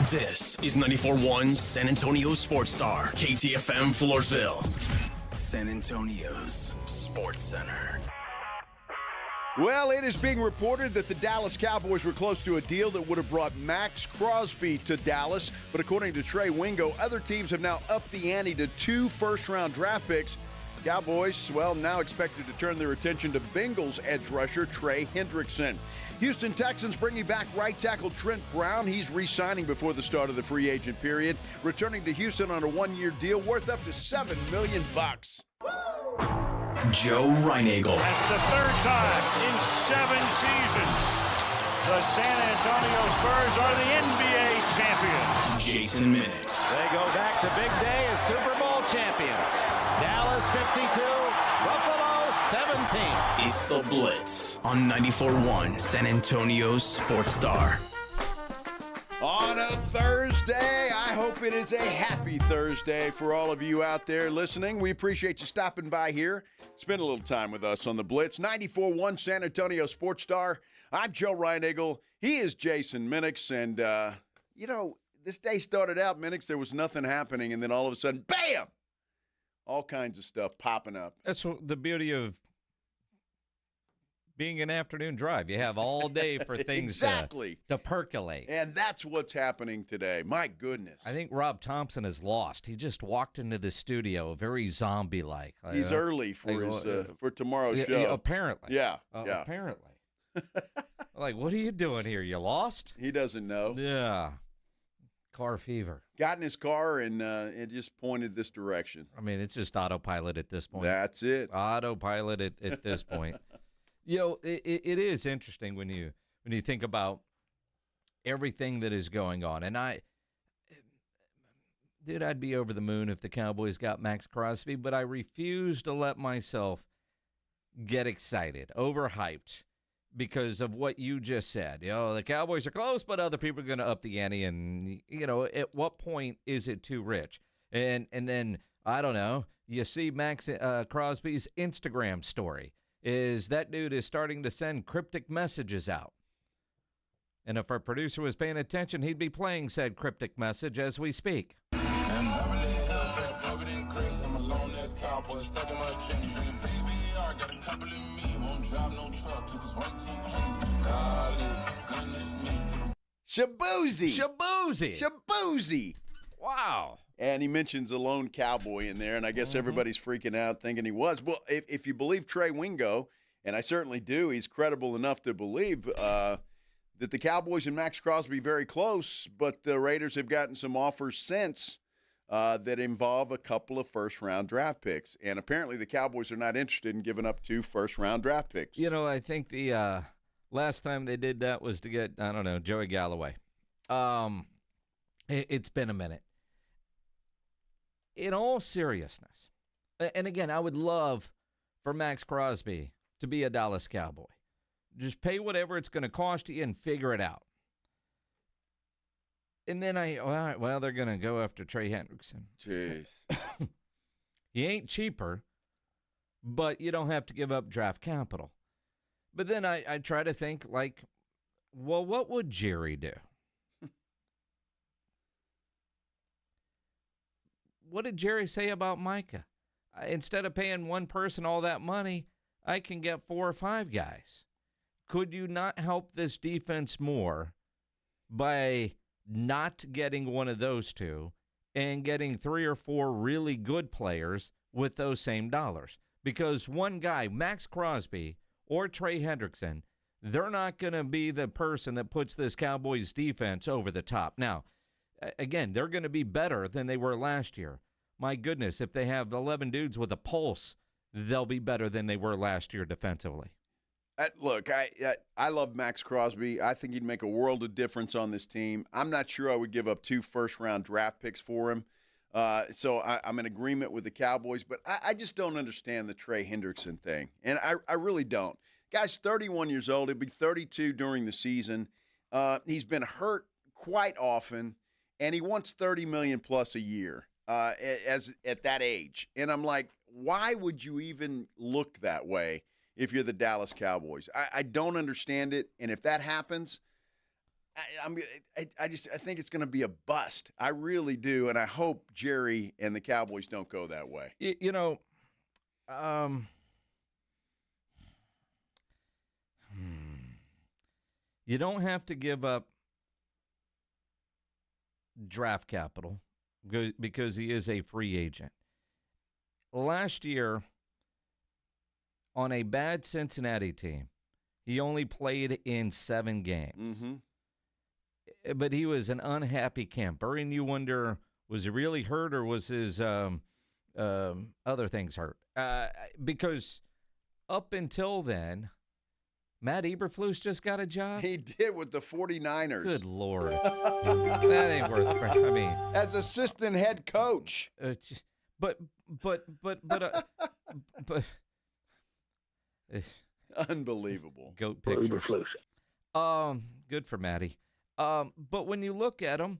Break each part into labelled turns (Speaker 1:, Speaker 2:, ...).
Speaker 1: This is 94.1 San Antonio Sports Star, KTFM Floresville. San Antonio's Sports Center.
Speaker 2: Well, it is being reported that the Dallas Cowboys were close to a deal that would have brought Max Crosby to Dallas. But according to Trey Wingo, other teams have now upped the ante to 2 first-round draft picks. Cowboys, well, now expected to turn their attention to Bengals edge rusher Trey Hendrickson. Houston Texans bringing back right tackle Trent Brown. He's re-signing before the start of the free agent period, returning to Houston on a 1-year deal worth up to $7 million.
Speaker 1: Joe Reinagel.
Speaker 3: That's the third time in 7 seasons the San Antonio Spurs are the NBA champions.
Speaker 1: Jason Minix.
Speaker 4: They go back to big day as Super Bowl champions. Dallas 52, Buffalo 17.
Speaker 1: It's the Blitz on 94.1 San Antonio's Sports Star.
Speaker 2: On a Thursday, I hope it is a happy Thursday for all of you out there listening. We appreciate you stopping by here. Spend a little time with us on the Blitz. 94.1 San Antonio Sports Star. I'm Joe Reinagel. He is Jason Minix. And, this day started out, Minix, there was nothing happening. And then all of a sudden, bam! All kinds of stuff popping up.
Speaker 5: That's the beauty of being an afternoon drive. You have all day for things
Speaker 2: exactly.
Speaker 5: to percolate.
Speaker 2: And that's what's happening today. My goodness.
Speaker 5: I think Rob Thompson is lost. He just walked into the studio very zombie-like.
Speaker 2: He's early for tomorrow's show.
Speaker 5: Apparently.
Speaker 2: Yeah.
Speaker 5: Apparently. Like, what are you doing here? You lost?
Speaker 2: He doesn't know.
Speaker 5: Yeah. Car fever.
Speaker 2: Got in his car and it just pointed this direction.
Speaker 5: I mean, it's just autopilot at this point.
Speaker 2: That's it.
Speaker 5: Autopilot at this point. It is interesting when you think about everything that is going on. And I'd be over the moon if the Cowboys got Max Crosby, but I refuse to let myself get excited, overhyped, because of what you just said. The Cowboys are close, but other people are going to up the ante. And, at what point is it too rich? And then, I don't know, you see Max Crosby's Instagram story. Is that dude is starting to send cryptic messages out. And if our producer was paying attention, he'd be playing said cryptic message as we speak.
Speaker 2: Shabuzi.
Speaker 5: Wow.
Speaker 2: And he mentions a lone cowboy in there, and I guess everybody's freaking out thinking he was. Well, if you believe Trey Wingo, and I certainly do, he's credible enough to believe that the Cowboys and Max Crosby very close, but the Raiders have gotten some offers since that involve a couple of first-round draft picks. And apparently the Cowboys are not interested in giving up 2 first-round draft picks.
Speaker 5: I think the last time they did that was to get, Joey Galloway. It's been a minute. In all seriousness, and again, I would love for Max Crosby to be a Dallas Cowboy. Just pay whatever it's going to cost you and figure it out. And then they're going to go after Trey Hendrickson.
Speaker 2: Jeez.
Speaker 5: He ain't cheaper, but you don't have to give up draft capital. But then I try to think, what would Jerry do? What did Jerry say about Micah? Instead of paying one person all that money, I can get 4 or 5 guys. Could you not help this defense more by not getting one of those 2 and getting 3 or 4 really good players with those same dollars? Because one guy, Max Crosby or Trey Hendrickson, they're not going to be the person that puts this Cowboys defense over the top. Now, again, they're going to be better than they were last year. My goodness, if they have 11 dudes with a pulse, they'll be better than they were last year defensively.
Speaker 2: Look, I love Max Crosby. I think he'd make a world of difference on this team. I'm not sure I would give up 2 first-round draft picks for him. So I'm in agreement with the Cowboys, but I just don't understand the Trey Hendrickson thing, and I really don't. Guy's 31 years old. He'll be 32 during the season. He's been hurt quite often, and he wants $30 million plus a year at that age. And I'm like, why would you even look that way if you're the Dallas Cowboys? I don't understand it. And if that happens, I think it's going to be a bust. I really do, and I hope Jerry and the Cowboys don't go that way.
Speaker 5: You know, you don't have to give up draft capital because he is a free agent. Last year, on a bad Cincinnati team, he only played in 7 games.
Speaker 2: Mm-hmm.
Speaker 5: But he was an unhappy camper, and you wonder, was he really hurt or was his other things hurt? Because up until then, Matt Eberflus just got a job.
Speaker 2: He did with the 49ers.
Speaker 5: Good Lord. That ain't worth it. I mean,
Speaker 2: as assistant head coach.
Speaker 5: But
Speaker 2: Unbelievable.
Speaker 5: Goat pictures. Good for Matty. But when you look at him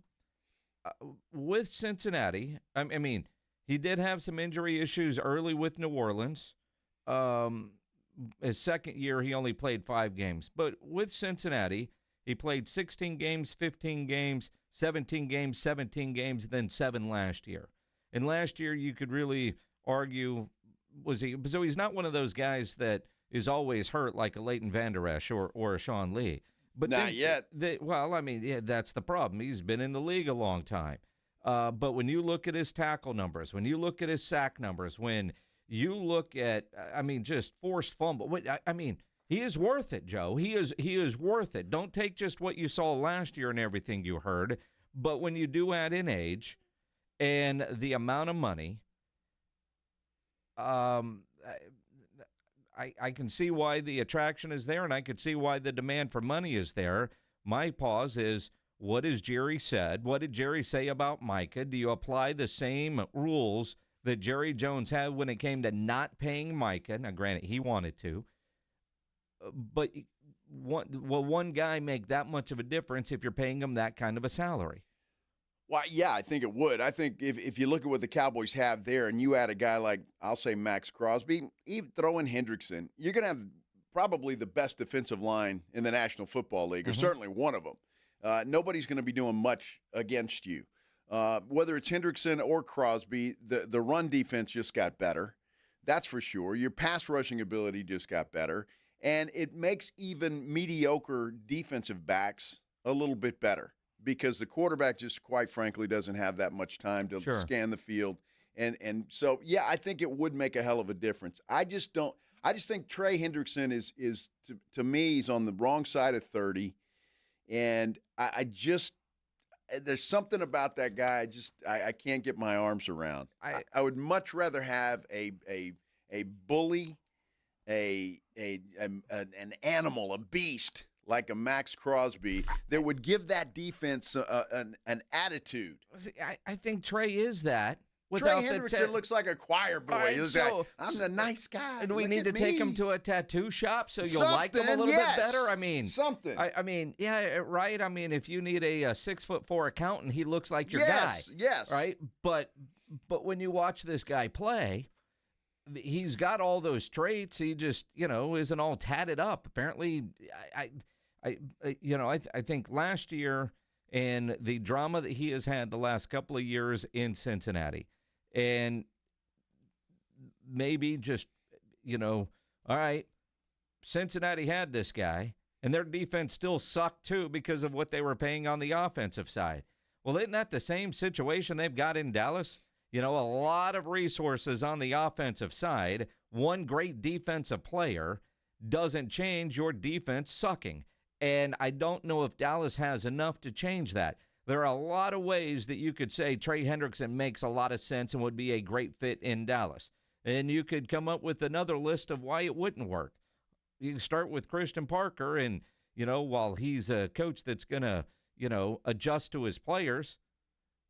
Speaker 5: with Cincinnati, I mean, he did have some injury issues early with New Orleans. His second year, he only played 5 games. But with Cincinnati, he played 16 games, 15 games, 17 games, 17 games, then 7 last year. And last year, you could really argue, so he's not one of those guys that is always hurt like a Leighton Vander Esch or a Sean Lee. But
Speaker 2: not yet.
Speaker 5: That's the problem. He's been in the league a long time. But when you look at his tackle numbers, when you look at his sack numbers, when you look at, just forced fumble. He is worth it, Joe. He is worth it. Don't take just what you saw last year and everything you heard. But when you do add in age and the amount of money, I can see why the attraction is there, and I could see why the demand for money is there. My pause is, what has Jerry said? What did Jerry say about Micah? Do you apply the same rules that Jerry Jones had when it came to not paying Micah? Now, granted, he wanted to. But will one guy make that much of a difference if you're paying him that kind of a salary?
Speaker 2: Well, yeah, I think it would. I think if you look at what the Cowboys have there and you add a guy like, I'll say Max Crosby, even throw in Hendrickson, you're going to have probably the best defensive line in the National Football League, or certainly one of them. Nobody's going to be doing much against you. Whether it's Hendrickson or Crosby, the run defense just got better. That's for sure. Your pass rushing ability just got better. And it makes even mediocre defensive backs a little bit better, because the quarterback just, quite frankly, doesn't have that much time to scan the field. And so, yeah, I think it would make a hell of a difference. I just think Trey Hendrickson is to me, he's on the wrong side of 30. And there's something about that guy I can't get my arms around. I would much rather have a bully, an animal, a beast, like a Max Crosby, that would give that defense an attitude.
Speaker 5: I think Trey is that.
Speaker 2: Trey Hendrickson looks like a choir boy. Right, I'm the nice guy.
Speaker 5: And we need to take him to a tattoo shop so you'll like him a little bit better?
Speaker 2: Something.
Speaker 5: Right? If you need a 6'4" accountant, he looks like your guy.
Speaker 2: Yes.
Speaker 5: Right? But when you watch this guy play, he's got all those traits. He just, isn't all tatted up. Apparently, I think last year and the drama that he has had the last couple of years in Cincinnati, and maybe just, all right, Cincinnati had this guy, and their defense still sucked too because of what they were paying on the offensive side. Well, isn't that the same situation they've got in Dallas? A lot of resources on the offensive side. One great defensive player doesn't change your defense sucking. And I don't know if Dallas has enough to change that. There are a lot of ways that you could say Trey Hendrickson makes a lot of sense and would be a great fit in Dallas. And you could come up with another list of why it wouldn't work. You can start with Christian Parker, and, while he's a coach that's going to, adjust to his players,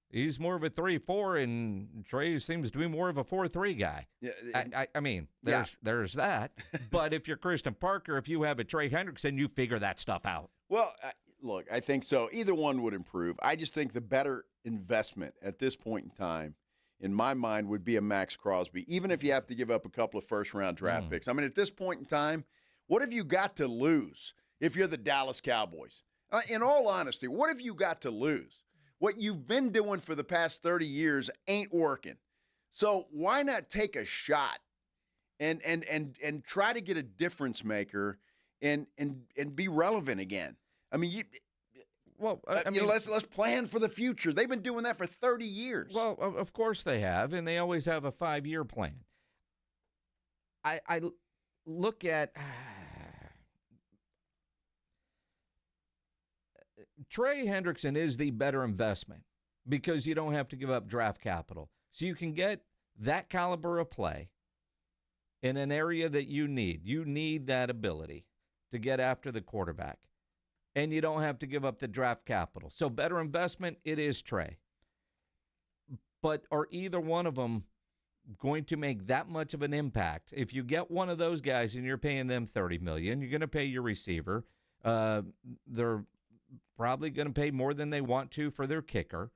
Speaker 5: he's more of a 3-4, and Trey seems to be more of a 4-3 guy. Yeah, there's that. But if you're Christian Parker, if you have a Trey Hendrickson, you figure that stuff out.
Speaker 2: Well, look, I think so. Either one would improve. I just think the better investment at this point in time, in my mind, would be a Max Crosby, even if you have to give up a couple of first-round draft picks. At this point in time, what have you got to lose if you're the Dallas Cowboys? In all honesty, what have you got to lose? What you've been doing for the past 30 years ain't working. So why not take a shot and try to get a difference maker and be relevant again? I mean, let's plan for the future. They've been doing that for 30 years.
Speaker 5: Well, of course they have, and they always have a 5-year plan. I look at Trey Hendrickson is the better investment because you don't have to give up draft capital. So you can get that caliber of play in an area that you need. You need that ability to get after the quarterback. And you don't have to give up the draft capital. So better investment, it is Trey. But are either one of them going to make that much of an impact? If you get one of those guys and you're paying them $30 million, you're going to pay your receiver. They're probably going to pay more than they want to for their kicker.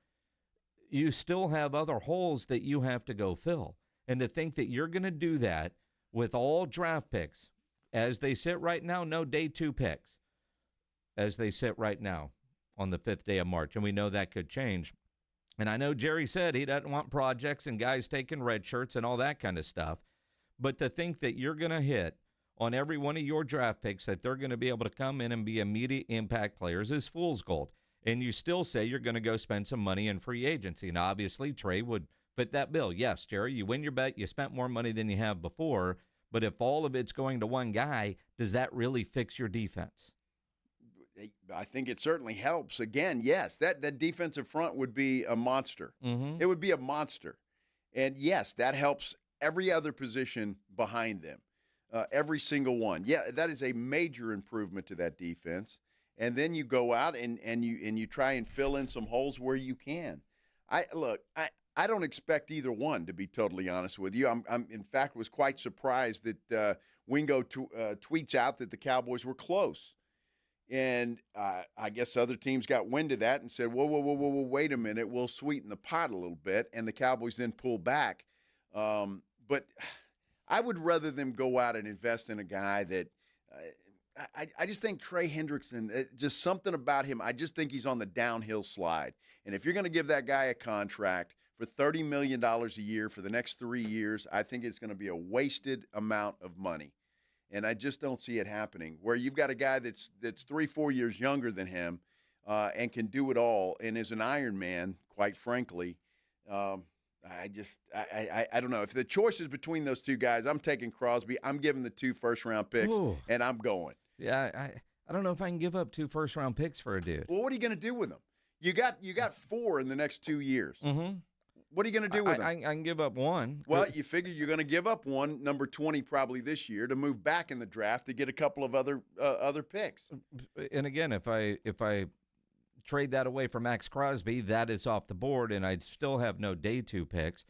Speaker 5: You still have other holes that you have to go fill. And to think that you're going to do that with all draft picks, as they sit right now, no day 2 picks, as they sit right now on the 5th day of March. And we know that could change. And I know Jerry said he doesn't want projects and guys taking red shirts and all that kind of stuff. But to think that you're going to hit on every one of your draft picks, that they're going to be able to come in and be immediate impact players, is fool's gold. And you still say you're going to go spend some money in free agency. And obviously, Trey would fit that bill. Yes, Jerry, you win your bet. You spent more money than you have before. But if all of it's going to one guy, does that really fix your defense?
Speaker 2: I think it certainly helps. Again, yes, that defensive front would be a monster.
Speaker 5: Mm-hmm.
Speaker 2: It would be a monster. And, yes, that helps every other position behind them, every single one. Yeah, that is a major improvement to that defense. And then you go out and you try and fill in some holes where you can. I don't expect either one, to be totally honest with you. I'm in fact was quite surprised that Wingo tweets out that the Cowboys were close. And I guess other teams got wind of that and said, whoa, wait a minute, we'll sweeten the pot a little bit. And the Cowboys then pull back. But I would rather them go out and invest in a guy that I just think Trey Hendrickson, just something about him, I just think he's on the downhill slide. And if you're going to give that guy a contract for $30 million a year for the next 3 years, I think it's going to be a wasted amount of money. And I just don't see it happening, where you've got a guy that's 3-4 years younger than him and can do it all and is an Iron Man, quite frankly. I don't know. If the choice is between those two guys, I'm taking Crosby. I'm giving the 2 first-round picks, and I'm going.
Speaker 5: Yeah, I don't know if I can give up 2 first-round picks for a dude.
Speaker 2: Well, what are you going to do with them? You got 4 in the next 2 years.
Speaker 5: Mm-hmm.
Speaker 2: What are you going to do with them?
Speaker 5: I can give up 1.
Speaker 2: Well, you figure you're going to give up 1, number 20 probably this year, to move back in the draft to get a couple of other picks.
Speaker 5: And again, if I trade that away for Max Crosby, that is off the board, and I still have no day 2 picks.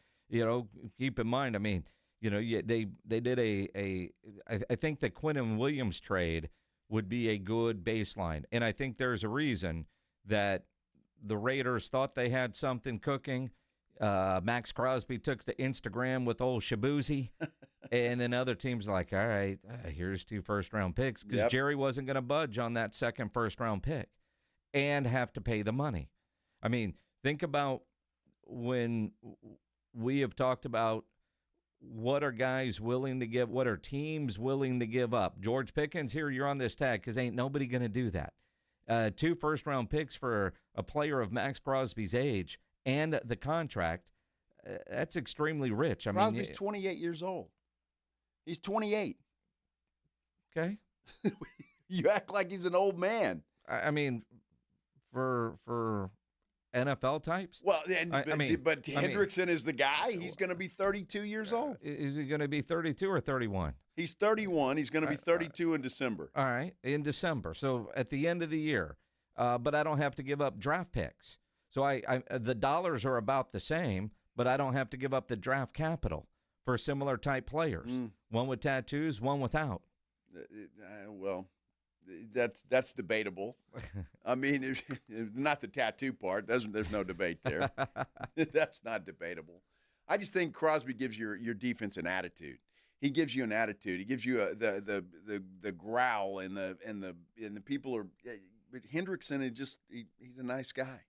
Speaker 5: Keep in mind, I mean, they did I think the Quinnen Williams trade would be a good baseline, and I think there's a reason that the Raiders thought they had something cooking. Max Crosby took to Instagram with old Shabuzi, and then other teams like, all right, here's 2 first-round picks, because Jerry wasn't going to budge on that second first-round pick and have to pay the money. I mean, think about when we have talked about what are guys willing to give, what are teams willing to give up. George Pickens, here, you're on this tag, because ain't nobody going to do that. 2 first-round picks for a player of Max Crosby's age and the contract, that's extremely rich. I mean,
Speaker 2: Crosby's 28 years old. He's 28.
Speaker 5: Okay.
Speaker 2: You act like he's an old man.
Speaker 5: I mean, for NFL types?
Speaker 2: Well, but Hendrickson is the guy. He's going to be 32 years old.
Speaker 5: Is he going to be 32 or 31?
Speaker 2: He's 31. He's going to be 32 in December.
Speaker 5: All right, in December. So at the end of the year. But I don't have to give up draft picks. So the dollars are about the same, but I don't have to give up the draft capital for similar type players. One with tattoos, one without.
Speaker 2: Well, that's debatable. I mean, not the tattoo part. There's no debate there. That's not debatable. I just think Crosby gives your defense an attitude. He gives you an attitude. He gives you the growl, and the people are. Hendrickson is he's a nice guy.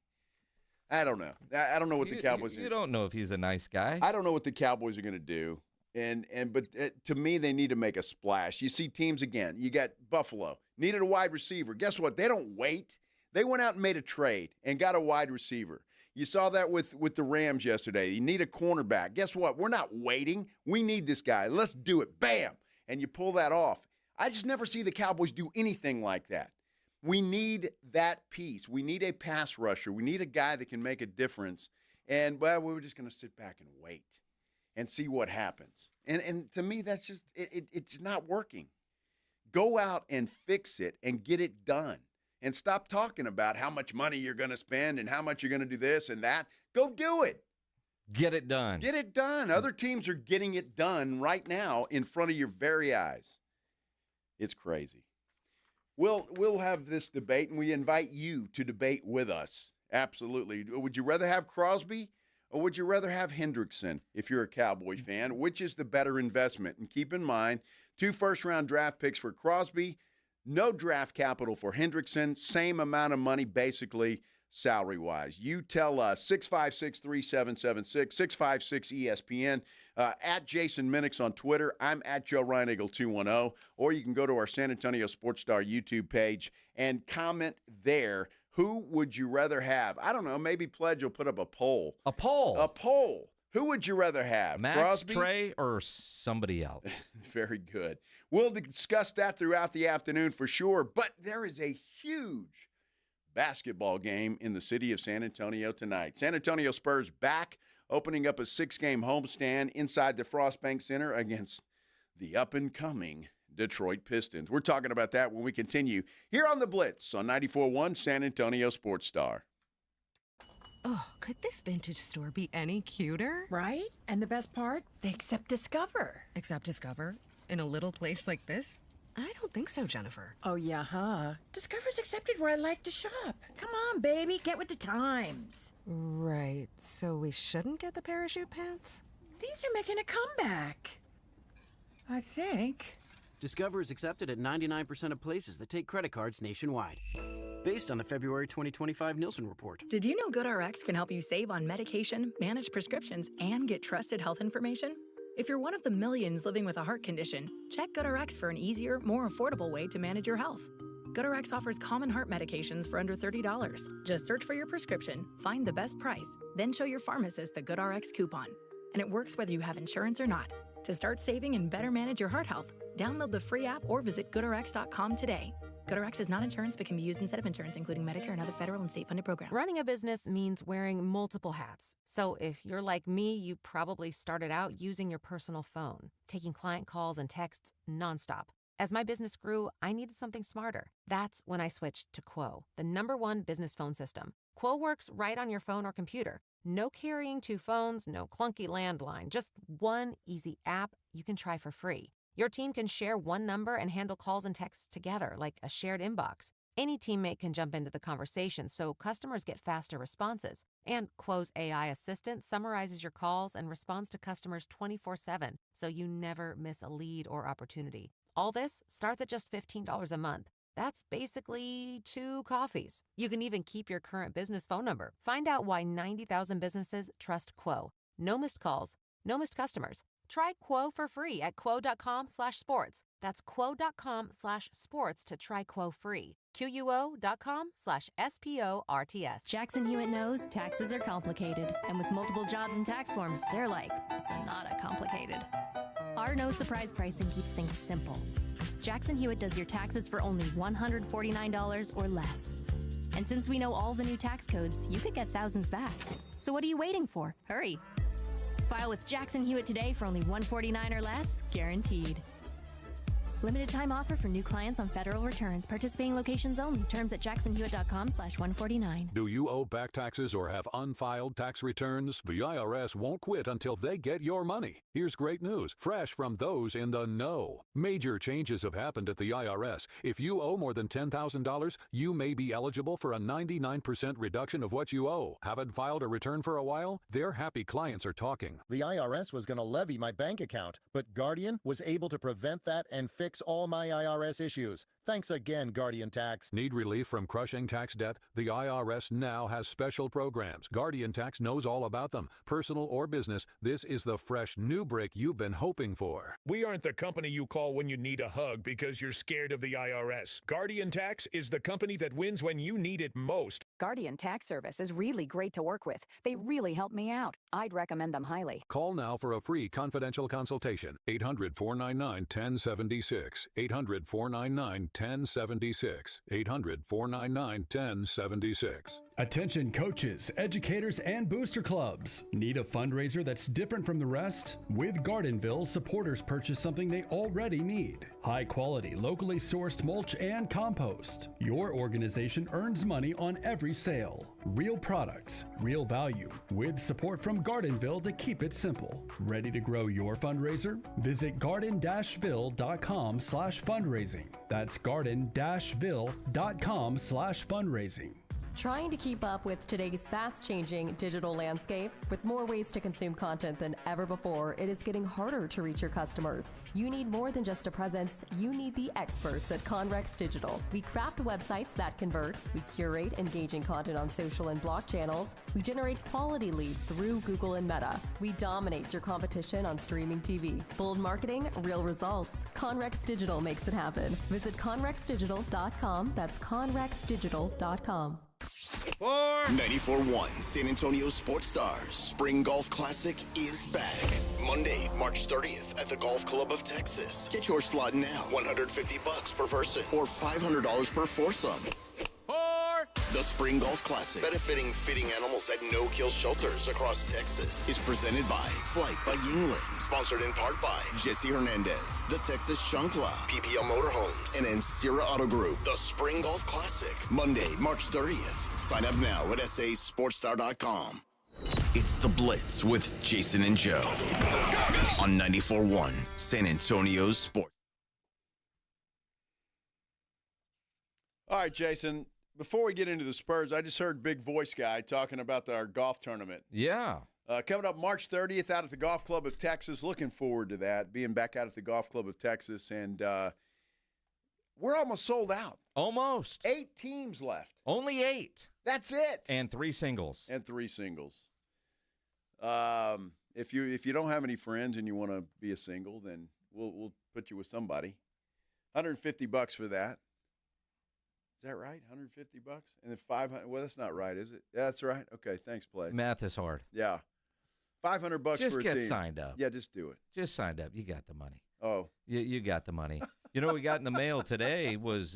Speaker 2: I don't know. I don't know what the Cowboys.
Speaker 5: You don't know if he's a nice guy.
Speaker 2: I don't know what the Cowboys are going to do. But to me, they need to make a splash. You see teams again. You got Buffalo needed a wide receiver. Guess what? They don't wait. They went out and made a trade and got a wide receiver. You saw that with the Rams yesterday. You need a cornerback. Guess what? We're not waiting. We need this guy. Let's do it. Bam. And you pull that off. I just never see the Cowboys do anything like that. We need that piece. We need a pass rusher. We need a guy that can make a difference. And, well, we were just going to sit back and wait and see what happens. And to me, that's just it's not working. Go out and fix it and get it done. And stop talking about how much money you're going to spend and how much you're going to do this and that. Go do it.
Speaker 5: Get it done.
Speaker 2: Get it done. Other teams are getting it done right now in front of your very eyes. It's crazy. We'll have this debate, and we invite you to debate with us. Absolutely. Would you rather have Crosby or would you rather have Hendrickson if you're a Cowboy fan? Which is the better investment? And keep in mind, 2 first-round draft picks for Crosby, no draft capital for Hendrickson, same amount of money basically salary-wise. You tell us, 656-3776, 656-ESPN, at Jason Minix on Twitter. I'm at Joe Ryan Eagle 210, or you can go to our San Antonio Sports Star YouTube page and comment there. Who would you rather have? I don't know. Maybe Pledge will put up a poll.
Speaker 5: A poll.
Speaker 2: A poll. Who would you rather have?
Speaker 5: Max,
Speaker 2: Crosby?
Speaker 5: Trey, or somebody else?
Speaker 2: Very good. We'll discuss that throughout the afternoon for sure, but there is a huge basketball game in the city of San Antonio tonight. San Antonio Spurs back, opening up a 6-game homestand inside the Frostbank Center against the up-and-coming Detroit Pistons. We're talking about that when we continue here on the Blitz on 94.1 San Antonio Sports Star.
Speaker 6: Oh, could this vintage store be any cuter?
Speaker 7: Right? And the best part? They accept Discover.
Speaker 6: Accept Discover? In a little place like this? I don't think so, Jennifer.
Speaker 7: Oh, yeah, huh? Discover's accepted where I like to shop. Come on, baby, get with the times.
Speaker 6: Right, so we shouldn't get the parachute pants?
Speaker 7: These are making a comeback. I think.
Speaker 8: Discover is accepted at 99% of places that take credit cards nationwide. Based on the February 2025 Nielsen report.
Speaker 9: Did you know GoodRx can help you save on medication, manage prescriptions, and get trusted health information? If you're one of the millions living with a heart condition, check GoodRx for an easier, more affordable way to manage your health. GoodRx offers common heart medications for under $30. Just search for your prescription, find the best price, then show your pharmacist the GoodRx coupon. And it works whether you have insurance or not. To start saving and better manage your heart health, download the free app or visit GoodRx.com today. GoodRx is not insurance but can be used instead of insurance, including Medicare and other federal and state-funded programs.
Speaker 6: Running a business means wearing multiple hats. So if you're like me, you probably started out using your personal phone, taking client calls and texts nonstop. As my business grew, I needed something smarter. That's when I switched to Quo, the #1 business phone system. Quo works right on your phone or computer. No carrying 2 phones, no clunky landline, just one easy app you can try for free. Your team can share one number and handle calls and texts together like a shared inbox. Any teammate can jump into the conversation so customers get faster responses. And Quo's AI assistant summarizes your calls and responds to customers 24/7, so you never miss a lead or opportunity. All this starts at just $15 a month. That's basically 2 coffees. You can even keep your current business phone number. Find out why 90,000 businesses trust Quo. No missed calls, no missed customers. Try Quo for free at quo.com/sports. That's quo.com/sports to try Quo free. QUO.com/SPORTS.
Speaker 10: Jackson Hewitt knows taxes are complicated, and with multiple jobs and tax forms, they're like Sonata complicated. Our no surprise pricing keeps things simple. Jackson Hewitt does your taxes for only $149 or less. And since we know all the new tax codes, you could get thousands back. So what are you waiting for? Hurry. File with Jackson Hewitt today for only $149 or less, guaranteed. Limited time offer for new clients on federal returns. Participating locations only. Terms at jacksonhewitt.com/149.
Speaker 11: Do you owe back taxes or have unfiled tax returns? The IRS won't quit until they get your money. Here's great news, fresh from those in the know. Major changes have happened at the IRS. If you owe more than $10,000, you may be eligible for a 99% reduction of what you owe. Haven't filed a return for a while? Their happy clients are talking.
Speaker 12: The IRS was going to levy my bank account, but Guardian was able to prevent that and fix fix all my IRS issues. Thanks again, Guardian Tax.
Speaker 11: Need relief from crushing tax debt? The IRS now has special programs. Guardian Tax knows all about them. Personal or business, this is the fresh new break you've been hoping for.
Speaker 13: We aren't the company you call when you need a hug because you're scared of the IRS. Guardian Tax is the company that wins when you need it most.
Speaker 14: Guardian Tax Service is really great to work with. They really help me out. I'd recommend them highly.
Speaker 11: Call now for a free confidential consultation. 800-499-1076. 800-499-1076. 800-499-1076.
Speaker 15: Attention coaches, educators, and booster clubs. Need a fundraiser that's different from the rest? With Gardenville, supporters purchase something they already need. High quality, locally sourced mulch and compost. Your organization earns money on every sale. Real products, real value, with support from Gardenville to keep it simple. Ready to grow your fundraiser? Visit garden-ville.com/fundraising. That's garden-ville.com/fundraising.
Speaker 16: Trying to keep up with today's fast-changing digital landscape? With more ways to consume content than ever before, it is getting harder to reach your customers. You need more than just a presence. You need the experts at Conrex Digital. We craft websites that convert. We curate engaging content on social and block channels. We generate quality leads through Google and Meta. We dominate your competition on streaming TV. Bold marketing, real results. Conrex Digital makes it happen. Visit conrexdigital.com. That's conrexdigital.com.
Speaker 1: 94.1 San Antonio Sports Stars Spring Golf Classic is back. Monday, March 30th at the Golf Club of Texas. Get your slot now. $150 per person or $500 per foursome. The Spring Golf Classic, benefiting fitting animals at no-kill shelters across Texas, is presented by Flight by Yingling, sponsored in part by Jesse Hernandez, the Texas Chancla, PPL Motorhomes, and Ancira Auto Group. The Spring Golf Classic, Monday, March 30th. Sign up now at sasportstar.com. It's the Blitz with Jason and Joe on 94.1 San Antonio Sports.
Speaker 2: All right, Jason. Before we get into the Spurs, I just heard Big Voice Guy talking about our golf tournament.
Speaker 5: Yeah.
Speaker 2: Coming up March 30th out at the Golf Club of Texas. Looking forward to that, being back out at the Golf Club of Texas. And we're almost sold out.
Speaker 5: Almost.
Speaker 2: 8 teams left.
Speaker 5: Only 8.
Speaker 2: That's it.
Speaker 5: And 3 singles.
Speaker 2: If you don't have any friends and you want to be a single, then we'll put you with somebody. $150 for that. Is that right? $150 and then $500. Well, that's not right, is it? Yeah, that's right. Okay, thanks, Play.
Speaker 5: Math is hard.
Speaker 2: Yeah, $500 for a team.
Speaker 5: Just get signed up.
Speaker 2: Yeah, just do it.
Speaker 5: Just signed up. You got the money.
Speaker 2: Oh,
Speaker 5: you got the money. You know, what we got in the mail today was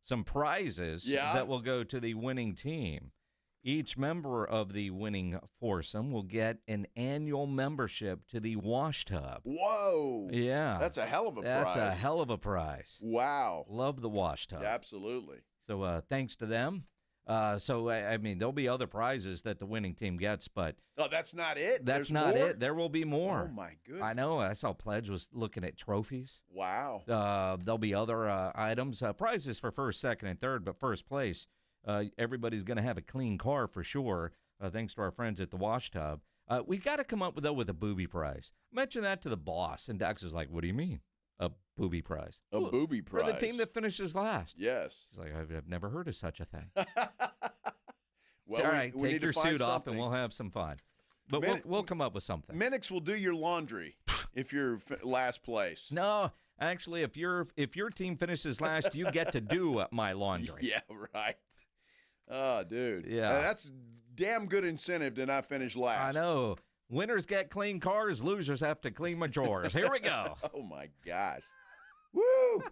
Speaker 5: some prizes that will go to the winning team. Each member of the winning foursome will get an annual membership to the Wash Tub.
Speaker 2: Whoa.
Speaker 5: Yeah.
Speaker 2: That's a hell of a prize.
Speaker 5: That's a hell of a prize.
Speaker 2: Wow.
Speaker 5: Love the Wash Tub.
Speaker 2: Yeah, absolutely.
Speaker 5: So thanks to them. I mean, there'll be other prizes that the winning team gets, but
Speaker 2: oh, that's not it.
Speaker 5: That's not it. There will be more.
Speaker 2: Oh my goodness!
Speaker 5: I know. I saw Pledge was looking at trophies.
Speaker 2: Wow.
Speaker 5: There'll be other items, prizes for first, second, and third, but first place. Everybody's going to have a clean car for sure, thanks to our friends at the Wash Tub. We got to come up with a booby prize. Mention that to the boss, and Dax is like, "What do you mean, a booby prize?
Speaker 2: Booby prize
Speaker 5: for the team that finishes last?"
Speaker 2: Yes.
Speaker 5: He's like, "I've never heard of such a thing."
Speaker 2: Well,
Speaker 5: all right,
Speaker 2: we
Speaker 5: take your suit off, and we'll have some fun. But we'll come up with something.
Speaker 2: Minix will do your laundry if you're last place.
Speaker 5: No. Actually, if your team finishes last, you get to do my laundry.
Speaker 2: Yeah, right. Oh, dude.
Speaker 5: Yeah.
Speaker 2: That's damn good incentive to not finish last.
Speaker 5: I know. Winners get clean cars, losers have to clean my drawers. Here we go.
Speaker 2: Oh, my gosh. Woo!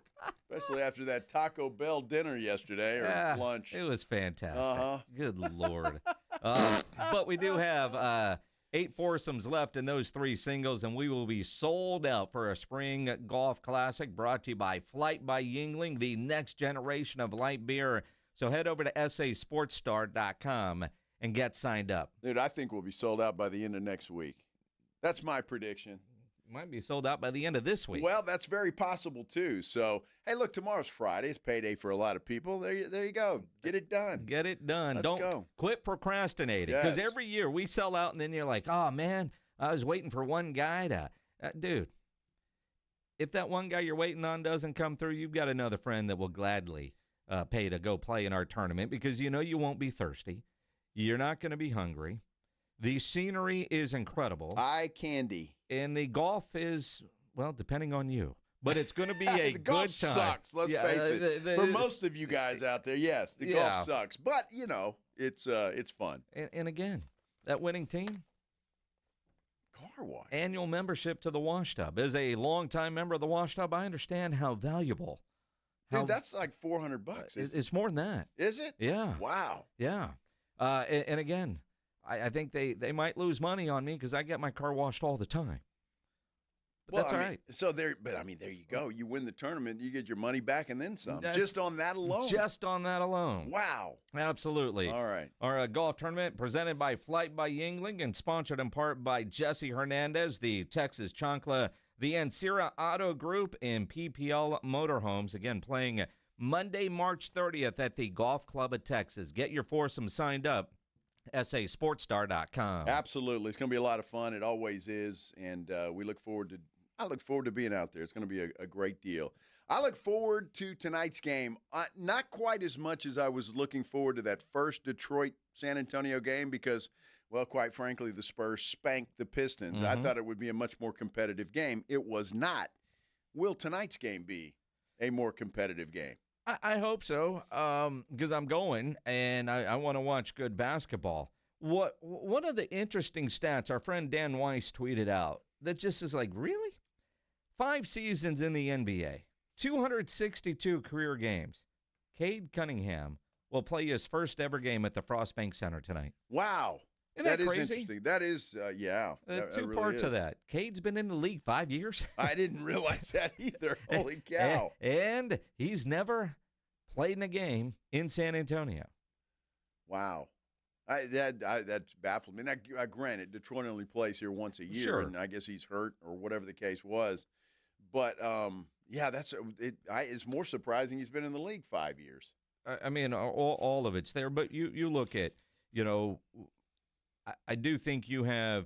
Speaker 2: Especially after that Taco Bell dinner yesterday or lunch.
Speaker 5: It was fantastic.
Speaker 2: Uh-huh.
Speaker 5: Good Lord. But we do have 8 foursomes left in those 3 singles, and we will be sold out for a spring golf classic brought to you by Flight by Yingling, the next generation of light beer. So head over to sasportstar.com and get signed up.
Speaker 2: Dude, I think we'll be sold out by the end of next week. That's my prediction.
Speaker 5: Might be sold out by the end of this week.
Speaker 2: Well, that's very possible, too. So, hey, look, tomorrow's Friday. It's payday for a lot of people. There you go. Get it done.
Speaker 5: Get it done.
Speaker 2: Let's
Speaker 5: Don't
Speaker 2: go.
Speaker 5: Quit procrastinating. Because every year we sell out, and then you're like, oh, man, I was waiting for one guy to dude, if that one guy you're waiting on doesn't come through, you've got another friend that will gladly pay to go play in our tournament because you know you won't be thirsty. You're not going to be hungry. The scenery is incredible.
Speaker 2: Eye candy.
Speaker 5: And the golf is, well, depending on you. But it's going to be a
Speaker 2: the
Speaker 5: good
Speaker 2: golf
Speaker 5: time.
Speaker 2: Sucks, let's face it. For most of you guys out there, yes, the golf sucks. But, you know, it's fun.
Speaker 5: And again, that winning team,
Speaker 2: car wash.
Speaker 5: Annual membership to the Wash Tub. As a longtime member of the Wash Tub, I understand how valuable.
Speaker 2: Dude, that's like $400.
Speaker 5: It's more than that.
Speaker 2: Is it?
Speaker 5: Yeah.
Speaker 2: Wow.
Speaker 5: Yeah. And again, I think they might lose money on me because I get my car washed all the time. But
Speaker 2: Well,
Speaker 5: that's all right.
Speaker 2: So there you go. You win the tournament, you get your money back and then some. Just on that alone.
Speaker 5: Just on that alone.
Speaker 2: Wow.
Speaker 5: Absolutely.
Speaker 2: All right.
Speaker 5: Our golf tournament presented by Flight by Yingling and sponsored in part by Jesse Hernandez, the Texas Chancla, the Ancira Auto Group, and PPL Motorhomes. Again, playing Monday, March 30th at the Golf Club of Texas. Get your foursome signed up. SASportsStar.com.
Speaker 2: Absolutely. It's going to be a lot of fun. It always is. And I look forward to being out there. It's going to be a great deal. I look forward to tonight's game. Not quite as much as I was looking forward to that first Detroit-San Antonio game because, well, quite frankly, the Spurs spanked the Pistons.
Speaker 5: Mm-hmm.
Speaker 2: I thought it would be a much more competitive game. It was not. Will tonight's game be a more competitive game?
Speaker 5: I hope so, because I'm going, and I want to watch good basketball. One of the interesting stats our friend Dan Weiss tweeted out that just is like, really? 5 seasons in the NBA, 262 career games. Cade Cunningham will play his first ever game at the Frostbank Center tonight.
Speaker 2: Wow.
Speaker 5: Isn't that
Speaker 2: is
Speaker 5: crazy?
Speaker 2: Interesting. That is, yeah.
Speaker 5: Two parts of that. Cade's been in the league 5 years.
Speaker 2: I didn't realize that either. Holy cow.
Speaker 5: And he's never played in a game in San Antonio.
Speaker 2: Wow. That's baffled me. Now, granted, Detroit only plays here once a year,
Speaker 5: Sure.
Speaker 2: and I guess he's hurt or whatever the case was. But, yeah, it's more surprising he's been in the league 5 years.
Speaker 5: I mean, all of it's there. But you look at, you know, I do think you have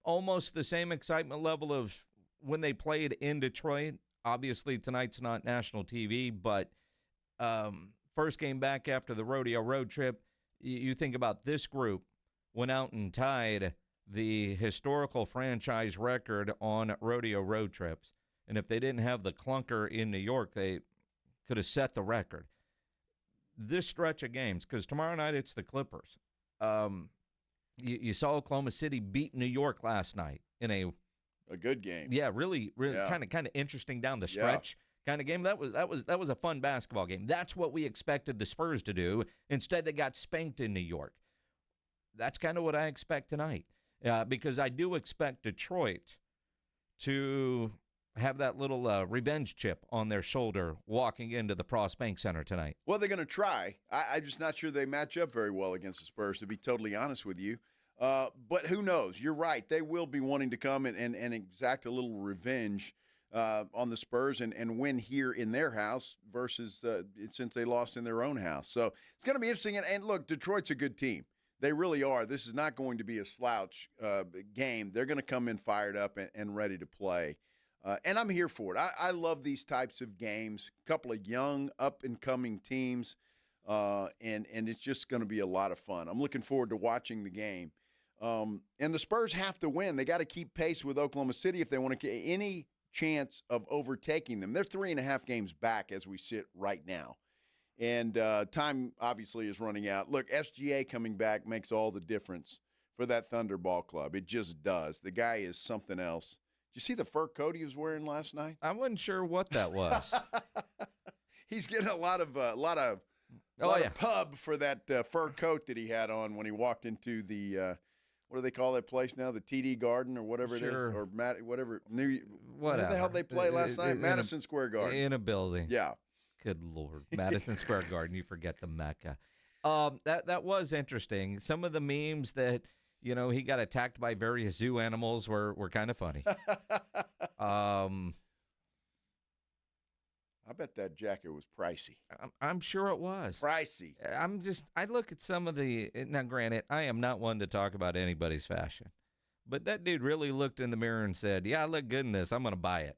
Speaker 5: almost the same excitement level of when they played in Detroit. Obviously, tonight's not national TV, but first game back after the rodeo road trip, you think about this group went out and tied the historical franchise record on rodeo road trips. And if they didn't have the clunker in New York, they could have set the record. This stretch of games, because tomorrow night it's the Clippers. You saw Oklahoma City beat New York last night in a
Speaker 2: good game.
Speaker 5: Yeah, really kind of interesting down the stretch kind of game. That was a fun basketball game. That's what we expected the Spurs to do. Instead, they got spanked in New York. That's kind of what I expect tonight, because I do expect Detroit to have that little revenge chip on their shoulder walking into the Frost Bank Center tonight.
Speaker 2: Well, they're going to try. I'm just not sure they match up very well against the Spurs, to be totally honest with you. But who knows? You're right. They will be wanting to come and exact a little revenge on the Spurs and win here in their house versus since they lost in their own house. So it's going to be interesting. And look, Detroit's a good team. They really are. This is not going to be a slouch game. They're going to come in fired up and ready to play. And I'm here for it. I love these types of games. A couple of young, up-and-coming teams, and it's just going to be a lot of fun. I'm looking forward to watching the game. And the Spurs have to win. They got to keep pace with Oklahoma City if they want to get any chance of overtaking them. They're 3.5 games back as we sit right now. And time, obviously, is running out. Look, SGA coming back makes all the difference for that Thunderball club. It just does. The guy is something else. Did you see the fur coat he was wearing last night?
Speaker 5: I wasn't sure what that was.
Speaker 2: He's getting a lot of pub for that fur coat that he had on when he walked into the what do they call that place now? The TD Garden or whatever it is, or whatever the hell they play last night? Madison Square Garden
Speaker 5: in a building.
Speaker 2: Yeah.
Speaker 5: Good Lord, Madison Square Garden. You forget the Mecca. That was interesting. Some of the memes that. You know, he got attacked by various zoo animals were kind of funny.
Speaker 2: I bet that jacket was pricey.
Speaker 5: I'm sure it was.
Speaker 2: Pricey.
Speaker 5: I look at some of the, now granted, I am not one to talk about anybody's fashion, But that dude really looked in the mirror and said, yeah, I look good in this. I'm going to buy it.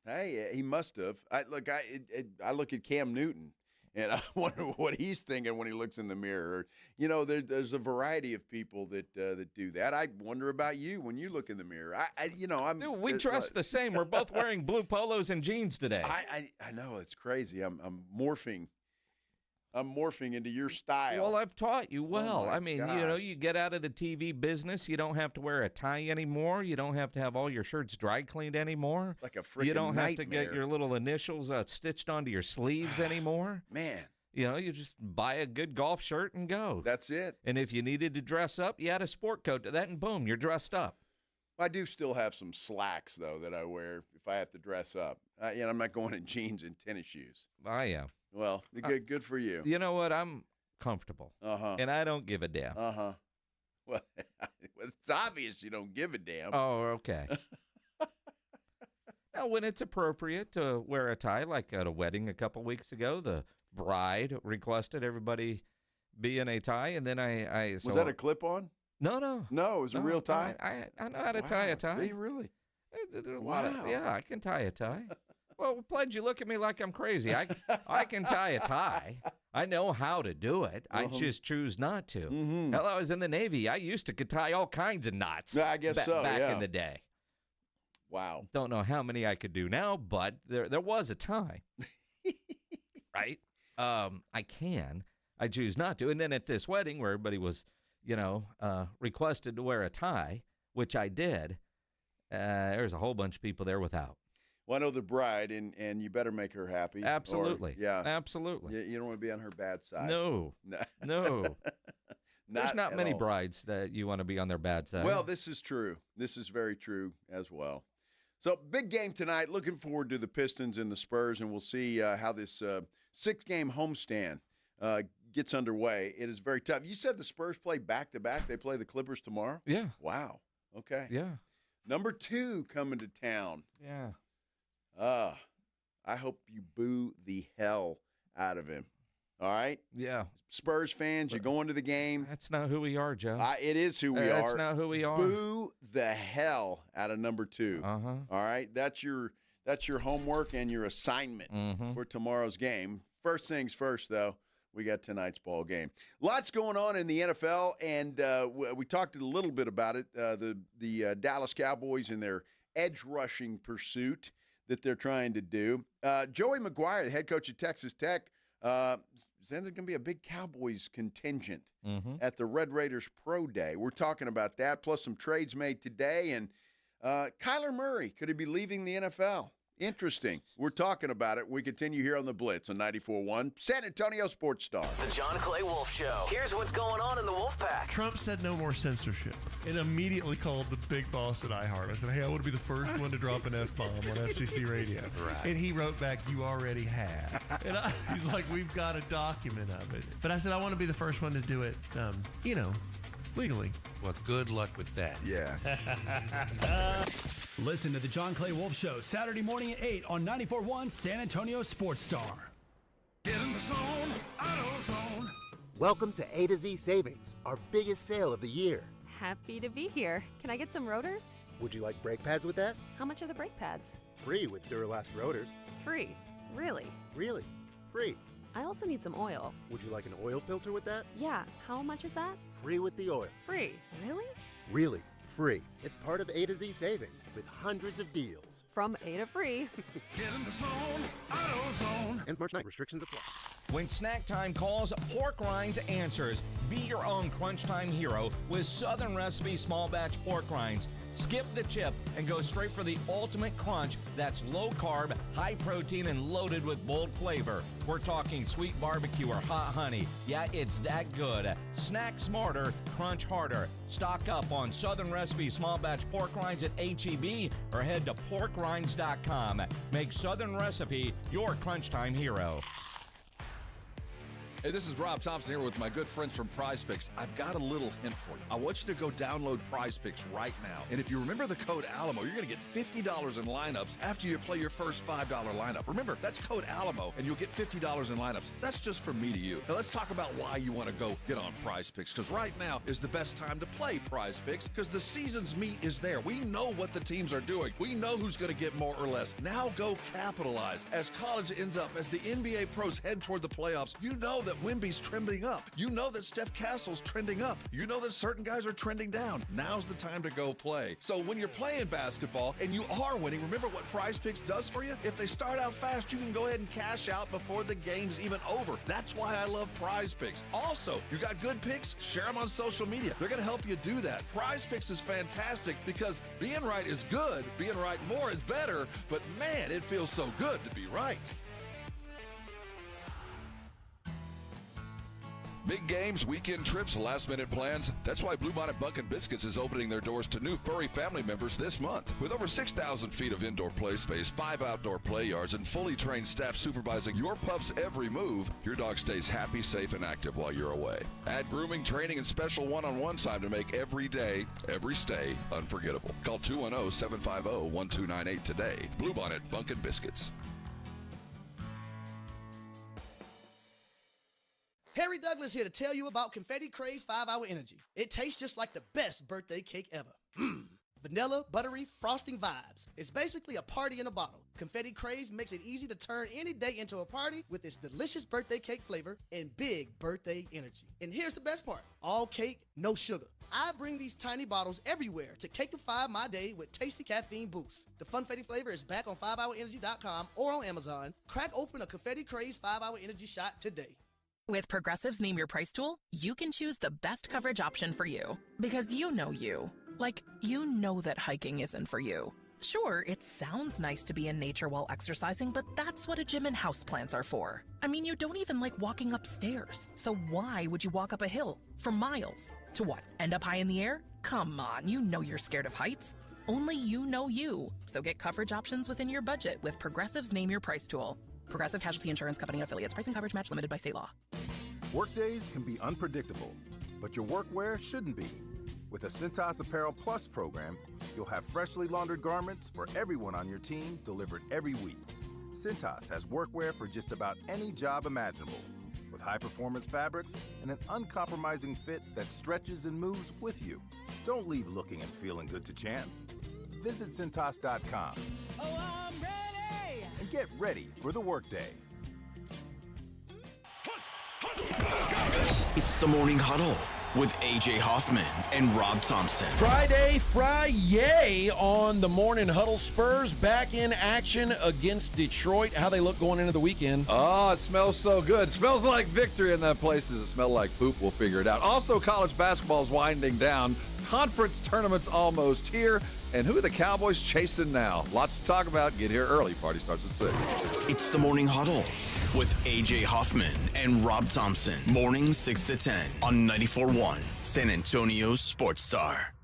Speaker 2: Hey, he must have. I look at Cam Newton, and I wonder what he's thinking when he looks in the mirror. You know, there's a variety of people that do that. I wonder about you when you look in the mirrr.
Speaker 5: Dude, we dress the same. We're both wearing blue polos and jeans today.
Speaker 2: I know, it's crazy. I'm morphing. I'm morphing into your style.
Speaker 5: Well, I've taught you well.
Speaker 2: Oh,
Speaker 5: I mean, you get out of the TV business. You don't have to wear a tie anymore. You don't have to have all your shirts dry cleaned anymore.
Speaker 2: It's like a freaking
Speaker 5: You don't have to
Speaker 2: nightmare.
Speaker 5: get your little initials stitched onto your sleeves anymore.
Speaker 2: Man.
Speaker 5: You just buy a good golf shirt and go.
Speaker 2: That's it.
Speaker 5: And if you needed to dress up, you add a sport coat to that, and boom, you're dressed up.
Speaker 2: I do still have some slacks, though, that I wear if I have to dress up. I'm not going in jeans and tennis shoes.
Speaker 5: I am.
Speaker 2: Well, good for you.
Speaker 5: You know what? I'm comfortable.
Speaker 2: Uh-huh.
Speaker 5: And I don't give a damn.
Speaker 2: Uh-huh. Well, it's obvious you don't give a damn.
Speaker 5: Oh, okay. Now, when it's appropriate to wear a tie, like at a wedding a couple weeks ago, the bride requested everybody be in a tie, and then
Speaker 2: Was that a clip-on?
Speaker 5: No.
Speaker 2: No, it was a real tie?
Speaker 5: I know how to tie a tie.
Speaker 2: Do you really?
Speaker 5: Wow. Yeah, I can tie a tie. Well, Pledge, you look at me like I'm crazy. I can tie a tie. I know how to do it. I just choose not to.
Speaker 2: Mm-hmm.
Speaker 5: Hell, I was in the Navy. I used to could tie all kinds of knots.
Speaker 2: I guess so,
Speaker 5: Back
Speaker 2: yeah.
Speaker 5: in the day.
Speaker 2: Wow.
Speaker 5: Don't know how many I could do now, but there was a time. Right? I can. I choose not to. And then at this wedding where everybody was, requested to wear a tie, which I did, there's a whole bunch of people there without.
Speaker 2: Well, I know the bride, and you better make her happy.
Speaker 5: Absolutely.
Speaker 2: Yeah.
Speaker 5: Absolutely.
Speaker 2: You don't want to be on her bad side.
Speaker 5: No. There's not many brides that you want to be on their bad side.
Speaker 2: Well, this is true. This is very true as well. So, big game tonight. Looking forward to the Pistons and the Spurs, and we'll see how this 6-game homestand gets underway. It is very tough. You said the Spurs play back-to-back. They play the Clippers tomorrow?
Speaker 5: Yeah.
Speaker 2: Wow. Okay.
Speaker 5: Yeah.
Speaker 2: Number 2 coming to town.
Speaker 5: Yeah.
Speaker 2: I hope you boo the hell out of him. All right?
Speaker 5: Yeah.
Speaker 2: Spurs fans, you're going to the game.
Speaker 5: That's not who we are, Joe.
Speaker 2: It is who we are.
Speaker 5: That's not who we are.
Speaker 2: Boo the hell out of number 2.
Speaker 5: Uh-huh.
Speaker 2: All right? That's your homework and your assignment for tomorrow's game. First things first, though, we got tonight's ball game. Lots going on in the NFL, and we talked a little bit about it. The Dallas Cowboys and their edge-rushing pursuit that they're trying to do. Joey McGuire, the head coach of Texas Tech, says there's going to be a big Cowboys contingent at the Red Raiders Pro Day. We're talking about that, plus some trades made today. And Kyler Murray, could he be leaving the NFL? Interesting. We're talking about it. We continue here on the Blitz on 94.1 San Antonio Sports Star.
Speaker 17: The John Clay Wolf Show. Here's what's going on in the Wolf Pack.
Speaker 18: Trump said no more censorship and immediately called the big boss at iHeart. I said, hey, I want to be the first one to drop an F-bomb on FCC radio.
Speaker 17: Right.
Speaker 18: And he wrote back, you already have. And he's like, we've got a document of it. But I said, I want to be the first one to do it, legally.
Speaker 19: Well, good luck with that.
Speaker 2: Yeah.
Speaker 15: Listen to the John Clay Wolf Show Saturday morning at 8 on 94.1 San Antonio Sports Star.
Speaker 20: Get in the zone, AutoZone.
Speaker 21: Welcome to A to Z Savings, our biggest sale of the year.
Speaker 22: Happy to be here. Can I get some rotors?
Speaker 21: Would you like brake pads with that?
Speaker 22: How much are the brake pads?
Speaker 21: Free with Duralast rotors.
Speaker 22: Free. Really?
Speaker 21: Really? Free.
Speaker 22: I also need some oil.
Speaker 21: Would you like an oil filter with that?
Speaker 22: Yeah. How much is that?
Speaker 21: Free with the oil.
Speaker 22: Free. Really?
Speaker 21: Really. Free. It's part of A to Z Savings with hundreds of deals.
Speaker 22: From A to free.
Speaker 20: Get in the zone, AutoZone.
Speaker 21: Ends March 9th. Restrictions apply.
Speaker 23: When snack time calls, Pork Rinds answers. Be your own crunch time hero with Southern Recipe Small Batch Pork Rinds. Skip the chip and go straight for the ultimate crunch that's low carb, high protein, and loaded with bold flavor. We're talking sweet barbecue or hot honey. Yeah, it's that good. Snack smarter, crunch harder. Stock up on Southern Recipe Small Batch Pork Rinds at H-E-B or head to porkrinds.com. Make Southern Recipe your crunch time hero.
Speaker 3: Hey, this is Rob Thompson here with my good friends from Prize Picks. I've got a little hint for you. I want you to go download Prize Picks right now. And if you remember the code Alamo, you're going to get $50 in lineups after you play your first $5 lineup. Remember, that's code Alamo, and you'll get $50 in lineups. That's just from me to you. Now, let's talk about why you want to go get on Prize Picks, because right now is the best time to play Prize Picks, because the season's meat is there. We know what the teams are doing. We know who's going to get more or less. Now go capitalize. As college ends up, as the NBA pros head toward the playoffs, you know that Wemby's trending up. You know that Steph Castle's trending up. You know that certain guys are trending down. Now's the time to go play. So when you're playing basketball and you are winning, remember what Prize Picks does for you? If they start out fast, you can go ahead and cash out before the game's even over. That's why I love Prize Picks. Also, you got good picks? Share them on social media. They're going to help you do that. Prize Picks is fantastic because being right is good, being right more is better, but man, it feels so good to be right.
Speaker 4: Big games, weekend trips, last-minute plans. That's why Bluebonnet Bunkin' Biscuits is opening their doors to new furry family members this month. With over 6,000 feet of indoor play space, 5 outdoor play yards, and fully trained staff supervising your pup's every move, your dog stays happy, safe, and active while you're away. Add grooming, training, and special one-on-one time to make every day, every stay unforgettable. Call 210-750-1298 today. Bluebonnet Bunkin' Biscuits.
Speaker 19: Harry Douglas here to tell you about Confetti Craze 5-Hour Energy. It tastes just like the best birthday cake ever. Vanilla, buttery, frosting vibes. It's basically a party in a bottle. Confetti Craze makes it easy to turn any day into a party with its delicious birthday cake flavor and big birthday energy. And here's the best part. All cake, no sugar. I bring these tiny bottles everywhere to cakeify my day with tasty caffeine boosts. The Funfetti flavor is back on 5hourenergy.com or on Amazon. Crack open a Confetti Craze 5-Hour Energy shot today.
Speaker 24: With Progressive's Name Your Price tool, you can choose the best coverage option for you. Because you know you. Like, you know that hiking isn't for you. Sure, it sounds nice to be in nature while exercising, but that's what a gym and houseplants are for. I mean, you don't even like walking upstairs. So why would you walk up a hill for miles? To what, end up high in the air? Come on, you know you're scared of heights. Only you know you. So get coverage options within your budget with Progressive's Name Your Price tool. Progressive Casualty Insurance Company and Affiliates. Price and coverage match limited by state law.
Speaker 25: Workdays can be unpredictable, but your workwear shouldn't be. With the Cintas Apparel Plus program, you'll have freshly laundered garments for everyone on your team delivered every week. Cintas has workwear for just about any job imaginable, with high-performance fabrics and an uncompromising fit that stretches and moves with you. Don't leave looking and feeling good to chance. Visit Cintas.com.
Speaker 20: Oh, I'm ready!
Speaker 25: And get ready for the workday.
Speaker 1: It's the Morning Huddle with A.J. Hoffman and Rob Thompson.
Speaker 26: Friday on the Morning Huddle. Spurs back in action against Detroit. How they look going into the weekend?
Speaker 27: Oh, it smells so good. It smells like victory in that place. Does it smell like poop? We'll figure it out. Also, college basketball's winding down. Conference tournaments almost here. And who are the Cowboys chasing now? Lots to talk about. Get here early. Party starts at 6.
Speaker 1: It's the Morning Huddle with A.J. Hoffman and Rob Thompson. Morning 6 to 10 on 94.1 San Antonio's Sports Star.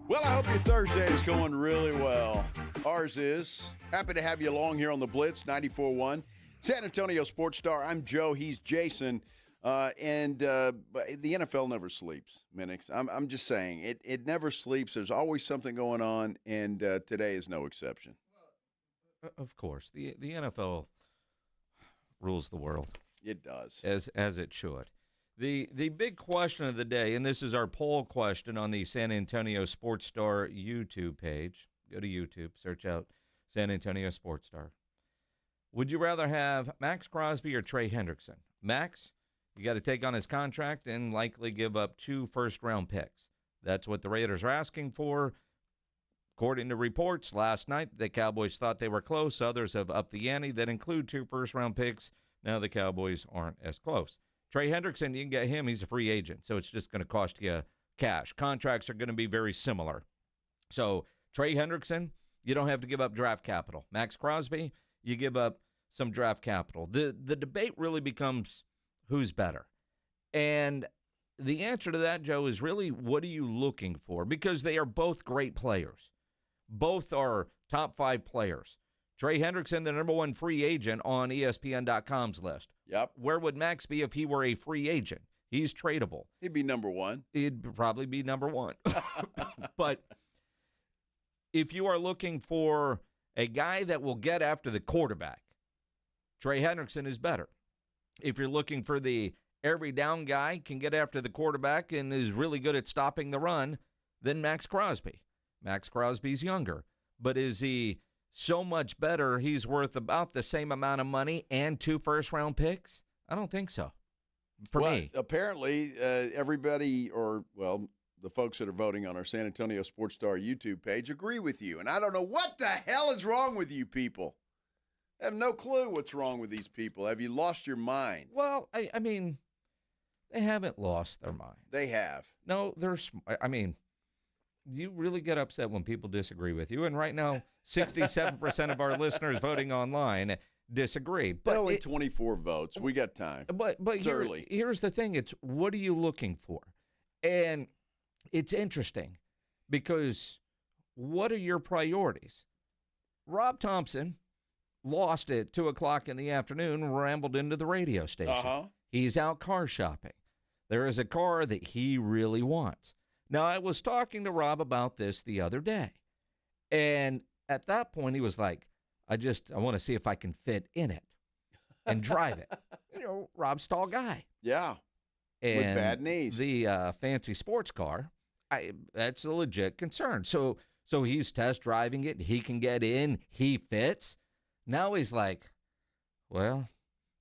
Speaker 2: Well, I hope your Thursday is going really well. Ours is. Happy to have you along here on the Blitz 94.1 San Antonio Sports Star. I'm Joe. He's Jason. And the NFL never sleeps, Minix. I'm just saying, it never sleeps. There's always something going on, and today is no exception.
Speaker 5: Of course. The NFL rules the world.
Speaker 2: It does.
Speaker 5: As it should. The big question of the day, and this is our poll question on the San Antonio Sports Star YouTube page. Go to YouTube, search out San Antonio Sports Star. Would you rather have Max Crosby or Trey Hendrickson? Max, you got to take on his contract and likely give up 2 first-round picks. That's what the Raiders are asking for. According to reports last night, the Cowboys thought they were close. Others have upped the ante that include 2 first-round picks. Now the Cowboys aren't as close. Trey Hendrickson, you can get him. He's a free agent, so it's just going to cost you cash. Contracts are going to be very similar. So Trey Hendrickson, you don't have to give up draft capital. Max Crosby, you give up some draft capital. The debate really becomes who's better. And the answer to that, Joe, is really what are you looking for? Because they are both great players. Both are top 5 players. Trey Hendrickson, the number 1 free agent on ESPN.com's list.
Speaker 2: Yep.
Speaker 5: Where would Max be if he were a free agent? He's tradable.
Speaker 2: He'd be number 1.
Speaker 5: He'd probably be number 1. But if you are looking for a guy that will get after the quarterback, Trey Hendrickson is better. If you're looking for the every down guy, can get after the quarterback and is really good at stopping the run, then Max Crosby. Max Crosby's younger. But is he so much better he's worth about the same amount of money and 2 first-round picks? I don't think so. For me.
Speaker 2: Apparently, everybody, the folks that are voting on our San Antonio Sports Star YouTube page agree with you. And I don't know what the hell is wrong with you people. I have no clue what's wrong with these people. Have you lost your mind?
Speaker 5: Well, I mean, they haven't lost their mind.
Speaker 2: They have.
Speaker 5: No, you really get upset when people disagree with you. And right now, 67% of our listeners voting online disagree.
Speaker 2: But only 24 votes. We got time.
Speaker 5: But
Speaker 2: early.
Speaker 5: Here's the thing. It's what are you looking for? And it's interesting because what are your priorities? Rob Thompson lost at 2 o'clock in the afternoon, rambled into the radio station.
Speaker 2: Uh-huh.
Speaker 5: He's out car shopping. There is a car that he really wants. Now, I was talking to Rob about this the other day. And at that point, he was like, I want to see if I can fit in it and drive it. Rob's tall guy.
Speaker 2: Yeah.
Speaker 5: And
Speaker 2: with bad knees.
Speaker 5: The fancy sports car, that's a legit concern. So he's test driving it. He can get in. He fits. Now he's like, well,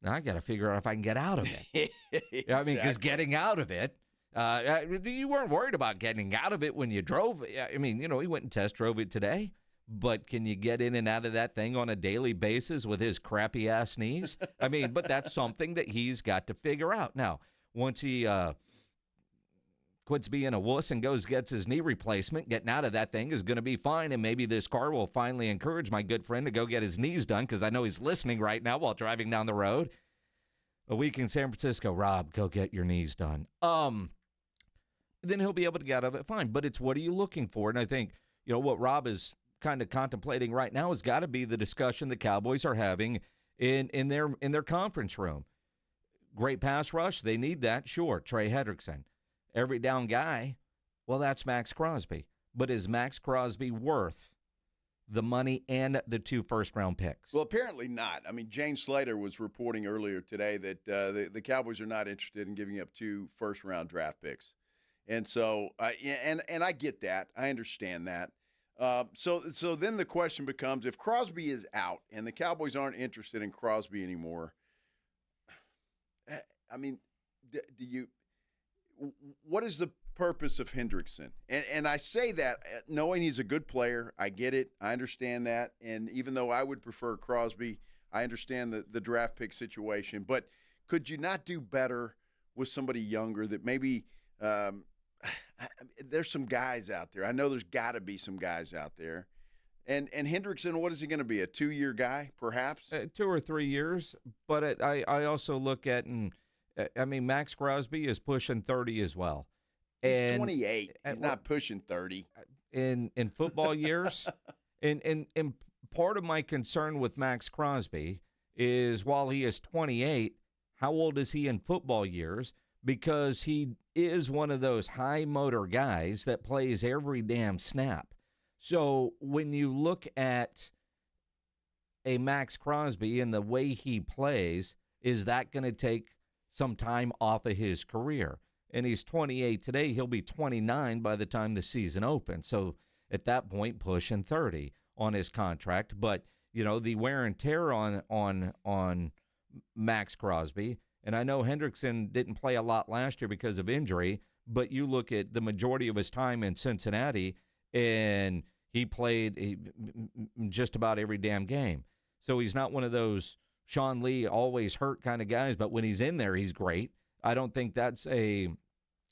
Speaker 5: now I got to figure out if I can get out of it.
Speaker 2: Exactly.
Speaker 5: I mean, because getting out of it, you weren't worried about getting out of it when you drove it. I mean, he went and test drove it today. But can you get in and out of that thing on a daily basis with his crappy-ass knees? I mean, but that's something that he's got to figure out. Now, once he quits being a wuss and gets his knee replacement, getting out of that thing is going to be fine, and maybe this car will finally encourage my good friend to go get his knees done because I know he's listening right now while driving down the road. A week in San Francisco, Rob, go get your knees done. Then he'll be able to get out of it fine. But it's what are you looking for? And I think, what Rob is kind of contemplating right now has got to be the discussion the Cowboys are having in their conference room. Great pass rush, they need that, sure. Trey Hendrickson. Every down guy, well, that's Max Crosby. But is Max Crosby worth the money and the 2 first-round picks?
Speaker 2: Well, apparently not. I mean, Jane Slater was reporting earlier today that the Cowboys are not interested in giving up 2 first-round draft picks. And so, and I get that. I understand that. So then the question becomes, if Crosby is out and the Cowboys aren't interested in Crosby anymore, I mean, what is the purpose of Hendrickson? And I say that knowing he's a good player. I get it. I understand that. And even though I would prefer Crosby, I understand the draft pick situation. But could you not do better with somebody younger that maybe there's some guys out there. I know there's got to be some guys out there. And Hendrickson, what is he going to be, a 2-year guy perhaps?
Speaker 5: 2 or 3 years. But I also look at, Max Crosby is pushing 30 as well.
Speaker 2: He's 28. He's not pushing 30.
Speaker 5: In football years, and part of my concern with Max Crosby is while he is 28, how old is he in football years? Because he is one of those high motor guys that plays every damn snap. So when you look at a Max Crosby and the way he plays, is that going to take some time off of his career? And he's 28 today. He'll be 29 by the time the season opens. So at that point, pushing 30 on his contract. But, the wear and tear on Max Crosby. And I know Hendrickson didn't play a lot last year because of injury, but you look at the majority of his time in Cincinnati, and he played just about every damn game. So he's not one of those Sean Lee always hurt kind of guys, but when he's in there, he's great. I don't think that's a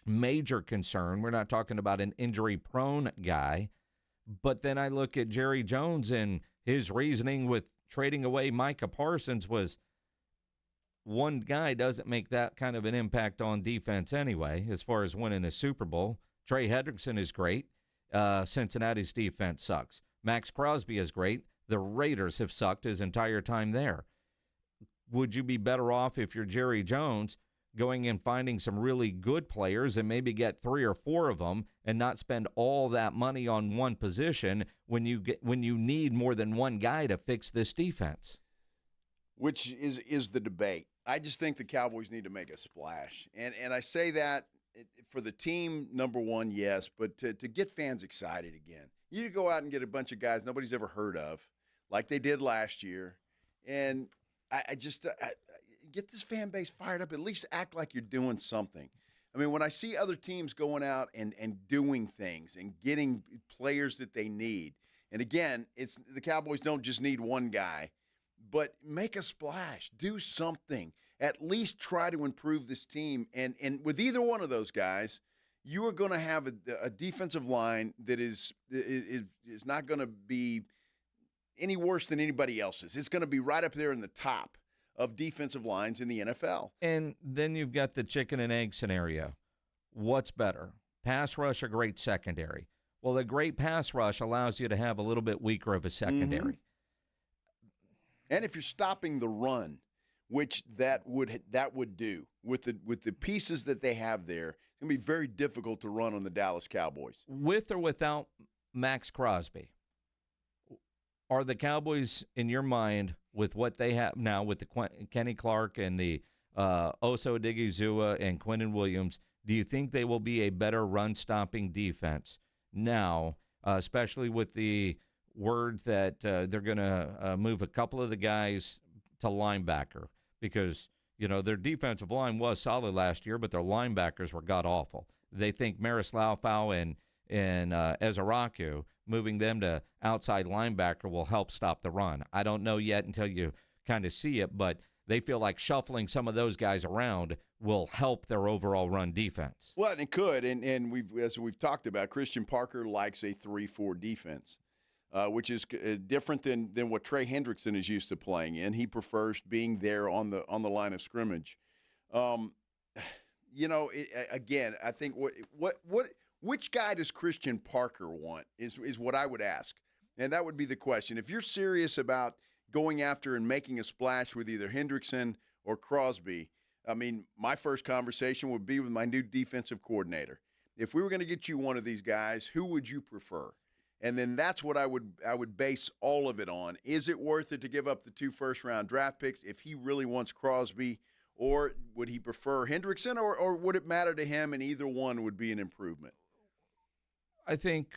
Speaker 5: major concern. We're not talking about an injury-prone guy. But then I look at Jerry Jones, and his reasoning with trading away Micah Parsons was, one guy doesn't make that kind of an impact on defense anyway, as far as winning a Super Bowl. Trey Hendrickson is great. Cincinnati's defense sucks. Max Crosby is great. The Raiders have sucked his entire time there. Would you be better off if you're Jerry Jones going and finding some really good players and maybe get 3 or 4 of them and not spend all that money on one position when you need more than one guy to fix this defense?
Speaker 2: Which is the debate. I just think the Cowboys need to make a splash. And I say that for the team, number one, yes, but to get fans excited again. You go out and get a bunch of guys nobody's ever heard of, like they did last year, and I just get this fan base fired up. At least act like you're doing something. I mean, when I see other teams going out and doing things and getting players that they need, and again, it's the Cowboys don't just need one guy, but make a splash, do something. At least try to improve this team. And with either one of those guys, you are going to have a defensive line that is not going to be any worse than anybody else's. It's going to be right up there in the top of defensive lines in the NFL.
Speaker 5: And then you've got the chicken and egg scenario. What's better, pass rush or great secondary? Well, the great pass rush allows you to have a little bit weaker of a secondary.
Speaker 2: Mm-hmm. And if you're stopping the run, which that would do with the pieces that they have there, it's going to be very difficult to run on the Dallas Cowboys.
Speaker 5: With or without Max Crosby, are the Cowboys, in your mind, with what they have now with the Kenny Clark and the Oso Odigizua and Quinnen Williams, do you think they will be a better run-stopping defense now, especially with the word that they're going to move a couple of the guys to linebacker? Because, their defensive line was solid last year, but their linebackers were god-awful. They think Maris Laufau and Ezaraku, moving them to outside linebacker will help stop the run. I don't know yet until you kind of see it, but they feel like shuffling some of those guys around will help their overall run defense.
Speaker 2: Well, it could, and as we've talked about, Christian Parker likes a 3-4 defense. Which is different than what Trey Hendrickson is used to playing in. He prefers being there on the line of scrimmage. Again, I think which guy does Christian Parker want is what I would ask, and that would be the question. If you're serious about going after and making a splash with either Hendrickson or Crosby, I mean, my first conversation would be with my new defensive coordinator. If we were going to get you one of these guys, who would you prefer? And then that's what I would base all of it on. Is it worth it to give up the 2 first-round draft picks if he really wants Crosby, or would he prefer Hendrickson, or would it matter to him and either one would be an improvement?
Speaker 5: I think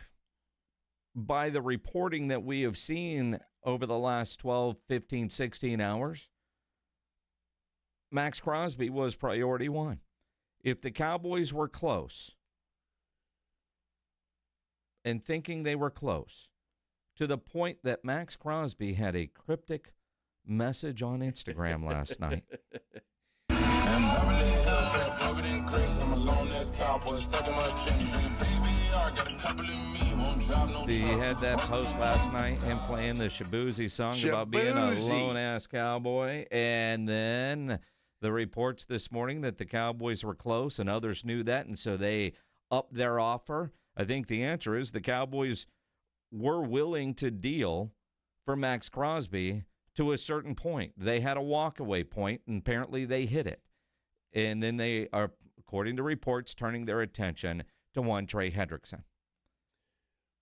Speaker 5: by the reporting that we have seen over the last 12, 15, 16 hours, Max Crosby was priority one. If the Cowboys were close, and thinking they were close, to the point that Max Crosby had a cryptic message on Instagram last night. He had that post last night, him playing the Shabuzi song about being a lone-ass cowboy, and then the reports this morning that the Cowboys were close and others knew that, and so they upped their offer. I think the answer is the Cowboys were willing to deal for Max Crosby to a certain point. They had a walkaway point, and apparently they hit it. And then they are, according to reports, turning their attention to one Trey Hendrickson.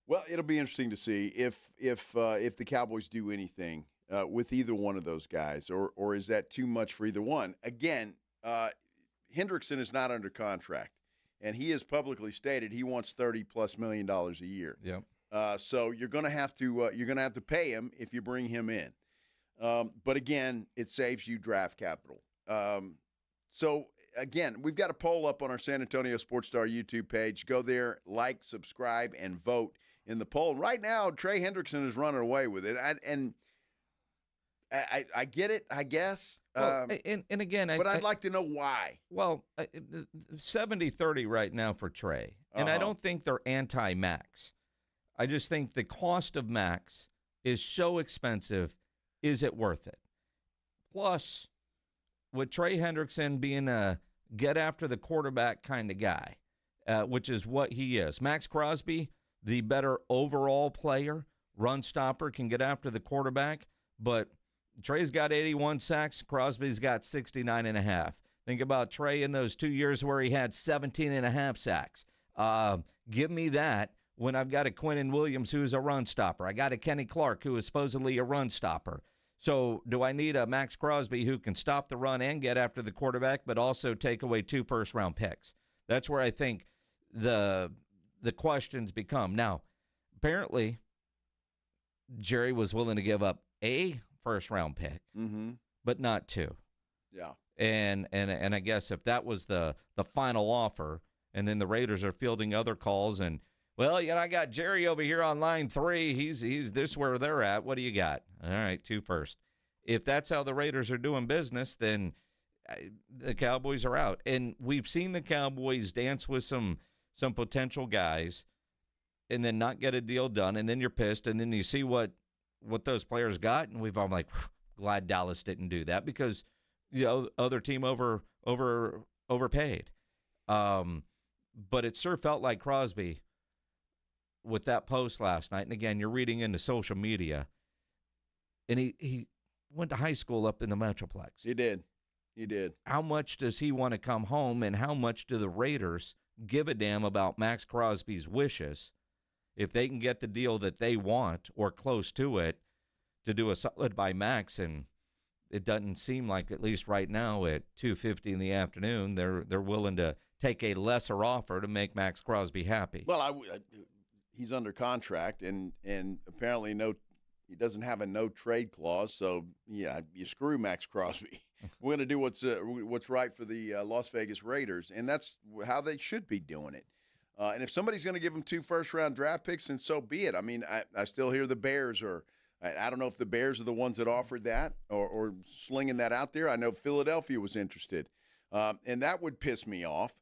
Speaker 2: Well, it'll be interesting to see if the Cowboys do anything with either one of those guys, or is that too much for either one? Again, Hendrickson is not under contract. And he has publicly stated he wants $30+ million a year.
Speaker 5: Yep.
Speaker 2: So you're going to have to pay him if you bring him in. But again, it saves you draft capital. So again, we've got a poll up on our San Antonio Sports Star YouTube page. Go there, like, subscribe, and vote in the poll. Right now, Trey Hendrickson is running away with it, and I get it, I guess.
Speaker 5: Well, and again,
Speaker 2: but I'd like to know why.
Speaker 5: Well, 70-30 right now for Trey. And I don't think they're anti-Max. I just think the cost of Max is so expensive. Is it worth it? Plus, with Trey Hendrickson being a get-after-the-quarterback kind of guy, which is what he is. Max Crosby, the better overall player, run stopper, can get after the quarterback, but Trey's got 81 sacks. Crosby's got 69.5. Think about Trey in those 2 years where he had 17.5 sacks. Give me that when I've got a Quinnen Williams who's a run stopper. I got a Kenny Clark who is supposedly a run stopper. So do I need a Max Crosby who can stop the run and get after the quarterback but also take away 2 first-round picks? That's where I think the questions become. Now, apparently, Jerry was willing to give up a first-round pick, but not 2.
Speaker 2: Yeah.
Speaker 5: And I guess if that was the final offer, and then the Raiders are fielding other calls, and, well, I got Jerry over here on line 3. He's this where they're at. What do you got? All right, 2 first. If that's how the Raiders are doing business, then the Cowboys are out. And we've seen the Cowboys dance with some potential guys and then not get a deal done, and then you're pissed, and then you see what those players got, and we've all like, glad Dallas didn't do that because other team overpaid. But it sure felt like Crosby with that post last night. And again, you're reading into social media, and he went to high school up in the Metroplex.
Speaker 2: He did.
Speaker 5: How much does he want to come home, and how much do the Raiders give a damn about Max Crosby's wishes if they can get the deal that they want or close to it to do a solid by Max? And it doesn't seem like, at least right now at 2:50 in the afternoon, they're willing to take a lesser offer to make Max Crosby happy.
Speaker 2: Well, he's under contract, and apparently he doesn't have a no trade clause. So yeah, you screw Max Crosby. We're going to do what's right for the Las Vegas Raiders, and that's how they should be doing it. And if somebody's going to give them 2 first-round draft picks, then so be it. I mean, I still hear the Bears are. I don't know if the Bears are the ones that offered that or slinging that out there. I know Philadelphia was interested, and that would piss me off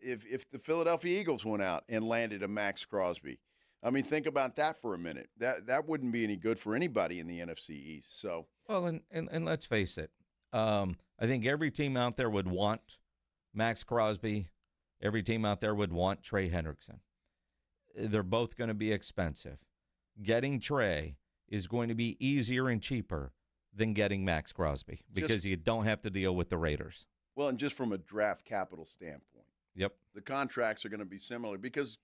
Speaker 2: if the Philadelphia Eagles went out and landed a Max Crosby. I mean, think about that for a minute. That wouldn't be any good for anybody in the NFC East. So,
Speaker 5: well, and let's face it. I think every team out there would want Max Crosby. Every team out there would want Trey Hendrickson. They're both going to be expensive. Getting Trey is going to be easier and cheaper than getting Max Crosby because you don't have to deal with the Raiders.
Speaker 2: Well, and just from a draft capital standpoint.
Speaker 5: Yep.
Speaker 2: The contracts are going to be similar because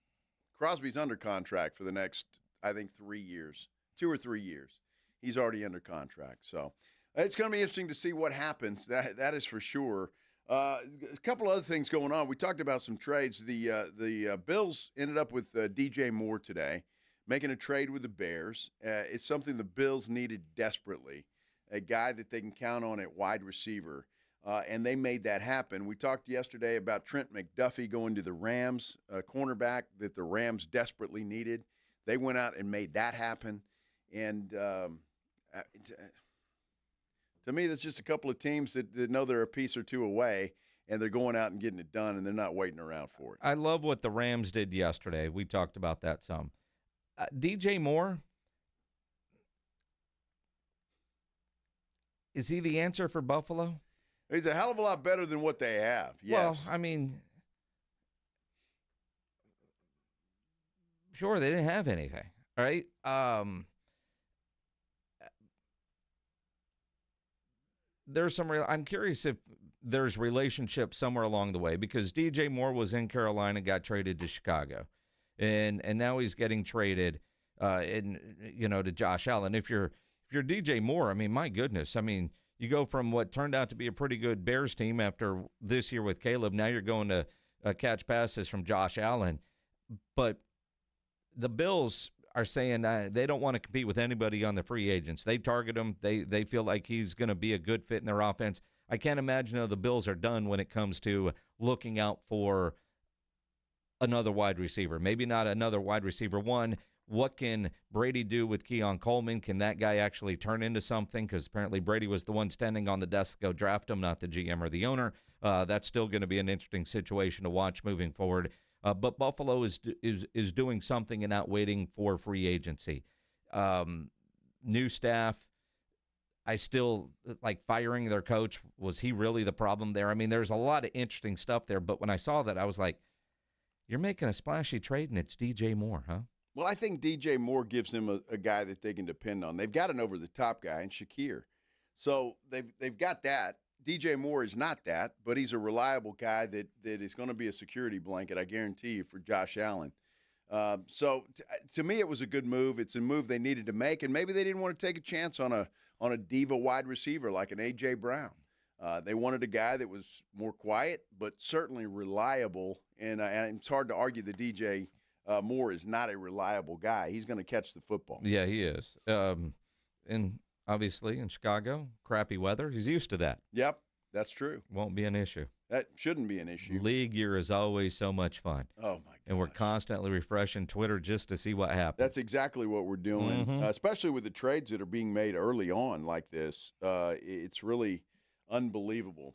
Speaker 2: Crosby's under contract for the next, I think, 3 years, 2 or 3 years. He's already under contract. So it's going to be interesting to see what happens. That is for sure. A couple other things going on. We talked about some trades. The Bills ended up with DJ Moore today, making a trade with the Bears. It's something the Bills needed desperately, a guy that they can count on at wide receiver, and they made that happen. We talked yesterday about Trent McDuffie going to the Rams, a cornerback that the Rams desperately needed. They went out and made that happen. And to me, that's just a couple of teams that know they're a piece or two away, and they're going out and getting it done, and they're not waiting around for it.
Speaker 5: I love what the Rams did yesterday. We talked about that some. DJ Moore, is he the answer for Buffalo?
Speaker 2: He's a hell of a lot better than what they have, yes.
Speaker 5: Well, I mean, sure, they didn't have anything, right? There's I'm curious if there's relationships somewhere along the way because DJ Moore was in Carolina, got traded to Chicago. And now he's getting traded, to Josh Allen. If you're DJ Moore, I mean, my goodness, I mean, you go from what turned out to be a pretty good Bears team after this year with Caleb. Now you're going to catch passes from Josh Allen. But the Bills are saying they don't want to compete with anybody on the free agents. They target him. They feel like he's going to be a good fit in their offense. I can't imagine how the Bills are done when it comes to looking out for another wide receiver. Maybe not another wide receiver one. What can Brady do with Keon Coleman? Can that guy actually turn into something? Because apparently Brady was the one standing on the desk to go draft him, not the GM or the owner. That's still going to be an interesting situation to watch moving forward. But Buffalo is doing something and not waiting for free agency. New staff. I still like firing their coach. Was he really the problem there? I mean, there's a lot of interesting stuff there. But when I saw that, I was like, you're making a splashy trade, and it's DJ Moore, huh?
Speaker 2: Well, I think DJ Moore gives them a guy that they can depend on. They've got an over-the-top guy in Shakir. So they've got that. DJ Moore is not that, but he's a reliable guy that is going to be a security blanket, I guarantee you, for Josh Allen. So to me, it was a good move. It's a move they needed to make, and maybe they didn't want to take a chance on a diva wide receiver like an A.J. Brown. They wanted a guy that was more quiet, but certainly reliable, and it's hard to argue that DJ Moore is not a reliable guy. He's going to catch the football.
Speaker 5: Yeah, he is. And obviously in Chicago, crappy weather, he's used to that.
Speaker 2: Yep, that's true.
Speaker 5: Won't be an issue.
Speaker 2: That shouldn't be an issue.
Speaker 5: League year is always so much fun.
Speaker 2: Oh, my God.
Speaker 5: And we're constantly refreshing Twitter just to see what happens.
Speaker 2: That's exactly what we're doing, especially with the trades that are being made early on like this. It's really unbelievable.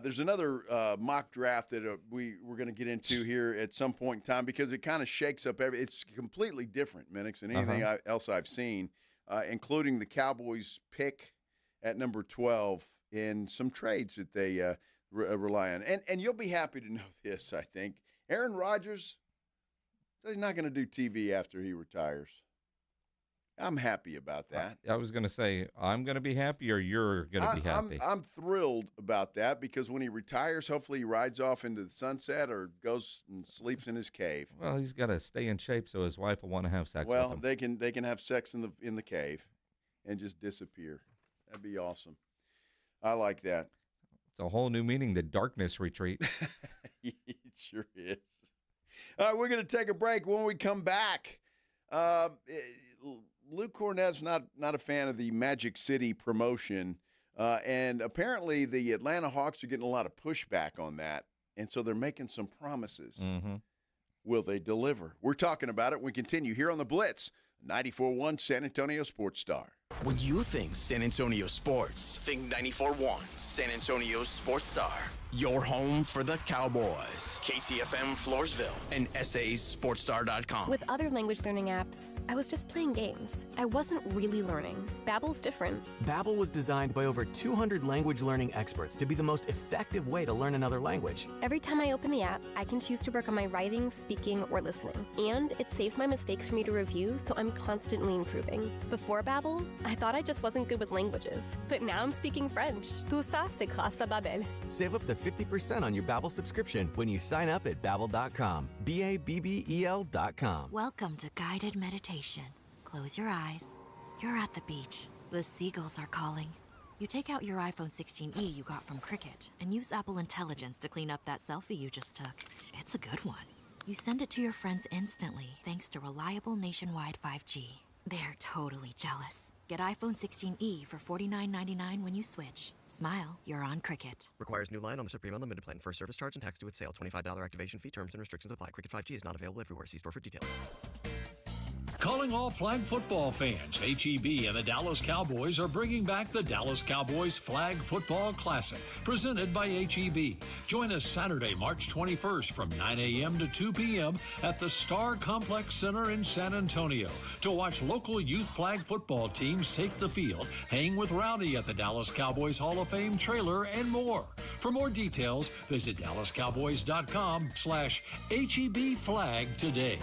Speaker 2: There's another mock draft that we're going to get into here at some point in time because it kind of shakes up it's completely different, Minix, than anything else I've seen, including the Cowboys pick at number 12 and some trades that they rely on. And you'll be happy to know this, I think. Aaron Rodgers, he's not going to do TV after he retires. I'm happy about that.
Speaker 5: I was going to say, I'm going to be happy or you're going to be happy?
Speaker 2: I'm thrilled about that because when he retires, hopefully he rides off into the sunset or goes and sleeps in his cave.
Speaker 5: Well, he's got to stay in shape so his wife will want to have sex with him.
Speaker 2: Well, they can have sex in the cave and just disappear. That'd be awesome. I like that.
Speaker 5: It's a whole new meaning, the darkness retreat.
Speaker 2: It sure is. All right, we're going to take a break. When we come back, Luke Cornett's not a fan of the Magic City promotion, and apparently the Atlanta Hawks are getting a lot of pushback on that, and so they're making some promises. Will they deliver? We're talking about it. We continue here on the Blitz, 94.1 San Antonio Sports Star.
Speaker 1: When you think San Antonio sports, think 94.1 San Antonio Sports Star. Your home for the Cowboys. KTFM Floresville and SASportsStar.com.
Speaker 6: With other language learning apps, I was just playing games. I wasn't really learning. Babbel's different.
Speaker 7: Babbel was designed by over 200 language learning experts to be the most effective way to learn another language.
Speaker 6: Every time I open the app, I can choose to work on my writing, speaking, or listening. And it saves my mistakes for me to review, so I'm constantly improving. Before Babbel, I thought I just wasn't good with languages. But now I'm speaking French. Tout ça, c'est grâce à Babbel.
Speaker 7: Save up to 50% on your Babbel subscription when you sign up at Babbel.com. BABBEL.com.
Speaker 8: Welcome to guided meditation. Close your eyes. You're at the beach. The seagulls are calling. You take out your iPhone 16e you got from Cricket and use Apple Intelligence to clean up that selfie you just took. It's a good one. You send it to your friends instantly thanks to reliable nationwide 5G. They're totally jealous. Get iPhone 16e for $49.99 when you switch. Smile, you're on Cricket.
Speaker 9: Requires new line on the Supreme Unlimited plan. First service charge and tax due at sale. $25 activation fee. Terms and restrictions apply. Cricket 5G is not available everywhere. See store for details.
Speaker 10: Calling all flag football fans, HEB and the Dallas Cowboys are bringing back the Dallas Cowboys Flag Football Classic, presented by HEB. Join us Saturday, March 21st from 9 a.m. to 2 p.m. at the Star Complex Center in San Antonio to watch local youth flag football teams take the field, hang with Rowdy at the Dallas Cowboys Hall of Fame trailer, and more. For more details, visit dallascowboys.com/HEB flag today.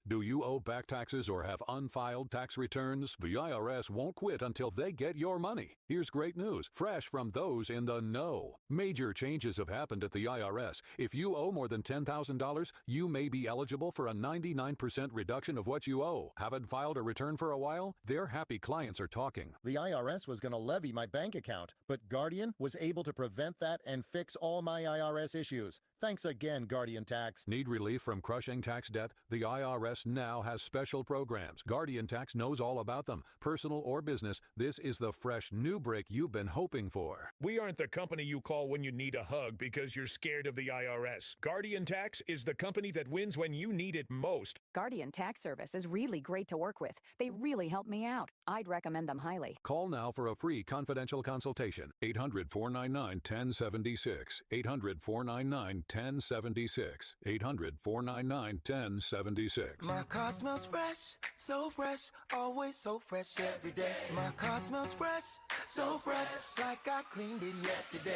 Speaker 11: Do you owe back taxes or have unfiled tax returns? The IRS won't quit until they get your money. Here's great news, fresh from those in the know. Major changes have happened at the IRS. If you owe more than $10,000, you may be eligible for a 99% reduction of what you owe. Haven't filed a return for a while? Their happy clients are talking.
Speaker 12: The IRS was going to levy my bank account, but Guardian was able to prevent that and fix all my IRS issues. Thanks again, Guardian Tax.
Speaker 11: Need relief from crushing tax debt? The IRS now has special programs. Guardian Tax knows all about them. Personal or business, this is the fresh new break you've been hoping for.
Speaker 13: We aren't the company you call when you need a hug because you're scared of the IRS. Guardian Tax is the company that wins when you need it most.
Speaker 14: Guardian Tax Service is really great to work with. They really help me out. I'd recommend them highly.
Speaker 11: Call now for a free confidential consultation. 800-499-1076. 800-499-1076. 800-499-1076.
Speaker 28: My car smells fresh, so fresh, always so fresh every day. My car smells fresh, so fresh, like I cleaned it yesterday.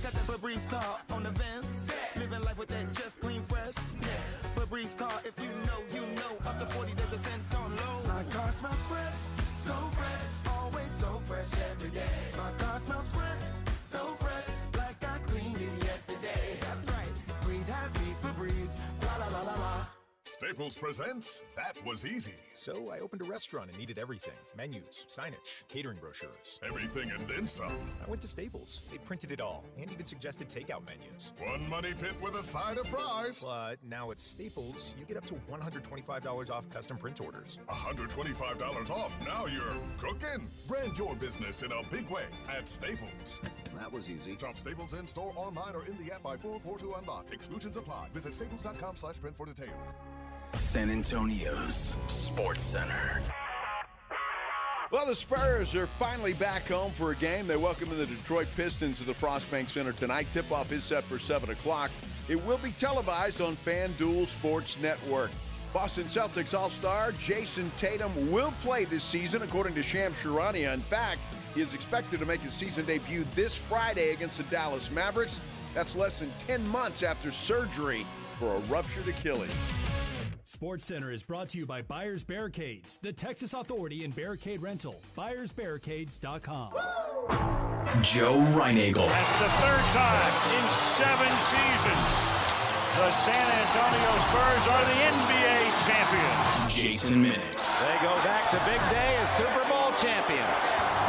Speaker 28: Got that Febreze car on the vents, living life with that just clean fresh. Febreze car, if you know, up to 40 there's a
Speaker 3: Staples presents That Was Easy.
Speaker 15: So I opened a restaurant and needed everything. Menus, signage, catering brochures.
Speaker 3: Everything and then some.
Speaker 15: I went to Staples. They printed it all and even suggested takeout menus.
Speaker 3: One money pit with a side of fries.
Speaker 15: But now at Staples, you get up to $125 off custom print orders.
Speaker 3: $125 off. Now you're cooking. Brand your business in a big way at Staples.
Speaker 27: That was easy.
Speaker 3: Shop Staples in-store, online, or in the app by 4/4 to unlock. Exclusions apply. Visit staples.com/print for details.
Speaker 1: San Antonio's Sports Center.
Speaker 2: Well, the Spurs are finally back home for a game. They welcome in the Detroit Pistons to the Frost Bank Center tonight. Tip-off is set for 7 o'clock. It will be televised on FanDuel Sports Network. Boston Celtics All-Star Jason Tatum will play this season, according to Shams Charania. In fact, he is expected to make his season debut this Friday against the Dallas Mavericks. That's less than 10 months after surgery for a ruptured Achilles.
Speaker 16: SportsCenter is brought to you by Buyers Barricades, the Texas authority in barricade rental. BuyersBarricades.com.
Speaker 1: Joe Reinagel.
Speaker 17: That's the third time in 7 seasons the San Antonio Spurs are the NBA champions.
Speaker 1: Jason Minix.
Speaker 17: They go back to big day as Super Bowl champions.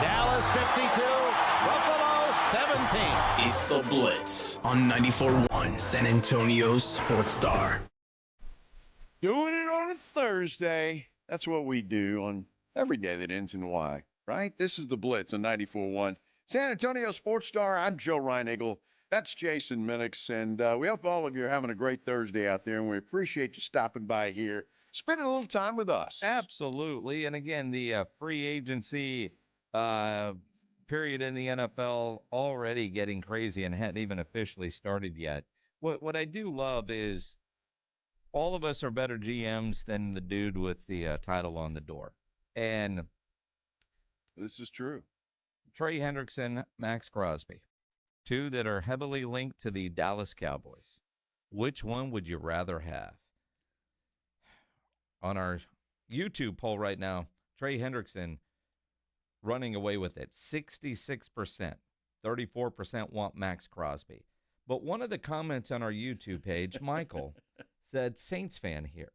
Speaker 17: Dallas 52, Buffalo 17.
Speaker 1: It's the Blitz on 94.1 San Antonio's Sports Star.
Speaker 2: Doing it on a Thursday. That's what we do on every day that ends in Y, right? This is the Blitz on 94.1 San Antonio Sports Star. I'm Joe Reinagel. That's Jason Minix, and we hope all of you are having a great Thursday out there, and we appreciate you stopping by here, spending a little time with us.
Speaker 5: Absolutely. And again, the free agency period in the NFL already getting crazy and hadn't even officially started yet. What I do love is all of us are better GMs than the dude with the title on the door. And
Speaker 2: this is true.
Speaker 5: Trey Hendrickson, Max Crosby, two that are heavily linked to the Dallas Cowboys. Which one would you rather have? On our YouTube poll right now, Trey Hendrickson running away with it, 66%. 34% want Max Crosby. But one of the comments on our YouTube page, Michael, said, Saints fan here.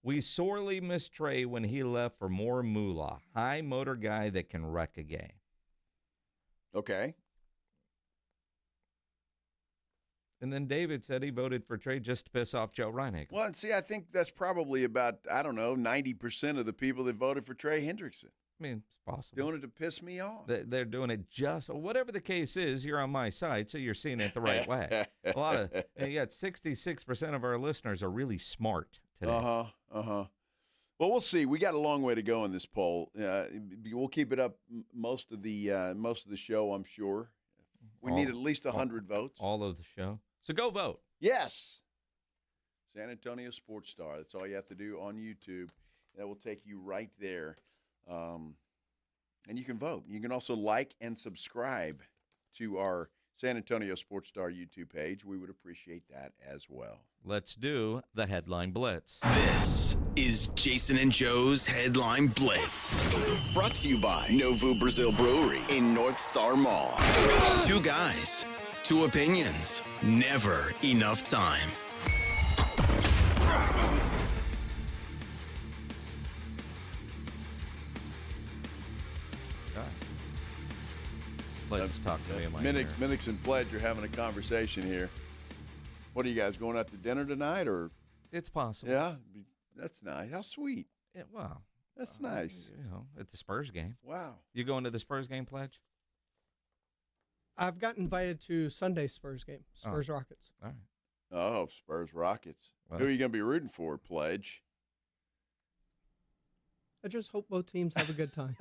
Speaker 5: We sorely miss Trey when he left for more moolah. High motor guy that can wreck a game.
Speaker 2: Okay.
Speaker 5: And then David said he voted for Trey just to piss off Joe Reinagel.
Speaker 2: Well, see, I think that's probably about, 90% of the people that voted for Trey Hendrickson.
Speaker 5: I mean, it's possible.
Speaker 2: Doing it to piss me off.
Speaker 5: They're doing it just, whatever the case is, you're on my side, so you're seeing it the right way. You got 66% of our listeners are really smart today.
Speaker 2: Well, we'll see. We got a long way to go in this poll. We'll keep it up most of the show, I'm sure. We need at least 100 votes.
Speaker 5: All of the show. So go vote.
Speaker 2: Yes. San Antonio Sports Star. That's all you have to do on YouTube. That will take you right there. And you can vote. You can also like and subscribe to our San Antonio Sports Star YouTube page. We would appreciate that as well.
Speaker 5: Let's do the Headline Blitz.
Speaker 1: This is Jason and Joe's Headline Blitz. Brought to you by Novo Brazil Brewery in North Star Mall. 2 guys, 2 opinions, never enough time.
Speaker 5: Let's talk to me in my
Speaker 2: Minix and Pledge are having a conversation here. What are you guys going out to dinner tonight, or?
Speaker 5: It's possible.
Speaker 2: Yeah, that's nice. How sweet.
Speaker 5: Yeah, wow,
Speaker 2: that's nice.
Speaker 5: At the Spurs game.
Speaker 2: Wow.
Speaker 5: You going to the Spurs game, Pledge?
Speaker 18: I've got invited to Sunday's Spurs game, Spurs Rockets.
Speaker 5: All right.
Speaker 2: Oh, Spurs Rockets. Who are you going to be rooting for, Pledge?
Speaker 18: I just hope both teams have a good time.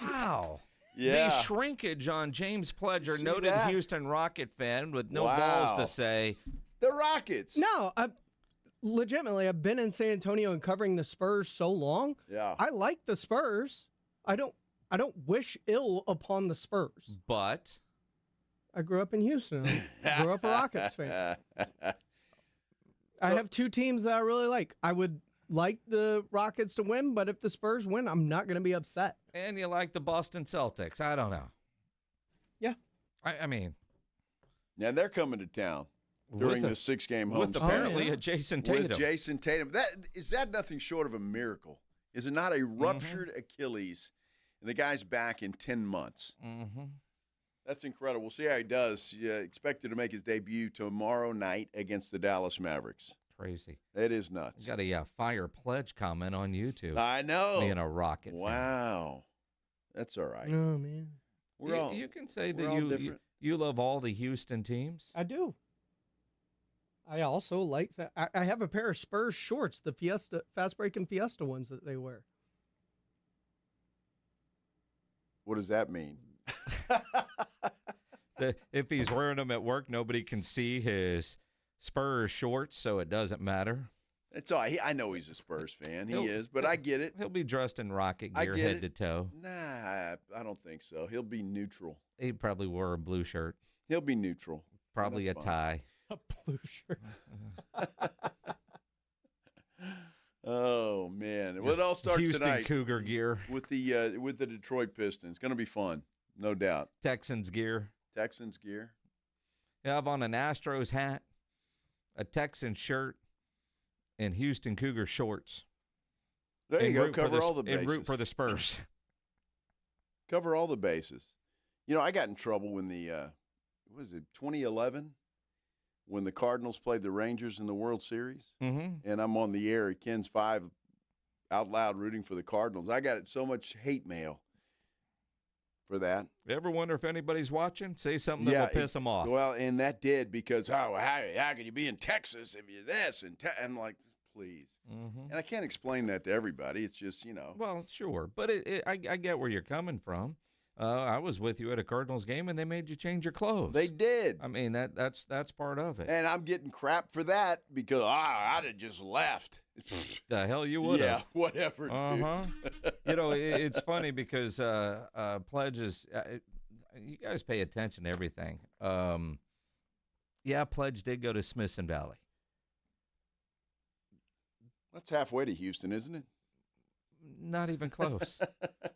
Speaker 5: Wow.
Speaker 2: Yeah.
Speaker 5: The shrinkage on James Pledger,
Speaker 2: See
Speaker 5: noted
Speaker 2: that?
Speaker 5: Houston Rocket fan with no
Speaker 2: Wow.
Speaker 5: balls to say.
Speaker 2: The Rockets.
Speaker 18: No, legitimately, I've been in San Antonio and covering the Spurs so long.
Speaker 2: Yeah.
Speaker 18: I like the Spurs. I don't wish ill upon the Spurs.
Speaker 5: But
Speaker 18: I grew up in Houston. I grew up a Rockets fan. I have 2 teams that I really like. I would like the Rockets to win, but if the Spurs win, I'm not going to be upset.
Speaker 5: And you like the Boston Celtics. I don't know.
Speaker 18: Yeah.
Speaker 5: I mean.
Speaker 2: Yeah, they're coming to town. during the 6-game home
Speaker 5: with apparently a Jason Tatum.
Speaker 2: With Jason Tatum. Is that nothing short of a miracle? Is it not a ruptured Achilles and the guy's back in 10 months?
Speaker 5: Mm-hmm.
Speaker 2: That's incredible. We'll see how he does. Expected to make his debut tomorrow night against the Dallas Mavericks.
Speaker 5: Crazy.
Speaker 2: It is nuts.
Speaker 5: Got a fire pledge comment on YouTube.
Speaker 2: I know.
Speaker 5: Being a Rocket fan.
Speaker 2: Wow. That's all right.
Speaker 18: Oh, man.
Speaker 5: You can say that you love all the Houston teams.
Speaker 18: I do. I also like that. I have a pair of Spurs shorts, the Fiesta, fast-breaking Fiesta ones that they wear.
Speaker 2: What does that mean?
Speaker 5: If he's wearing them at work, nobody can see his Spurs shorts, so it doesn't matter.
Speaker 2: It's all right. I know he's a Spurs fan. He is, but I get it.
Speaker 5: He'll be dressed in Rocket gear head to toe.
Speaker 2: Nah, I don't think so. He'll be neutral.
Speaker 5: He probably wore a blue shirt.
Speaker 2: He'll be neutral.
Speaker 5: Probably a tie.
Speaker 18: A blue shirt.
Speaker 2: Oh, man. Well, it all starts
Speaker 5: Houston
Speaker 2: tonight.
Speaker 5: Cougar gear.
Speaker 2: With the Detroit Pistons. Going to be fun, no doubt.
Speaker 5: Texans gear.
Speaker 2: Texans gear.
Speaker 5: You have on an Astros hat, a Texan shirt, and Houston Cougar shorts.
Speaker 2: There you go. Cover all the bases.
Speaker 5: And root for the Spurs.
Speaker 2: Cover all the bases. You know, I got in trouble when the, 2011? When the Cardinals played the Rangers in the World Series.
Speaker 5: Mm-hmm.
Speaker 2: And I'm on the air at Ken's 5 out loud rooting for the Cardinals. I got so much hate mail for that.
Speaker 5: You ever wonder if anybody's watching? Say something that will piss them off.
Speaker 2: Well, and that did because, how could you be in Texas if you're this? And I'm like, please.
Speaker 5: Mm-hmm.
Speaker 2: And I can't explain that to everybody. It's just,
Speaker 5: Well, sure. But I get where you're coming from. I was with you at a Cardinals game, and they made you change your clothes.
Speaker 2: They did.
Speaker 5: I mean, that's part of it.
Speaker 2: And I'm getting crap for that because I'd have just left.
Speaker 5: The hell you would have.
Speaker 2: Yeah, whatever.
Speaker 5: Uh-huh. It's funny because pledges, you guys pay attention to everything. Pledge did go to Smithson Valley.
Speaker 2: That's halfway to Houston, isn't it?
Speaker 5: Not even close.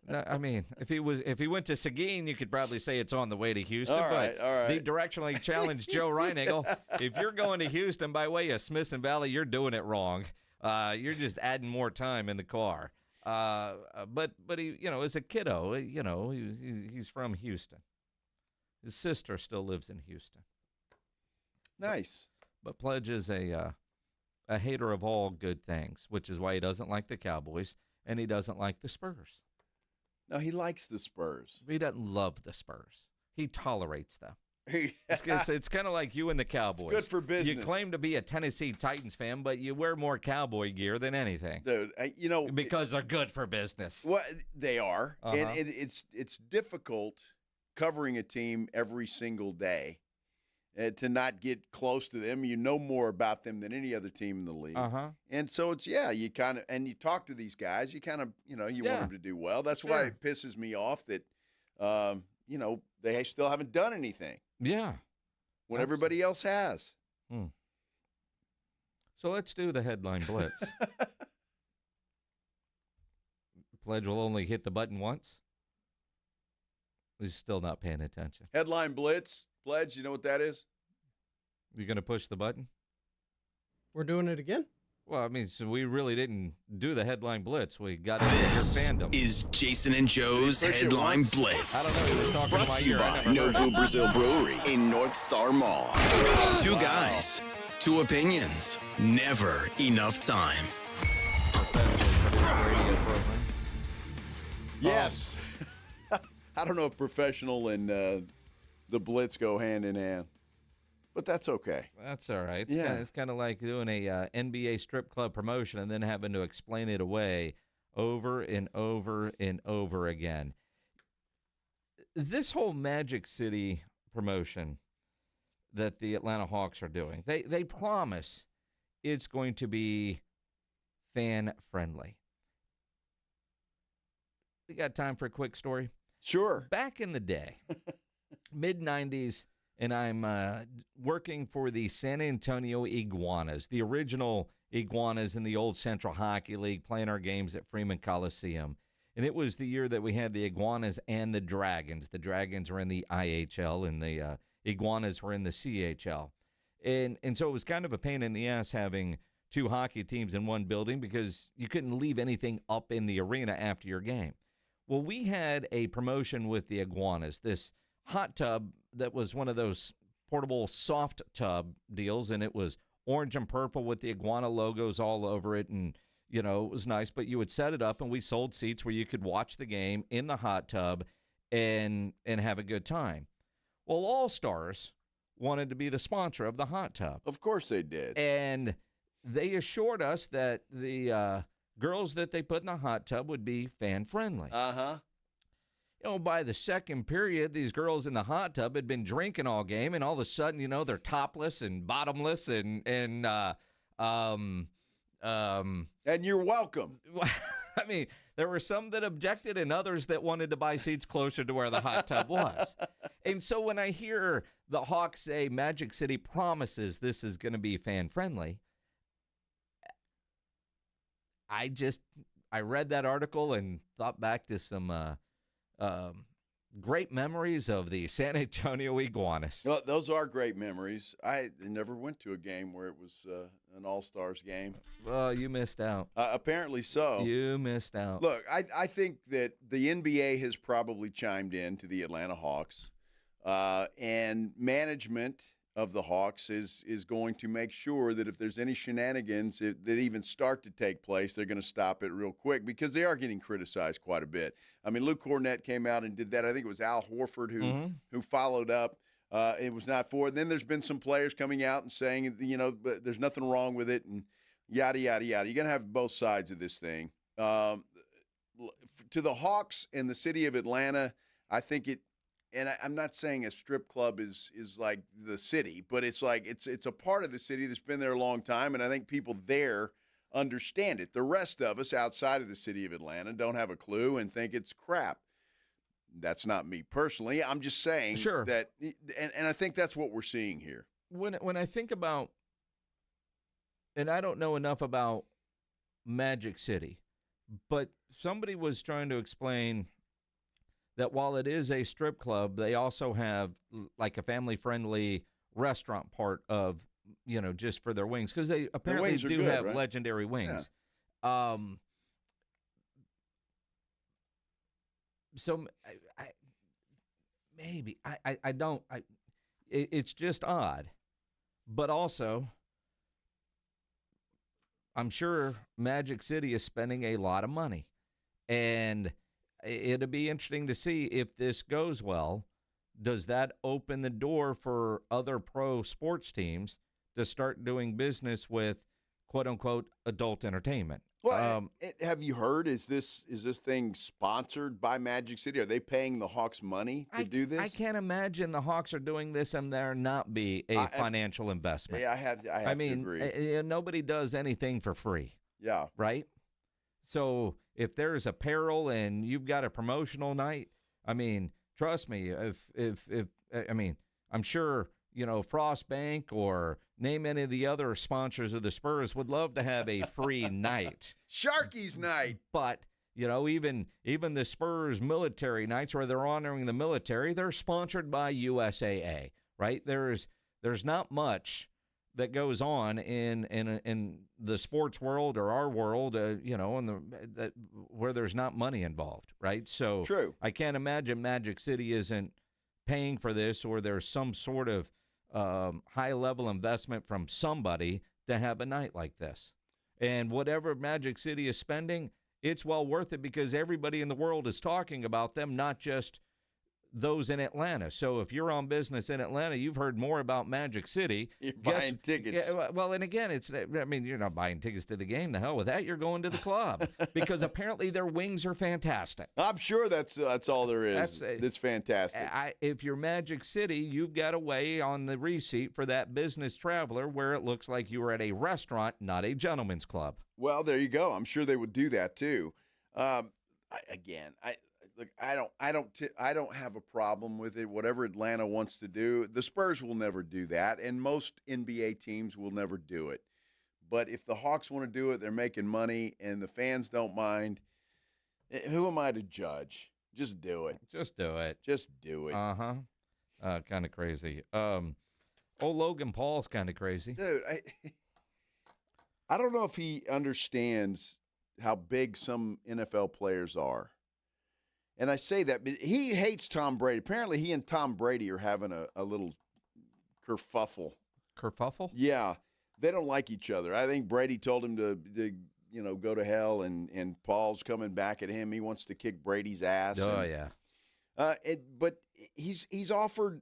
Speaker 5: No, I mean, if he went to Seguin, you could probably say it's on the way to Houston.
Speaker 2: All right.
Speaker 5: The directionally challenged Joe Reinigle, if you're going to Houston by way of Smithson Valley, you're doing it wrong. You're just adding more time in the car. But he, as a kiddo, he's from Houston. His sister still lives in Houston.
Speaker 2: Nice.
Speaker 5: But Pledge is a hater of all good things, which is why he doesn't like the Cowboys. And he doesn't like the Spurs.
Speaker 2: No, he likes the Spurs.
Speaker 5: He doesn't love the Spurs. He tolerates them. It's kind of like you and the Cowboys.
Speaker 2: It's good for business.
Speaker 5: You claim to be a Tennessee Titans fan, but you wear more cowboy gear than anything.
Speaker 2: Dude,
Speaker 5: because they're good for business.
Speaker 2: Well, they are.
Speaker 5: Uh-huh.
Speaker 2: And it's difficult covering a team every single day. To not get close to them. You know more about them than any other team in the league.
Speaker 5: Uh-huh.
Speaker 2: And so it's, you kind of, and you talk to these guys, you kind of, you want them to do well. That's why it pisses me off that, they still haven't done anything.
Speaker 5: Yeah.
Speaker 2: When everybody else has.
Speaker 5: So let's do the headline blitz. Pledge will only hit the button once. He's still not paying attention.
Speaker 2: Headline blitz. Pledge, you know what that is?
Speaker 5: You going to push the button?
Speaker 18: We're doing it again?
Speaker 5: Well, I mean, so we really didn't do the headline blitz. We got into your fandom.
Speaker 1: This is Jason and Joe's Headline Blitz.
Speaker 5: I don't know. He was talking
Speaker 1: Brought to you by Novo Brazil Brewery in North Star Mall. 2 guys, 2 opinions, never enough time.
Speaker 2: Yes. I don't know if professional and the blitz go hand in hand, but that's okay.
Speaker 5: That's all right.
Speaker 2: Yeah.
Speaker 5: It's kind of like doing a NBA strip club promotion and then having to explain it away over and over and over again. This whole Magic City promotion that the Atlanta Hawks are doing, they promise it's going to be fan-friendly. We got time for a quick story?
Speaker 2: Sure.
Speaker 5: Back in the day, mid-'90s, and I'm working for the San Antonio Iguanas, the original Iguanas in the old Central Hockey League, playing our games at Freeman Coliseum. And it was the year that we had the Iguanas and the Dragons. The Dragons were in the IHL, and the Iguanas were in the CHL. And so it was kind of a pain in the ass having two hockey teams in one building because you couldn't leave anything up in the arena after your game. Well, we had a promotion with the Iguanas, this hot tub that was one of those portable soft tub deals, and it was orange and purple with the Iguana logos all over it, and, it was nice. But you would set it up, and we sold seats where you could watch the game in the hot tub and have a good time. Well, All Stars wanted to be the sponsor of the hot tub.
Speaker 2: Of course they did.
Speaker 5: And they assured us that the girls that they put in the hot tub would be fan-friendly.
Speaker 2: Uh-huh.
Speaker 5: By the second period, these girls in the hot tub had been drinking all game, and all of a sudden, they're topless and bottomless and
Speaker 2: you're welcome.
Speaker 5: I mean, there were some that objected and others that wanted to buy seats closer to where the hot tub was. And so when I hear the Hawks say Magic City promises this is going to be fan-friendly, I read that article and thought back to some great memories of the San Antonio Iguanas.
Speaker 2: Well, those are great memories. I never went to a game where it was an All-Stars game.
Speaker 5: Well, you missed out.
Speaker 2: Apparently so.
Speaker 5: You missed out.
Speaker 2: Look, I think that the NBA has probably chimed in to the Atlanta Hawks, and management of the Hawks is going to make sure that if there's any shenanigans that even start to take place, they're going to stop it real quick because they are getting criticized quite a bit. I mean, Luke Cornett came out and did that. I think it was Al Horford who followed up. It was not for it. Then there's been some players coming out and saying, but there's nothing wrong with it and yada, yada, yada. You're going to have both sides of this thing. To the Hawks and the city of Atlanta, I think it, and I'm not saying a strip club is like the city, but it's like it's a part of the city that's been there a long time, and I think people there understand it. The rest of us outside of the city of Atlanta don't have a clue and think it's crap. That's not me personally. I'm just saying that, and I think that's what we're seeing here.
Speaker 5: When I think about, and I don't know enough about Magic City, but somebody was trying to explain that while it is a strip club, they also have like a family-friendly restaurant part of, just for their wings, because they apparently do have legendary wings. Yeah. So it's just odd, but also I'm sure Magic City is spending a lot of money, and it'll be interesting to see if this goes well. Does that open the door for other pro sports teams to start doing business with quote-unquote adult entertainment?
Speaker 2: Well, have you heard, is this thing sponsored by Magic City? Are they paying the Hawks money to do this?
Speaker 5: I can't imagine the Hawks are doing this and there not be a financial investment.
Speaker 2: Yeah, I have to agree.
Speaker 5: Nobody does anything for free.
Speaker 2: Yeah.
Speaker 5: Right? So if there's apparel and you've got a promotional night, trust me, I'm sure, Frost Bank or name any of the other sponsors of the Spurs would love to have a free night.
Speaker 2: Sharky's night.
Speaker 5: But, even the Spurs military nights where they're honoring the military, they're sponsored by USAA, right? There's not much that goes on in the sports world or our world, where there's not money involved, right? So
Speaker 2: true.
Speaker 5: I can't imagine Magic City isn't paying for this, or there's some sort of high-level investment from somebody to have a night like this. And whatever Magic City is spending, it's well worth it because everybody in the world is talking about them, not just those in Atlanta. So if you're on business in Atlanta, you've heard more about Magic City.
Speaker 2: You're buying tickets.
Speaker 5: Yeah, well, and again, you're not buying tickets to the game. The hell with that. You're going to the club because apparently their wings are fantastic.
Speaker 2: I'm sure that's all there is. That's fantastic.
Speaker 5: If you're Magic City, you've got a way on the receipt for that business traveler where it looks like you were at a restaurant, not a gentleman's club.
Speaker 2: Well, there you go. I'm sure they would do that too. Look, I don't have a problem with it. Whatever Atlanta wants to do, the Spurs will never do that, and most NBA teams will never do it. But if the Hawks want to do it, they're making money, and the fans don't mind. Who am I to judge? Just do it.
Speaker 5: Just do it.
Speaker 2: Just do it.
Speaker 5: Kind of crazy. Old Logan Paul's kind of crazy.
Speaker 2: Dude, I don't know if he understands how big some NFL players are. And I say that, but he hates Tom Brady. Apparently, he and Tom Brady are having a little kerfuffle.
Speaker 5: Kerfuffle?
Speaker 2: Yeah. They don't like each other. I think Brady told him to go to hell, and Paul's coming back at him. He wants to kick Brady's ass.
Speaker 5: Oh,
Speaker 2: and,
Speaker 5: yeah.
Speaker 2: But he's offered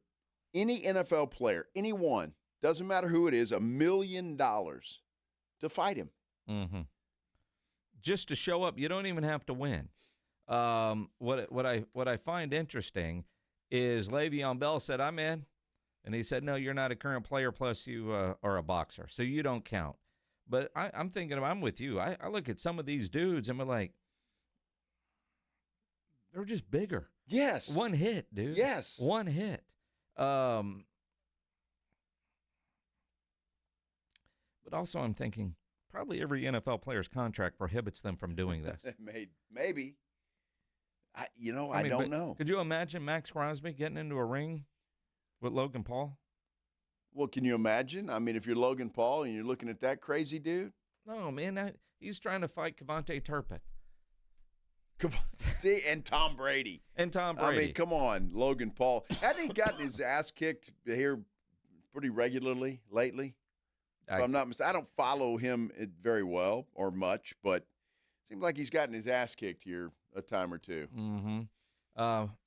Speaker 2: any NFL player, anyone, doesn't matter who it is, $1 million to fight him.
Speaker 5: Mm-hmm. Just to show up. You don't even have to win. What I find interesting is Le'Veon Bell said, I'm in. And he said, no, you're not a current player, plus you are a boxer, so you don't count. But I'm thinking, I'm with you. I look at some of these dudes, and we're like, they're just bigger.
Speaker 2: Yes.
Speaker 5: One hit, dude.
Speaker 2: Yes.
Speaker 5: One hit. But also I'm thinking, probably every NFL player's contract prohibits them from doing this.
Speaker 2: Maybe. I don't know.
Speaker 5: Could you imagine Max Crosby getting into a ring with Logan Paul?
Speaker 2: Well, can you imagine? I mean, if you're Logan Paul and you're looking at that crazy dude.
Speaker 5: No, man, he's trying to fight Kevontae Turpin.
Speaker 2: See, and Tom Brady. I mean, come on, Logan Paul. Hadn't he gotten his ass kicked here pretty regularly lately? If I'm not mistaken, I don't follow him very well or much, but it seems like he's gotten his ass kicked here a time or two.
Speaker 5: Mm-hmm.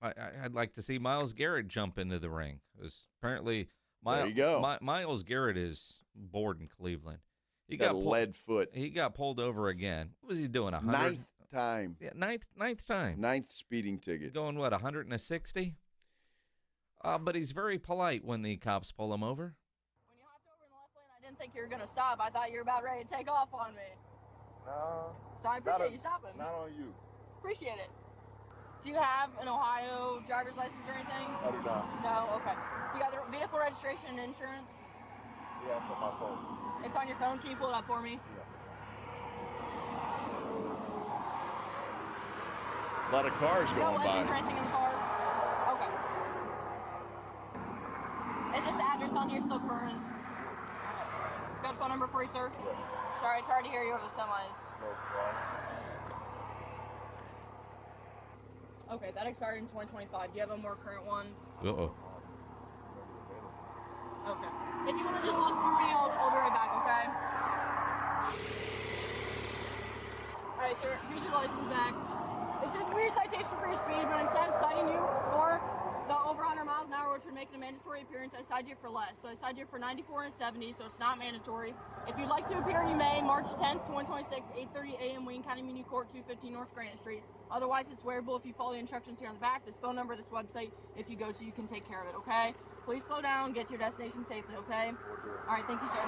Speaker 5: I'd like to see Myles Garrett jump into the ring. Because apparently,
Speaker 2: there you go.
Speaker 5: Myles Garrett is bored in Cleveland. He
Speaker 2: got a lead foot.
Speaker 5: He got pulled over again. What was he doing? 100?
Speaker 2: Ninth time.
Speaker 5: Yeah, ninth time.
Speaker 2: Ninth speeding ticket.
Speaker 5: Going, 160? But he's very polite when the cops pull him over.
Speaker 4: When you hopped over in the left lane, I didn't think you were going to stop. I thought you were about ready to take off on me.
Speaker 19: No.
Speaker 4: So I appreciate you stopping.
Speaker 19: Not on you.
Speaker 4: Appreciate it. Do you have an Ohio driver's license or anything?
Speaker 19: I do not.
Speaker 4: No? Okay. You got the vehicle registration and insurance?
Speaker 19: Yeah, it's on my phone.
Speaker 4: It's on your phone. Can you pull it up for me?
Speaker 19: Yeah.
Speaker 2: A lot of cars going
Speaker 4: No
Speaker 2: by.
Speaker 4: weapons or anything in the car? Okay. Is this address on here still current? Okay. Good phone number for you, sir?
Speaker 19: Yeah.
Speaker 4: Sorry, it's hard to hear you over the semis.
Speaker 19: No problem.
Speaker 4: Okay, that expired in 2025. Do you have a more current one?
Speaker 5: Uh-oh.
Speaker 4: Okay. If you want to just look for me, I'll be right back, okay? Alright, sir, here's your license back. It says clear citation for your speed, but instead of citing you for the over 100 miles an hour, which would make it a mandatory appearance, I cited you for less. So I cited you for 94 and a 70, so it's not mandatory. If you'd like to appear, you may. March 10th, 2026, 8:30 a.m. Wayne County Muni Court, 215 North Granite Street. Otherwise, it's wearable if you follow the instructions here on the back. This phone number, this website, if you go to, you can take care of it, okay? Please slow down, get to your destination safely, okay? All right, thank you, sir.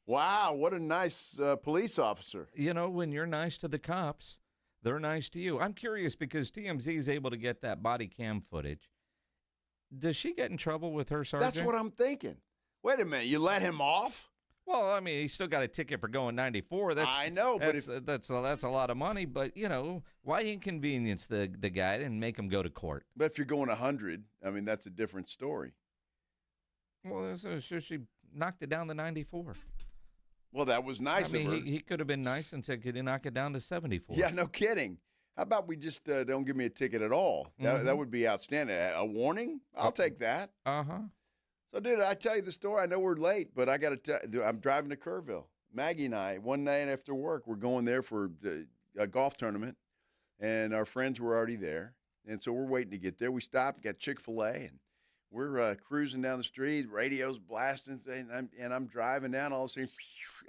Speaker 2: Wow, what a nice police officer.
Speaker 5: When you're nice to the cops, they're nice to you. I'm curious because TMZ is able to get that body cam footage. Does she get in trouble with her sergeant?
Speaker 2: That's what I'm thinking. Wait a minute, you let him off?
Speaker 5: Well, I mean, he's still got a ticket for going 94.
Speaker 2: I know, but
Speaker 5: that's a lot of money. But why inconvenience the guy and make him go to court?
Speaker 2: But if you're going 100, I mean, that's a different story.
Speaker 5: Well, so she knocked it down to 94.
Speaker 2: Well, that was nice
Speaker 5: of her.
Speaker 2: He
Speaker 5: could have been nice and said, could he knock it down to 74?
Speaker 2: Yeah, no kidding. How about we just don't give me a ticket at all? That would be outstanding. A warning? I'll take that.
Speaker 5: Uh-huh.
Speaker 2: So, dude, I tell you the story. I know we're late, but I got to tell you, I'm driving to Kerrville. Maggie and I, one night after work, we're going there for a golf tournament, and our friends were already there. And so we're waiting to get there. We stopped, got Chick-fil-A, and we're cruising down the street. Radio's blasting, and I'm driving down. All of a sudden,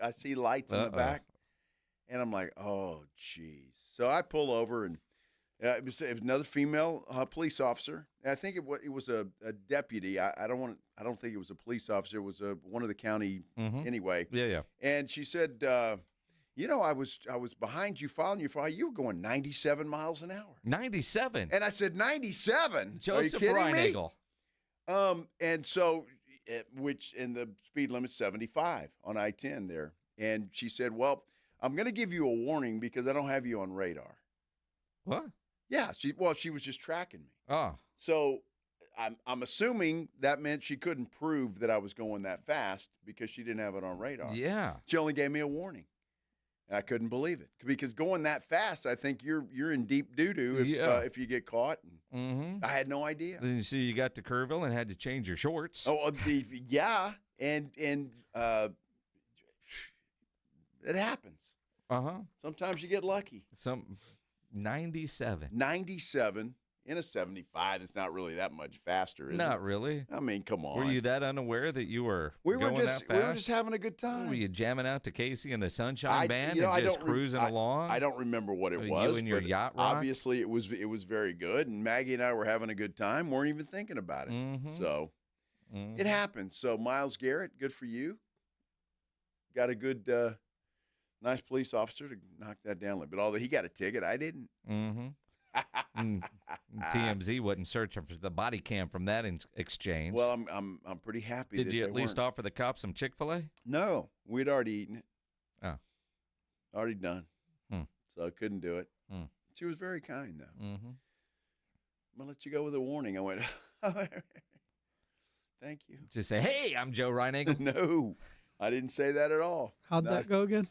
Speaker 2: I see lights in the back, and I'm like, oh, geez. So I pull over, and it was another female police officer. And I think it was a deputy. I don't think it was a police officer. It was one of the county anyway.
Speaker 5: Yeah.
Speaker 2: And she said, I was behind you, following you. You were going 97 miles an hour.
Speaker 5: 97.
Speaker 2: And I said, 97?
Speaker 5: Joseph
Speaker 2: Are you kidding me?
Speaker 5: And
Speaker 2: so, and the speed limit's 75 on I-10 there. And she said, well, I'm going to give you a warning because I don't have you on radar.
Speaker 5: What?
Speaker 2: Yeah. She was just tracking me.
Speaker 5: Oh.
Speaker 2: So I'm assuming that meant she couldn't prove that I was going that fast because she didn't have it on radar.
Speaker 5: Yeah.
Speaker 2: She only gave me a warning. And I couldn't believe it because going that fast, I think you're in deep doo-doo if you get caught. I had no idea.
Speaker 5: Then you see you got to Kerrville and had to change your shorts.
Speaker 2: Oh, yeah, and it happens. Sometimes you get lucky.
Speaker 5: 97
Speaker 2: in a 75. It's not really that much faster, is it?
Speaker 5: Not really.
Speaker 2: I mean, come on.
Speaker 5: Were you that unaware that you were going that fast?
Speaker 2: We were just having a good time.
Speaker 5: Were you jamming out to Casey and the Sunshine Band and just cruising along?
Speaker 2: I don't remember what it was.
Speaker 5: You and your yacht rock?
Speaker 2: Obviously, it was very good, and Maggie and I were having a good time. Weren't even thinking about it. So it happens. So Myles Garrett, good for you. Got a good, nice police officer to knock that down a little bit. Although he got a ticket, I didn't.
Speaker 5: TMZ wasn't searching for the body cam from that exchange.
Speaker 2: Well, I'm pretty happy.
Speaker 5: Did you at least offer the cops some Chick-fil-A?
Speaker 2: No, we'd already eaten it.
Speaker 5: Oh,
Speaker 2: already done. So I couldn't do it. She was very kind though. I'm gonna let you go with a warning. I went, thank you.
Speaker 5: Just say, hey, I'm Joe Reinagle.
Speaker 2: No, I didn't say that at all.
Speaker 18: How'd that go again?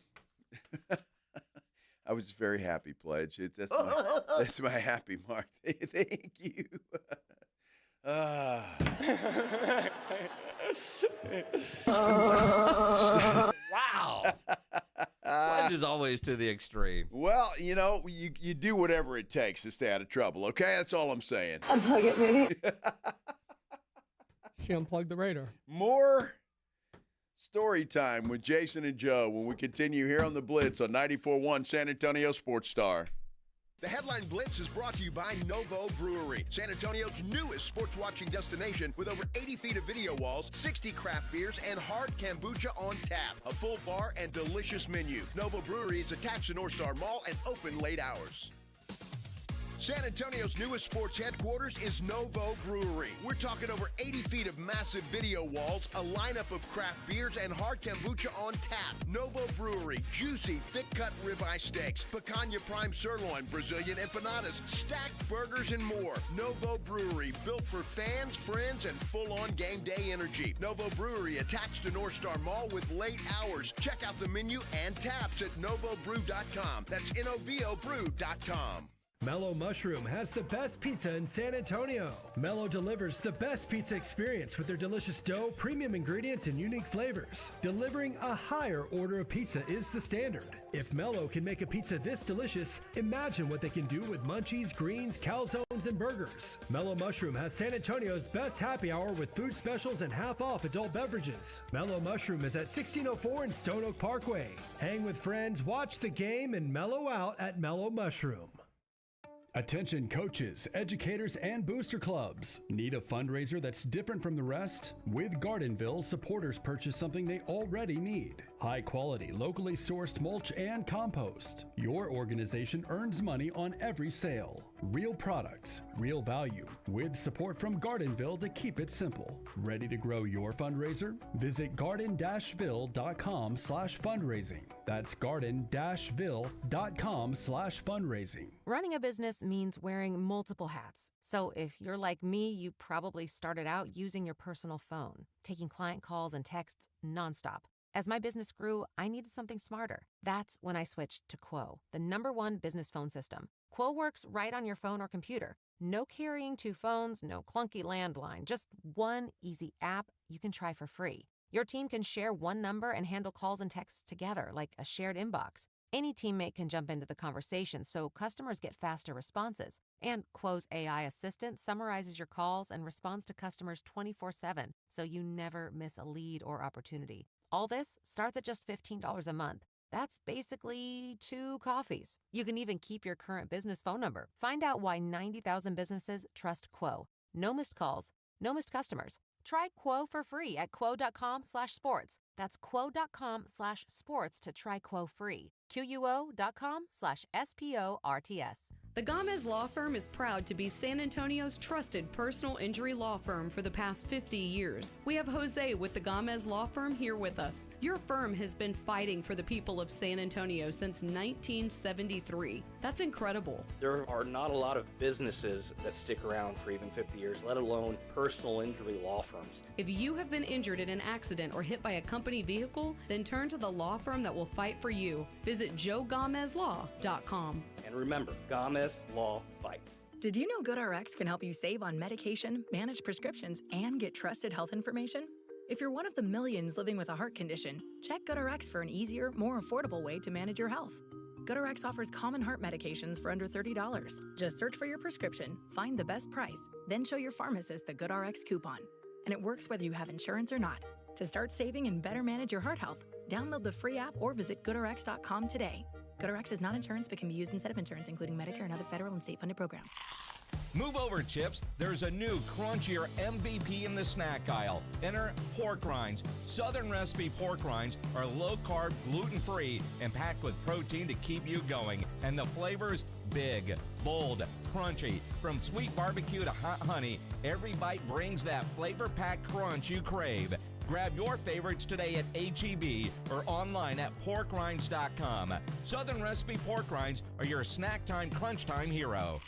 Speaker 2: I was very happy, Pledge. That's my happy mark. Thank you.
Speaker 5: Wow. Pledge is always to the extreme.
Speaker 2: Well, you do whatever it takes to stay out of trouble, okay? That's all I'm saying.
Speaker 4: Unplug it, maybe.
Speaker 18: She unplugged the radar.
Speaker 2: More story time with Jason and Joe when we continue here on the Blitz on 94.1 San Antonio Sports Star.
Speaker 1: The Headline Blitz is brought to you by Novo Brewery, San Antonio's newest sports watching destination with over 80 feet of video walls, 60 craft beers, and hard kombucha on tap. A full bar and delicious menu. Novo Brewery is attached to North Star Mall and open late hours. San Antonio's newest sports headquarters is Novo Brewery. We're talking over 80 feet of massive video walls, a lineup of craft beers, and hard kombucha on tap. Novo Brewery, juicy, thick-cut ribeye steaks, picanha prime sirloin, Brazilian empanadas, stacked burgers, and more. Novo Brewery, built for fans, friends, and full-on game day energy. Novo Brewery, attached to North Star Mall with late hours. Check out the menu and taps at novobrew.com. That's novobrew.com.
Speaker 16: Mellow Mushroom has the best pizza in San Antonio. Mellow delivers the best pizza experience with their delicious dough, premium ingredients, and unique flavors. Delivering a higher order of pizza is the standard. If Mellow can make a pizza this delicious, imagine what they can do with munchies, greens, calzones, and burgers. Mellow Mushroom has San Antonio's best happy hour with food specials and half-off adult beverages. Mellow Mushroom is at 1604 in Stone Oak Parkway. Hang with friends, watch the game, and mellow out at Mellow Mushroom. Attention coaches, educators, and booster clubs. Need a fundraiser that's different from the rest? With Gardenville, supporters purchase something they already need. High quality, locally sourced mulch and compost. Your organization earns money on every sale. Real products, real value, with support from Gardenville to keep it simple. Ready to grow your fundraiser? Visit garden-ville.com/fundraising. That's garden-ville.com/fundraising.
Speaker 6: Running a business means wearing multiple hats. So if you're like me, you probably started out using your personal phone, taking client calls and texts nonstop. As my business grew, I needed something smarter. That's when I switched to Quo, the #1 business phone system. Quo works right on your phone or computer. No carrying 2 phones, no clunky landline, just one easy app you can try for free. Your team can share one number and handle calls and texts together like a shared inbox. Any teammate can jump into the conversation so customers get faster responses. And Quo's AI assistant summarizes your calls and responds to customers 24/7, so you never miss a lead or opportunity. All this starts at just $15 a month. That's basically 2 coffees. You can even keep your current business phone number. Find out why 90,000 businesses trust Quo. No missed calls, no missed customers. Try Quo for free at quo.com/sports. That's quo.com/sports to try Quo free. QUO.com/SPORTS.
Speaker 7: The Gomez Law Firm is proud to be San Antonio's trusted personal injury law firm for the past 50 years. We have Jose with the Gomez Law Firm here with us. Your firm has been fighting for the people of San Antonio since 1973. That's incredible.
Speaker 20: There are not a lot of businesses that stick around for even 50 years, let alone personal injury law firms.
Speaker 7: If you have been injured in an accident or hit by a company vehicle, then turn to the law firm that will fight for you. Visit JoeGomezLaw.com.
Speaker 20: And remember, Gomez Law fights.
Speaker 21: Did you know GoodRx can help you save on medication, manage prescriptions, and get trusted health information? If you're one of the millions living with a heart condition, check GoodRx for an easier, more affordable way to manage your health. GoodRx offers common heart medications for under $30. Just search for your prescription, find the best price, then show your pharmacist the GoodRx coupon. And it works whether you have insurance or not. To start saving and better manage your heart health, download the free app or visit GoodRx.com today. GoodRx is not insurance but can be used instead of insurance, including Medicare and other federal and state-funded programs.
Speaker 22: Move over, Chips. There's a new crunchier MVP in the snack aisle. Enter pork rinds. Southern recipe pork rinds are low-carb, gluten-free, and packed with protein to keep you going. And the flavors, big, bold, crunchy. From sweet barbecue to hot honey, every bite brings that flavor-packed crunch you crave. Grab your favorites today at H-E-B or online at porkrinds.com. Southern recipe pork rinds are your snack time, crunch time hero.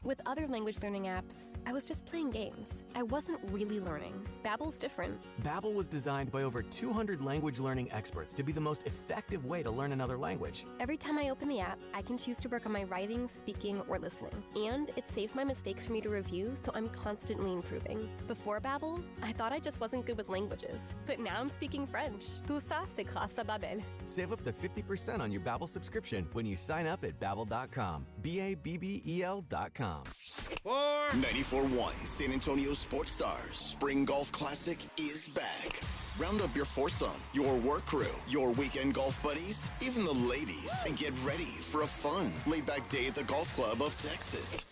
Speaker 23: With other language learning apps, I was just playing games. I wasn't really learning. Babbel's different.
Speaker 24: Babbel was designed by over 200 language learning experts to be the most effective way to learn another language.
Speaker 23: Every time I open the app, I can choose to work on my writing, speaking, or listening. And it saves my mistakes for me to review, so I'm constantly improving. Before Babbel, I thought I just wasn't good with languages. But now I'm speaking French. Tout ça, c'est grâce à Babbel.
Speaker 24: Save up to 50% on your Babbel subscription when you sign up at Babbel.com. Babbel.com.
Speaker 1: 94.1 San Antonio Sports Stars Spring Golf Classic is back. Round up your foursome, your work crew, your weekend golf buddies, even the ladies, and get ready for a fun, laid-back day at the Golf Club of Texas.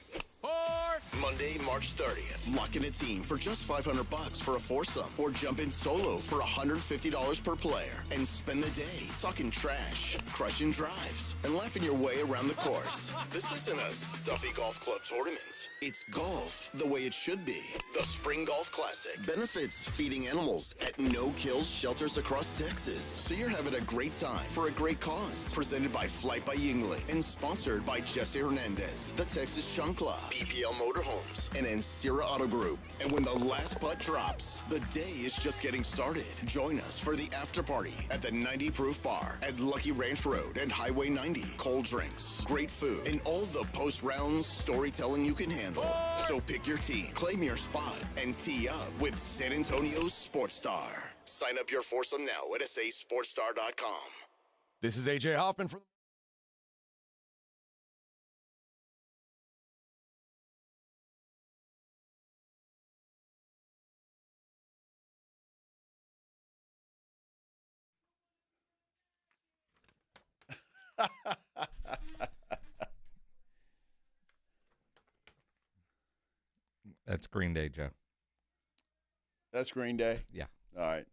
Speaker 1: Monday, March 30th. Lock in a team for just $500 for a foursome, or jump in solo for $150 per player and spend the day talking trash, crushing drives, and laughing your way around the course. This isn't a stuffy golf club tournament. It's golf the way it should be. The Spring Golf Classic benefits feeding animals at no-kills shelters across Texas, so you're having a great time for a great cause. Presented by Flight by Yingling and sponsored by Jesse Hernandez, the Texas Chunk Club, PPL Motorhomes, and Ancira Auto Group. And when the last putt drops, the day is just getting started. Join us for the after party at the 90 Proof Bar at Lucky Ranch Road and Highway 90. Cold drinks, great food, and all the post-round storytelling you can handle. So pick your team, claim your spot, and tee up with San Antonio's Sports Star. Sign up your foursome now at sasportstar.com.
Speaker 25: This is AJ Hoffman from
Speaker 5: That's Green Day, Joe.
Speaker 2: That's Green Day?
Speaker 5: Yeah.
Speaker 2: All right.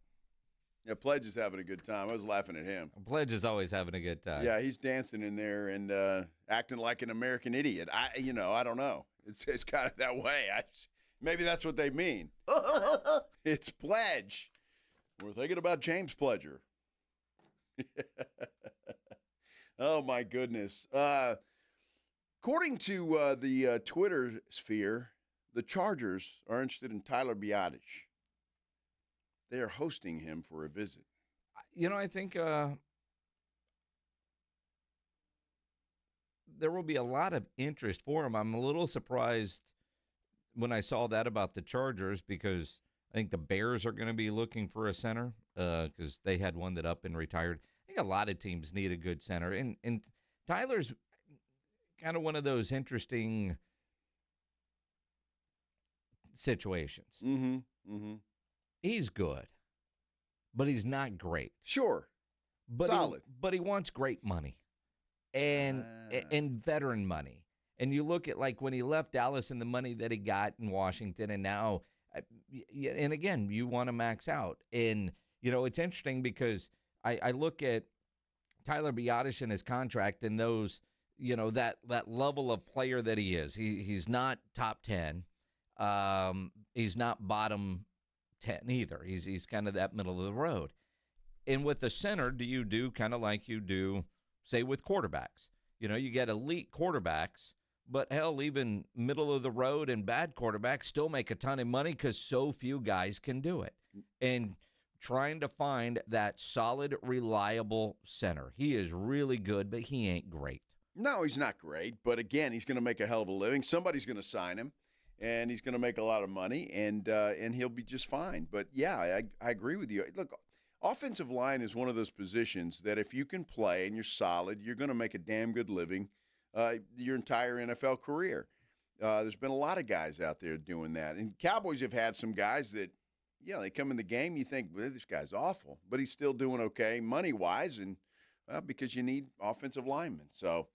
Speaker 2: Yeah, Pledge is having a good time. I was laughing at him.
Speaker 5: Pledge is always having a good time.
Speaker 2: Yeah, he's dancing in there and acting like an American idiot. I don't know. It's kind of that way. Maybe that's what they mean. It's Pledge. We're thinking about James Pledger. Oh, my goodness. According to the Twitter sphere, the Chargers are interested in Tyler Biadasz. They are hosting him for a visit.
Speaker 5: I think there will be a lot of interest for him. I'm a little surprised when I saw that about the Chargers because I think the Bears are going to be looking for a center because they had one that up and retired. I think a lot of teams need a good center. And Tyler's kind of one of those interesting situations.
Speaker 2: Mm-hmm. Mm-hmm.
Speaker 5: He's good, but he's not great.
Speaker 2: Sure.
Speaker 5: But
Speaker 2: solid.
Speaker 5: But he wants great money and veteran money. And you look at like when he left Dallas and the money that he got in Washington and now, and again, you want to max out. And, It's interesting because I look at Tyler Biadasz and his contract and those, that level of player that he is. He's not top 10. He's not bottom 10 either. He's kind of that middle of the road. And with the center, do you do kind of like you do, say, with quarterbacks? You get elite quarterbacks, but hell, even middle of the road and bad quarterbacks still make a ton of money because so few guys can do it. And trying to find that solid, reliable center. He is really good, but he ain't great.
Speaker 2: No, he's not great. But again, he's going to make a hell of a living. Somebody's going to sign him, and he's going to make a lot of money, and he'll be just fine. But yeah, I agree with you. Look, offensive line is one of those positions that if you can play and you're solid, you're going to make a damn good living your entire NFL career. There's been a lot of guys out there doing that, and Cowboys have had some guys that. Yeah, they come in the game, you think, well, this guy's awful, but he's still doing okay money-wise, and because you need offensive linemen. So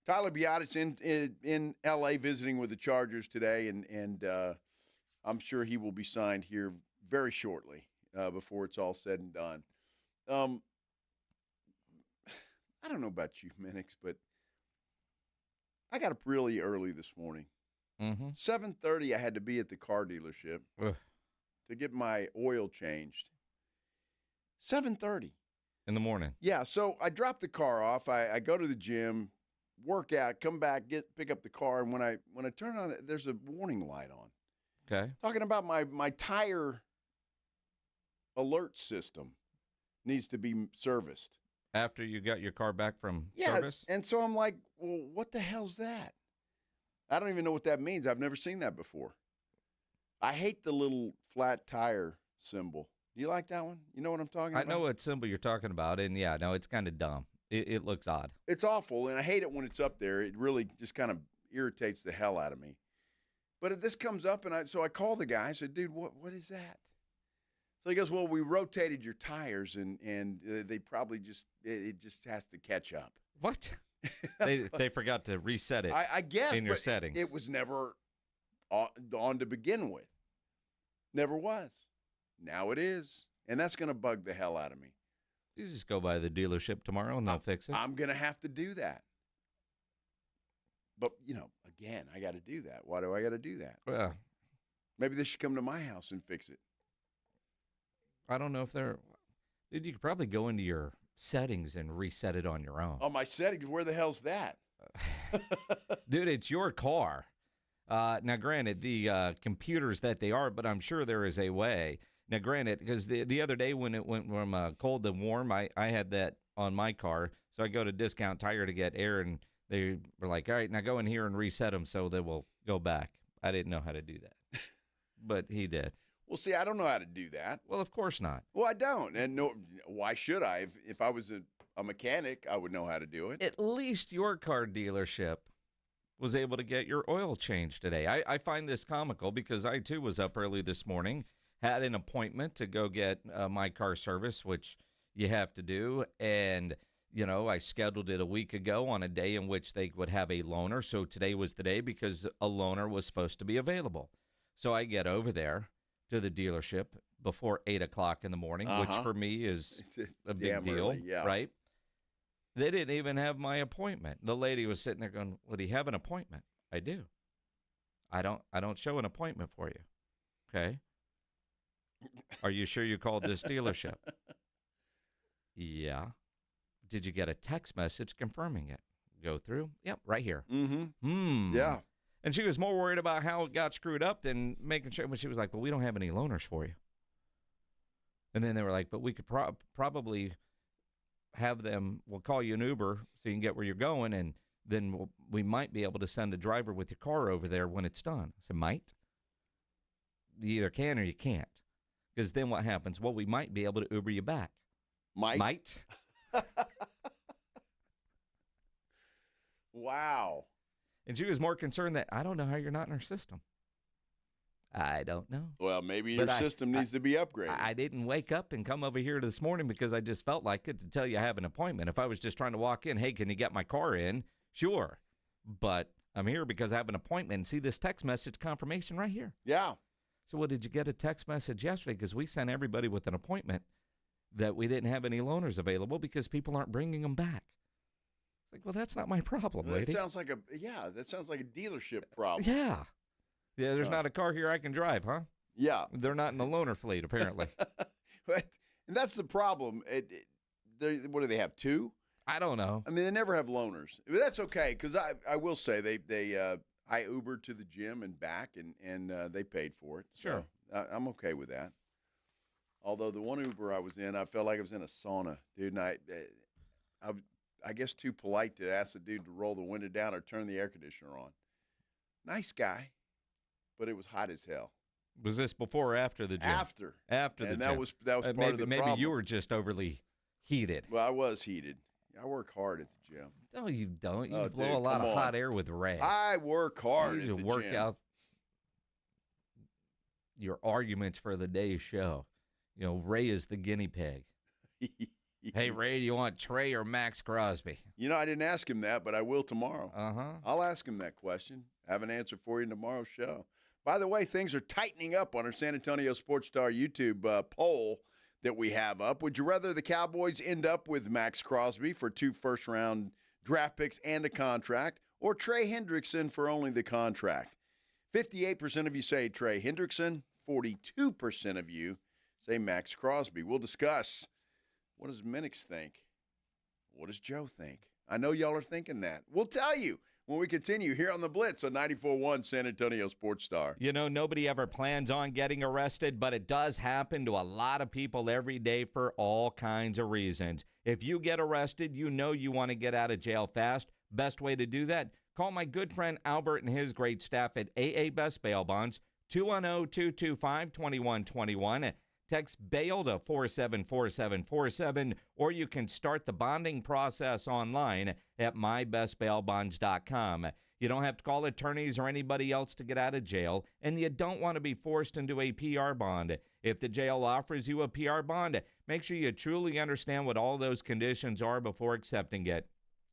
Speaker 2: Tyler Biadasz in L.A. visiting with the Chargers today, and I'm sure he will be signed here very shortly before it's all said and done. I don't know about you, Minix, but I got up really early this morning. 7:30, I had to be at the car dealership.
Speaker 5: Ugh.
Speaker 2: To get my oil changed. 7:30
Speaker 5: in the morning.
Speaker 2: Yeah, so I drop the car off. I go to the gym, work out, come back, pick up the car, and when I turn on it, there's a warning light on.
Speaker 5: Okay.
Speaker 2: Talking about my tire alert system needs to be serviced.
Speaker 5: After you got your car back from
Speaker 2: Yeah,
Speaker 5: service?
Speaker 2: and so I'm like, well, what the hell's that? I don't even know what that means. I've never seen that before. I hate the little flat tire symbol. Do you like that one? You know what I'm talking about?
Speaker 5: I know what symbol you're talking about, and yeah, no, it's kind of dumb. It looks odd.
Speaker 2: It's awful, and I hate it when it's up there. It really just kind of irritates the hell out of me. But if this comes up, and I call the guy. I said, dude, what is that? So he goes, well, we rotated your tires, and they probably it just has to catch up.
Speaker 5: What? they forgot to reset it.
Speaker 2: I guess
Speaker 5: in your
Speaker 2: but
Speaker 5: settings.
Speaker 2: It was never on to begin with. Never was. Now it is. And that's going to bug the hell out of me.
Speaker 5: You just go by the dealership tomorrow and they'll fix it.
Speaker 2: I'm going to have to do that. But, again, I got to do that. Why do I got to do that?
Speaker 5: Well,
Speaker 2: maybe they should come to my house and fix it.
Speaker 5: I don't know if they're – dude, you could probably go into your settings and reset it on your own.
Speaker 2: Oh, my settings? Where the hell's that?
Speaker 5: Dude, it's your car. Now, granted, the computers that they are, but I'm sure there is a way. Now, granted, because the other day when it went from cold to warm, I had that on my car. So I go to Discount Tire to get air, and they were like, all right, now go in here and reset them so they will go back. I didn't know how to do that, but he did.
Speaker 2: Well, see, I don't know how to do that.
Speaker 5: Well, of course not.
Speaker 2: Well, I don't. And no, why should I? If I was a mechanic, I would know how to do it.
Speaker 5: At least your car dealership was able to get your oil changed today. I find this comical because I, too, was up early this morning, had an appointment to go get my car service, which you have to do. And, I scheduled it a week ago on a day in which they would have a loaner. So today was the day because a loaner was supposed to be available. So I get over there to the dealership before 8 o'clock in the morning, which for me is a big deal,
Speaker 2: early, yeah.
Speaker 5: Right? They didn't even have my appointment. The lady was sitting there going, well, do you have an appointment? I do. I don't show an appointment for you. Okay. Are you sure you called this dealership? Yeah. Did you get a text message confirming it? Go through? Yep, right here.
Speaker 2: Yeah.
Speaker 5: And she was more worried about how it got screwed up than making sure. When she was like, well, we don't have any loaners for you. And then they were like, but we could probably have them, we'll call you an Uber so you can get where you're going, and then we might be able to send a driver with your car over there when it's done. I said, might? You either can or you can't. Because then what happens? Well, we might be able to Uber you back. Might?
Speaker 2: Wow.
Speaker 5: And she was more concerned that I don't know how you're not in our system. I don't know.
Speaker 2: Well, maybe your system needs to be upgraded.
Speaker 5: I didn't wake up and come over here this morning because I just felt like it to tell you I have an appointment. If I was just trying to walk in, hey, can you get my car in? Sure. But I'm here because I have an appointment. And see this text message confirmation right here.
Speaker 2: Yeah.
Speaker 5: So, well, did you get a text message yesterday? Because we sent everybody with an appointment that we didn't have any loaners available because people aren't bringing them back. It's like, well, that's not my problem,
Speaker 2: Well,
Speaker 5: lady.
Speaker 2: that sounds like a dealership problem.
Speaker 5: Yeah. Yeah, there's not a car here I can drive, huh?
Speaker 2: Yeah.
Speaker 5: They're not in the loaner fleet, apparently.
Speaker 2: And that's the problem. What do they have, 2?
Speaker 5: I don't know.
Speaker 2: I mean, they never have loaners. But that's okay, because I will say I Ubered to the gym and back, and they paid for it.
Speaker 5: Sure.
Speaker 2: So I'm okay with that. Although the one Uber I was in, I felt like I was in a sauna, dude. And I guess too polite to ask the dude to roll the window down or turn the air conditioner on. Nice guy, but it was hot as hell.
Speaker 5: Was this before or after the gym?
Speaker 2: After
Speaker 5: the
Speaker 2: and
Speaker 5: gym.
Speaker 2: that was part of the problem.
Speaker 5: Maybe you were just overly heated.
Speaker 2: Well, I was heated. I work hard at the gym.
Speaker 5: No, you don't. You
Speaker 2: Oh,
Speaker 5: blow
Speaker 2: dude,
Speaker 5: a lot
Speaker 2: come
Speaker 5: of
Speaker 2: on.
Speaker 5: hot air with Ray.
Speaker 2: I work hard
Speaker 5: You
Speaker 2: at
Speaker 5: need
Speaker 2: the
Speaker 5: to work
Speaker 2: gym.
Speaker 5: out your arguments for the day's show. You know, Ray is the guinea pig. Hey, Ray, do you want Trey or Max Crosby?
Speaker 2: You know, I didn't ask him that, but I will tomorrow.
Speaker 5: Uh-huh.
Speaker 2: I'll ask him that question. Have an answer for you in tomorrow's show. By the way, things are tightening up on our San Antonio Sports Star YouTube poll that we have up. Would you rather the Cowboys end up with Max Crosby for 2 first-round draft picks and a contract, or Trey Hendrickson for only the contract? 58% of you say Trey Hendrickson. 42% of you say Max Crosby. We'll discuss. What does Minix think? What does Joe think? I know y'all are thinking that. We'll tell you when we continue here on the Blitz on 94.1 San Antonio Sports Star.
Speaker 5: You know, nobody ever plans on getting arrested, but it does happen to a lot of people every day for all kinds of reasons. If you get arrested, you know you want to get out of jail fast. Best way to do that, call my good friend Albert and his great staff at AA Best Bail Bonds, 210-225-2121. Text bail to 474747, or you can start the bonding process online at mybestbailbonds.com. You don't have to call attorneys or anybody else to get out of jail, and you don't want to be forced into a PR bond. If the jail offers you a PR bond, make sure you truly understand what all those conditions are before accepting it.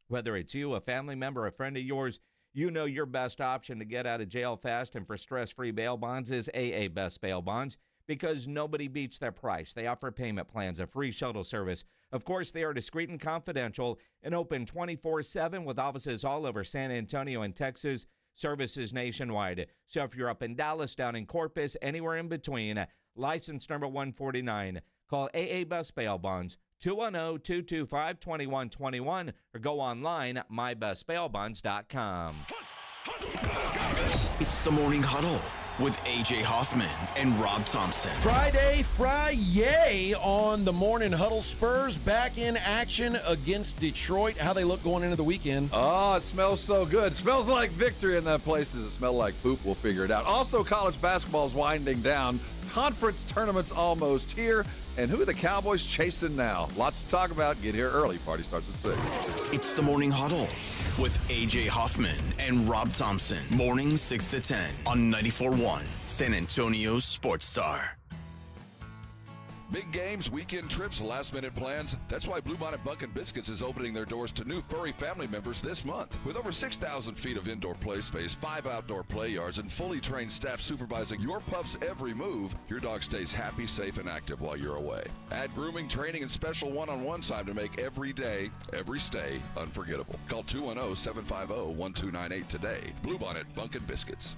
Speaker 5: Whether it's you, a family member, a friend of yours, you know your best option to get out of jail fast and for stress-free bail bonds is AA Best Bail Bonds, because nobody beats their price. They offer payment plans, a free shuttle service. Of course, they are discreet and confidential and open 24/7 with offices all over San Antonio and Texas, services nationwide. So if you're up in Dallas, down in Corpus, anywhere in between, license number 149, call AA Best Bail Bonds, 210-225-2121, or go online at mybestbailbonds.com.
Speaker 1: It's the Morning Huddle with A.J. Hoffman and Rob Thompson.
Speaker 8: Friday on the Morning Huddle. Spurs back in action against Detroit. How they look going into the weekend?
Speaker 27: Oh, it smells so good. It smells like victory in that place. Does it smell like poop? We'll figure it out. Also, college basketball's winding down. Conference tournament's almost here. And who are the Cowboys chasing now? Lots to talk about. Get here early. Party starts at 6.
Speaker 1: It's the Morning Huddle with A.J. Hoffman and Rob Thompson. Mornings 6 to 10 on 94.1 San Antonio Sports Star.
Speaker 25: Big games, weekend trips, last-minute plans. That's why Bluebonnet Bunkin' Biscuits is opening their doors to new furry family members this month. With over 6,000 feet of indoor play space, 5 outdoor play yards, and fully trained staff supervising your pup's every move, your dog stays happy, safe, and active while you're away. Add grooming, training, and special one-on-one time to make every day, every stay unforgettable. Call 210-750-1298 today. Bluebonnet Bunkin' Biscuits.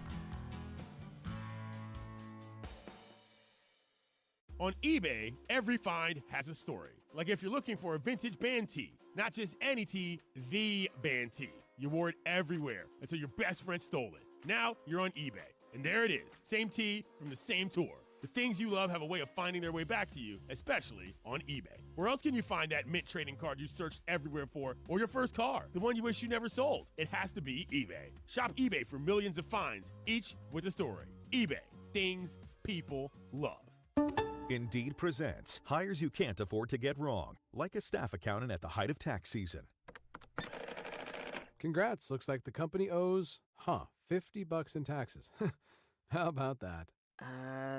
Speaker 9: On eBay, every find has a story. Like if you're looking for a vintage band tee, not just any tee, the band tee. You wore it everywhere until your best friend stole it. Now you're on eBay, and there it is. Same tee from the same tour. The things you love have a way of finding their way back to you, especially on eBay. Where else can you find that mint trading card you searched everywhere for, or your first car, the one you wish you never sold? It has to be eBay. Shop eBay for millions of finds, each with a story. eBay, things people love.
Speaker 10: Indeed presents hires you can't afford to get wrong, like a staff accountant at the height of tax season.
Speaker 11: Congrats, looks like the company owes, $50 in taxes. How about that?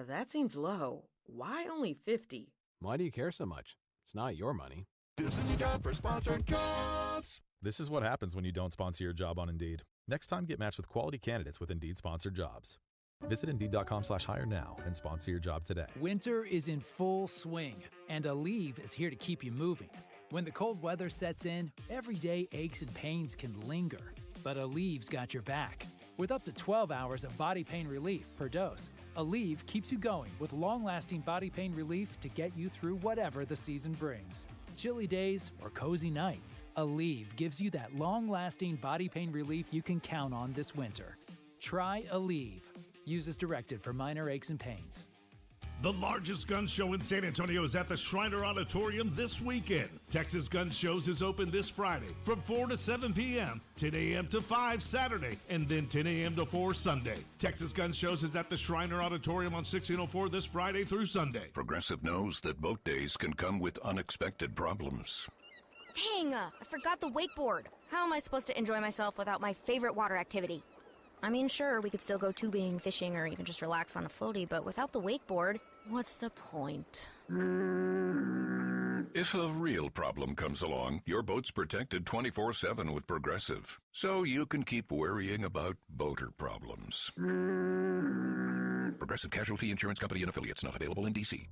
Speaker 12: That seems low. Why only 50?
Speaker 11: Why do you care so much? It's not your money.
Speaker 10: This is your job for sponsored jobs. This is what happens when you don't sponsor your job on Indeed. Next time, get matched with quality candidates with Indeed sponsored jobs. Visit Indeed.com/hire now and sponsor your job today.
Speaker 3: Winter is in full swing, and Aleve is here to keep you moving. When the cold weather sets in, everyday aches and pains can linger, but Aleve's got your back. With up to 12 hours of body pain relief per dose, Aleve keeps you going with long-lasting body pain relief to get you through whatever the season brings. Chilly days or cozy nights, Aleve gives you that long-lasting body pain relief you can count on this winter. Try Aleve. Use as directed for minor aches and pains.
Speaker 13: The largest gun show in San Antonio is at the Shriner Auditorium this weekend. Texas Gun Shows is open this Friday from 4 to 7 p.m., 10 a.m. to 5 Saturday, and then 10 a.m. to 4 Sunday. Texas Gun Shows is at the Shriner Auditorium on 1604 this Friday through Sunday.
Speaker 25: Progressive knows that boat days can come with unexpected problems.
Speaker 14: Dang, I forgot the wakeboard. How am I supposed to enjoy myself without my favorite water activity? I mean, sure, we could still go tubing, fishing, or even just relax on a floaty, but without the wakeboard, what's the point?
Speaker 25: If a real problem comes along, your boat's protected 24/7 with Progressive, so you can keep worrying about boater problems. Progressive Casualty Insurance Company and Affiliates, not available in D.C.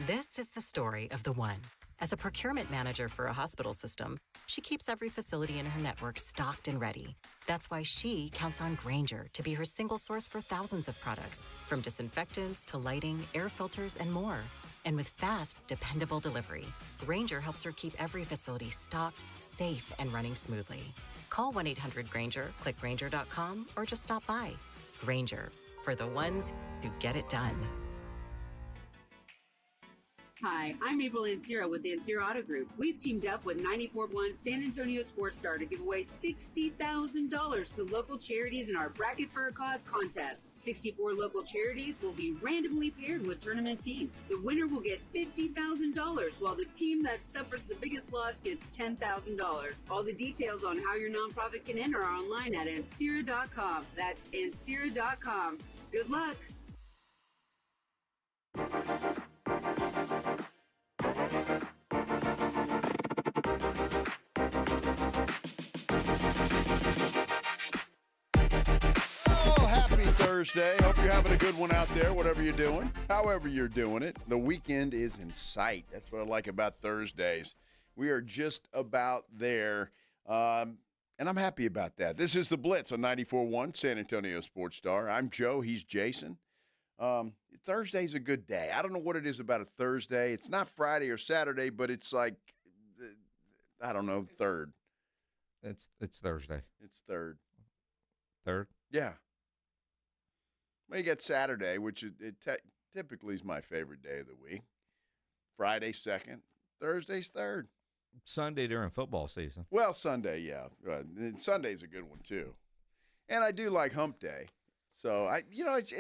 Speaker 15: This is the story of the one. As a procurement manager for a hospital system, she keeps every facility in her network stocked and ready. That's why she counts on Grainger to be her single source for thousands of products, from disinfectants to lighting, air filters, and more. And with fast, dependable delivery, Grainger helps her keep every facility stocked, safe, and running smoothly. Call 1-800-GRAINGER, click Grainger.com, or just stop by. Grainger, for the ones who get it done.
Speaker 17: Hi, I'm April Ansira with Ansira Auto Group. We've teamed up with 94.1 San Antonio Sports Star to give away $60,000 to local charities in our Bracket for a Cause contest. 64 local charities will be randomly paired with tournament teams. The winner will get $50,000, while the team that suffers the biggest loss gets $10,000. All the details on how your nonprofit can enter are online at Ansira.com. That's Ansira.com. Good luck.
Speaker 2: Thursday. Hope you're having a good one out there, whatever you're doing, however you're doing it. The weekend is in sight. That's what I like about Thursdays. We are just about there, and I'm happy about that. This is the Blitz on 94.1 San Antonio Sports Star. I'm Joe. He's Jason. Thursday's a good day. I don't know what it is about a Thursday. It's not Friday or Saturday, but it's like, I don't know, third.
Speaker 5: It's Thursday.
Speaker 2: It's third.
Speaker 5: Third?
Speaker 2: Yeah. Well, you got Saturday, which typically is my favorite day of the week. Friday, second. Thursday's third.
Speaker 5: Sunday during football season.
Speaker 2: Well, Sunday, yeah. Sunday's a good one, too. And I do like hump day. So,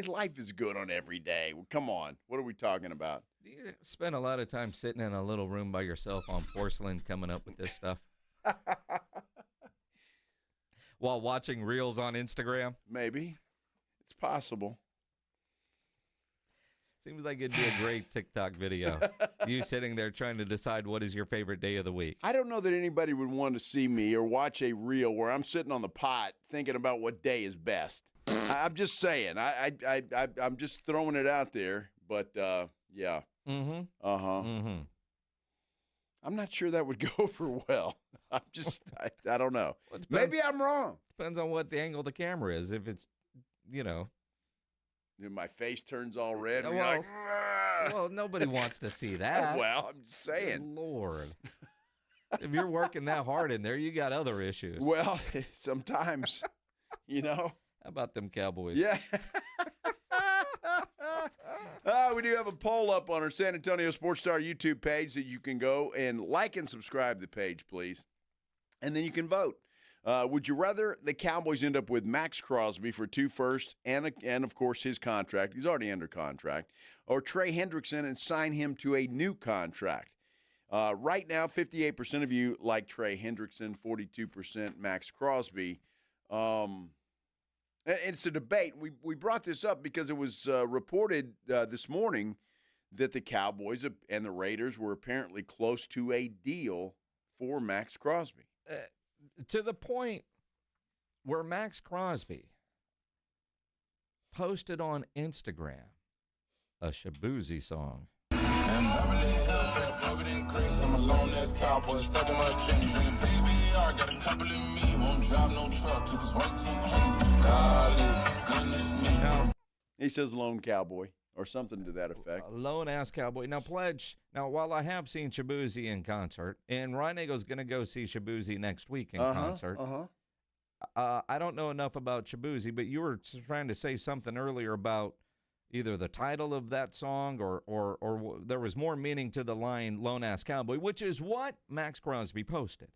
Speaker 2: life is good on every day. Well, come on. What are we talking about?
Speaker 5: Do you spend a lot of time sitting in a little room by yourself on porcelain coming up with this stuff? While watching reels on Instagram?
Speaker 2: Maybe. It's possible.
Speaker 5: Seems like it'd be a great TikTok video. You sitting there trying to decide what is your favorite day of the week.
Speaker 2: I don't know that anybody would want to see me or watch a reel where I'm sitting on the pot thinking about what day is best. I'm just saying. I'm just throwing it out there. But, yeah.
Speaker 5: Mm-hmm.
Speaker 2: Uh-huh.
Speaker 5: Mm-hmm.
Speaker 2: I'm not sure that would go over well. I don't know. Well, maybe I'm wrong.
Speaker 5: Depends on what the angle of the camera is. If it's,
Speaker 2: my face turns all red. And you're like,
Speaker 5: well, nobody wants to see that.
Speaker 2: Well, I'm just saying.
Speaker 5: Good Lord. If you're working that hard in there, you got other issues.
Speaker 2: Well, sometimes, How
Speaker 5: about them Cowboys?
Speaker 2: Yeah. We do have a poll up on our San Antonio Sports Star YouTube page that you can go and like and subscribe the page, please. And then you can vote. Would you rather the Cowboys end up with Max Crosby for 2 firsts and of course, his contract? He's already under contract. Or Trey Hendrickson and sign him to a new contract? Right now, 58% of you like Trey Hendrickson, 42% Max Crosby. It's a debate. We brought this up because it was reported this morning that the Cowboys and the Raiders were apparently close to a deal for Max Crosby.
Speaker 5: To the point where Max Crosby posted on Instagram a Shabuzi song.
Speaker 4: I'm a lone ass cowboy stuck in my jeans. And the PBR got a couple of me. Won't drive no truck if it's way too clean. Golly, goodness me.
Speaker 5: Now,
Speaker 2: he says lone cowboy or something to that effect.
Speaker 5: A lone ass cowboy. Now, Pledge. Now, while I have seen Shabuzi in concert, and Reinego's going to go see Shabuzi next week in concert. I don't know enough about Shabuzi, but you were trying to say something earlier about either the title of that song or there was more meaning to the line "Lone Ass Cowboy," which is what Max Crosby posted.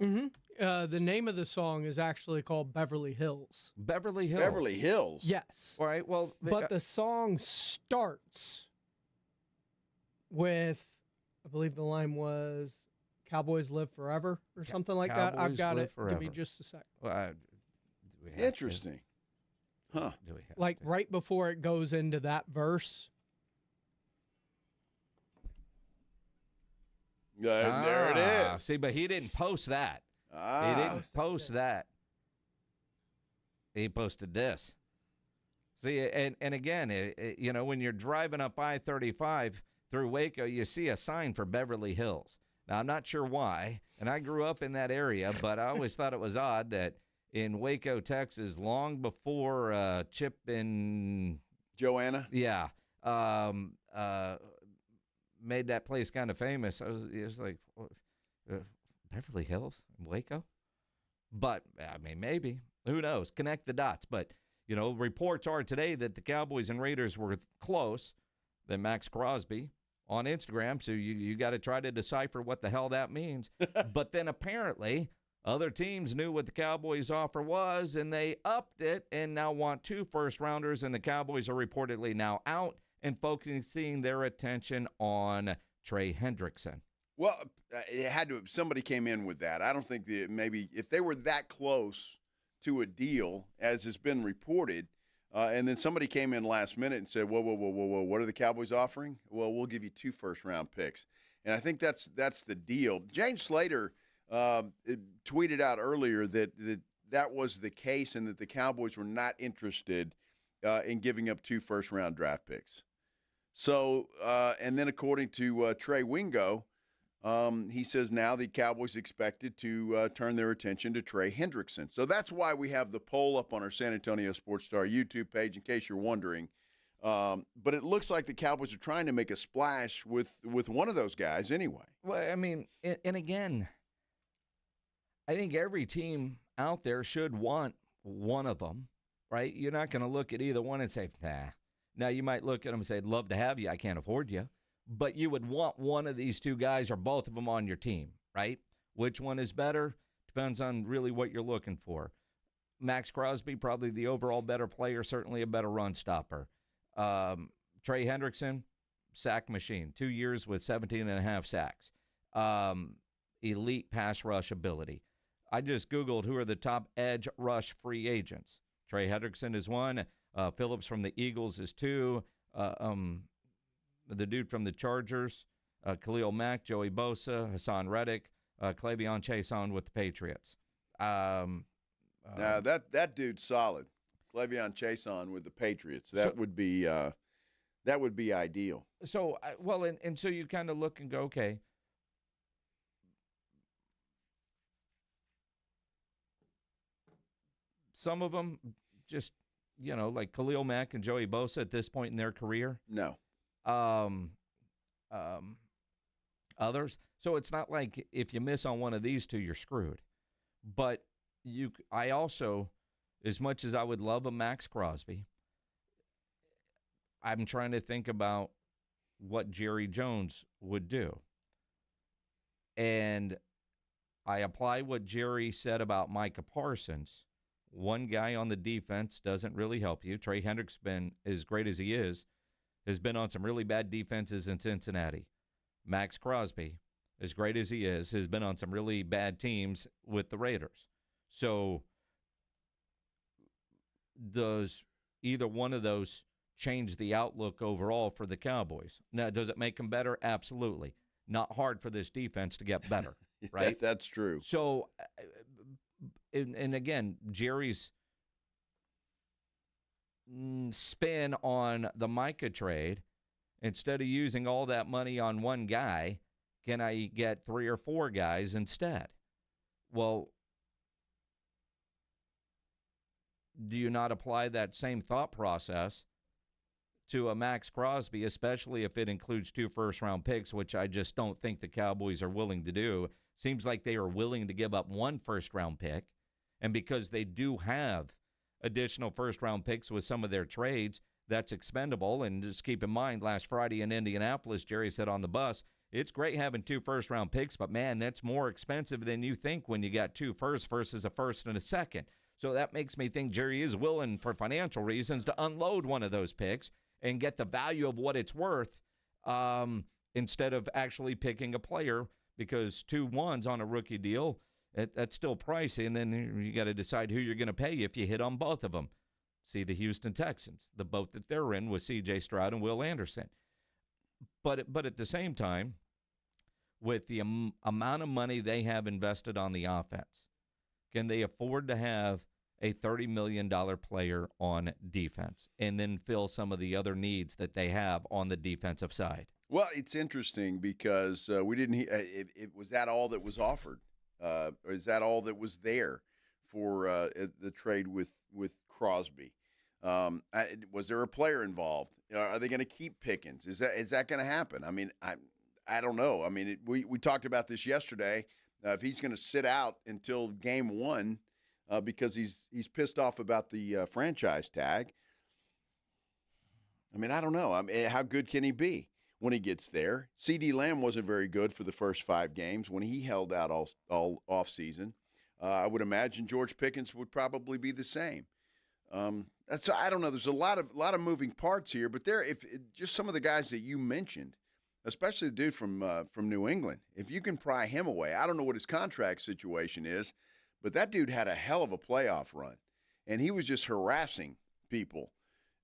Speaker 6: Mm-hmm. The name of the song is actually called Beverly Hills.
Speaker 5: Beverly Hills.
Speaker 2: Beverly Hills.
Speaker 6: Yes.
Speaker 5: All right. Well,
Speaker 6: but the song starts with, I believe the line was "Cowboys live forever" or something like that. I've got it.
Speaker 5: Forever.
Speaker 6: Give me just a sec.
Speaker 5: Well,
Speaker 2: Interesting. Huh.
Speaker 6: Like right before it goes into that verse.
Speaker 2: There it is.
Speaker 5: See, but he didn't post that. He didn't post that. He posted this. See, and again, you know, when you're driving up I-35 through Waco, you see a sign for Beverly Hills. Now, I'm not sure why, and I grew up in that area, but I always thought it was odd that in Waco, Texas, long before Chip and
Speaker 2: Joanna,
Speaker 5: made that place kind of famous. It was like Beverly Hills, Waco, but I mean, maybe, who knows? Connect the dots. But you know, reports are today that the Cowboys and Raiders were close. That Max Crosby on Instagram, so you got to try to decipher what the hell that means. But then apparently other teams knew what the Cowboys' offer was, and they upped it and now want 2 first-rounders, and the Cowboys are reportedly now out and focusing their attention on Trey Hendrickson.
Speaker 2: Well, it had to. Somebody came in with that. I don't think that maybe if they were that close to a deal, as has been reported, and then somebody came in last minute and said, whoa, what are the Cowboys offering? Well, we'll give you 2 first-round picks. And I think that's the deal. Jane Slater tweeted out earlier that was the case and that the Cowboys were not interested in giving up 2 first-round draft picks. So, and then according to Trey Wingo, he says now the Cowboys expected to turn their attention to Trey Hendrickson. So that's why we have the poll up on our San Antonio Sports Star YouTube page, in case you're wondering. But it looks like the Cowboys are trying to make a splash with one of those guys anyway.
Speaker 5: Well, I mean, and again, I think every team out there should want one of them, right? You're not going to look at either one and say, nah. Now, you might look at them and say, love to have you. I can't afford you. But you would want one of these 2 guys or both of them on your team, right? Which one is better? Depends on really what you're looking for. Max Crosby, probably the overall better player, certainly a better run stopper. Trey Hendrickson, sack machine, 2 years with 17.5 sacks. Elite pass rush ability. I just Googled who are the top edge rush free agents. Trey Hendrickson is 1. Phillips from the Eagles is 2. The dude from the Chargers, Khalil Mack, Joey Bosa, Hassan Reddick, Clevion Chason with the Patriots.
Speaker 2: Now that dude's solid. Clevion Chason with the Patriots. That would be ideal.
Speaker 5: So and so you kind of look and go, okay. Some of them just, you know, like Khalil Mack and Joey Bosa at this point in their career.
Speaker 2: No.
Speaker 5: Others. So it's not like if you miss on one of these 2, you're screwed. But I also, as much as I would love a Max Crosby, I'm trying to think about what Jerry Jones would do. And I apply what Jerry said about Micah Parsons. One guy on the defense doesn't really help you. Trey Hendrickson, as great as he is, has been on some really bad defenses in Cincinnati. Max Crosby, as great as he is, has been on some really bad teams with the Raiders. So does either one of those change the outlook overall for the Cowboys? Now, does it make them better? Absolutely. Not hard for this defense to get better, right?
Speaker 2: That's true.
Speaker 5: So, and again, Jerry's spin on the Micah trade, instead of using all that money on one guy, can I get 3 or 4 guys instead? Well, do you not apply that same thought process to a Max Crosby, especially if it includes 2 first-round picks, which I just don't think the Cowboys are willing to do? Seems like they are willing to give up 1 first-round pick, and because they do have additional first-round picks with some of their trades, that's expendable. And just keep in mind, last Friday in Indianapolis, Jerry said on the bus, it's great having 2 first-round picks, but, man, that's more expensive than you think when you got 2 firsts versus a first and a second. So that makes me think Jerry is willing, for financial reasons, to unload one of those picks and get the value of what it's worth instead of actually picking a player, because 2 1s on a rookie deal, that's still pricey, and then you got to decide who you're going to pay if you hit on both of them. See the Houston Texans, the boat that they're in with C.J. Stroud and Will Anderson. But at the same time, with the amount of money they have invested on the offense, can they afford to have a $30 million player on defense and then fill some of the other needs that they have on the defensive side?
Speaker 2: Well, it's interesting because we didn't. It was that all that was offered, or is that all that was there for the trade with Crosby? Was there a player involved? Are they going to keep Pickens? Is that going to happen? I mean, I don't know. I mean, we talked about this yesterday. If he's going to sit out until game 1 because he's pissed off about the franchise tag, I mean, I don't know. I mean, how good can he be when he gets there? C.D. Lamb wasn't very good for the first 5 games when he held out all offseason. I would imagine George Pickens would probably be the same. So I don't know. There's a lot of moving parts here, but just some of the guys that you mentioned, especially the dude from New England, if you can pry him away, I don't know what his contract situation is, but that dude had a hell of a playoff run, and he was just harassing people.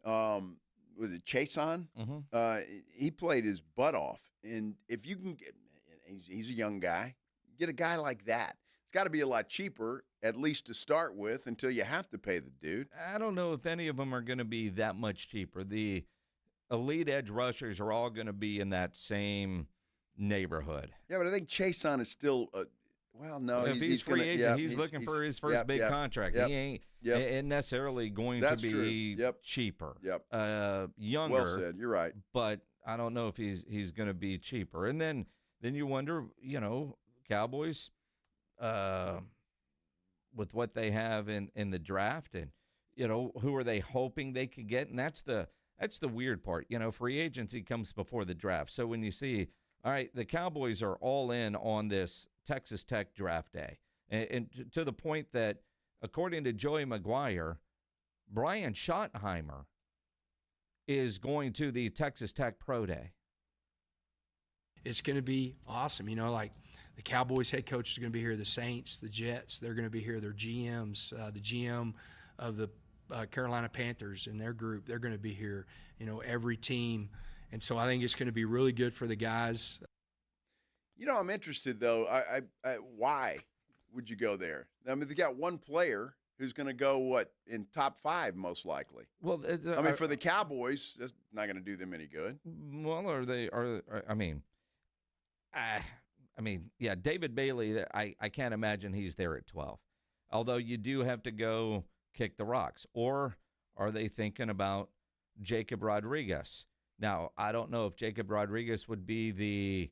Speaker 2: Was it Chason?
Speaker 5: Mm-hmm.
Speaker 2: He played his butt off, and if you can get, he's a young guy, get a guy like that. It's got to be a lot cheaper, at least to start with, until you have to pay the dude.
Speaker 5: I don't know if any of them are going to be that much cheaper. The elite edge rushers are all going to be in that same neighborhood.
Speaker 2: Yeah, but I think Chason is still well, no.
Speaker 5: If he's free agent, he's looking for his first big contract. He ain't necessarily going to be cheaper. Younger.
Speaker 2: Well said. You're right.
Speaker 5: But I don't know if he's going to be cheaper. And then you wonder, Cowboys, with what they have in the draft, and who are they hoping they could get? And that's the weird part. Free agency comes before the draft. So when you see, all right, the Cowboys are all in on this Texas Tech draft day, and to the point that, according to Joey McGuire, Brian Schottenheimer is going to the Texas Tech Pro Day.
Speaker 7: It's going to be awesome. Like the Cowboys head coach is going to be here, the Saints, the Jets, they're going to be here, their GMs, the GM of the Carolina Panthers and their group, they're going to be here, every team. And so I think it's going to be really good for the guys.
Speaker 2: I'm interested, though. I why would you go there? I mean, they got one player who's going to go, in top 5 most likely.
Speaker 5: Well,
Speaker 2: for the Cowboys, that's not going to do them any good.
Speaker 5: Well, David Bailey, I can't imagine he's there at 12. Although you do have to go kick the rocks. Or are they thinking about Jacob Rodriguez? Now, I don't know if Jacob Rodriguez would be the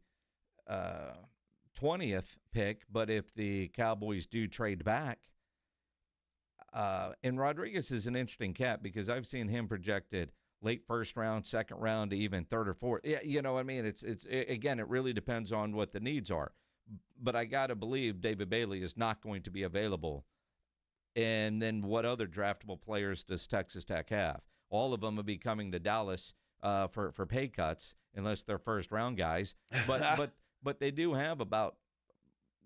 Speaker 5: 20th pick, but if the Cowboys do trade back, and Rodriguez is an interesting cat because I've seen him projected late first round, second round, to even third or fourth. Yeah, you know what I mean? It's again, it really depends on what the needs are. But I got to believe David Bailey is not going to be available. And then what other draftable players does Texas Tech have? All of them will be coming to Dallas for pay cuts unless they're first round guys. But they do have about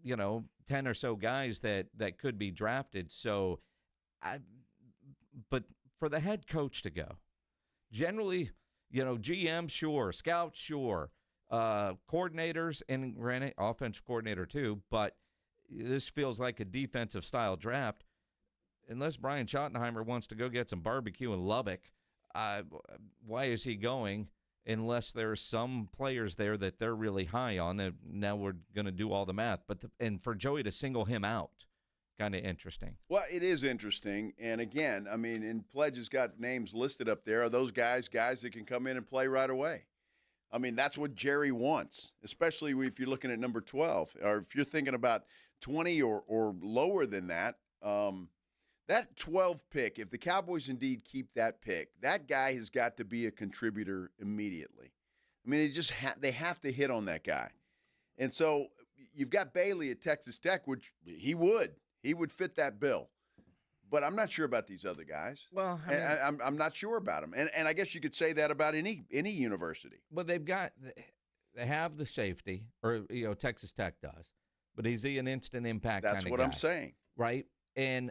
Speaker 5: 10 or so guys that could be drafted. So but for the head coach to go, generally, GM, sure, scouts, sure, coordinators, and granted, offensive coordinator too, but this feels like a defensive style draft. unless Brian Schottenheimer wants to go get some barbecue in Lubbock, why is he going unless there's some players there that they're really high on? That now we're going to do all the math. And for Joey to single him out, kind of interesting.
Speaker 2: Well, it is interesting. And, again, I mean, and Pledge's got names listed up there. Are those guys that can come in and play right away? I mean, that's what Jerry wants, especially if you're looking at number 12. Or if you're thinking about 20 or lower than that, that 12 pick, if the Cowboys indeed keep that pick, that guy has got to be a contributor immediately. I mean, they have to hit on that guy. And so you've got Bailey at Texas Tech, which he would fit that bill. But I'm not sure about these other guys.
Speaker 5: Well,
Speaker 2: I'm not sure about them. And I guess you could say that about any university.
Speaker 5: Well, they have the safety, or Texas Tech does. But is he an instant impact kind of guy?
Speaker 2: That's what I'm saying.
Speaker 5: Right? And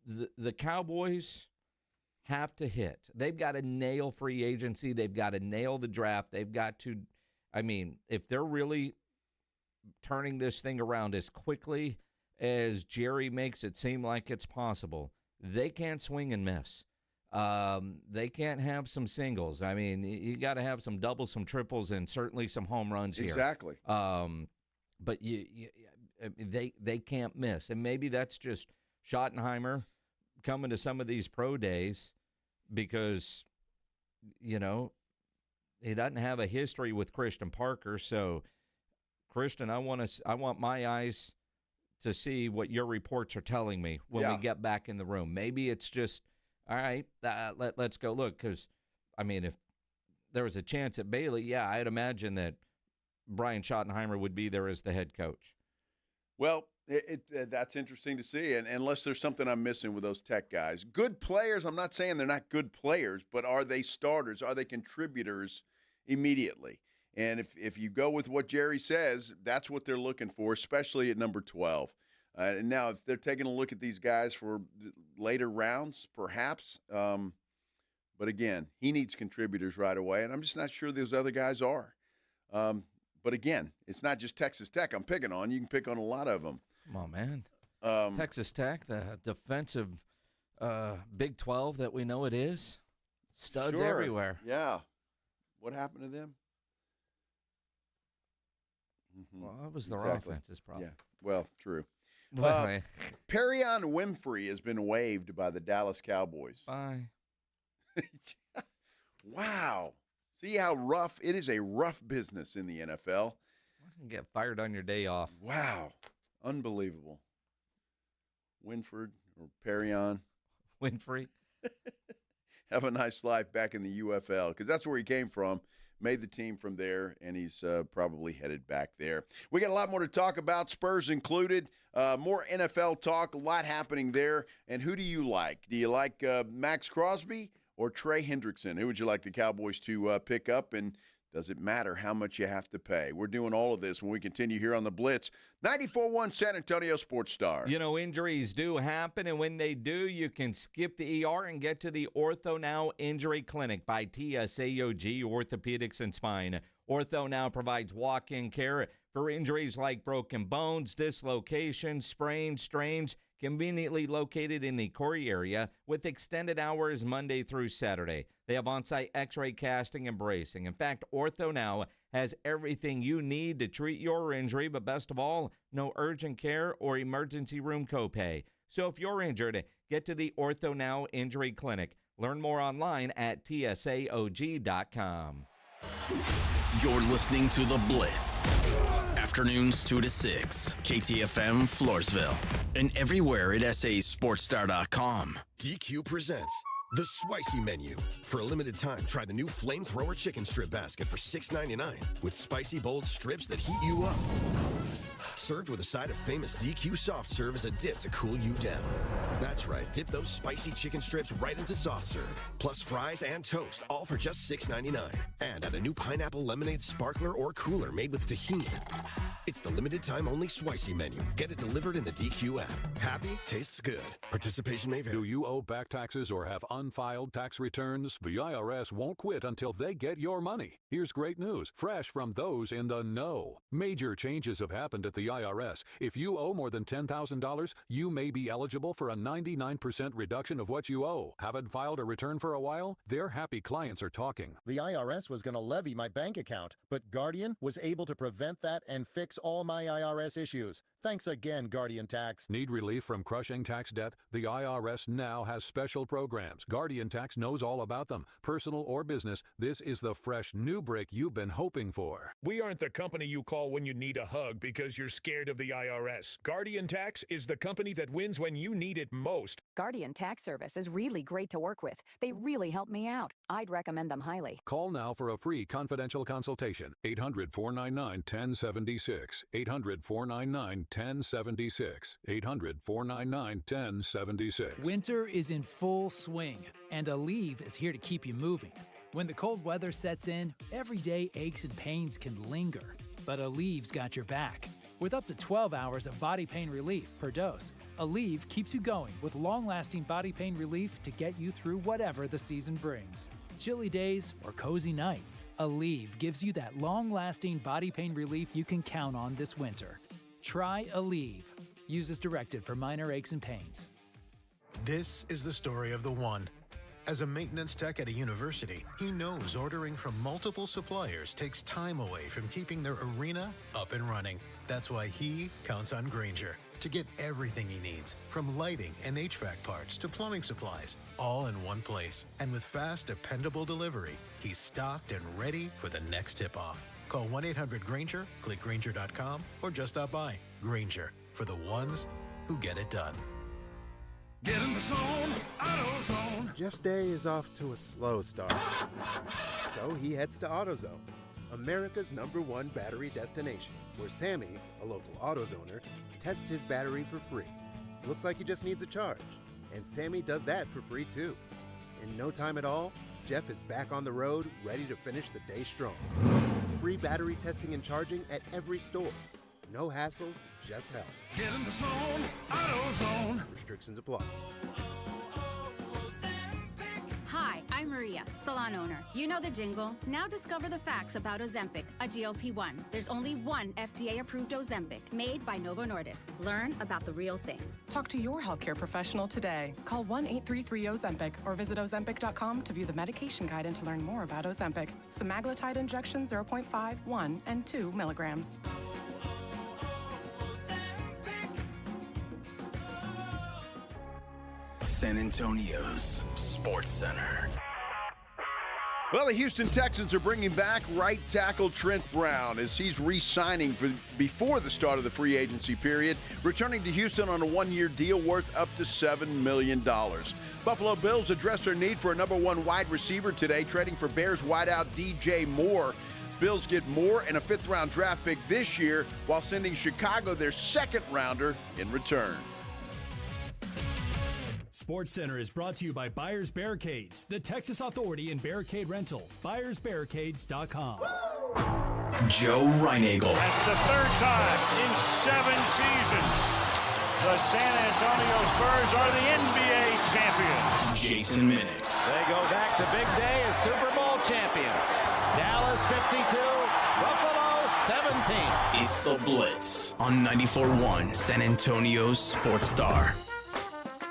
Speaker 5: the Cowboys have to hit. They've got to nail free agency. They've got to nail the draft. They've got to, if they're really turning this thing around as quickly as Jerry makes it seem like it's possible, they can't swing and miss. They can't have some singles. I mean, you got to have some doubles, some triples, and certainly some home runs here.
Speaker 2: Exactly.
Speaker 5: But they can't miss. And maybe that's just Schottenheimer coming to some of these pro days because, he doesn't have a history with Christian Parker. So, Christian, I want my eyes to see what your reports are telling me when we get back in the room. Maybe it's just, all right, let's go look. Because, if there was a chance at Bailey, I'd imagine that Brian Schottenheimer would be there as the head coach.
Speaker 2: Well, that's interesting to see, and unless there's something I'm missing with those Tech guys. Good players, I'm not saying they're not good players, but are they starters? Are they contributors immediately? And if you go with what Jerry says, that's what they're looking for, especially at number 12. And now if they're taking a look at these guys for later rounds, perhaps, but again, he needs contributors right away, and I'm just not sure those other guys are. But again, it's not just Texas Tech I'm picking on. You can pick on a lot of them.
Speaker 5: Come on, man. Texas Tech, the defensive Big 12 that we know it is. Studs everywhere.
Speaker 2: Yeah. What happened to them?
Speaker 5: Mm-hmm. Well, that was their offense's problem.
Speaker 2: Yeah. Well, true. Perion Winfrey has been waived by the Dallas Cowboys.
Speaker 5: Bye.
Speaker 2: Wow. See how rough? It is a rough business in the NFL.
Speaker 5: You can get fired on your day off.
Speaker 2: Wow. Unbelievable. Winford or Perion.
Speaker 5: Winfrey.
Speaker 2: Have a nice life back in the UFL, because that's where he came from. Made the team from there, and he's probably headed back there. We got a lot more to talk about, Spurs included. More NFL talk, a lot happening there. And who do you like? Do you like Max Crosby or Trey Hendrickson? Who would you like the Cowboys to pick up, and does it matter how much you have to pay? We're doing all of this when we continue here on the Blitz. 94.1 San Antonio Sports Star.
Speaker 5: Injuries do happen, and when they do, you can skip the ER and get to the Ortho Now Injury Clinic by TSAOG Orthopedics and Spine. Ortho Now provides walk-in care for injuries like broken bones, dislocations, sprains, strains, conveniently located in the Corey area with extended hours Monday through Saturday. They have on-site x-ray casting and bracing. In fact, Ortho Now has everything you need to treat your injury, but best of all, no urgent care or emergency room copay. So if you're injured, get to the Ortho Now Injury Clinic. Learn more online at tsaog.com.
Speaker 1: You're listening to The Blitz. Afternoons 2 to 6. KTFM Floresville. And everywhere at sasportstar.com.
Speaker 16: DQ presents The Spicy Menu. For a limited time, try the new Flamethrower Chicken Strip Basket for $6.99 with spicy, bold strips that heat you up. Served with a side of famous DQ soft serve as a dip to cool you down. That's right, dip those spicy chicken strips right into soft serve, plus fries and toast, all for just $6.99. And add a new pineapple lemonade sparkler or cooler made with tahini. It's the limited time only Spicy Menu. Get it delivered in the DQ app. Happy, tastes good. Participation may vary.
Speaker 11: Do you owe back taxes or have unfiled tax returns? The IRS won't quit until they get your money. Here's great news, fresh from those in the know. Major changes have happened at the the IRS. If you owe more than $10,000, you may be eligible for a 99% reduction of what you owe. Haven't filed a return for a while? Their happy clients are talking.
Speaker 18: The IRS was going to levy my bank account, but Guardian was able to prevent that and fix all my IRS issues. Thanks again, Guardian Tax.
Speaker 11: Need relief from crushing tax debt? The IRS now has special programs. Guardian Tax knows all about them. Personal or business, this is the fresh new break you've been hoping for.
Speaker 19: We aren't the company you call when you need a hug because you're scared of the IRS. Guardian Tax is the company that wins when you need it most.
Speaker 20: Guardian Tax Service is really great to work with. They really helped me out. I'd recommend them highly.
Speaker 11: Call now for a free confidential consultation. 800-499-1076. 800-499-1076. 800-499-1076.
Speaker 3: Winter is in full swing, and Aleve is here to keep you moving. When the cold weather sets in, everyday aches and pains can linger, but Aleve's got your back. With up to 12 hours of body pain relief per dose, Aleve keeps you going with long-lasting body pain relief to get you through whatever the season brings. Chilly days or cozy nights, Aleve gives you that long-lasting body pain relief you can count on this winter. Try Aleve. Use as directed for minor aches and pains.
Speaker 21: This is the story of the one. As a maintenance tech at a university, he knows ordering from multiple suppliers takes time away from keeping their arena up and running. That's why he counts on Grainger to get everything he needs, from lighting and HVAC parts to plumbing supplies, all in one place. And with fast, dependable delivery, he's stocked and ready for the next tip-off. Call 1-800-GRAINGER, click Grainger.com, or just stop by. Grainger, for the ones who get it done.
Speaker 22: Get in the zone, AutoZone.
Speaker 23: Jeff's day is off to a slow start. So he heads to AutoZone, America's #1 battery destination, where Sammy, a local AutoZoner, tests his battery for free. Looks like he just needs a charge, and Sammy does that for free too. In no time at all, Jeff is back on the road, ready to finish the day strong. Free battery testing and charging at every store. No hassles, just help.
Speaker 22: Get in the zone, AutoZone.
Speaker 23: Restrictions apply.
Speaker 26: Hi, I'm Maria, salon owner. You know the jingle. Now discover the facts about Ozempic, a GLP-1. There's only one FDA-approved Ozempic, made by Novo Nordisk. Learn about the real thing.
Speaker 28: Talk to your healthcare professional today. Call 1-833-OZEMPIC or visit Ozempic.com to view the medication guide and to learn more about Ozempic. Semaglutide injection 0.5, 1, and 2 milligrams.
Speaker 1: San Antonio's Sports Center.
Speaker 2: Well, the Houston Texans are bringing back right tackle Trent Brown as he's re-signing before the start of the free agency period, returning to Houston on a one-year deal worth up to $7 million. Buffalo Bills addressed their need for a #1 wide receiver today, trading for Bears wideout DJ Moore. Bills get Moore and a 5th-round draft pick this year, while sending Chicago their 2nd-rounder in return.
Speaker 29: SportsCenter is brought to you by Buyers Barricades, the Texas authority in barricade rental. BuyersBarricades.com.
Speaker 1: Joe Reinagle.
Speaker 30: That's the 3rd time in 7 seasons. The San Antonio Spurs are the NBA champions.
Speaker 1: Jason Minix.
Speaker 30: They go back to big day as Super Bowl champions. Dallas 52, Buffalo 17.
Speaker 1: It's the Blitz on 94.1 San Antonio's Sports Star.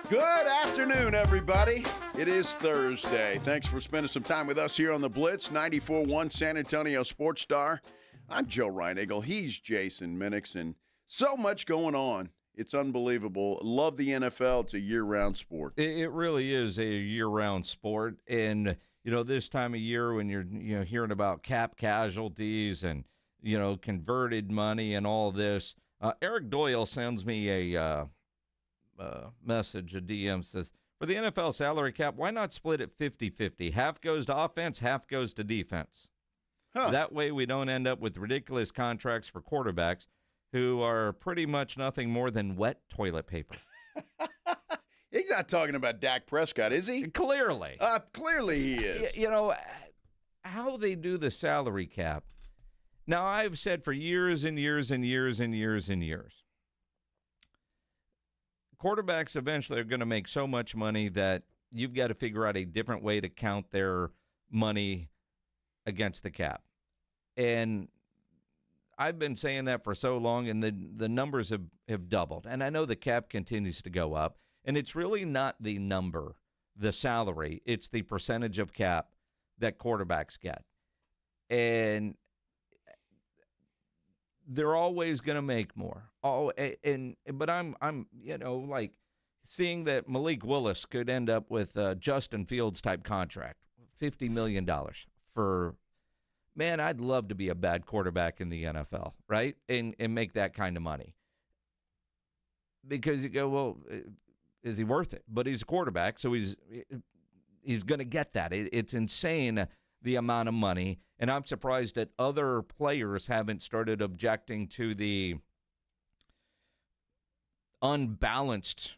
Speaker 2: Good afternoon, everybody. It is Thursday. Thanks for spending some time with us here on the Blitz, 94.1 San Antonio Sports Star. I'm Joe Reinagle. He's Jason Minix, and so much going on. It's unbelievable. Love the NFL. It's a year-round sport.
Speaker 5: It really is a year-round sport, and this time of year when you're hearing about cap casualties and converted money and all this. Eric Doyle sends me a message, a DM, says, for the NFL salary cap, why not split it 50-50? Half goes to offense, half goes to defense. That way we don't end up with ridiculous contracts for quarterbacks who are pretty much nothing more than wet toilet paper.
Speaker 2: He's not talking about Dak Prescott, is he?
Speaker 5: Clearly.
Speaker 2: Clearly he is.
Speaker 5: How they do the salary cap. Now, I've said for years and years and years and years and years, quarterbacks eventually are going to make so much money that you've got to figure out a different way to count their money against the cap. And I've been saying that for so long, and the numbers have doubled. And I know the cap continues to go up, and it's really not the number, the salary. It's the percentage of cap that quarterbacks get. And they're always going to make more. But I'm like seeing that Malik Willis could end up with a Justin Fields type contract, $50 million for. Man, I'd love to be a bad quarterback in the NFL, right? And make that kind of money. Because you go, well, is he worth it? But he's a quarterback, so he's going to get that. It's insane, the amount of money. And I'm surprised that other players haven't started objecting to the unbalanced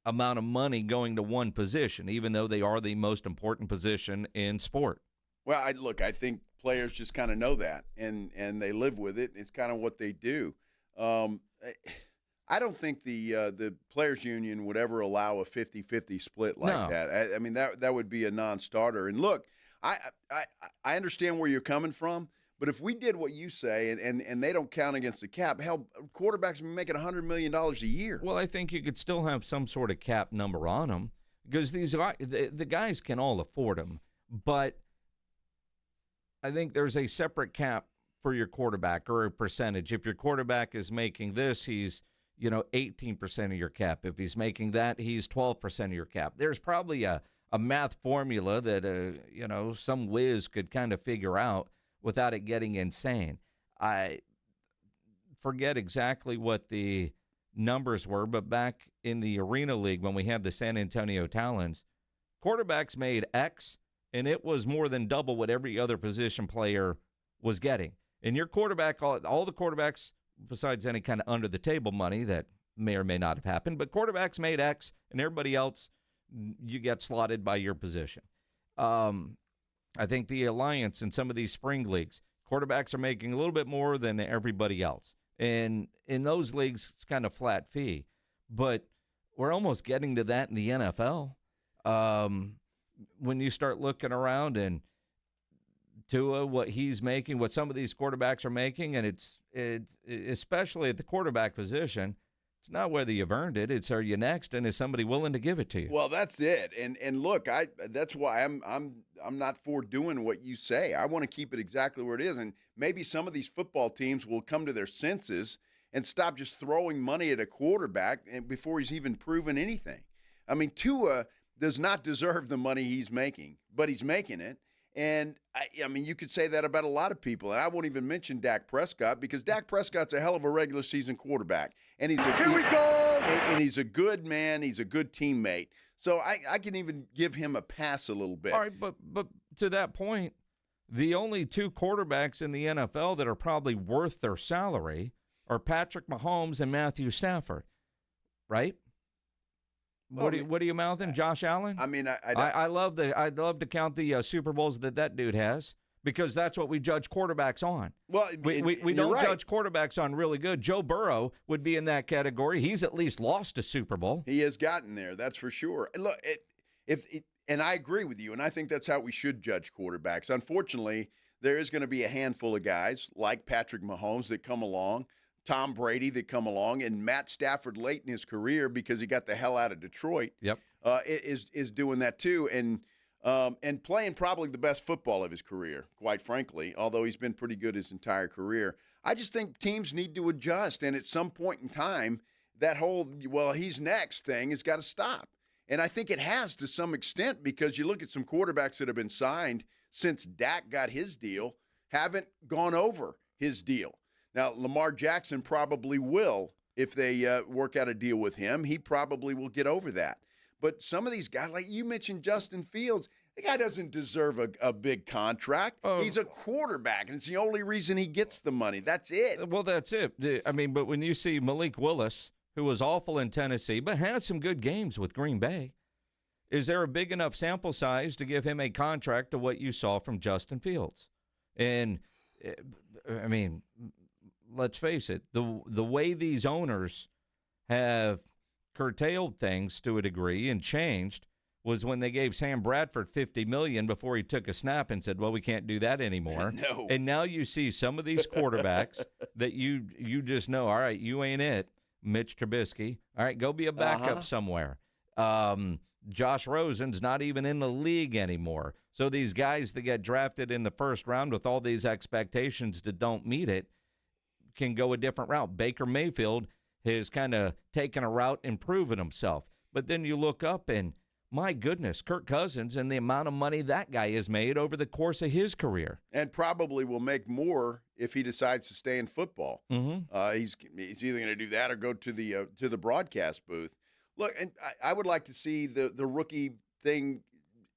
Speaker 5: amount of money going to one position, even though they are the most important position in sport.
Speaker 2: Well, I think players just kind of know that, and they live with it. It's kind of what they do. I don't think the players' union would ever allow a 50-50 split like that. I mean, that would be a non-starter. And look, I understand where you're coming from, but if we did what you say and they don't count against the cap, hell, quarterbacks would be making $100 million a year.
Speaker 5: Well, I think you could still have some sort of cap number on them because the guys can all afford them, but I think there's a separate cap for your quarterback or a percentage. If your quarterback is making this, he's 18% of your cap. If he's making that, he's 12% of your cap. There's probably a math formula that some whiz could kind of figure out without it getting insane. I forget exactly what the numbers were, but back in the Arena League when we had the San Antonio Talons, quarterbacks made X, and it was more than double what every other position player was getting. And your quarterback, all the quarterbacks, besides any kind of under-the-table money that may or may not have happened, but quarterbacks made X, and everybody else, you get slotted by your position. I think the Alliance and some of these spring leagues, quarterbacks are making a little bit more than everybody else. And in those leagues, it's kind of flat fee. But we're almost getting to that in the NFL. When you start looking around and Tua, what he's making, what some of these quarterbacks are making, and it's especially at the quarterback position, it's not whether you've earned it, it's are you next, and is somebody willing to give it to you?
Speaker 2: Well, that's it. And look, that's why I'm not for doing what you say. I want to keep it exactly where it is, and maybe some of these football teams will come to their senses and stop just throwing money at a quarterback before he's even proven anything. I mean, Tua does not deserve the money he's making, but he's making it. And, I mean, you could say that about a lot of people. And I won't even mention Dak Prescott because Dak Prescott's a hell of a regular season quarterback. And he's he's a good man. He's a good teammate. So I can even give him a pass a little bit.
Speaker 5: All right, but to that point, the only two quarterbacks in the NFL that are probably worth their salary are Patrick Mahomes and Matthew Stafford, right? What are you mouthing, Josh Allen?
Speaker 2: I mean,
Speaker 5: I'd love to count the Super Bowls that dude has because that's what we judge quarterbacks on.
Speaker 2: Well,
Speaker 5: we don't judge quarterbacks on really good. Joe Burrow would be in that category. He's at least lost a Super Bowl.
Speaker 2: He has gotten there, that's for sure. Look, and I agree with you, and I think that's how we should judge quarterbacks. Unfortunately, there is going to be a handful of guys like Patrick Mahomes that come along, Tom Brady that come along, and Matt Stafford late in his career because he got the hell out of Detroit.
Speaker 5: Yep,
Speaker 2: is doing that too, and playing probably the best football of his career, quite frankly. Although he's been pretty good his entire career, I just think teams need to adjust, and at some point in time, that whole he's next thing has got to stop. And I think it has to some extent because you look at some quarterbacks that have been signed since Dak got his deal, haven't gone over his deal. Now, Lamar Jackson probably will if they work out a deal with him. He probably will get over that. But some of these guys, like you mentioned Justin Fields, the guy doesn't deserve a big contract. He's a quarterback, and it's the only reason he gets the money. That's it.
Speaker 5: Well, that's it. I mean, but when you see Malik Willis, who was awful in Tennessee but had some good games with Green Bay, is there a big enough sample size to give him a contract to what you saw from Justin Fields? And, I mean, let's face it, the way these owners have curtailed things to a degree and changed, was when they gave Sam Bradford $50 million before he took a snap and said, well, we can't do that anymore.
Speaker 2: No.
Speaker 5: And now you see some of these quarterbacks that you just know, all right, you ain't it, Mitch Trubisky. All right, go be a backup somewhere. Josh Rosen's not even in the league anymore. So these guys that get drafted in the first round with all these expectations that don't meet it can go a different route. Baker Mayfield has kind of taken a route and proven himself. But then you look up and, my goodness, Kirk Cousins and the amount of money that guy has made over the course of his career.
Speaker 2: And probably will make more if he decides to stay in football.
Speaker 5: Mm-hmm.
Speaker 2: He's either going to do that or go to the broadcast booth. Look, and I would like to see the rookie thing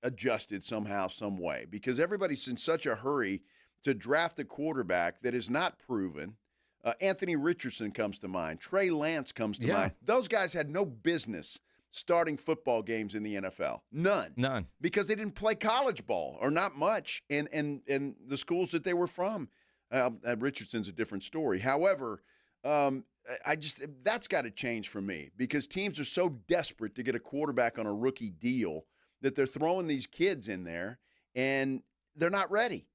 Speaker 2: adjusted somehow, some way, because everybody's in such a hurry to draft a quarterback that is not proven. Anthony Richardson comes to mind. Trey Lance comes to mind. Those guys had no business starting football games in the NFL. None. Because they didn't play college ball, or not much, in the schools that they were from. Richardson's a different story. However, that's got to change for me, because teams are so desperate to get a quarterback on a rookie deal that they're throwing these kids in there, and they're not ready.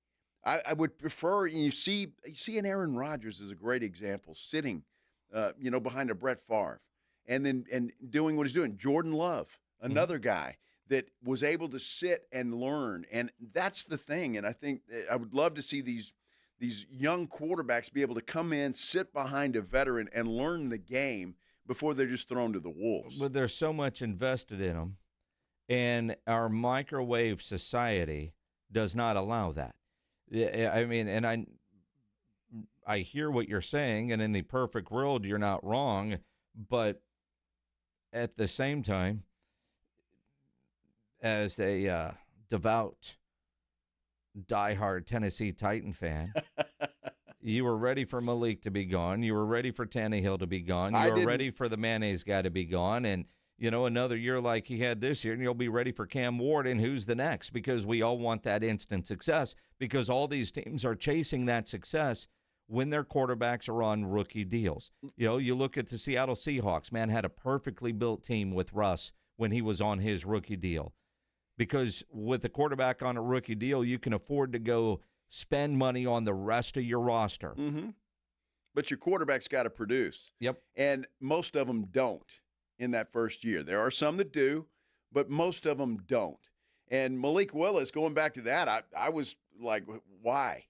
Speaker 2: I would prefer, you see an Aaron Rodgers is a great example, sitting, behind a Brett Favre, and doing what he's doing. Jordan Love, another guy that was able to sit and learn, and that's the thing. And I think I would love to see these young quarterbacks be able to come in, sit behind a veteran, and learn the game before they're just thrown to the wolves.
Speaker 5: But there's so much invested in them, and our microwave society does not allow that. I mean, and I hear what you're saying, and in the perfect world, you're not wrong, but at the same time, as a devout, diehard Tennessee Titan fan, you were ready for Malik to be gone. You were ready for Tannehill to be gone. You were ready for the mayonnaise guy to be gone, and another year like he had this year, and you'll be ready for Cam Ward, and who's the next? Because we all want that instant success, because all these teams are chasing that success when their quarterbacks are on rookie deals. You look at the Seattle Seahawks, man, had a perfectly built team with Russ when he was on his rookie deal. Because with a quarterback on a rookie deal, you can afford to go spend money on the rest of your roster.
Speaker 2: Mm-hmm. But your quarterback's got to produce.
Speaker 5: Yep.
Speaker 2: And most of them don't in that first year. There are some that do, but most of them don't. And Malik Willis, going back to that, I was like, why?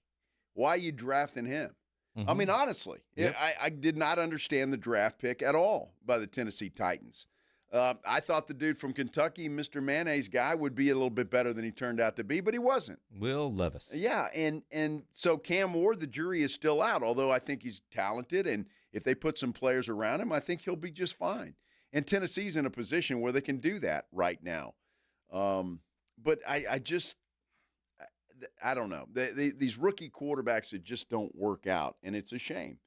Speaker 2: Why are you drafting him? Mm-hmm. I mean, honestly, yep. I did not understand the draft pick at all by the Tennessee Titans. I thought the dude from Kentucky, Mr. Mayonnaise guy, would be a little bit better than he turned out to be, but he wasn't.
Speaker 5: Will Levis.
Speaker 2: Yeah, and so Cam Ward, the jury is still out, although I think he's talented, and if they put some players around him, I think he'll be just fine. And Tennessee's in a position where they can do that right now. But I don't know. These rookie quarterbacks that just don't work out, and it's a shame.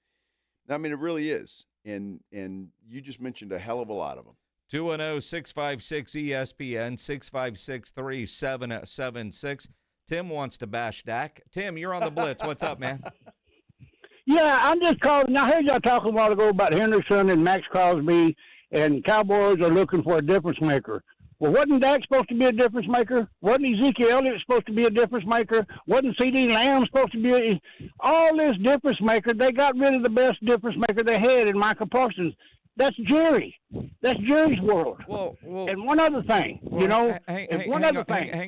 Speaker 2: I mean, it really is. And you just mentioned a hell of a lot of them.
Speaker 5: 210-656-ESPN, 656-3776. Tim wants to bash Dak. Tim, you're on the Blitz. What's up, man?
Speaker 8: Yeah, I'm just calling. I heard y'all talking a while ago about Hendrickson and Max Crosby, and Cowboys are looking for a difference maker. Well, wasn't Dak supposed to be a difference maker? Wasn't Ezekiel Elliott supposed to be a difference maker? Wasn't C.D. Lamb supposed to be all this difference maker? They got rid of the best difference maker they had in Michael Parsons. That's Jerry. That's Jerry's world.
Speaker 5: Well,
Speaker 8: and one other thing,
Speaker 5: hang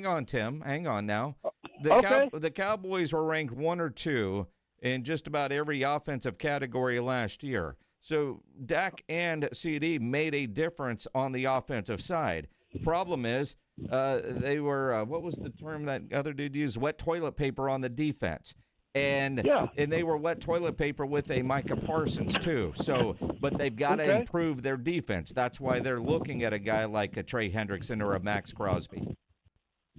Speaker 5: on, Tim. Hang on now. The Cowboys were ranked 1 or 2 in just about every offensive category last year. So Dak and CD made a difference on the offensive side. Problem is, they were what was the term that other dude used? Wet toilet paper on the defense. And they were wet toilet paper with a Micah Parsons too. So, but they've got to improve their defense. That's why they're looking at a guy like a Trey Hendrickson or a Max Crosby.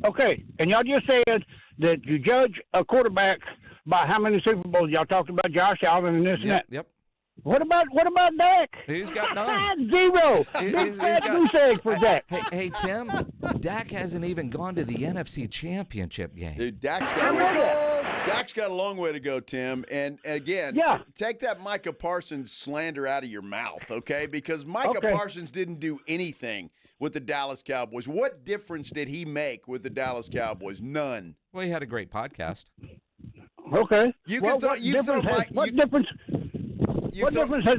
Speaker 8: Okay, and y'all just said that you judge a quarterback by how many Super Bowls. Y'all talked about Josh Allen and this and that.
Speaker 5: Yep.
Speaker 8: What about Dak?
Speaker 5: He's got none.
Speaker 8: Zero. Big fat goose egg for Dak.
Speaker 5: Hey, Tim, Dak hasn't even gone to the NFC Championship game.
Speaker 2: Dude, Dak's got Dak's got a long way to go, Tim. And again, take that Micah Parsons slander out of your mouth, okay? Because Micah Parsons didn't do anything with the Dallas Cowboys. What difference did he make with the Dallas Cowboys? None.
Speaker 5: Well, he had a great podcast.
Speaker 8: Okay.
Speaker 2: What
Speaker 8: difference has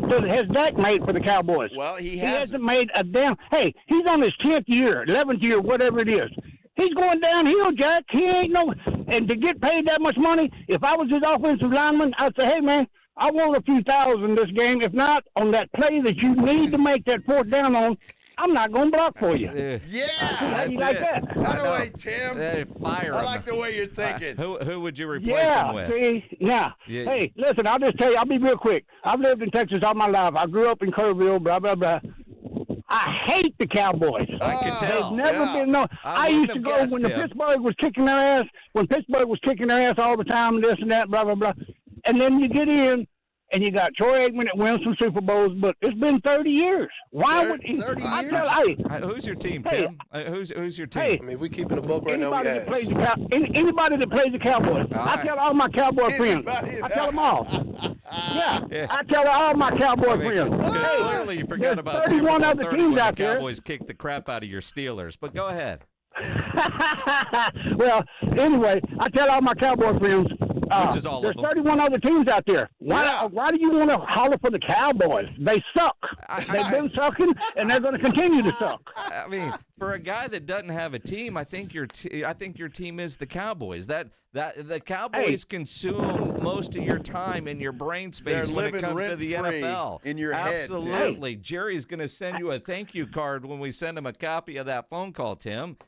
Speaker 8: Dak made for the Cowboys?
Speaker 2: Well, he
Speaker 8: hasn't made a damn. Hey, he's on his 10th year, 11th year, whatever it is. He's going downhill, Jack. He ain't no. And to get paid that much money, if I was his offensive lineman, I'd say, hey, man, I want a few thousand this game. If not, on that play that you need to make that fourth down on, I'm not going to block for you. How do you like that?
Speaker 2: By the way, Tim,
Speaker 5: fire
Speaker 2: I like the way you're thinking.
Speaker 5: Who would you replace him with?
Speaker 8: Hey, listen, I'll just tell you, I'll be real quick. I've lived in Texas all my life. I grew up in Kerrville, blah, blah, blah. I hate the Cowboys.
Speaker 5: I can tell.
Speaker 8: They've never been no. I used to go when the Pittsburgh was kicking their ass. When Pittsburgh was kicking their ass all the time, and this and that, blah blah blah. And then you get in, and you got Troy Aikman that wins some Super Bowls, but it's been 30 years. Why would he?
Speaker 2: 30 years?
Speaker 5: Who's your team, Tim? Who's your team?
Speaker 8: Hey,
Speaker 9: I mean, we keeping the book right now.
Speaker 8: Anybody that plays the Cowboys. I tell all my Cowboy friends. I tell them all. I tell all my Cowboy friends.
Speaker 5: Clearly, you forgot about
Speaker 8: 31 other teams
Speaker 5: when
Speaker 8: out
Speaker 5: the
Speaker 8: there.
Speaker 5: Cowboys kicked the crap out of your Steelers. But go ahead.
Speaker 8: Well, anyway, I tell all my Cowboy friends.
Speaker 5: Which is all
Speaker 8: there's
Speaker 5: of them.
Speaker 8: 31 other teams out there. Why do you want to holler for the Cowboys? They suck. They've been sucking, and they're going to continue to suck.
Speaker 5: I mean, for a guy that doesn't have a team, I think your team is the Cowboys. That the Cowboys consume most of your time and your brain space when it comes to the NFL.
Speaker 2: In your head,
Speaker 5: absolutely. Jerry's going to send you a thank you card when we send him a copy of that phone call, Tim.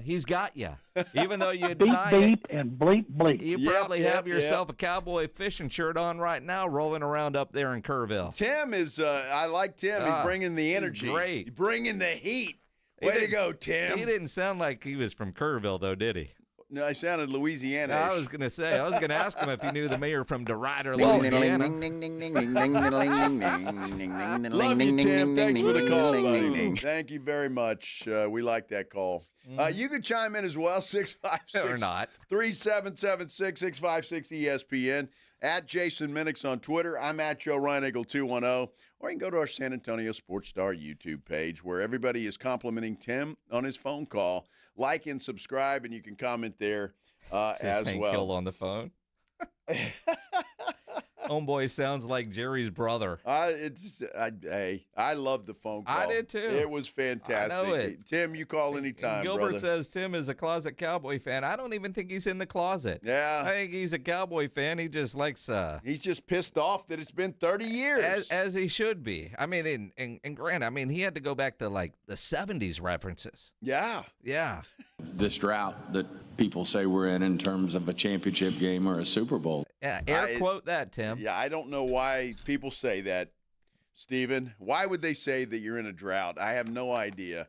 Speaker 5: He's got you. Even though you deny
Speaker 8: beep and bleep bleep.
Speaker 5: You probably have yourself a Cowboy fishing shirt on right now, rolling around up there in Kerrville.
Speaker 2: Tim is. I like Tim. He's bringing the energy.
Speaker 5: He's great.
Speaker 2: He's bringing the heat. Way to go, Tim.
Speaker 5: He didn't sound like he was from Kerrville, though, did he?
Speaker 2: No, I sounded Louisiana.
Speaker 5: I was going to say. I was going to ask him if he knew the mayor from DeRuyter, Louisiana.
Speaker 2: Love you, Tim. Thanks for the call, buddy. Thank you very much. We like that call. You can chime in as well, 656-3776-656 ESPN. At Jason Minix on Twitter. I'm at Joe Reinagle 210. Or you can go to our San Antonio Sports Star YouTube page where everybody is complimenting Tim on his phone call. Like and subscribe, and you can comment there as well.
Speaker 5: Hill on the phone. Homeboy sounds like Jerry's brother.
Speaker 2: I love the phone call.
Speaker 5: I did too.
Speaker 2: It was fantastic.
Speaker 5: I know it.
Speaker 2: Tim, you call anytime,
Speaker 5: Gilbert
Speaker 2: brother.
Speaker 5: says Tim is a closet Cowboy fan. I don't even think he's in the closet.
Speaker 2: Yeah.
Speaker 5: I think he's a Cowboy fan. He just likes
Speaker 2: he's just pissed off that it's been 30 years.
Speaker 5: As he should be. I mean, and Grant, I mean, he had to go back to like the 70s references.
Speaker 2: Yeah.
Speaker 5: Yeah.
Speaker 10: This drought that people say we're in terms of a championship game or a Super Bowl.
Speaker 5: Yeah, quote that, Tim.
Speaker 2: Yeah, I don't know why people say that, Steven. Why would they say that you're in a drought? I have no idea.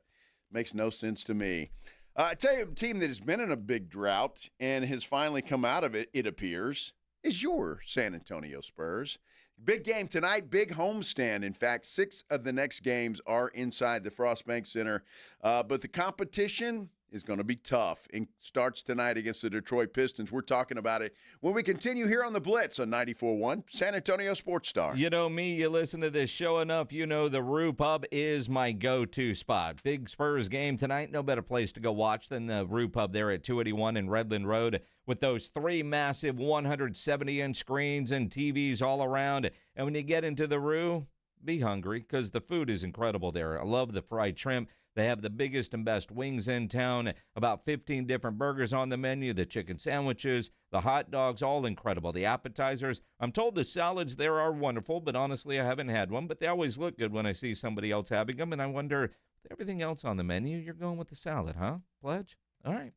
Speaker 2: Makes no sense to me. I tell you, a team that has been in a big drought and has finally come out of it, it appears, is your San Antonio Spurs. Big game tonight, big homestand. In fact, 6 of the next games are inside the Frostbank Center. But the competition is going to be tough. It starts tonight against the Detroit Pistons. We're talking about it when we continue here on the Blitz on 94.1 San Antonio Sports Star.
Speaker 5: You know me, you listen to this show enough, you know the Rue Pub is my go-to spot. Big Spurs game tonight, no better place to go watch than the Rue Pub there at 281 in Redland Road with those 3 massive 170-inch screens and TVs all around. And when you get into the Rue, be hungry because the food is incredible there. I love the fried shrimp. They have the biggest and best wings in town, about 15 different burgers on the menu, the chicken sandwiches, the hot dogs, all incredible. The appetizers, I'm told the salads there are wonderful, but honestly, I haven't had one. But they always look good when I see somebody else having them, and I wonder, everything else on the menu, you're going with the salad, huh, Pledge? All right.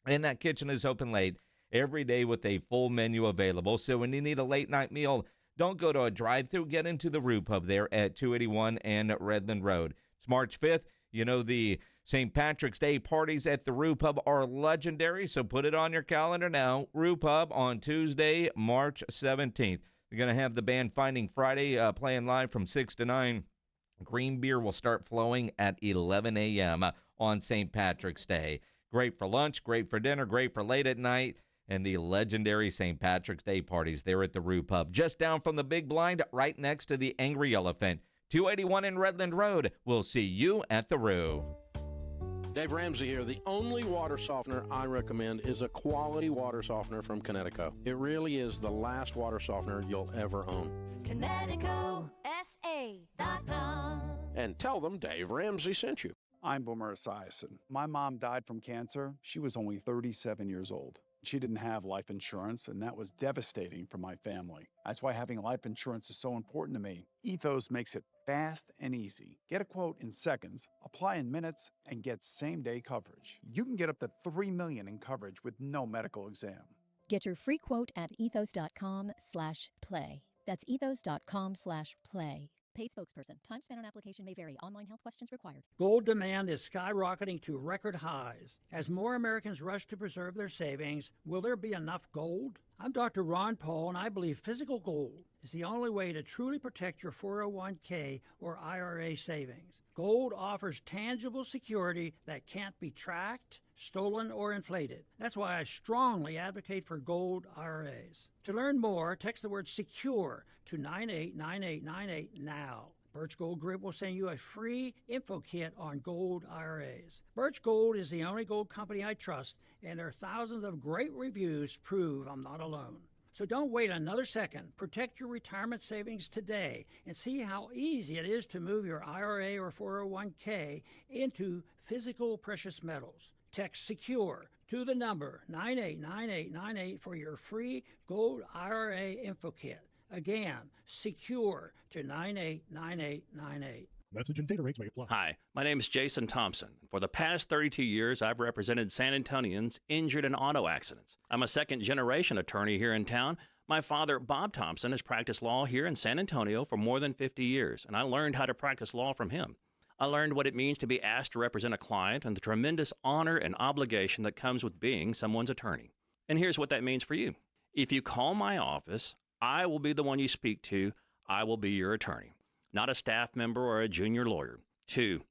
Speaker 5: And that kitchen is open late every day with a full menu available. So when you need a late-night meal, don't go to a drive-thru. Get into the Rue Pub there at 281 and Redland Road. It's March 5th. You know, the St. Patrick's Day parties at the Rue Pub are legendary, so put it on your calendar now. Rue Pub on Tuesday, March 17th. You're going to have the band Finding Friday playing live from 6 to 9. Green beer will start flowing at 11 a.m. on St. Patrick's Day. Great for lunch, great for dinner, great for late at night. and the legendary St. Patrick's Day parties there at the Roo Pub, just down from the Big Blind, right next to the Angry Elephant. 281 in Redland Road. We'll see you at the Roo.
Speaker 4: Dave Ramsey here. The only water softener I recommend is a quality water softener from Connecticut. It really is the last water softener you'll ever own.
Speaker 9: ConnecticutSA.com.
Speaker 4: And tell them Dave Ramsey sent you.
Speaker 12: I'm Boomer Esiason. My mom died from cancer. She was only 37 years old. She didn't have life insurance, and that was devastating for my family. That's why having life insurance is so important to me. Ethos makes it fast and easy. Get a quote in seconds, apply in minutes, and get same-day coverage. You can get up to $3 million in coverage with no medical exam.
Speaker 13: Get your free quote at ethos.com/play. That's ethos.com/play. Paid spokesperson. Time spent on application may vary. Online health questions required.
Speaker 14: Gold demand is skyrocketing to record highs. As more Americans rush to preserve their savings, will there be enough gold? I'm Dr. Ron Paul, and I believe physical gold is the only way to truly protect your 401k or IRA savings. Gold offers tangible security that can't be tracked, stolen, or inflated. That's why I strongly advocate for gold IRAs. To learn more, text the word SECURE to 989898 now. Birch Gold Group will send you a free info kit on gold IRAs. Birch Gold is the only gold company I trust, and their thousands of great reviews prove I'm not alone. So don't wait another second. Protect your retirement savings today and see how easy it is to move your IRA or 401k into physical precious metals. Text SECURE to the number 989898 for your free gold IRA info kit. Again, SECURE to 989898.
Speaker 15: Message and data rates may apply.
Speaker 17: Hi, my name is Jason Thompson. For the past 32 years, I've represented San Antonians injured in auto accidents. I'm a second-generation attorney here in town. My father, Bob Thompson, has practiced law here in San Antonio for more than 50 years, and I learned how to practice law from him. I learned what it means to be asked to represent a client and the tremendous honor and obligation that comes with being someone's attorney. And here's what that means for you. If you call my office, I will be the one you speak to. I will be your attorney, not a staff member or a junior lawyer. 2,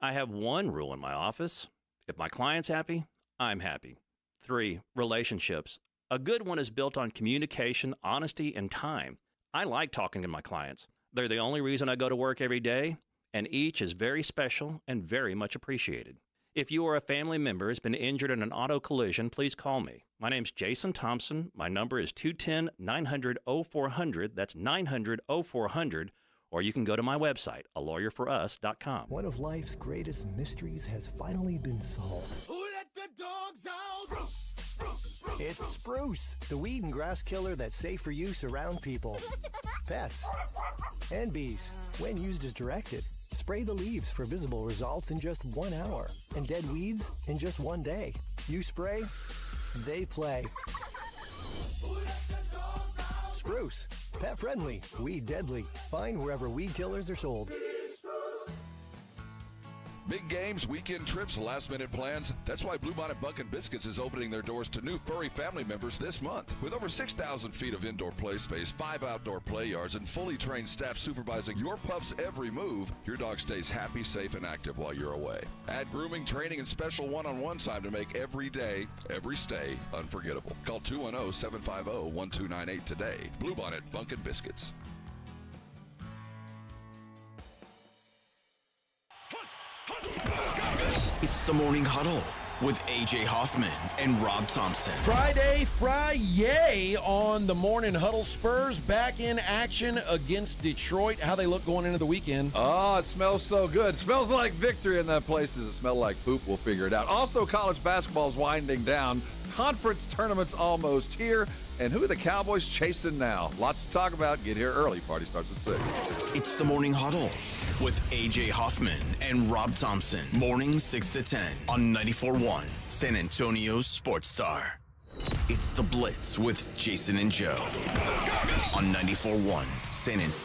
Speaker 17: I have one rule in my office. If my client's happy, I'm happy. 3, relationships. A good one is built on communication, honesty, and time. I like talking to my clients. They're the only reason I go to work every day, and each is very special and very much appreciated. If you or a family member has been injured in an auto collision, please call me. My name's Jason Thompson. My number is 210-900-0400. That's 900-0400. Or you can go to my website, alawyerforus.com.
Speaker 24: One of life's greatest mysteries has finally been solved.
Speaker 22: Who let the dogs out? Spruce, spruce, spruce.
Speaker 24: It's Spruce, the weed and grass killer that's safe for use around people, pets, and bees. When used as directed, spray the leaves for visible results in just 1 hour, and dead weeds in just 1 day. You spray, they play. Spruce, pet friendly, weed deadly. Find wherever weed killers are sold.
Speaker 25: Big games, weekend trips, last-minute plans. That's why Bluebonnet Bunkin' Biscuits is opening their doors to new furry family members this month. With over 6,000 feet of indoor play space, 5 outdoor play yards, and fully trained staff supervising your pup's every move, your dog stays happy, safe, and active while you're away. Add grooming, training, and special one-on-one time to make every day, every stay unforgettable. Call 210-750-1298 today. Bluebonnet Bunkin' Biscuits.
Speaker 1: It's the Morning Huddle with A.J. Hoffman and Rob Thompson.
Speaker 4: Friday on the Morning Huddle. Spurs back in action against Detroit. How they look going into the weekend?
Speaker 27: Oh, it smells so good. It smells like victory in that place. Does it smell like poop? We'll figure it out. Also, college basketball's winding down. Conference tournaments almost here. And who are the Cowboys chasing now? Lots to talk about. Get here early. Party starts at 6.
Speaker 1: It's the Morning Huddle with A.J. Hoffman and Rob Thompson. Mornings 6 to 10 on 94.1 San Antonio's Sports Star. It's the Blitz with Jason and Joe on 94.1 San Antonio.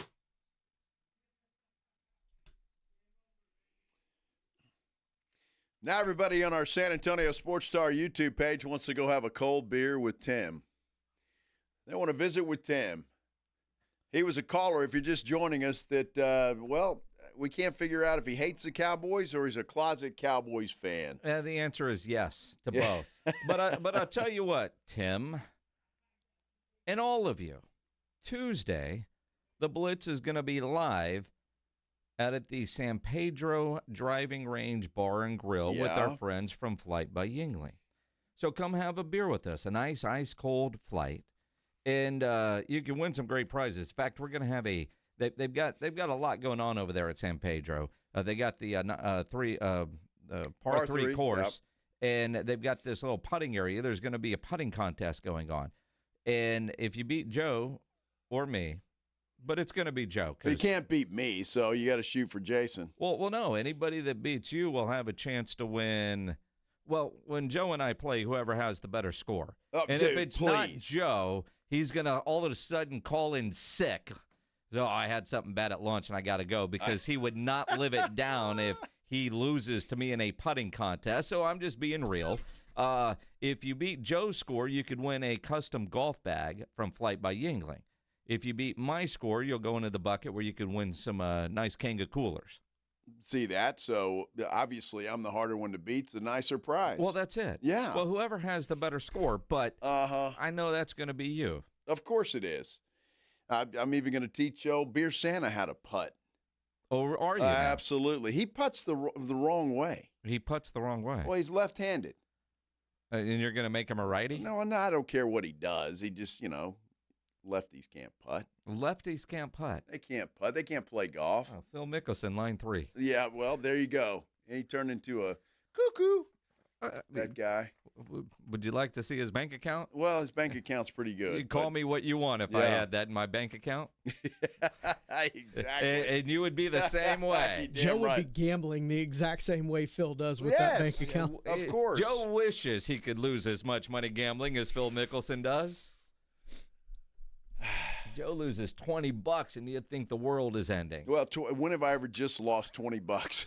Speaker 2: Now everybody on our San Antonio Sports Star YouTube page wants to go have a cold beer with Tim. They want to visit with Tim. He was a caller, if you're just joining us, that, we can't figure out if he hates the Cowboys or he's a closet Cowboys fan.
Speaker 5: The answer is yes to both. But I'll tell you what, Tim, and all of you, Tuesday, the Blitz is going to be live out at the San Pedro Driving Range Bar and Grill with our friends from Flight by Yingling. So come have a beer with us, a nice ice-cold flight, and you can win some great prizes. In fact, we're going to have they've got a lot going on over there at San Pedro. They got the par 3 course, and they've got this little putting area. There's going to be a putting contest going on, and if you beat Joe or me, but it's going to be Joe.
Speaker 2: You can't beat me, so you got to shoot for Jason.
Speaker 5: Well, no. Anybody that beats you will have a chance to win. Well, when Joe and I play, whoever has the better score.
Speaker 2: Oh,
Speaker 5: and
Speaker 2: dude,
Speaker 5: if it's
Speaker 2: please.
Speaker 5: not Joe, he's going to all of a sudden call in sick. So I had something bad at lunch and I got to go, because he would not live it down if he loses to me in a putting contest. So I'm just being real. If you beat Joe's score, you could win a custom golf bag from Flight by Yingling. If you beat my score, you'll go into the bucket where you can win some nice Kanga coolers.
Speaker 2: See that? So obviously I'm the harder one to beat. It's a nicer prize.
Speaker 5: Well, that's it.
Speaker 2: Yeah.
Speaker 5: Well, whoever has the better score, but I know that's going to be you.
Speaker 2: Of course it is. I'm even going to teach Beer Santa how to putt.
Speaker 5: Oh, are you? Now?
Speaker 2: Absolutely. He putts the wrong way.
Speaker 5: He putts the wrong way.
Speaker 2: Well, he's left-handed.
Speaker 5: And you're going to make him a righty?
Speaker 2: No, I don't care what he does. He just, lefties can't putt.
Speaker 5: Lefties can't putt.
Speaker 2: They can't putt. They can't play golf.
Speaker 5: Oh, Phil Mickelson, line 3.
Speaker 2: Yeah, well, there you go. He turned into a cuckoo. That guy.
Speaker 5: Would you like to see his bank account?
Speaker 2: Well, his bank account's pretty good.
Speaker 5: You'd call me what you want if I had that in my bank account.
Speaker 2: Exactly.
Speaker 5: And you would be the same way.
Speaker 3: Joe would be gambling the exact same way Phil does with that bank account.
Speaker 2: Of course.
Speaker 5: Joe wishes he could lose as much money gambling as Phil Mickelson does. Joe loses $20 and you'd think the world is ending.
Speaker 2: Well, when have I ever just lost $20?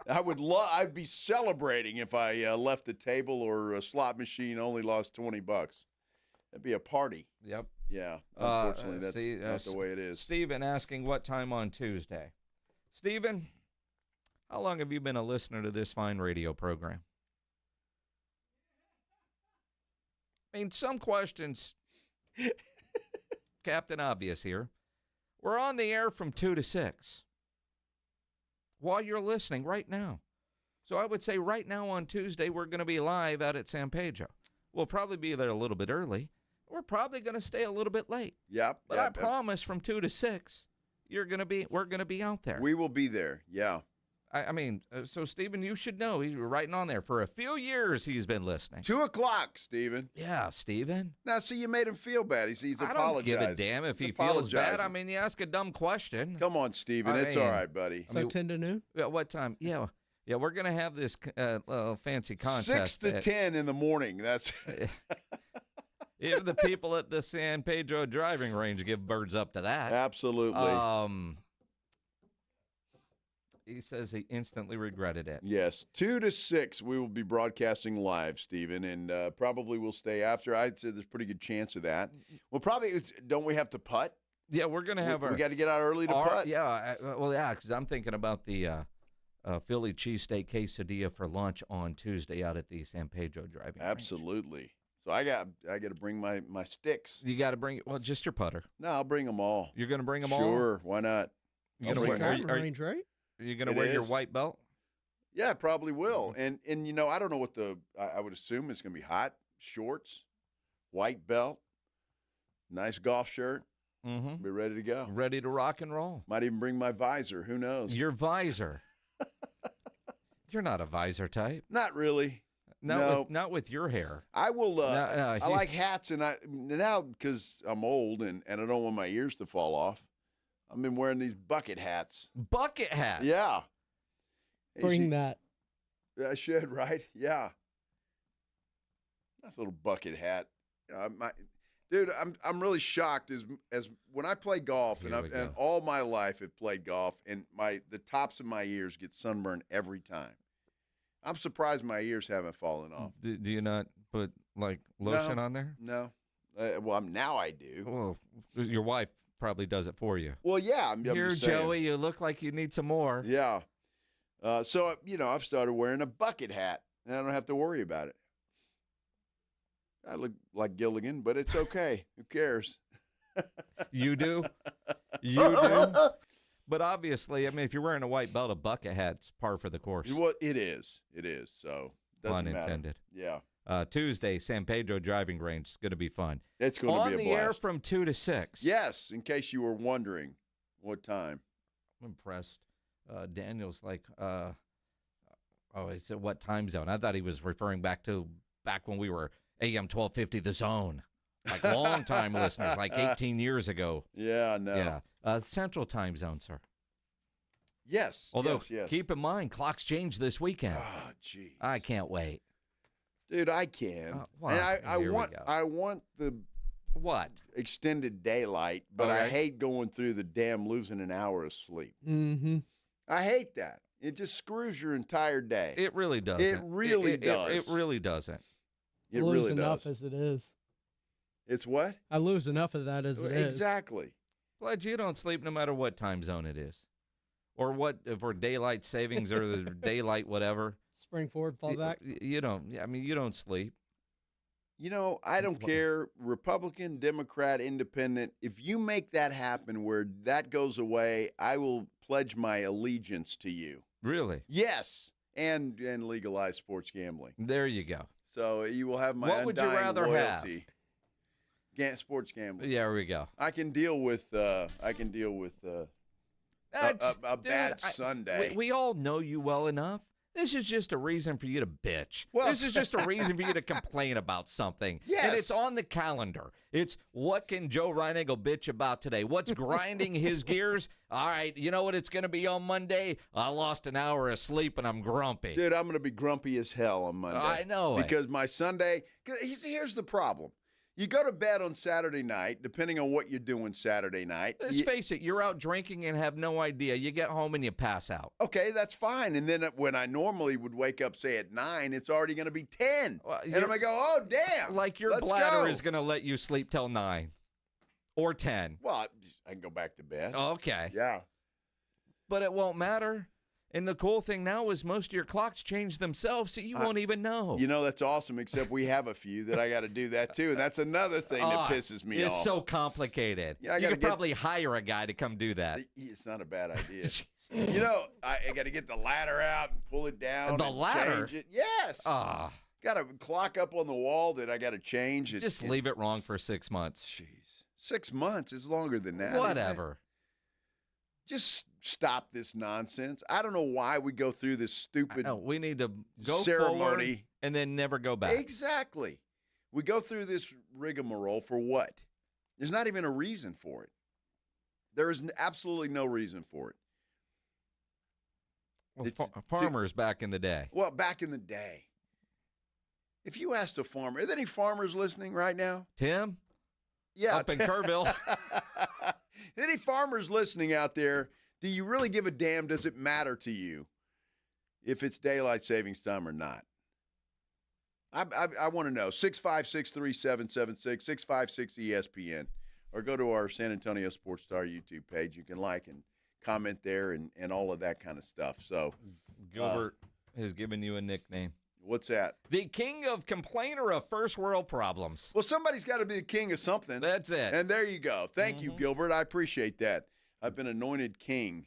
Speaker 2: I'd be celebrating if I left the table or a slot machine only lost $20. That'd be a party.
Speaker 5: Yep.
Speaker 2: Yeah. Unfortunately, that's not the way it is.
Speaker 5: Stephen asking what time on Tuesday. Stephen, how long have you been a listener to this fine radio program? I mean, some questions, Captain Obvious here. We're on the air from 2 to 6. While you're listening right now. So I would say right now on Tuesday, we're going to be live out at San Pedro. We'll probably be there a little bit early. We're probably going to stay a little bit late.
Speaker 2: Yep.
Speaker 5: But I promise from 2 to 6, we're going to be out there.
Speaker 2: We will be there. Yeah.
Speaker 5: I mean, so Stephen, you should know he's writing on there for a few years. He's been listening.
Speaker 2: 2 o'clock, Stephen.
Speaker 5: Yeah, Stephen.
Speaker 2: Now, see, you made him feel bad. He's apologizing.
Speaker 5: I don't give a damn if he feels bad. I mean, you ask a dumb question.
Speaker 2: Come on, Stephen. It's all right, buddy.
Speaker 3: So 10 to noon?
Speaker 5: What time? Yeah, we're going to have this fancy contest.
Speaker 2: 6 to 10 in the morning. That's
Speaker 5: even the people at the San Pedro driving range give birds up to that.
Speaker 2: Absolutely.
Speaker 5: He says he instantly regretted it.
Speaker 2: Yes. 2 to 6, we will be broadcasting live, Stephen, and probably we'll stay after. I'd say there's a pretty good chance of that. Well, probably, don't we have to putt?
Speaker 5: Yeah, we're going to have
Speaker 2: we got to get out early to putt?
Speaker 5: Yeah, because I'm thinking about the Philly cheesesteak quesadilla for lunch on Tuesday out at the San Pedro driving range.
Speaker 2: Absolutely. So I got to bring my sticks.
Speaker 5: You got to bring, just your putter.
Speaker 2: No, I'll bring them all.
Speaker 5: You're going to bring them all?
Speaker 2: Sure, why not?
Speaker 5: You're going to
Speaker 3: range, right?
Speaker 5: Are you going to wear your white belt?
Speaker 2: Yeah, I probably will. And I don't know what I would assume it's going to be hot. Shorts, white belt, nice golf shirt.
Speaker 5: Mm-hmm.
Speaker 2: Be ready to go.
Speaker 5: Ready to rock and roll.
Speaker 2: Might even bring my visor. Who knows?
Speaker 5: Your visor. You're not a visor type.
Speaker 2: Not really.
Speaker 5: Not with your hair.
Speaker 2: I will. I like hats, and now because I'm old and I don't want my ears to fall off. I've been wearing these bucket hats.
Speaker 5: Bucket hats?
Speaker 2: Yeah.
Speaker 3: Bring that.
Speaker 2: I should, right? Yeah. Nice little bucket hat. Dude, I'm really shocked as when I play golf, and all my life have played golf, and the tops of my ears get sunburned every time. I'm surprised my ears haven't fallen off.
Speaker 5: Do you not put like lotion on there?
Speaker 2: No. Well, now I do.
Speaker 5: Well, your wife probably does it for you.
Speaker 2: Well, yeah. I'm
Speaker 5: Here,
Speaker 2: just saying.
Speaker 5: Joey, you look like you need some more.
Speaker 2: Yeah. So, I've started wearing a bucket hat, and I don't have to worry about it. I look like Gilligan, but it's okay. Who cares?
Speaker 5: You do? You do? But obviously, I mean, if you're wearing a white belt, a bucket hat's par for the course.
Speaker 2: Well, it is. It is. So, doesn't
Speaker 5: Pun
Speaker 2: matter.
Speaker 5: intended.
Speaker 2: Yeah.
Speaker 5: Tuesday, San Pedro Driving Range. It's going to be fun.
Speaker 2: It's going to be a blast.
Speaker 5: On the air from 2 to 6.
Speaker 2: Yes, in case you were wondering what time.
Speaker 5: I'm impressed. Daniel's like, he said what time zone? I thought he was referring back when we were AM 1250 The Zone. Like long-time listeners, like 18 years ago.
Speaker 2: Yeah, no.
Speaker 5: Yeah. Central time zone, sir.
Speaker 2: Yes.
Speaker 5: Although,
Speaker 2: yes.
Speaker 5: keep in mind, clocks change this weekend.
Speaker 2: Oh, geez.
Speaker 5: I can't wait.
Speaker 2: Dude, I can.
Speaker 5: Well,
Speaker 2: and I want the
Speaker 5: what?
Speaker 2: Extended daylight, but I hate going through the damn losing an hour of sleep.
Speaker 3: Mm-hmm.
Speaker 2: I hate that. It just screws your entire day.
Speaker 5: It really doesn't.
Speaker 2: It really does.
Speaker 5: It really doesn't.
Speaker 2: It
Speaker 3: lose
Speaker 2: really
Speaker 3: enough
Speaker 2: does.
Speaker 3: as it is.
Speaker 2: It's what?
Speaker 3: I lose enough of that as it is.
Speaker 2: Exactly.
Speaker 5: Glad you don't sleep no matter what time zone it is. Or what, for daylight savings or the daylight whatever.
Speaker 3: Spring forward, fall back.
Speaker 5: You don't, I mean, you don't sleep.
Speaker 2: I don't care, Republican, Democrat, Independent. If you make that happen where that goes away, I will pledge my allegiance to you.
Speaker 5: Really?
Speaker 2: Yes. And legalize sports gambling.
Speaker 5: There you go.
Speaker 2: So you will have my
Speaker 5: what would you
Speaker 2: undying
Speaker 5: rather
Speaker 2: loyalty. Sports gambling.
Speaker 5: Yeah, there we go.
Speaker 2: I can deal with a bad Sunday.
Speaker 5: We all know you well enough. This is just a reason for you to bitch.
Speaker 2: Well,
Speaker 5: this is just a reason for you to complain about something.
Speaker 2: Yes.
Speaker 5: And it's on the calendar. It's what can Joe Reinigle bitch about today? What's grinding his gears? All right, you know what it's going to be on Monday? I lost an hour of sleep and I'm grumpy.
Speaker 2: Dude, I'm going to be grumpy as hell on Monday.
Speaker 5: I know it.
Speaker 2: Because my Sunday, here's the problem. You go to bed on Saturday night, depending on what you're doing Saturday night.
Speaker 5: Let's face it, you're out drinking and have no idea. You get home and you pass out.
Speaker 2: Okay, that's fine. And then when I normally would wake up, say, at 9, it's already going to be 10. And I'm going to go, oh, damn.
Speaker 5: Like your bladder is going to let you sleep till 9 or 10.
Speaker 2: Well, I can go back to bed.
Speaker 5: Okay.
Speaker 2: Yeah.
Speaker 5: But it won't matter. And the cool thing now is most of your clocks change themselves, so you won't even know.
Speaker 2: That's awesome, except we have a few that I got to do that, too. And that's another thing that pisses me off.
Speaker 5: It's so complicated.
Speaker 2: Yeah,
Speaker 5: you could probably hire a guy to come do that.
Speaker 2: It's not a bad idea. I got to get the ladder out and pull it down.
Speaker 5: The ladder?
Speaker 2: Change it. Yes. Got a clock up on the wall that I got to change.
Speaker 5: Just leave it wrong for 6 months.
Speaker 2: Jeez. 6 months is longer than that.
Speaker 5: Whatever.
Speaker 2: Just stop this nonsense. I don't know why we go through this stupid
Speaker 5: we need to go
Speaker 2: ceremony
Speaker 5: forward and then never go back.
Speaker 2: Exactly. We go through this rigmarole for what? There's not even a reason for it. There is absolutely no reason for it.
Speaker 5: Well, farmers back in the day.
Speaker 2: Well, back in the day. If you asked a farmer, are there any farmers listening right now?
Speaker 5: Tim?
Speaker 2: Yeah.
Speaker 5: Up in Kerrville.
Speaker 2: Any farmers listening out there, do you really give a damn? Does it matter to you if it's daylight savings time or not? I want to know. 656-3776, 656-ESPN, or go to our San Antonio Sports Star YouTube page. You can like and comment there and all of that kind of stuff. So
Speaker 5: Gilbert has given you a nickname.
Speaker 2: What's that?
Speaker 5: The king of complainer of first world problems.
Speaker 2: Well, somebody's got to be the king of something.
Speaker 5: That's it.
Speaker 2: And there you go. Thank you, Gilbert. I appreciate that. I've been anointed king.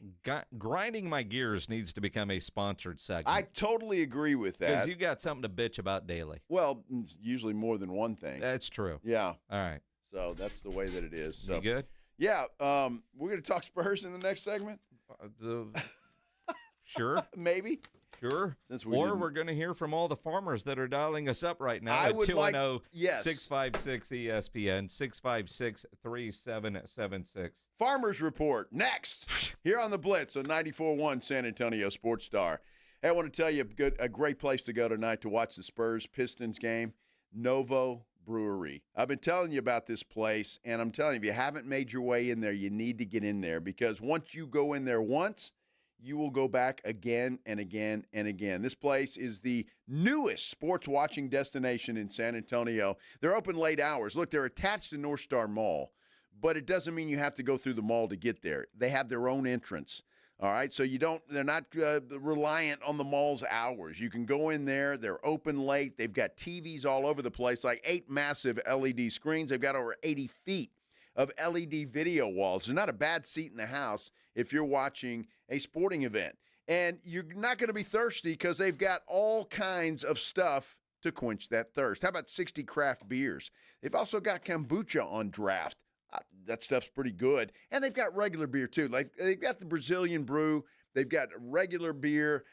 Speaker 5: Grinding my gears needs to become a sponsored segment.
Speaker 2: I totally agree with that.
Speaker 5: Because you got something to bitch about daily.
Speaker 2: Well, it's usually more than one thing.
Speaker 5: That's true.
Speaker 2: Yeah.
Speaker 5: All right.
Speaker 2: So that's the way that it is. So
Speaker 5: you good?
Speaker 2: Yeah. We're going to talk Spurs in the next segment?
Speaker 5: Sure.
Speaker 2: Maybe.
Speaker 5: Sure. We're going to hear from all the farmers that are dialing us up right now at 210-656-ESPN, 656-3776.
Speaker 2: Farmers Report next here on the Blitz on 94.1 San Antonio Sports Star. Hey, I want to tell you a great place to go tonight to watch the Spurs Pistons game, Novo Brewery. I've been telling you about this place, and I'm telling you, if you haven't made your way in there, you need to get in there because once you go in there once, you will go back again and again and again. This place is the newest sports watching destination in San Antonio. They're open late hours. Look, they're attached to North Star Mall, but it doesn't mean you have to go through the mall to get there. They have their own entrance. All right, so they're not reliant on the mall's hours. You can go in there. They're open late. They've got TVs all over the place, like 8 massive LED screens. They've got over 80 feet of LED video walls. There's not a bad seat in the house if you're watching a sporting event. And you're not going to be thirsty because they've got all kinds of stuff to quench that thirst. How about 60 craft beers? They've also got kombucha on draft. That stuff's pretty good. And they've got regular beer, too. Like, they've got the Brazilian brew. They've got regular beer,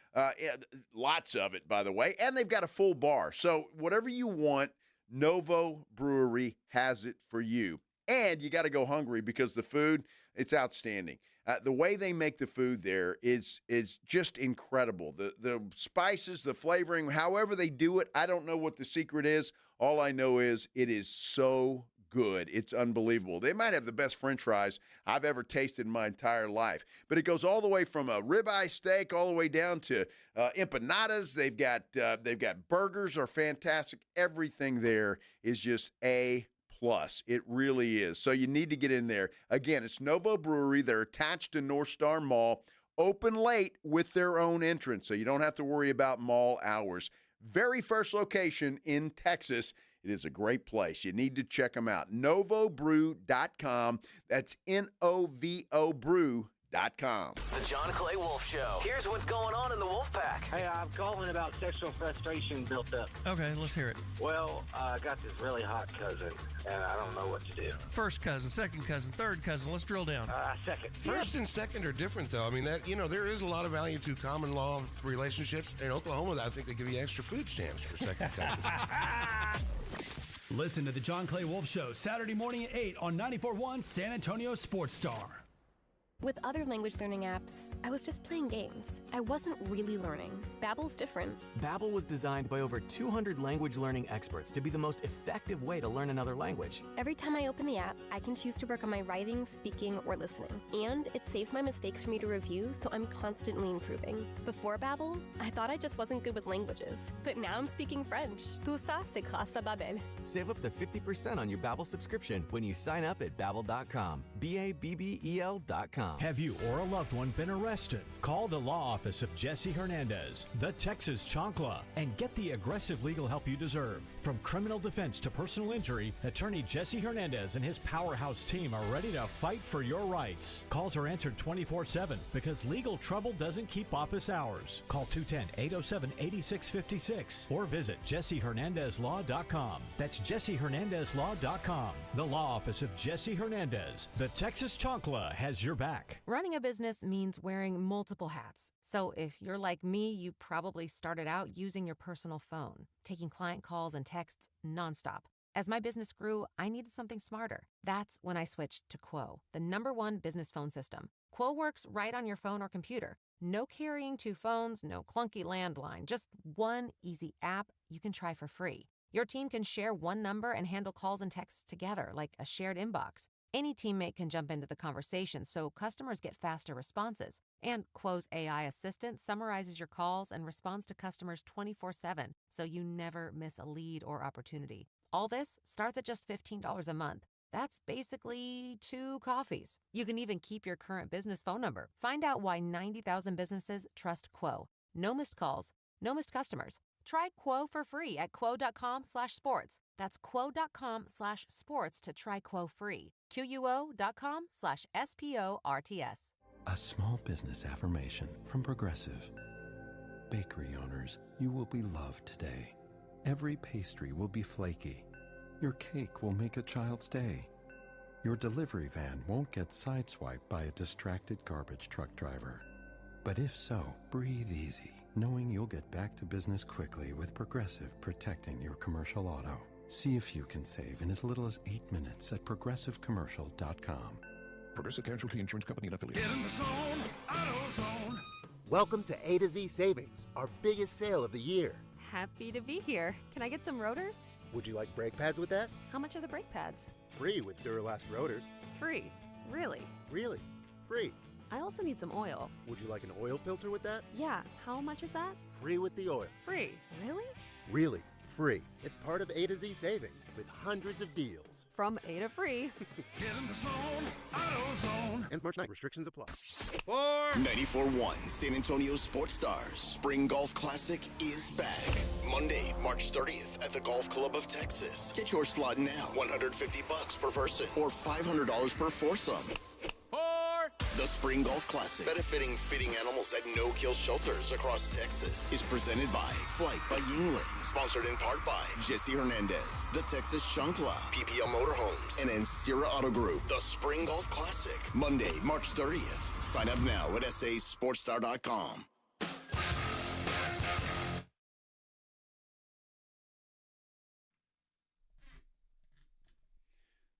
Speaker 2: lots of it, by the way. And they've got a full bar. So whatever you want, Novo Brewery has it for you. And you got to go hungry because the food, it's outstanding. The way they make the food there is just incredible. The spices, the flavoring, however they do it, I don't know what the secret is. All I know is it is so good. It's unbelievable. They might have the best French fries I've ever tasted in my entire life. But it goes all the way from a ribeye steak all the way down to empanadas. They've got burgers are fantastic. Everything there is just A+. It really is. So you need to get in there. Again, it's Novo Brewery. They're attached to North Star Mall, open late with their own entrance, so you don't have to worry about mall hours. Very first location in Texas. It is a great place. You need to check them out. NovoBrew.com. That's N-O-V-O Brew.com.
Speaker 24: The John Clay Wolf Show. Here's what's going on in the Wolf Pack.
Speaker 6: Hey, I'm calling about sexual frustration built up.
Speaker 7: Okay, let's hear it.
Speaker 6: Well, I got this really hot cousin, and I don't know what to do.
Speaker 7: First cousin, second cousin, third cousin. Let's drill down.
Speaker 6: Second.
Speaker 9: First and second are different, though. I mean, there is a lot of value to common law relationships. In Oklahoma, I think they give you extra food stamps for second cousins.
Speaker 29: Listen to the John Clay Wolf Show Saturday morning at 8 on 94.1 San Antonio Sports Star.
Speaker 11: With other language learning apps, I was just playing games. I wasn't really learning. Babbel's different.
Speaker 15: Babbel was designed by over 200 language learning experts to be the most effective way to learn another language.
Speaker 11: Every time I open the app, I can choose to work on my writing, speaking, or listening. And it saves my mistakes for me to review, so I'm constantly improving. Before Babbel, I thought I just wasn't good with languages. But now I'm speaking French. Tout ça, c'est grâce à Babbel.
Speaker 15: Save up to 50% on your Babbel subscription when you sign up at Babbel.com. Babbel.com.
Speaker 29: Have you or a loved one been arrested? Call the law office of Jesse Hernandez, the Texas Chancla, and get the aggressive legal help you deserve. From criminal defense to personal injury, attorney Jesse Hernandez and his powerhouse team are ready to fight for your rights. Calls are answered 24/7 because legal trouble doesn't keep office hours. Call 210-807-8656 or visit JesseHernandezLaw.com. That's JesseHernandezLaw.com. The law office of Jesse Hernandez, the Texas Chancla, has your back.
Speaker 16: Running a business means wearing multiple hats. So if you're like me, you probably started out using your personal phone, taking client calls and texts nonstop. As my business grew, I needed something smarter. That's when I switched to Quo, the #1 business phone system. Quo works right on your phone or computer. No carrying 2 phones, no clunky landline, just one easy app you can try for free. Your team can share one number and handle calls and texts together like a shared inbox. Any teammate can jump into the conversation, so customers get faster responses. And Quo's AI assistant summarizes your calls and responds to customers 24/7, so you never miss a lead or opportunity. All this starts at just $15 a month. That's basically 2 coffees. You can even keep your current business phone number. Find out why 90,000 businesses trust Quo. No missed calls, no missed customers. Try Quo for free at quo.com/sports. That's quo.com/sports to try Quo free. QUO.com/SPORTS.
Speaker 18: A small business affirmation from Progressive. Bakery owners, you will be loved today. Every pastry will be flaky. Your cake will make a child's day. Your delivery van won't get sideswiped by a distracted garbage truck driver. But if so, breathe easy, knowing you'll get back to business quickly with Progressive protecting your commercial auto. See if you can save in as little as 8 minutes at progressivecommercial.com.
Speaker 19: Progressive Casualty Insurance Company and affiliates.
Speaker 22: Get in the zone, AutoZone.
Speaker 23: Welcome to A to Z Savings, our biggest sale of the year.
Speaker 20: Happy to be here. Can I get some rotors?
Speaker 23: Would you like brake pads with that?
Speaker 20: How much are the brake pads?
Speaker 23: Free with Duralast rotors.
Speaker 20: Free? Really?
Speaker 23: Really? Free.
Speaker 20: I also need some oil.
Speaker 23: Would you like an oil filter with that?
Speaker 20: Yeah, how much is that?
Speaker 23: Free with the oil.
Speaker 20: Free? Really?
Speaker 23: Really. free. It's part of A to Z Savings with hundreds of deals.
Speaker 20: From A to free.
Speaker 22: Get in the zone, AutoZone.
Speaker 23: Ends March 9th. Restrictions apply.
Speaker 1: 94.1 San Antonio Sports Stars Spring Golf Classic is back. Monday, March 30th at the Golf Club of Texas. Get your slot now. $150 per person or $500 per foursome. The Spring Golf Classic, benefiting fitting animals at no-kill shelters across Texas, is presented by Flight by Yingling, sponsored in part by Jesse Hernandez, the Texas Chancla, PPL Motorhomes, and Ancira Auto Group. The Spring Golf Classic, Monday, March 30th. Sign up now at sasportstar.com.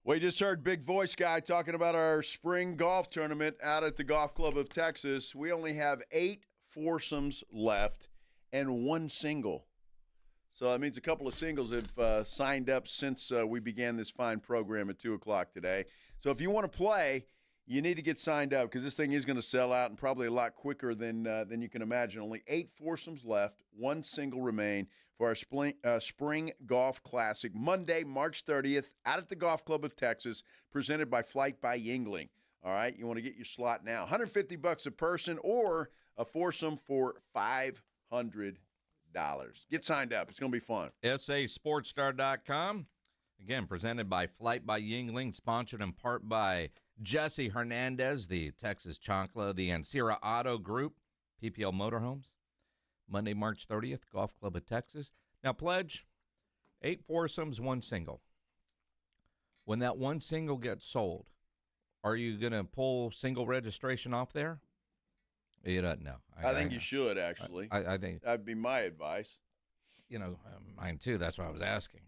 Speaker 2: We just heard Big Voice Guy talking about our spring golf tournament out at the Golf Club of Texas. We only have 8 foursomes left and 1 single. So that means a couple of singles have signed up since we began this fine program at 2 o'clock today. So if you want to play, you need to get signed up because this thing is going to sell out and probably a lot quicker than you can imagine. Only 8 foursomes left, 1 single remain for our Spring Golf Classic, Monday, March 30th, out at the Golf Club of Texas, presented by Flight by Yingling. All right, you want to get your slot now. $150 a person or a foursome for $500. Get signed up. It's going to be fun.
Speaker 5: sasportstar.com. Again, presented by Flight by Yingling, sponsored in part by Jesse Hernandez, the Texas Chancla, the Ancira Auto Group, PPL Motorhomes. Monday, March 30th, Golf Club of Texas. Now, pledge, 8 foursomes, 1 single. When that 1 single gets sold, are you going to pull single registration off there? You don't know.
Speaker 2: I think you should, actually.
Speaker 5: I think
Speaker 2: that'd be my advice.
Speaker 5: You know, mine too. That's why I was asking.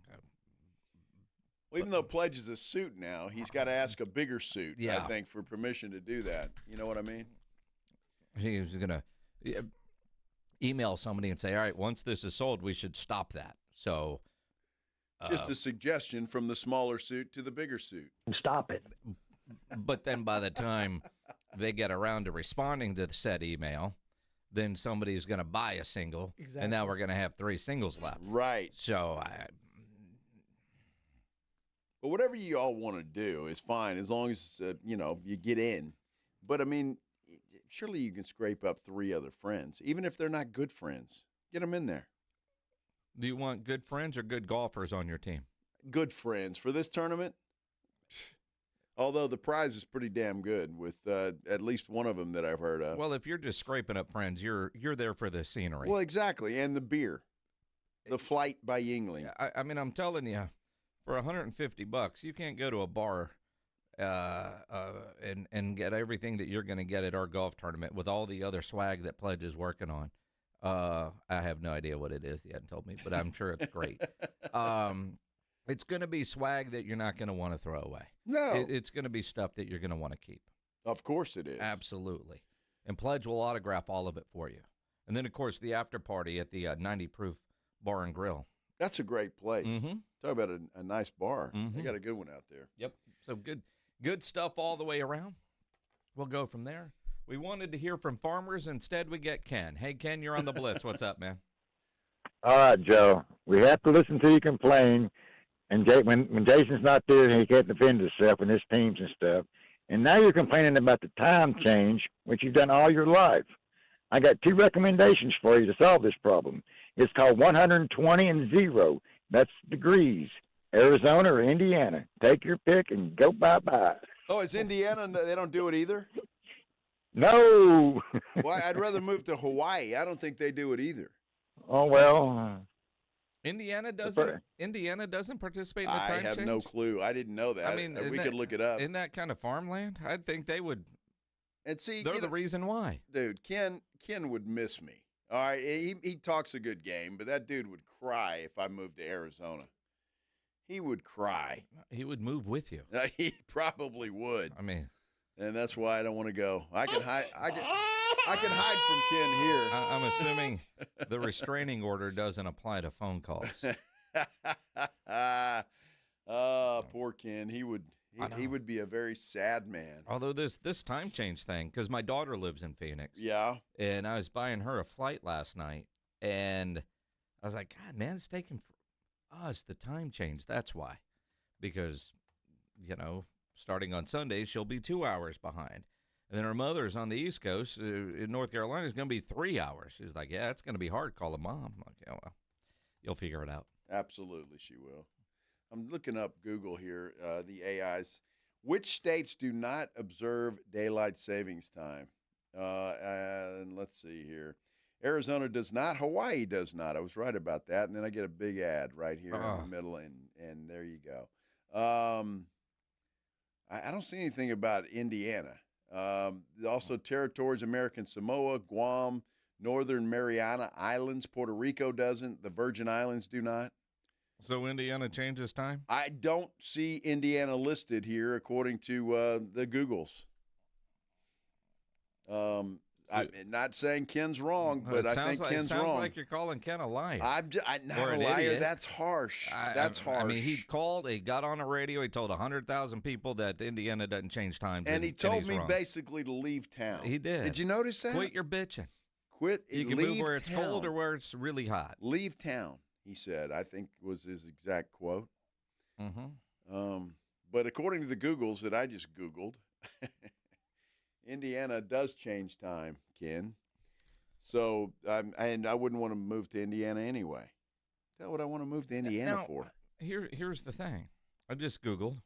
Speaker 2: Well, even though Pledge is a suit now, he's got to ask a bigger suit,
Speaker 5: Yeah.
Speaker 2: I think, for permission to do that. You know what I mean?
Speaker 5: He's going to email somebody and say, all right, once this is sold, we should stop that. So
Speaker 2: just a suggestion from the smaller suit to the bigger suit.
Speaker 6: Stop it.
Speaker 5: But then by the time they get around to responding to the said email, then somebody's going to buy a single,
Speaker 3: Exactly.
Speaker 5: and now we're going to have 3 singles left.
Speaker 2: Right.
Speaker 5: So
Speaker 2: But whatever you all want to do is fine as long as, you get in. But, I mean, surely you can scrape up 3 other friends, even if they're not good friends. Get them in there.
Speaker 5: do you want good friends or good golfers on your team?
Speaker 2: Good friends. For this tournament, although the prize is pretty damn good with at least one of them that I've heard of.
Speaker 5: Well, if you're just scraping up friends, you're there for the scenery.
Speaker 2: Well, exactly, and the beer. The Flight by Yingling.
Speaker 5: I mean, I'm telling you, for $150, you can't go to a bar and get everything that you're going to get at our golf tournament with all the other swag that Pledge is working on. I have no idea what it is. He hadn't told me, but I'm sure it's great. It's going to be swag that you're not going to want to throw away.
Speaker 2: No.
Speaker 5: It's going to be stuff that you're going to want to keep.
Speaker 2: Of course it is.
Speaker 5: Absolutely. And Pledge will autograph all of it for you. And then, of course, the after party at the 90 Proof Bar and Grill.
Speaker 2: That's a great place.
Speaker 5: Mm-hmm.
Speaker 2: Talk about a nice bar.
Speaker 5: Mm-hmm.
Speaker 2: They got a good one out there.
Speaker 5: Yep. So good stuff all the way around. We'll go from there. We wanted to hear from farmers. Instead, we get Ken. Hey, Ken, you're on the Blitz. What's up, man?
Speaker 8: All right, Joe. We have to listen to you complain. And when Jason's not there, he can't defend himself and his teams and stuff. And now you're complaining about the time change, which you've done all your life. I got 2 recommendations for you to solve this problem. It's called 120 and 0. That's degrees. Arizona or Indiana. Take your pick and go bye-bye.
Speaker 2: Oh, it's Indiana? They don't do it either?
Speaker 8: No.
Speaker 2: Well, I'd rather move to Hawaii. I don't think they do it either.
Speaker 8: Oh, well.
Speaker 5: Indiana doesn't participate in the time
Speaker 2: I have
Speaker 5: change?
Speaker 2: no clue. I didn't know that.
Speaker 5: I mean,
Speaker 2: we could look it up.
Speaker 5: In that kind of farmland, I'd think they would.
Speaker 2: And see,
Speaker 5: they're the reason why.
Speaker 2: Dude, Ken would miss me. All right, he talks a good game, but that dude would cry if I moved to Arizona. He would cry.
Speaker 5: He would move with you.
Speaker 2: He probably would.
Speaker 5: I mean,
Speaker 2: and that's why I don't want to go. I can hide. I can hide from Ken here.
Speaker 5: I'm assuming the restraining order doesn't apply to phone calls.
Speaker 2: Poor Ken. He would be a very sad man.
Speaker 5: Although this time change thing, because my daughter lives in Phoenix.
Speaker 2: Yeah.
Speaker 5: And I was buying her a flight last night, and I was like, God, man, it's taking Oh, it's the time change. That's why. Because, starting on Sunday, she'll be 2 hours behind. And then her mother's on the East Coast in North Carolina is going to be 3 hours. She's like, yeah, it's going to be hard calling mom. I'm like, yeah, well, you'll figure it out.
Speaker 2: Absolutely, she will. I'm looking up Google here, the AIs. Which states do not observe daylight savings time? And let's see here. Arizona does not. Hawaii does not. I was right about that. And then I get a big ad right here in the middle, and there you go. I don't see anything about Indiana. Also, territories, American Samoa, Guam, Northern Mariana Islands, Puerto Rico doesn't. The Virgin Islands do not.
Speaker 5: So Indiana changes time?
Speaker 2: I don't see Indiana listed here according to the Googles. I'm not saying Ken's wrong, but I think Ken's wrong.
Speaker 5: It sounds like you're calling Ken a liar.
Speaker 2: I'm not a liar. Idiot. That's harsh. That's harsh.
Speaker 5: I mean, he got on a radio. He told 100,000 people that Indiana doesn't change times.
Speaker 2: And he told me basically to leave town.
Speaker 5: He did.
Speaker 2: Did you notice that?
Speaker 5: Quit your bitching.
Speaker 2: You
Speaker 5: can move where it's cold or where it's really hot.
Speaker 2: Leave town, he said, I think was his exact quote.
Speaker 5: Mm-hmm.
Speaker 2: But according to the Googles that I just Googled, Indiana does change time, Ken. So, and I wouldn't want to move to Indiana anyway. That's what I want to move to Indiana for.
Speaker 5: Here's the thing. I just Googled,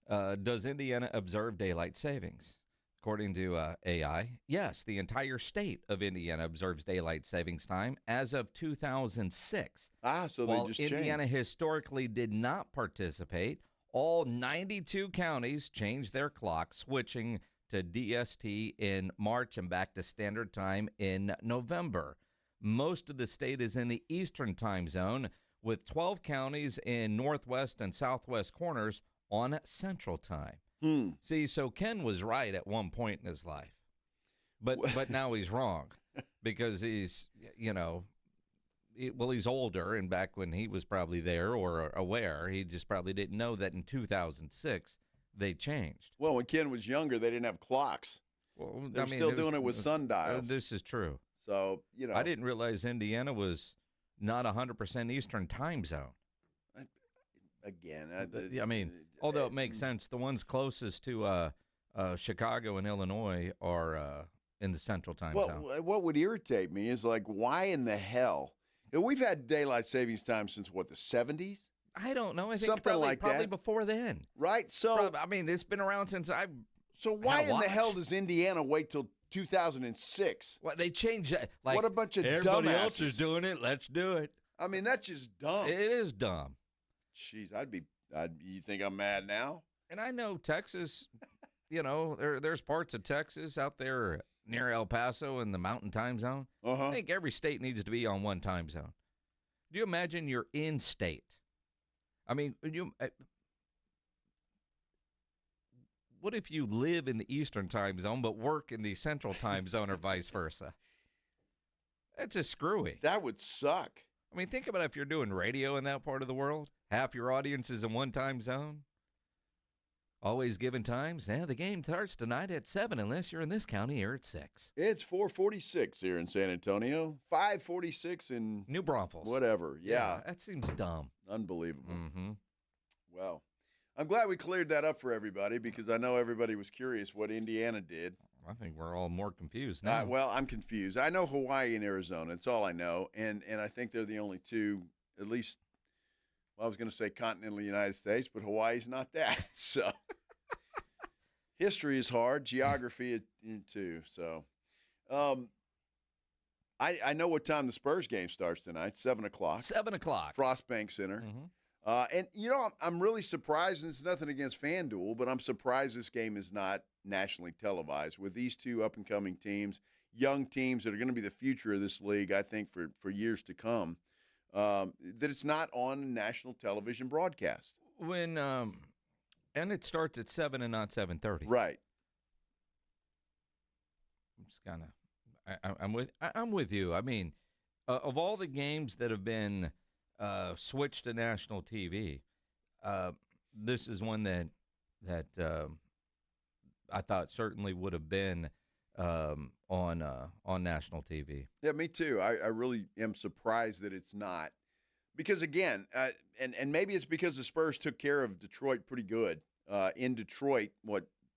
Speaker 5: does Indiana observe daylight savings? According to AI, yes, the entire state of Indiana observes daylight savings time as of 2006.
Speaker 2: So
Speaker 5: while
Speaker 2: they just
Speaker 5: Indiana
Speaker 2: changed.
Speaker 5: historically did not participate, all 92 counties changed their clock, switching to DST in March and back to standard time in November. Most of the state is in the eastern time zone, with 12 counties in northwest and southwest corners on central time. See, so Ken was right at one point in his life, but now he's wrong because he's, he's older, and back when he was probably there or aware, he just probably didn't know that in 2006 they changed.
Speaker 2: Well, when Ken was younger, they didn't have clocks.
Speaker 5: Well,
Speaker 2: They're still doing it with sundials.
Speaker 5: This is true.
Speaker 2: So,
Speaker 5: I didn't realize Indiana was not 100% Eastern time zone.
Speaker 2: Again,
Speaker 5: although it makes sense, the ones closest to Chicago and Illinois are in the central time zone.
Speaker 2: What would irritate me is, like, why in the hell? We've had daylight savings time since, what, the 70s?
Speaker 5: I don't know. I think
Speaker 2: Something
Speaker 5: probably before then.
Speaker 2: Right? So,
Speaker 5: it's been around since I.
Speaker 2: So why in the hell does Indiana wait till 2006?
Speaker 5: Well, they changed it. Like,
Speaker 2: what a bunch of
Speaker 5: everybody
Speaker 2: dumbasses.
Speaker 5: else is doing it. Let's do it.
Speaker 2: I mean, that's just dumb.
Speaker 5: It is dumb.
Speaker 2: Jeez, you think I'm mad now?
Speaker 5: And I know Texas, there's parts of Texas out there near El Paso in the mountain time zone. I think every state needs to be on one time zone. Do you imagine you're in state? I mean, what if you live in the Eastern time zone but work in the Central time zone or vice versa? That's just screwy.
Speaker 2: That would suck.
Speaker 5: I mean, think about if you're doing radio in that part of the world. Half your audience is in one time zone. Always given times. Yeah, the game starts tonight at 7 unless you're in this county here at 6.
Speaker 2: It's 4:46 here in San Antonio. 5:46 in
Speaker 5: New Braunfels.
Speaker 2: Whatever. Yeah.
Speaker 5: That seems dumb.
Speaker 2: Unbelievable.
Speaker 5: Mm-hmm.
Speaker 2: Well, I'm glad we cleared that up for everybody because I know everybody was curious what Indiana did.
Speaker 5: I think we're all more confused now.
Speaker 2: Well, I'm confused. I know Hawaii and Arizona. That's all I know. And I think they're the only two, at least, well, I was going to say continental United States, but Hawaii's not that. So history is hard. Geography too. So I know what time the Spurs game starts tonight, 7 o'clock.
Speaker 5: 7 o'clock.
Speaker 2: Frost Bank Center.
Speaker 5: Mm-hmm.
Speaker 2: And, I'm really surprised, and it's nothing against FanDuel, but I'm surprised this game is not nationally televised with these two up-and-coming teams, young teams that are going to be the future of this league, I think, for years to come, that it's not on a national television broadcast.
Speaker 5: And it starts at 7 and not 7:30.
Speaker 2: Right.
Speaker 5: I'm just kind of I'm with you. I mean, of all the games that have been switched to national TV, this is one that I thought certainly would have been on national TV.
Speaker 2: Yeah, me too. I really am surprised that it's not. Because, again, and maybe it's because the Spurs took care of Detroit pretty good in Detroit,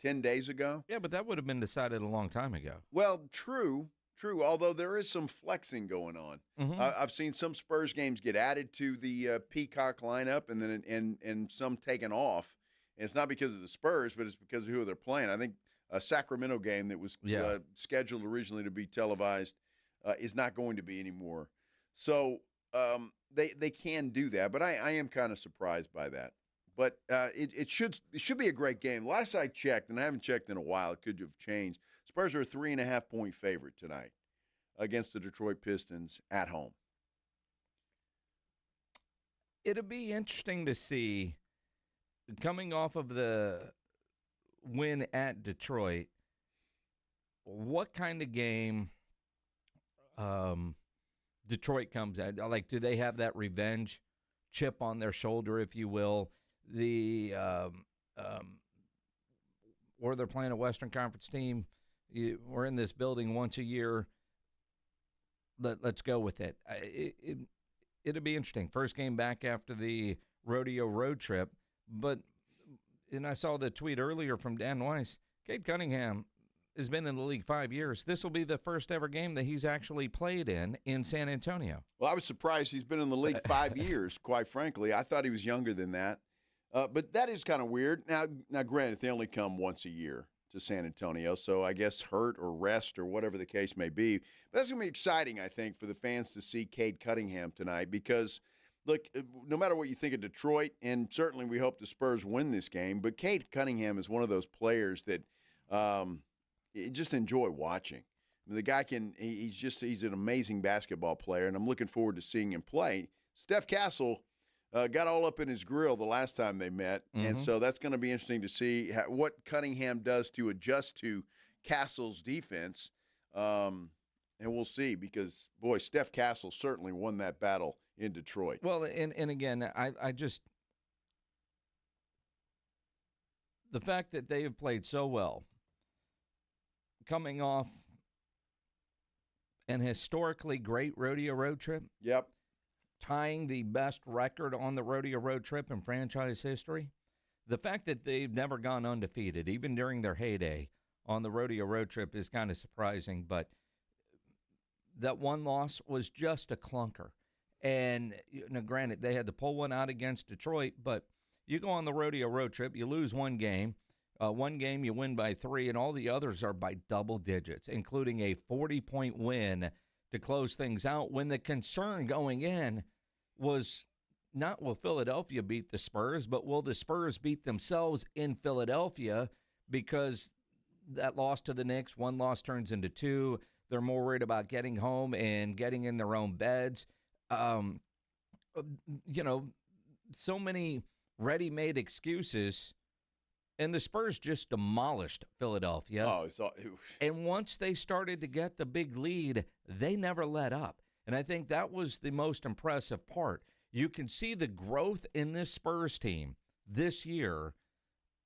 Speaker 2: 10 days ago?
Speaker 5: Yeah, but that would have been decided a long time ago.
Speaker 2: Well, true, although there is some flexing going on. I've seen some Spurs games get added to the Peacock lineup and then and some taken off. And it's not because of the Spurs, but it's because of who they're playing. I think a Sacramento game that was scheduled originally to be televised is not going to be anymore. So they can do that, but I am kind of surprised by that. But it should be a great game. Last I checked, and I haven't checked in a while, it could have changed. Spurs are a 3.5-point favorite tonight against the Detroit Pistons at home.
Speaker 5: It'll be interesting to see, coming off of the win at Detroit, what kind of game Detroit comes at. Like, do they have that revenge chip on their shoulder, if you will? Or they're playing a Western Conference team. We're in this building once a year. Let's go with it. It'll be interesting. First game back after the rodeo road trip. And I saw the tweet earlier from Dan Weiss. Cade Cunningham has been in the league 5 years. This will be the first ever game that he's actually played in San Antonio.
Speaker 2: Well, I was surprised he's been in the league 5 years, quite frankly. I thought he was younger than that. But that is kind of weird. Now, granted, they only come once a year to San Antonio, so I guess hurt or rest or whatever the case may be. But that's going to be exciting, I think, for the fans to see Cade Cunningham tonight because, look, no matter what you think of Detroit, and certainly we hope the Spurs win this game, but Cade Cunningham is one of those players that you just enjoy watching. I mean, the guy he's an amazing basketball player, and I'm looking forward to seeing him play. Steph Castle got all up in his grill the last time they met, and so that's going to be interesting to see what Cunningham does to adjust to Castle's defense, and we'll see because, boy, Steph Castle certainly won that battle in Detroit.
Speaker 5: Well, and again, I just – the fact that they have played so well, coming off an historically great rodeo road trip.
Speaker 2: Yep.
Speaker 5: Tying the best record on the rodeo road trip in franchise history. The fact that they've never gone undefeated, even during their heyday on the rodeo road trip, is kind of surprising. But that one loss was just a clunker. And granted, they had to pull one out against Detroit, but you go on the rodeo road trip, you lose one game. One game you win by 3, and all the others are by double digits, including a 40-point win to close things out, when the concern going in was not will Philadelphia beat the Spurs, but will the Spurs beat themselves in Philadelphia, because that loss to the Knicks, one loss turns into 2. They're more worried about getting home and getting in their own beds. So many ready-made excuses. And the Spurs just demolished Philadelphia. And once they started to get the big lead, they never let up. And I think that was the most impressive part. You can see the growth in this Spurs team this year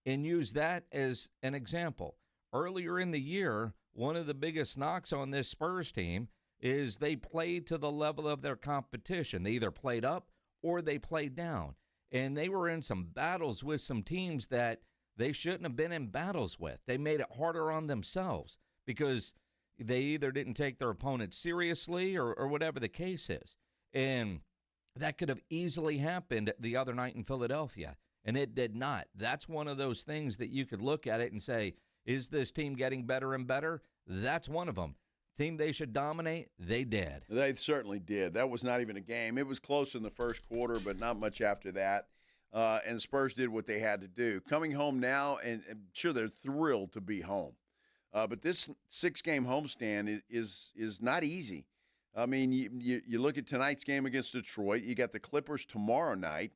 Speaker 5: and use that as an example. Earlier in the year, one of the biggest knocks on this Spurs team is they played to the level of their competition. They either played up or they played down. And they were in some battles with some teams that they shouldn't have been in battles with. They made it harder on themselves because they either didn't take their opponent seriously or whatever the case is. And that could have easily happened the other night in Philadelphia, and it did not. That's one of those things that you could look at it and say, is this team getting better and better? That's one of them. Team they should dominate, they did.
Speaker 2: They certainly did. That was not even a game. It was close in the first quarter, but not much after that. And the Spurs did what they had to do. Coming home now, and sure, they're thrilled to be home. But this 6-game homestand is not easy. I mean, you look at tonight's game against Detroit. You got the Clippers tomorrow night.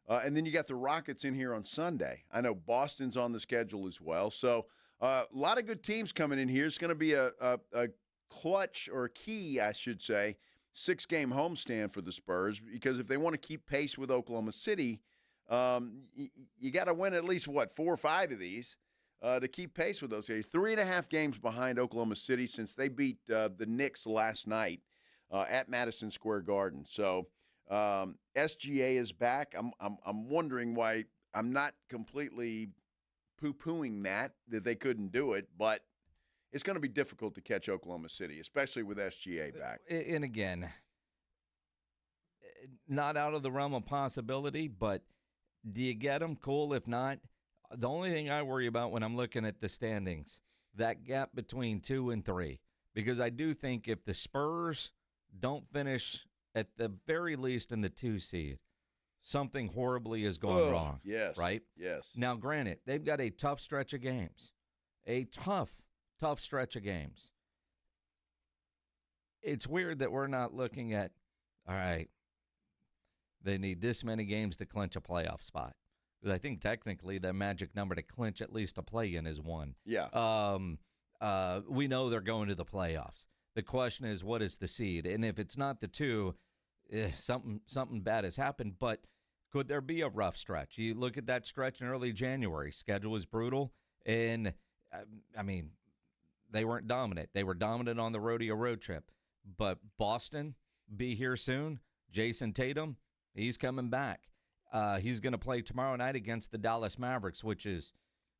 Speaker 2: And then you got the Rockets in here on Sunday. I know Boston's on the schedule as well. So a lot of good teams coming in here. It's going to be a clutch, or a key, I should say, 6-game homestand for the Spurs, because if they want to keep pace with Oklahoma City, you got to win at least, 4 or 5 of these to keep pace with those guys. 3.5 games behind Oklahoma City since they beat the Knicks last night at Madison Square Garden. So SGA is back. I'm wondering why. I'm not completely poo-pooing that they couldn't do it, but it's going to be difficult to catch Oklahoma City, especially with SGA back.
Speaker 5: And again, not out of the realm of possibility, but do you get them? Cool. If not, the only thing I worry about when I'm looking at the standings, that gap between 2 and 3, because I do think if the Spurs don't finish at the very least in the 2 seed, something horribly is going wrong.
Speaker 2: Yes.
Speaker 5: Right?
Speaker 2: Yes.
Speaker 5: Now, granted, they've got a tough stretch of games, a tough stretch of games. It's weird that we're not looking at, all right, they need this many games to clinch a playoff spot. Because I think technically the magic number to clinch at least a play-in is 1.
Speaker 2: Yeah.
Speaker 5: We know they're going to the playoffs. The question is, what is the seed? And if it's not the 2, something bad has happened. But could there be a rough stretch? You look at that stretch in early January. Schedule was brutal. And, I mean, they weren't dominant. They were dominant on the rodeo road trip. But Boston, be here soon. Jason Tatum, he's coming back. He's going to play tomorrow night against the Dallas Mavericks, which is,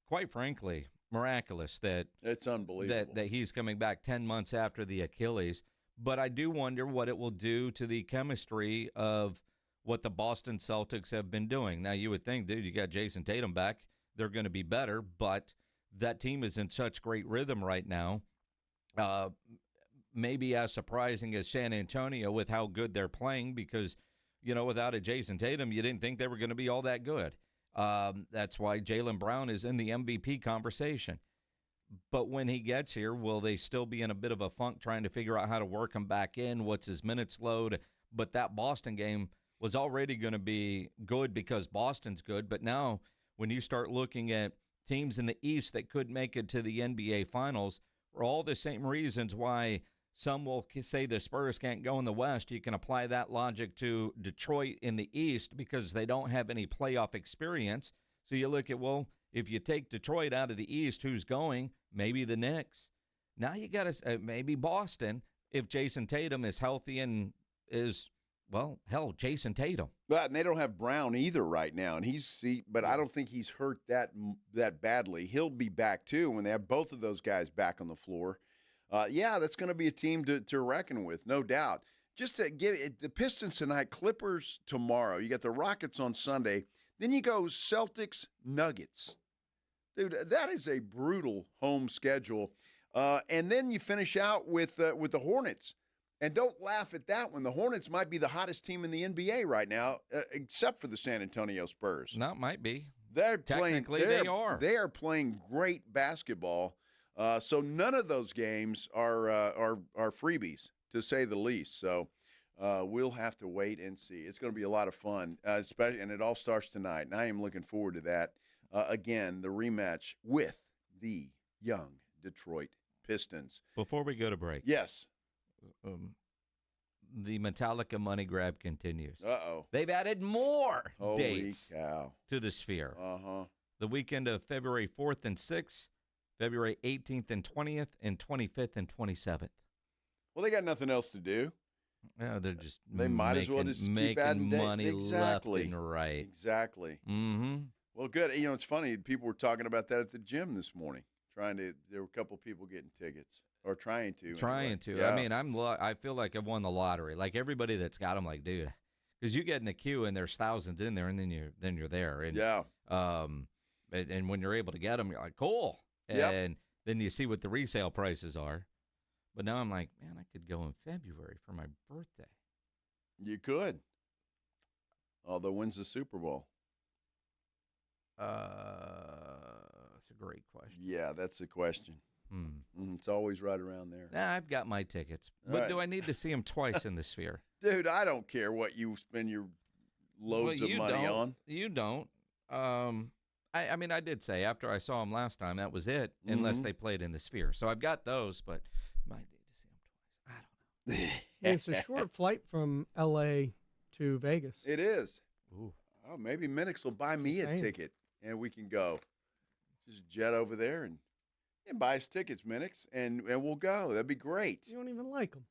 Speaker 5: quite frankly, miraculous that
Speaker 2: it's unbelievable
Speaker 5: that he's coming back 10 months after the Achilles. But I do wonder what it will do to the chemistry of what the Boston Celtics have been doing. Now, you would think, dude, you got Jason Tatum back, they're going to be better, but that team is in such great rhythm right now. Maybe as surprising as San Antonio with how good they're playing, because, you know, without a Jason Tatum, you didn't think they were going to be all that good. That's why Jaylen Brown is in the MVP conversation. But when he gets here, will they still be in a bit of a funk trying to figure out how to work him back in? What's his minutes load? But that Boston game was already going to be good because Boston's good. But now when you start looking at teams in the East that could make it to the NBA Finals, for all the same reasons why some will say the Spurs can't go in the West, you can apply that logic to Detroit in the East because they don't have any playoff experience. So you look at, well, if you take Detroit out of the East, who's going? Maybe the Knicks. Now you got to maybe Boston if Jason Tatum is healthy and is, well, hell, Jason Tatum.
Speaker 2: But and they don't have Brown either right now, and but I don't think he's hurt that badly. He'll be back too when they have both of those guys back on the floor. Yeah, that's going to be a team to reckon with, no doubt. Just to give the Pistons tonight, Clippers tomorrow. You got the Rockets on Sunday. Then you go Celtics, Nuggets. Dude, that is a brutal home schedule. And then you finish out with the Hornets. And don't laugh at that one. The Hornets might be the hottest team in the NBA right now, except for the San Antonio Spurs.
Speaker 5: No, it might be.
Speaker 2: Technically,
Speaker 5: they are.
Speaker 2: They are playing great basketball. So none of those games are freebies, to say the least. So we'll have to wait and see. It's going to be a lot of fun, especially, and it all starts tonight. And I am looking forward to that. Again, the rematch with the young Detroit Pistons.
Speaker 5: Before we go to break.
Speaker 2: Yes.
Speaker 5: The Metallica money grab continues.
Speaker 2: Uh-oh.
Speaker 5: They've added more dates
Speaker 2: cow.
Speaker 5: to the Sphere.
Speaker 2: Uh-huh.
Speaker 5: The weekend of February 4th and 6th, February 18th and 20th, and 25th and 27th.
Speaker 2: Well, they got nothing else to do.
Speaker 5: Yeah, they're just
Speaker 2: might as well just keep adding
Speaker 5: money
Speaker 2: exactly.
Speaker 5: left and right.
Speaker 2: Exactly.
Speaker 5: Mm-hmm.
Speaker 2: Well, good. You know, it's funny. People were talking about that at the gym this morning. There were a couple of people getting tickets or trying to.
Speaker 5: Yeah. I mean, I feel like I've won the lottery. Like everybody that's got them, like, dude, because you get in the queue and there's thousands in there, and then you're there. And,
Speaker 2: yeah.
Speaker 5: And when you're able to get them, you're like, cool. And then you see what the resale prices are. But now I'm like, man, I could go in February for my birthday.
Speaker 2: You could. Although, when's the Super Bowl?
Speaker 5: That's a great question.
Speaker 2: Yeah, that's the question. It's always right around there.
Speaker 5: Nah, I've got my tickets. But do I need to see them twice in the Sphere?
Speaker 2: Dude, I don't care what you spend your loads of money on.
Speaker 5: You don't. I mean, I did say after I saw them last time, that was it, unless they played in the Sphere. So I've got those, but might need to see them twice. I don't know.
Speaker 3: It's a short flight from L.A. to Vegas.
Speaker 2: It is.
Speaker 5: Ooh.
Speaker 2: Oh, maybe Minix will buy me a ticket, and we can go. Just jet over there and buy us tickets, Minix, and we'll go. That'd be great.
Speaker 3: You don't even like them.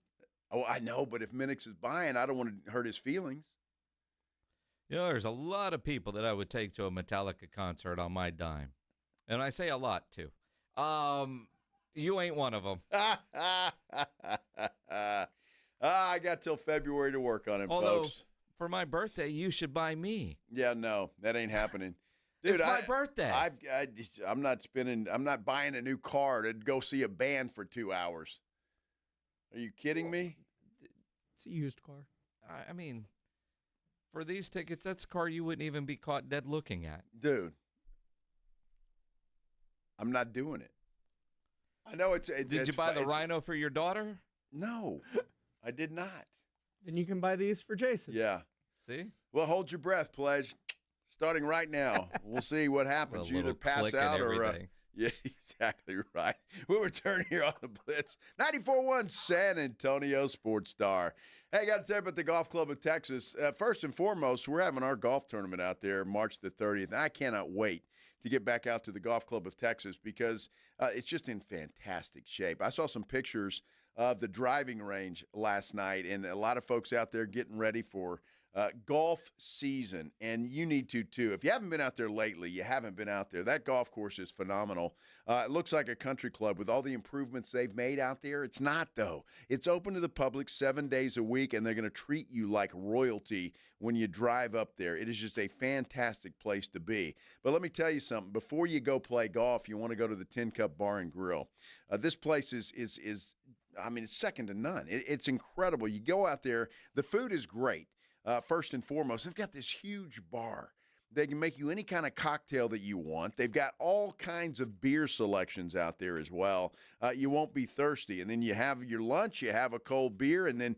Speaker 2: Oh, I know, but if Minix is buying, I don't want to hurt his feelings.
Speaker 5: You know, there's a lot of people that I would take to a Metallica concert on my dime. And I say a lot, too. You ain't one of them.
Speaker 2: I got till February to work on it,
Speaker 5: Although,
Speaker 2: folks.
Speaker 5: for my birthday, you should buy me.
Speaker 2: Yeah, no, that ain't happening. Dude,
Speaker 5: It's my birthday.
Speaker 2: I'm not buying a new car to go see a band for 2 hours. Are you kidding me?
Speaker 3: It's a used car.
Speaker 5: I mean, for these tickets, that's a car you wouldn't even be caught dead looking at.
Speaker 2: Dude, I'm not doing it. I know it's
Speaker 5: Did you buy the Rhino for your daughter?
Speaker 2: No, I did not.
Speaker 3: Then you can buy these for Jason.
Speaker 2: Yeah.
Speaker 5: See?
Speaker 2: Well, hold your breath, Pledge. Starting right now. We'll see what happens. You either pass out or... yeah, exactly right. We'll return here on the Blitz. 94.1 San Antonio Sports Star. Hey, I got to tell you about the Golf Club of Texas. First and foremost, we're having our golf tournament out there March the 30th. And I cannot wait to get back out to the Golf Club of Texas because it's just in fantastic shape. I saw some pictures of the driving range last night, and a lot of folks out there getting ready for golf season, and you need to too. If you haven't been out there lately, you haven't been out there. That golf course is phenomenal. It looks like a country club with all the improvements they've made out there. It's not, though. It's open to the public 7 days a week, and they're going to treat you like royalty when you drive up there. It is just a fantastic place to be. But let me tell you something. Before you go play golf, you want to go to the Tin Cup Bar and Grill. This place is I mean, it's second to none. It's incredible. You go out there, the food is great. First and foremost, they've got this huge bar. They can make you any kind of cocktail that you want. They've got all kinds of beer selections out there as well. You won't be thirsty. And then you have your lunch, you have a cold beer, and then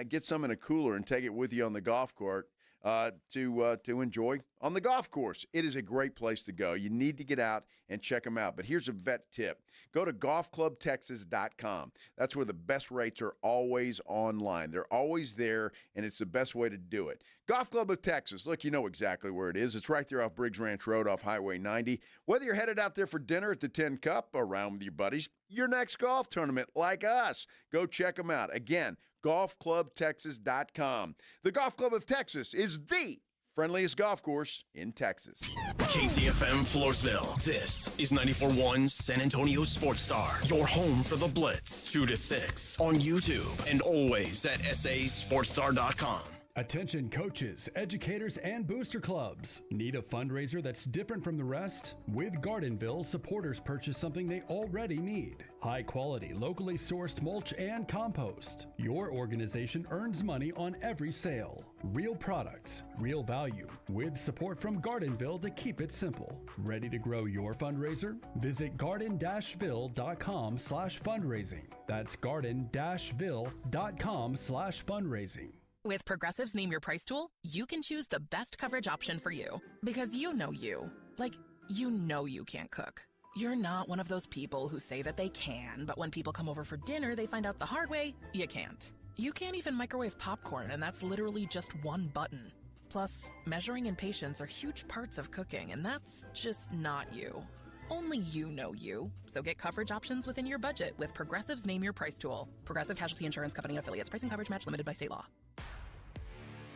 Speaker 2: get some in a cooler and take it with you on the golf cart to enjoy on the golf course. It is a great place to go. You need to get out and check them out. But here's a vet tip. Go to golfclubtexas.com. That's where the best rates are always online. They're always there, and it's the best way to do it. Golf Club of Texas. Look, you know exactly where it is. It's right there off Briggs Ranch Road off Highway 90. Whether you're headed out there for dinner at the Tin Cup, around with your buddies, your next golf tournament like us, go check them out. Again, golfclubtexas.com. The Golf Club of Texas is the friendliest golf course in Texas.
Speaker 1: KTFM Floresville. This is 94.1 San Antonio Sports Star. Your home for the Blitz. 2 to 6 on YouTube and always at sasportstar.com.
Speaker 10: Attention coaches, educators, and booster clubs. Need a fundraiser that's different from the rest? With Gardenville, supporters purchase something they already need. High quality, locally sourced mulch and compost. Your organization earns money on every sale. Real products, real value, with support from Gardenville to keep it simple. Ready to grow your fundraiser? Visit garden-ville.com/fundraising. That's garden-ville.com/fundraising.
Speaker 12: With Progressive's Name Your Price tool, you can choose the best coverage option for you. Because you know you. Like, you know you can't cook. You're not one of those people who say that they can, but when people come over for dinner, they find out the hard way, you can't. You can't even microwave popcorn, and that's literally just one button. Plus, measuring and patience are huge parts of cooking, and that's just not you. Only you know you. So get coverage options within your budget with Progressive's Name Your Price tool. Progressive Casualty Insurance Company and affiliates. Pricing coverage match limited by state law.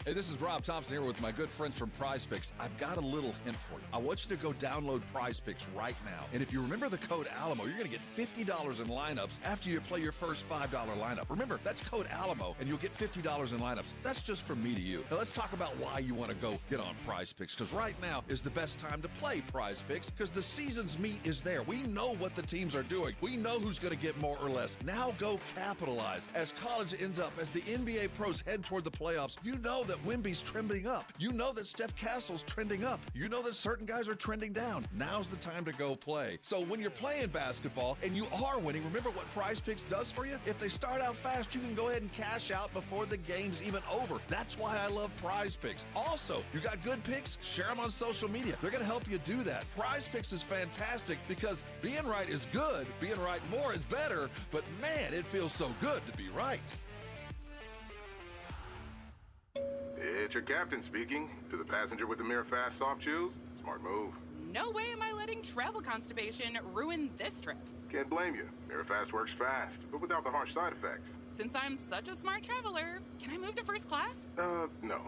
Speaker 27: Hey, this is Rob Thompson here with my good friends from Prize Picks. I've got a little hint for you. I want you to go download Prize Picks right now. And if you remember the code ALAMO, you're going to get $50 in lineups after you play your first $5 lineup. Remember, that's code ALAMO, and you'll get $50 in lineups. That's just from me to you. Now, let's talk about why you want to go get on Prize Picks, because right now is the best time to play Prize Picks, because the season's meat is there. We know what the teams are doing. We know who's going to get more or less. Now go capitalize. As college ends up, as the NBA pros head toward the playoffs, you know that Wemby's trending up. You know that Steph Castle's trending up. You know that certain guys are trending down. Now's the time to go play. So when you're playing basketball and you are winning, remember what Prize Picks does for you? If they start out fast, you can go ahead and cash out before the game's even over. That's why I love Prize Picks. Also, you got good picks? Share them on social media. They're going to help you do that. Prize Picks is fantastic because being right is good, being right more is better, but man, it feels so good to be right.
Speaker 13: It's your captain speaking. To the passenger with the Mirror Fast soft chews, smart move.
Speaker 14: No way am I letting travel constipation ruin this trip.
Speaker 13: Can't blame you. Mirror Fast works fast, but without the harsh side effects.
Speaker 14: Since I'm such a smart traveler, can I move to first class?
Speaker 13: No.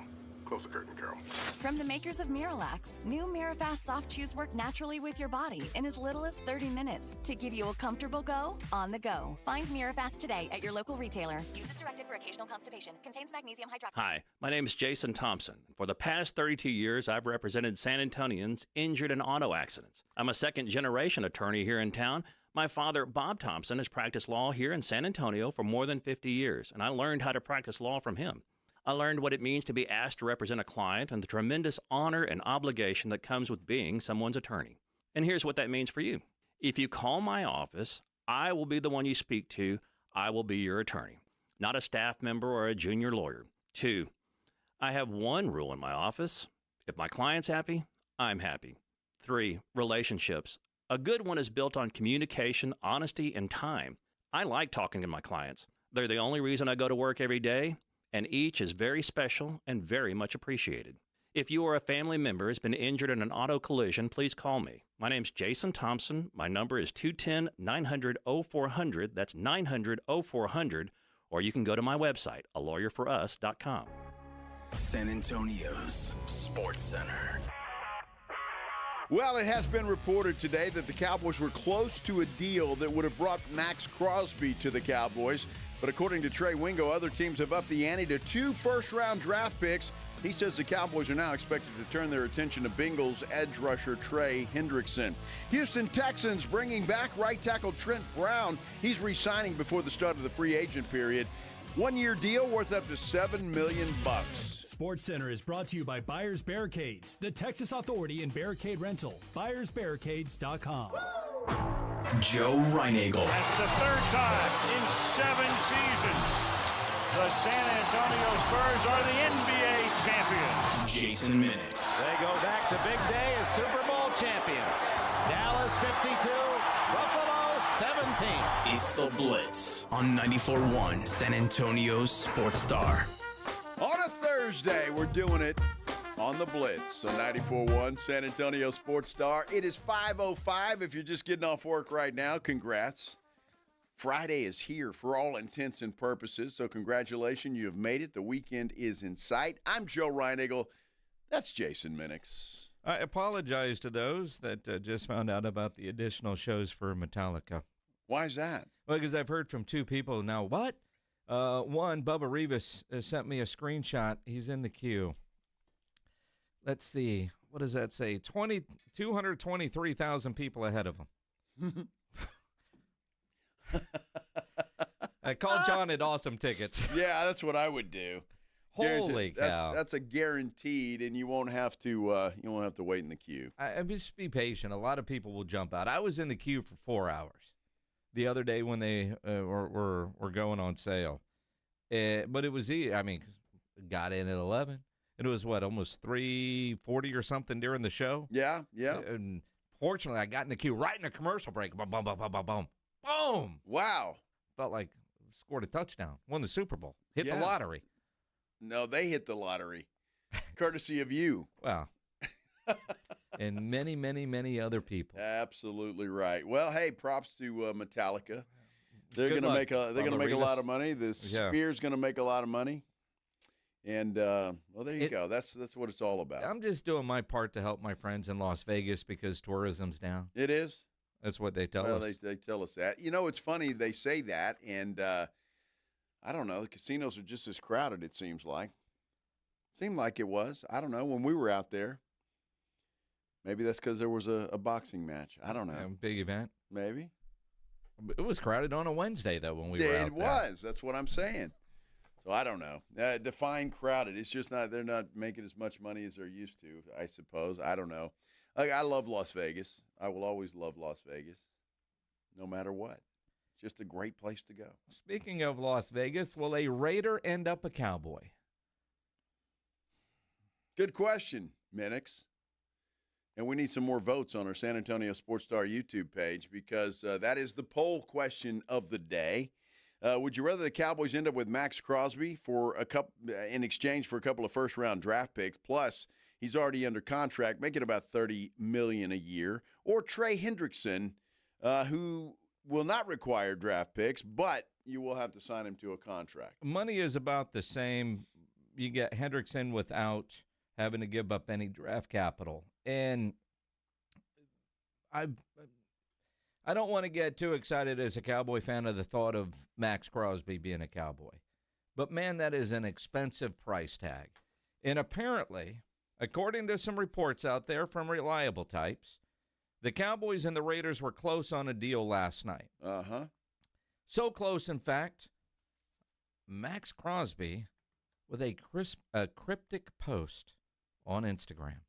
Speaker 13: Close the curtain, Carol.
Speaker 4: From the makers of Miralax, new Mirafast soft chews work naturally with your body in as little as 30 minutes to give you a comfortable go on the go. Find Mirafast today at your local retailer. Use as directed for occasional constipation. Contains magnesium hydroxide.
Speaker 7: Hi, my name is Jason Thompson. For the past 32 years, I've represented San Antonians injured in auto accidents. I'm a second-generation attorney here in town. My father, Bob Thompson, has practiced law here in San Antonio for more than 50 years, and I learned how to practice law from him. I learned what it means to be asked to represent a client and the tremendous honor and obligation that comes with being someone's attorney. And here's what that means for you. If you call my office, I will be the one you speak to. I will be your attorney, not a staff member or a junior lawyer. 2, I have one rule in my office. If my client's happy, I'm happy. 3, relationships. A good one is built on communication, honesty, and time. I like talking to my clients. They're the only reason I go to work every day, and each is very special and very much appreciated. If you or a family member has been injured in an auto collision, please call me. My name's Jason Thompson. My number is 210-900-0400. That's 900-0400. Or you can go to my website, alawyerforus.com.
Speaker 1: San Antonio's Sports Center.
Speaker 2: Well, it has been reported today that the Cowboys were close to a deal that would have brought Max Crosby to the Cowboys. But according to Trey Wingo, other teams have upped the ante to 2 first-round draft picks. He says the Cowboys are now expected to turn their attention to Bengals edge rusher Trey Hendrickson. Houston Texans bringing back right tackle Trent Brown. He's re-signing before the start of the free agent period. 1-year deal worth up to $7 million.
Speaker 10: Sports Center is brought to you by Buyers Barricades, the Texas authority in barricade rental. BuyersBarricades.com.
Speaker 1: Joe Reinagel.
Speaker 9: That's the 3rd time in 7 seasons. The San Antonio Spurs are the NBA champions.
Speaker 1: Jason Minix.
Speaker 9: They go back to big day as Super Bowl champions. Dallas 52, Buffalo 17.
Speaker 1: It's the Blitz on 94.1 San Antonio's Sports Star.
Speaker 2: On a Thursday, we're doing it on the Blitz on 94.1 San Antonio Sports Star. It is 5:05. If you're just getting off work right now, congrats. Friday is here for all intents and purposes, so congratulations. You have made it. The weekend is in sight. I'm Joe Reinagel. That's Jason Minix.
Speaker 5: I apologize to those that just found out about the additional shows for Metallica.
Speaker 2: Why is that?
Speaker 5: Well, because I've heard from 2 people now. What? One, Bubba Rivas sent me a screenshot. He's in the queue. Let's see. What does that say? 223,000 people ahead of him. I called John at Awesome Tickets.
Speaker 2: Yeah, that's what I would do.
Speaker 5: Holy cow!
Speaker 2: That's a guaranteed, and you won't have to wait in the queue.
Speaker 5: I just be patient. A lot of people will jump out. I was in the queue for 4 hours the other day when they were going on sale, but it was easy. I mean, got in at 11. It was almost 3:40 or something during the show.
Speaker 2: Yeah.
Speaker 5: And fortunately, I got in the queue right in a commercial break. Boom, boom, boom, boom, boom, boom. Boom!
Speaker 2: Wow!
Speaker 5: Felt like scored a touchdown, won the Super Bowl, hit the lottery.
Speaker 2: No, they hit the lottery, courtesy of you.
Speaker 5: Wow. And many, many, many other people.
Speaker 2: Absolutely right. Well, hey, props to Metallica. They're going to make a lot of money. The Spears going to make a lot of money. And there you go. That's what it's all about.
Speaker 5: I'm just doing my part to help my friends in Las Vegas because tourism's down.
Speaker 2: It is.
Speaker 5: That's what they tell us.
Speaker 2: Well, they tell us that. You know, it's funny they say that, and I don't know. The casinos are just as crowded. It seems like. Seemed like it was. I don't know when we were out there. Maybe that's because there was a boxing match. I don't know.
Speaker 5: Big event.
Speaker 2: Maybe.
Speaker 5: It was crowded on a Wednesday though when we were out there.
Speaker 2: It was. That's what I'm saying. So I don't know. Define crowded. It's just not. They're not making as much money as they're used to. I suppose. I don't know. Like, I love Las Vegas. I will always love Las Vegas, no matter what. It's just a great place to go.
Speaker 5: Speaking of Las Vegas, will a Raider end up a Cowboy?
Speaker 2: Good question, Minix. And we need some more votes on our San Antonio Sports Star YouTube page because that is the poll question of the day. Would you rather the Cowboys end up with Max Crosby in exchange for a couple of first-round draft picks, plus he's already under contract, making about $30 million a year, or Trey Hendrickson, who will not require draft picks, but you will have to sign him to a contract?
Speaker 5: Money is about the same you get Hendrickson without having to give up any draft capital. And I don't want to get too excited as a Cowboy fan of the thought of Max Crosby being a Cowboy. But, man, that is an expensive price tag. And apparently, according to some reports out there from reliable types, the Cowboys and the Raiders were close on a deal last night.
Speaker 2: Uh-huh.
Speaker 5: So close, in fact, Max Crosby with a cryptic post on Instagram.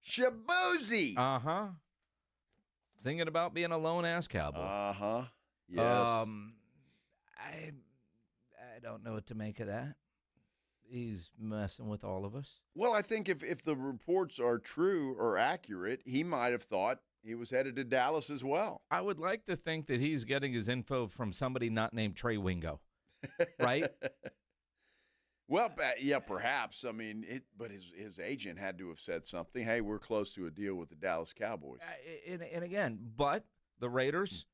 Speaker 2: Shaboozy.
Speaker 5: Uh-huh. Thinking about being a lone-ass Cowboy.
Speaker 2: Uh-huh. Yes.
Speaker 5: I don't know what to make of that. He's messing with all of us.
Speaker 2: Well, I think if the reports are true or accurate, he might have thought he was headed to Dallas as well.
Speaker 5: I would like to think that he's getting his info from somebody not named Trey Wingo, right?
Speaker 2: Well, yeah, perhaps. I mean, but his agent had to have said something. Hey, we're close to a deal with the Dallas Cowboys.
Speaker 5: And again, but the Raiders,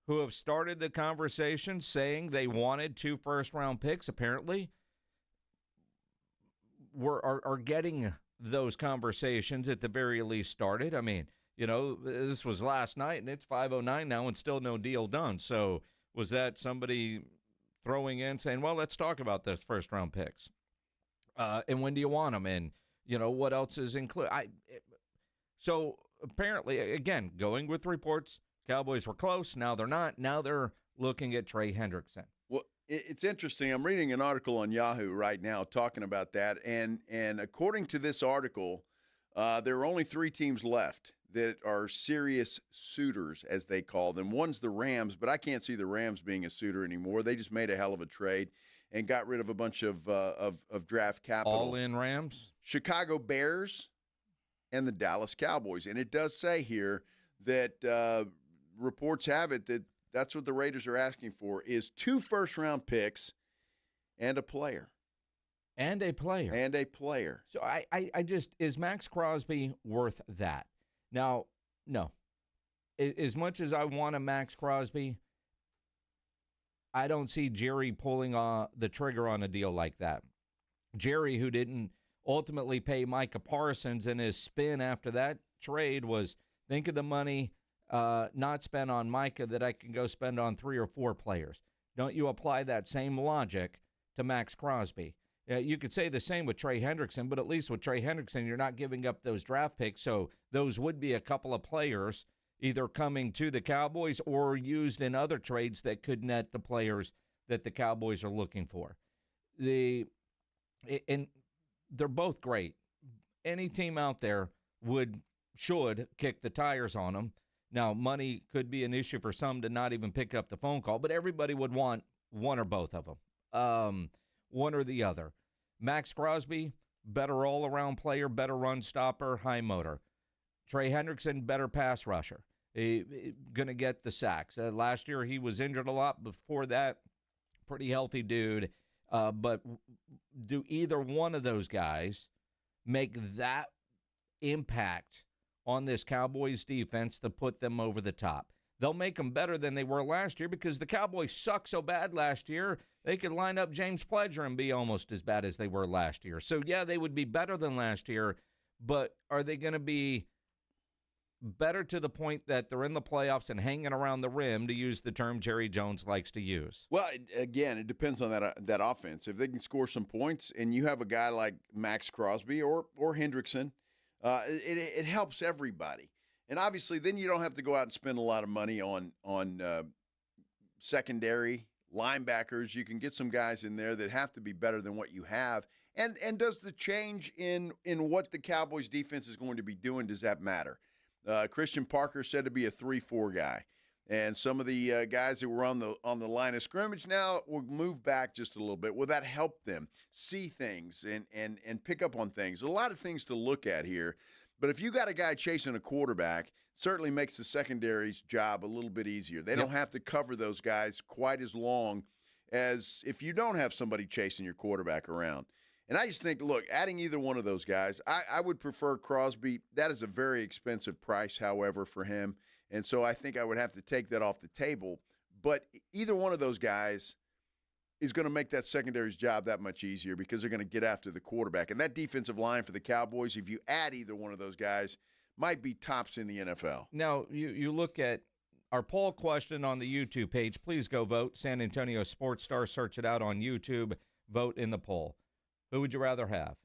Speaker 5: who have started the conversation saying they wanted 2 first-round picks, apparently are getting those conversations at the very least started. I mean, you know, this was last night, and it's 5:09 now, and still no deal done. So was that somebody throwing in saying, well, let's talk about those first-round picks? And when do you want them? And, you know, what else is included? So apparently, again, going with reports, Cowboys were close. Now they're not. Now they're looking at Trey Hendrickson.
Speaker 2: Well, it's interesting. I'm reading an article on Yahoo right now talking about that. And according to this article, there are only 3 teams left that are serious suitors, as they call them. One's the Rams, but I can't see the Rams being a suitor anymore. They just made a hell of a trade and got rid of a bunch of draft capital.
Speaker 5: All-in Rams?
Speaker 2: Chicago Bears and the Dallas Cowboys. And it does say here that reports have it that that's what the Raiders are asking for is 2 first-round picks and a player.
Speaker 5: And a player.
Speaker 2: And a player.
Speaker 5: So I just, is Max Crosby worth that? Now, no. As much as I want a Max Crosby, I don't see Jerry pulling the trigger on a deal like that. Jerry, who didn't ultimately pay Micah Parsons, and his spin after that trade was, think of the money not spent on Micah that I can go spend on 3 or 4 players. Don't you apply that same logic to Max Crosby? You could say the same with Trey Hendrickson, but at least with Trey Hendrickson, you're not giving up those draft picks, so those would be a couple of players either coming to the Cowboys or used in other trades that could net the players that the Cowboys are looking for. And they're both great. Any team out there should kick the tires on them. Now, money could be an issue for some to not even pick up the phone call, but everybody would want one or both of them, one or the other. Max Crosby, better all-around player, better run stopper, high motor. Trey Hendrickson, better pass rusher. Going to get the sacks. Last year he was injured a lot. Before that, pretty healthy dude. But do either one of those guys make that impact on this Cowboys defense to put them over the top? They'll make them better than they were last year because the Cowboys sucked so bad last year, they could line up James Pledger and be almost as bad as they were last year. So, yeah, they would be better than last year, but are they going to be better to the point that they're in the playoffs and hanging around the rim, to use the term Jerry Jones likes to use?
Speaker 2: Well, again, it depends on that offense. If they can score some points and you have a guy like Max Crosby or Hendrickson, it helps everybody. And obviously, then you don't have to go out and spend a lot of money on secondary linebackers. You can get some guys in there that have to be better than what you have. And does the change in what the Cowboys defense is going to be doing, does that matter? Christian Parker said to be a 3-4 guy. And some of the guys that were on the line of scrimmage now will move back just a little bit. Will that help them see things and pick up on things? There's a lot of things to look at here. But if you got a guy chasing a quarterback, certainly makes the secondary's job a little bit easier. They don't have to cover those guys quite as long as if you don't have somebody chasing your quarterback around. And I just think, look, adding either one of those guys, I would prefer Crosby. That is a very expensive price, however, for him. And so I think I would have to take that off the table. But either one of those guys is going to make that secondary's job that much easier because they're going to get after the quarterback. And that defensive line for the Cowboys, if you add either one of those guys, might be tops in the NFL.
Speaker 5: Now, you look at our poll question on the YouTube page. Please go vote. San Antonio Sports Star, search it out on YouTube. Vote in the poll. Who would you rather have?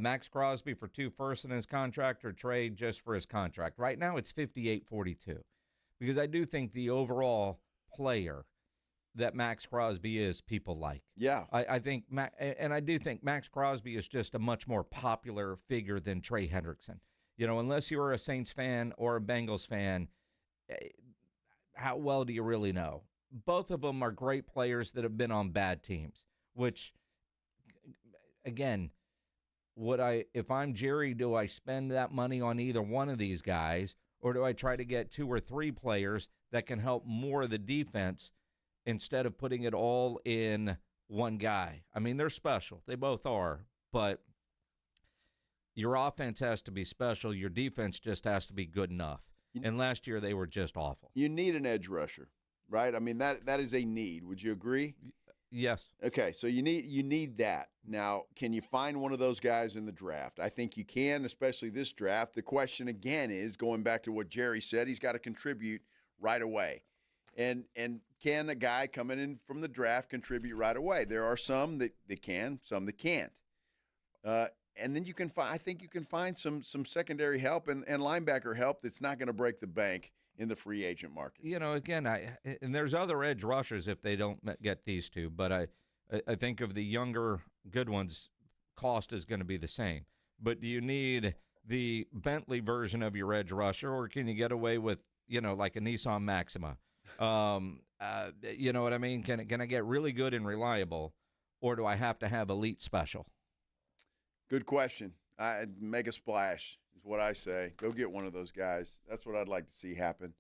Speaker 5: Max Crosby for 2 firsts in his contract or trade just for his contract? Right now it's 58-42 because I do think the overall player that Max Crosby is, people like.
Speaker 2: Yeah.
Speaker 5: I think, and I do think Max Crosby is just a much more popular figure than Trey Hendrickson. You know, unless you were a Saints fan or a Bengals fan, how well do you really know? Both of them are great players that have been on bad teams, which, again, if I'm Jerry, do I spend that money on either one of these guys, or do I try to get 2 or 3 players that can help more of the defense instead of putting it all in one guy? I mean, they're special. They both are, but your offense has to be special. Your defense just has to be good enough. And last year they were just awful.
Speaker 2: You need an edge rusher, right? I mean, that is a need. Would you agree?
Speaker 5: Yes.
Speaker 2: Okay, so you need that. Now, can you find one of those guys in the draft? I think you can, especially this draft. The question, again, is going back to what Jerry said, he's got to contribute right away. And can a guy coming in from the draft contribute right away? There are some that can, some that can't. And then I think you can find some secondary help and linebacker help that's not going to break the bank in the free agent market.
Speaker 5: You know, again, and there's other edge rushers if they don't get these two, but I think of the younger good ones, cost is going to be the same. But do you need the Bentley version of your edge rusher, or can you get away with, you know, like a Nissan Maxima? You know what I mean? Can I get really good and reliable, or do I have to have elite special?
Speaker 2: Good question. Make a splash is what I say. Go get one of those guys. That's what I'd like to see happen.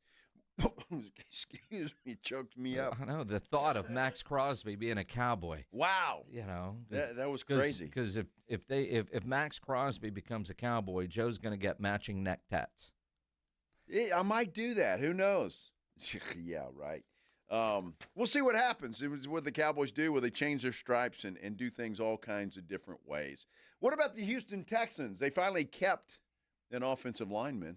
Speaker 2: Excuse me, choked me up.
Speaker 5: I know, the thought of Max Crosby being a Cowboy.
Speaker 2: Wow.
Speaker 5: You know.
Speaker 2: That was crazy.
Speaker 5: Because if Max Crosby becomes a Cowboy, Joe's going to get matching neck tats.
Speaker 2: I might do that. Who knows? Yeah, right. We'll see what happens. It was what the Cowboys do, where they change their stripes and do things all kinds of different ways. What about the Houston Texans? They finally kept an offensive lineman.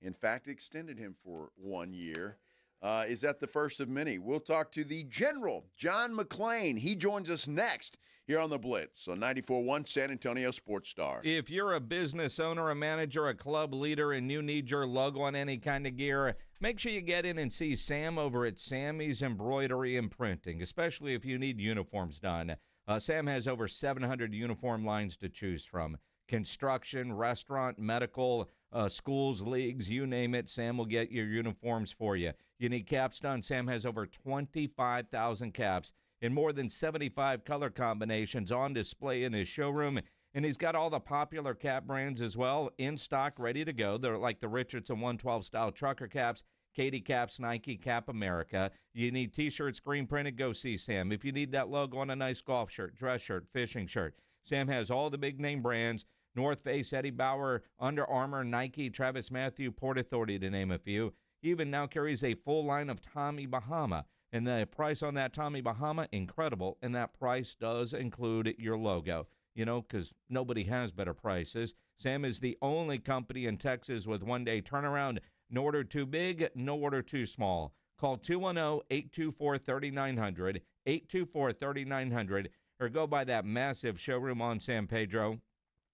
Speaker 2: In fact, extended him for 1 year. Is that the first of many? We'll talk to the General, John McClain. He joins us next here on the Blitz on 94.1 San Antonio Sports Star.
Speaker 5: If you're a business owner, a manager, a club leader, and you need your logo on any kind of gear, make sure you get in and see Sam over at Sammy's Embroidery and Printing, especially if you need uniforms done. Sam has over 700 uniform lines to choose from. Construction, restaurant, medical, schools, leagues, you name it, Sam will get your uniforms for you. You need caps done, Sam has over 25,000 caps in more than 75 color combinations on display in his showroom. And he's got all the popular cap brands as well in stock, ready to go. They're like the Richardson 112 style trucker caps, Katie caps, Nike, Cap America. You need T-shirts, screen printed, go see Sam. If you need that logo on a nice golf shirt, dress shirt, fishing shirt, Sam has all the big name brands. North Face, Eddie Bauer, Under Armour, Nike, Travis Matthew, Port Authority, to name a few. He even now carries a full line of Tommy Bahama. And the price on that Tommy Bahama, incredible. And that price does include your logo, you know, because nobody has better prices. Sam is the only company in Texas with one-day turnaround. No order too big, no order too small. Call 210-824-3900, 824-3900, or go by that massive showroom on San Pedro,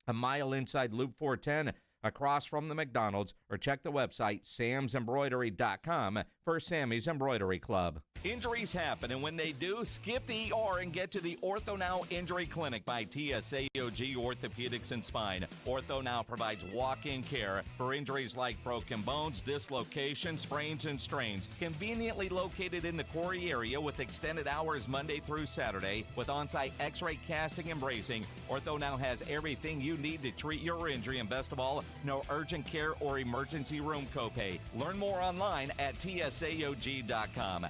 Speaker 5: a mile inside Loop 410, across from the McDonald's, or check the website samsembroidery.com for Sammy's Embroidery Club. Injuries happen, and when they do, skip the ER and get to the Ortho Now Injury Clinic by TSAOG Orthopedics and Spine. Ortho Now provides walk-in care for injuries like broken bones, dislocations, sprains, and strains. Conveniently located in the Quarry area with extended hours Monday through Saturday with on-site x-ray casting and bracing, Ortho Now has everything you need to treat your injury, and best of all, no urgent care or emergency room copay. Learn more online at tsaog.com.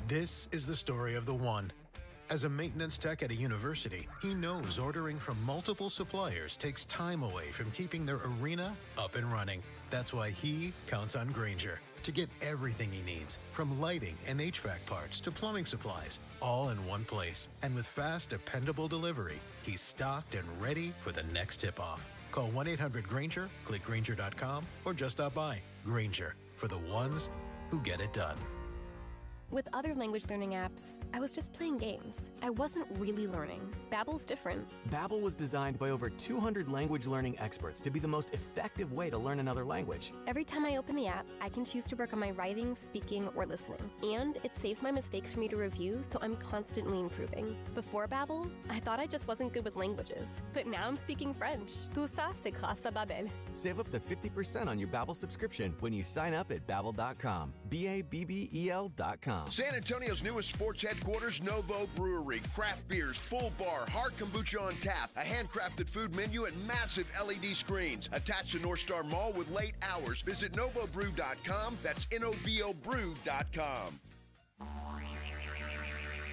Speaker 11: This is the story of the one. As a maintenance tech at a university, he knows ordering from multiple suppliers takes time away from keeping their arena up and running. That's why he counts on Grainger to get everything he needs, from lighting and HVAC parts to plumbing supplies, all in one place. And with fast, dependable delivery, he's stocked and ready for the next tip-off. Call 1-800-GRAINGER, click Grainger.com, or just stop by. Grainger, for the ones who get it done.
Speaker 15: With other language learning apps, I was just playing games. I wasn't really learning. Babbel's different.
Speaker 17: Babbel was designed by over 200 language learning experts to be the most effective way to learn another language.
Speaker 15: Every time I open the app, I can choose to work on my writing, speaking, or listening. And it saves my mistakes for me to review, so I'm constantly improving. Before Babbel, I thought I just wasn't good with languages. But now I'm speaking French. Tout ça, c'est grâce à Babbel.
Speaker 17: Save up to 50% on your Babbel subscription when you sign up at Babbel.com. Babbel.com.
Speaker 21: San Antonio's newest sports headquarters, Novo Brewery. Craft beers, full bar, hard kombucha on tap, a handcrafted food menu, and massive LED screens. Attached to North Star Mall with late hours. Visit novobrew.com. That's novobrew.com.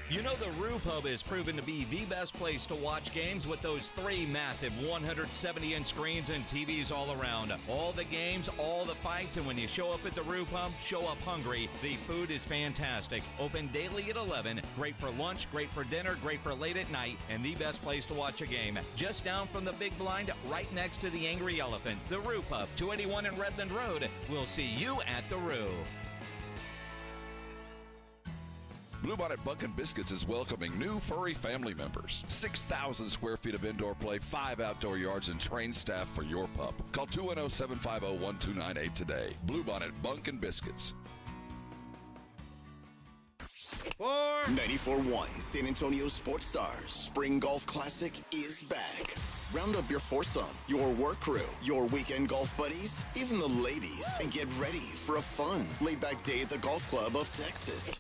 Speaker 5: You know the Roo Pub is proven to be the best place to watch games with those 3 massive 170-inch screens and TVs all around. All the games, all the fights, and when you show up at the Roo Pub, show up hungry. The food is fantastic. Open daily at 11. Great for lunch, great for dinner, great for late at night, and the best place to watch a game. Just down from the big blind, right next to the Angry Elephant. The Roo Pub, 281 in Redland Road. We'll see you at the Roo.
Speaker 27: Bluebonnet Bunkin' Biscuits is welcoming new furry family members. 6,000 square feet of indoor play, 5 outdoor yards, and trained staff for your pup. Call 210-750-1298 today. Bluebonnet Bunkin' Biscuits.
Speaker 1: 94.1 San Antonio Sports Stars Spring Golf Classic is back. Round up your foursome, your work crew, your weekend golf buddies, even the ladies, and get ready for a fun, laid-back day at the Golf Club of Texas.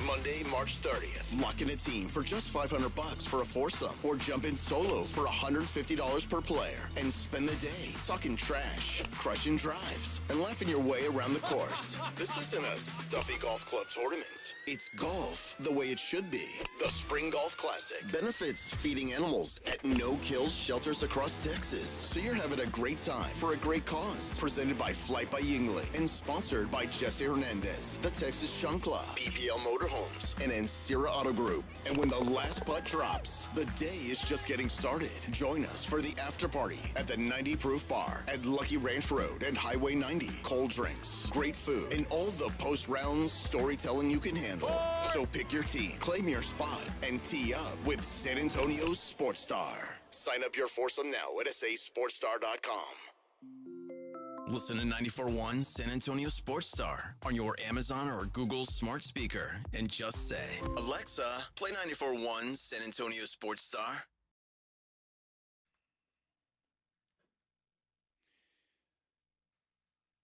Speaker 1: Monday, March 30th. Lock in a team for just $500 for a foursome, or jump in solo for $150 per player and spend the day talking trash, crushing drives, and laughing your way around the course. This isn't a stuffy golf club tournament. It's golf the way it should be. The Spring Golf Classic benefits feeding animals at no-kill shelters across Texas, so you're having a great time for a great cause. Presented by Flight by Yingling and sponsored by Jesse Hernandez, the Texas Shun Club, PPL Motorhomes, and Ancira Auto Group. And when the last putt drops, the day is just getting started. Join us for the after party at the 90 Proof Bar at Lucky Ranch Road and Highway 90. Cold drinks, great food, and all the post-round storytelling you can handle. So pick your team, claim your spot, and tee up with San Antonio's Sports Star. Sign up your foursome now at sasportstar.com. Listen to 94.1 San Antonio Sports Star on your Amazon or Google smart speaker and just say, Alexa, play 94.1 San Antonio Sports Star.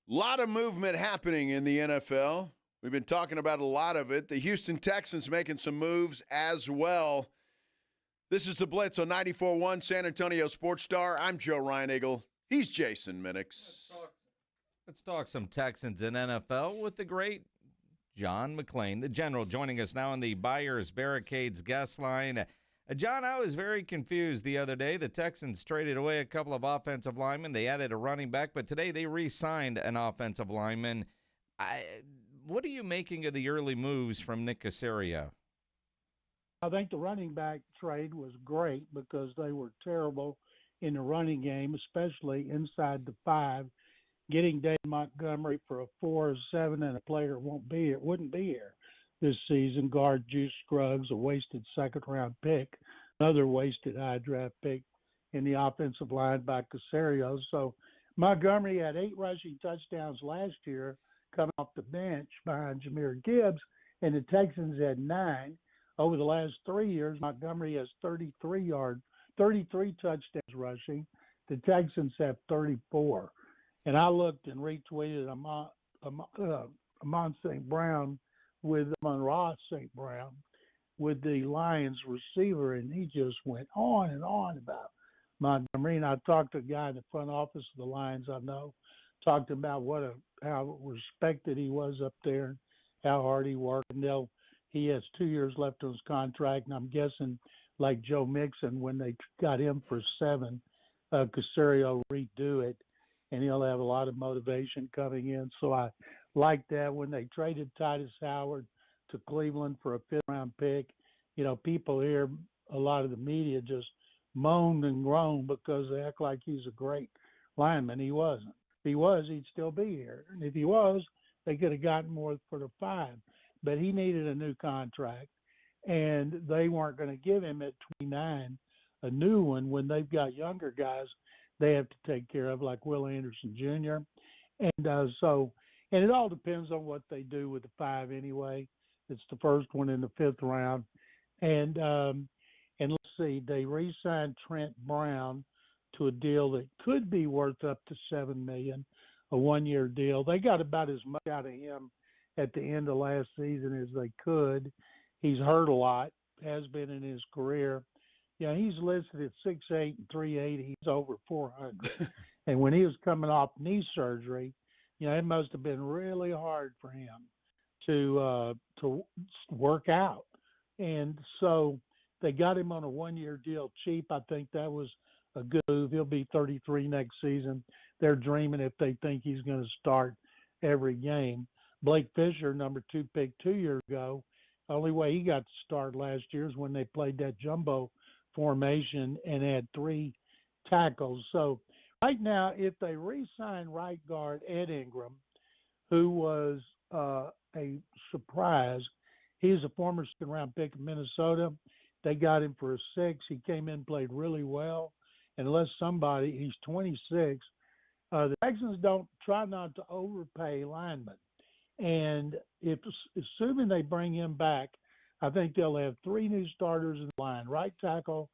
Speaker 2: Lot of movement happening in the NFL. We've been talking about a lot of it. The Houston Texans making some moves as well. This is the Blitz on 94.1 San Antonio Sports Star. I'm Joe Reinagle. He's Jason Minix.
Speaker 5: Let's talk some Texans in NFL with the great John McClain, the general, joining us now on the Buyers Barricades guest line. John, I was very confused the other day. The Texans traded away a couple of offensive linemen. They added a running back, but today they re-signed an offensive lineman. What are you making of the early moves from Nick Caserio?
Speaker 24: I think the running back trade was great because they were terrible in the running game, especially inside the 5. Getting Dave Montgomery for a 4 or 7 and a player wouldn't be here this season. Guard Juice Scruggs, a wasted second-round pick, another wasted high draft pick in the offensive line by Caserio. So Montgomery had 8 rushing touchdowns last year coming off the bench behind Jahmyr Gibbs, and the Texans had 9. Over the last 3 years, Montgomery has 33 touchdowns rushing. The Texans have 34. And I looked and retweeted Amon St. Brown with Amon-Ra St. Brown with the Lions receiver, and he just went on and on about Montgomery. And I talked to a guy in the front office of the Lions I know, talked about how respected he was up there and how hard he worked. And He has 2 years left on his contract, and I'm guessing, like Joe Mixon, when they got him for 7, Casario redo it, and he'll have a lot of motivation coming in. So I like that. When they traded Titus Howard to Cleveland for a 5th-round pick, people here, a lot of the media just moaned and groaned because they act like he's a great lineman. He wasn't. If he was, he'd still be here. And if he was, they could have gotten more for the 5. But he needed a new contract, and they weren't going to give him at 29 a new one when they've got younger guys they have to take care of, like Will Anderson Jr. And it all depends on what they do with the 5 anyway. It's the first one in the 5th round. And let's see, they re-signed Trent Brown to a deal that could be worth up to $7 million, a 1-year deal. They got about as much out of him at the end of last season as they could. He's hurt a lot, has been in his career. He's listed at 6'8" and 380. He's over 400. And when he was coming off knee surgery, it must have been really hard for him to work out. And so they got him on a 1-year deal cheap. I think that was a good move. He'll be 33 next season. They're dreaming if they think he's going to start every game. Blake Fisher, number 2 pick 2 years ago, the only way he got to start last year is when they played that jumbo formation and had 3 tackles. So right now, if they re-sign right guard Ed Ingram, who was a surprise, he's a former second-round pick of Minnesota. They got him for a 6. He came in, played really well. Unless he's 26. The Texans don't try not to overpay linemen. And assuming they bring him back, I think they'll have 3 new starters in the line: right tackle,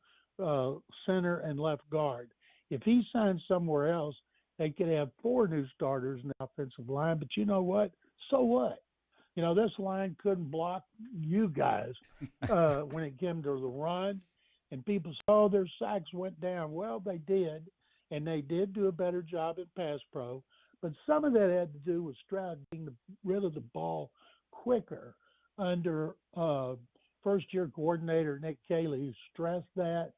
Speaker 24: center, and left guard. If he signs somewhere else, they could have 4 new starters in the offensive line. But you know what? So what? This line couldn't block you guys when it came to the run. And people say, their sacks went down. Well, they did, and they did do a better job in pass pro. But some of that had to do with Stroud getting rid of the ball quicker under first-year coordinator Nick Caley, who stressed that.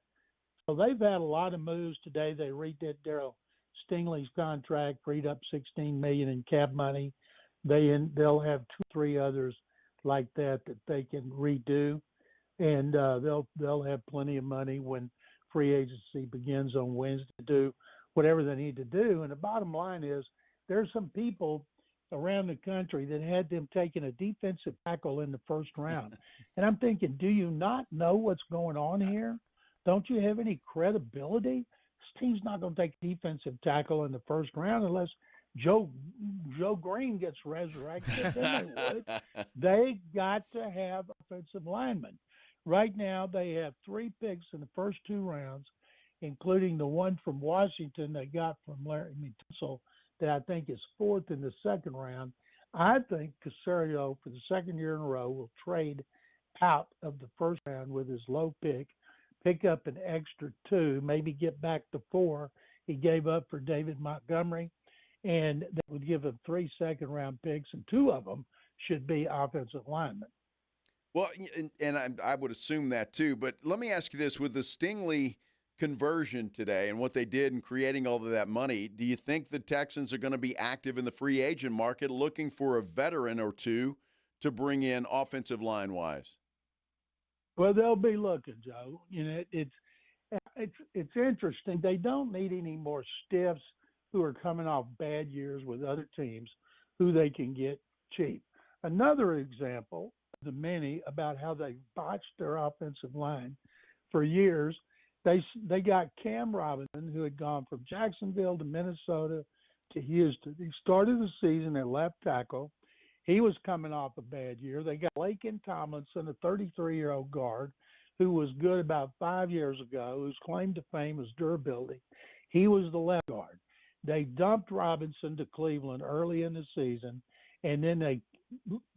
Speaker 24: So they've had a lot of moves today. They redid Darryl Stingley's contract, freed up $16 million in cap money. They'll have 2-3 others like that they can redo, and they'll have plenty of money when free agency begins on Wednesday to do whatever they need to do. And the bottom line is, there's some people around the country that had them taking a defensive tackle in the first round. And I'm thinking, do you not know what's going on here? Don't you have any credibility? This team's not going to take a defensive tackle in the first round unless Joe Green gets resurrected. Then they would. They got to have offensive linemen. Right now, they have 3 picks in the first 2 rounds, including the one from Washington they got from Larry Tunsil that I think is 4th in the 2nd round. I think Casario, for the 2nd year in a row, will trade out of the first round with his low pick up an extra 2, maybe get back to 4 he gave up for David Montgomery, and that would give him 3 second-round picks, and 2 of them should be offensive linemen.
Speaker 2: Well, and I would assume that too, but let me ask you this. With the Stingley conversion today and what they did in creating all of that money, do you think the Texans are going to be active in the free agent market looking for a veteran or 2 to bring in offensive line-wise?
Speaker 24: Well, they'll be looking, Joe. It's interesting. They don't need any more stiffs who are coming off bad years with other teams who they can get cheap. Another example, the many, about how they botched their offensive line for years. They got Cam Robinson, who had gone from Jacksonville to Minnesota to Houston. He started the season at left tackle. He was coming off a bad year. They got Laken Tomlinson, a 33-year-old guard, who was good about 5 years ago, whose claim to fame was durability. He was the left guard. They dumped Robinson to Cleveland early in the season, and then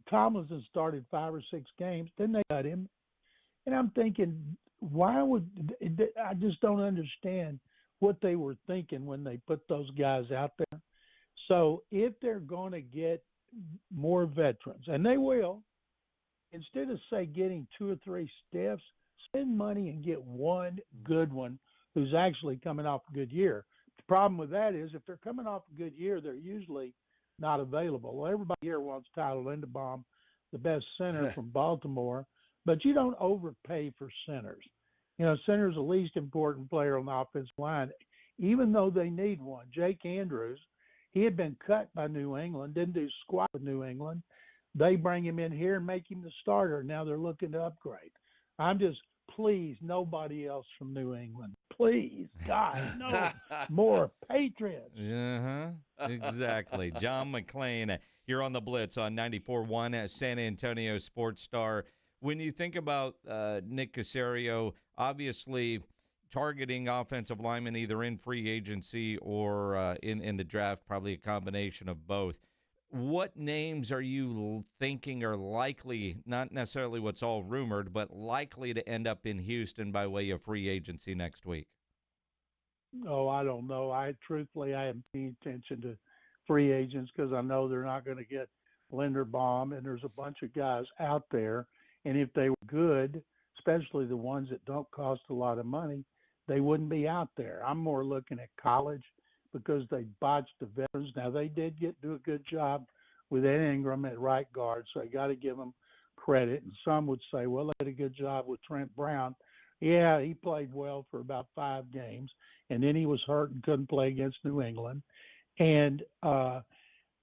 Speaker 24: Tomlinson started 5 or 6 games. Then they cut him. And I'm thinking, I just don't understand what they were thinking when they put those guys out there. So if they're going to get more veterans, and they will, instead of, say, getting 2 or 3 stiffs, spend money and get one good one who's actually coming off a good year. The problem with that is if they're coming off a good year, they're usually not available. Well, everybody here wants Tyler Linderbaum, the best center from Baltimore, but you don't overpay for centers. You know, center's the least important player on the offensive line, even though they need one. Jake Andrews, he had been cut by New England, didn't do squat with New England. They bring him in here and make him the starter. Now they're looking to upgrade. I'm just, please, nobody else from New England. Please, God, no more Patriots.
Speaker 5: Exactly. John McClain, you're on the Blitz on 94.1 at San Antonio Sports Star. When you think about Nick Caserio, obviously targeting offensive linemen either in free agency or in the draft, probably a combination of both. What names are you thinking are likely, not necessarily what's all rumored, but likely to end up in Houston by way of free agency next week?
Speaker 24: Oh, I don't know. Truthfully, I haven't paid attention to free agents because I know they're not going to get Linderbaum, and there's a bunch of guys out there. And if they were good, especially the ones that don't cost a lot of money, they wouldn't be out there. I'm more looking at college because they botched the veterans. Now, they did do a good job with Ed Ingram at right guard, so I got to give them credit. And some would say, well, they did a good job with Trent Brown. Yeah, he played well for about 5 games, and then he was hurt and couldn't play against New England. And a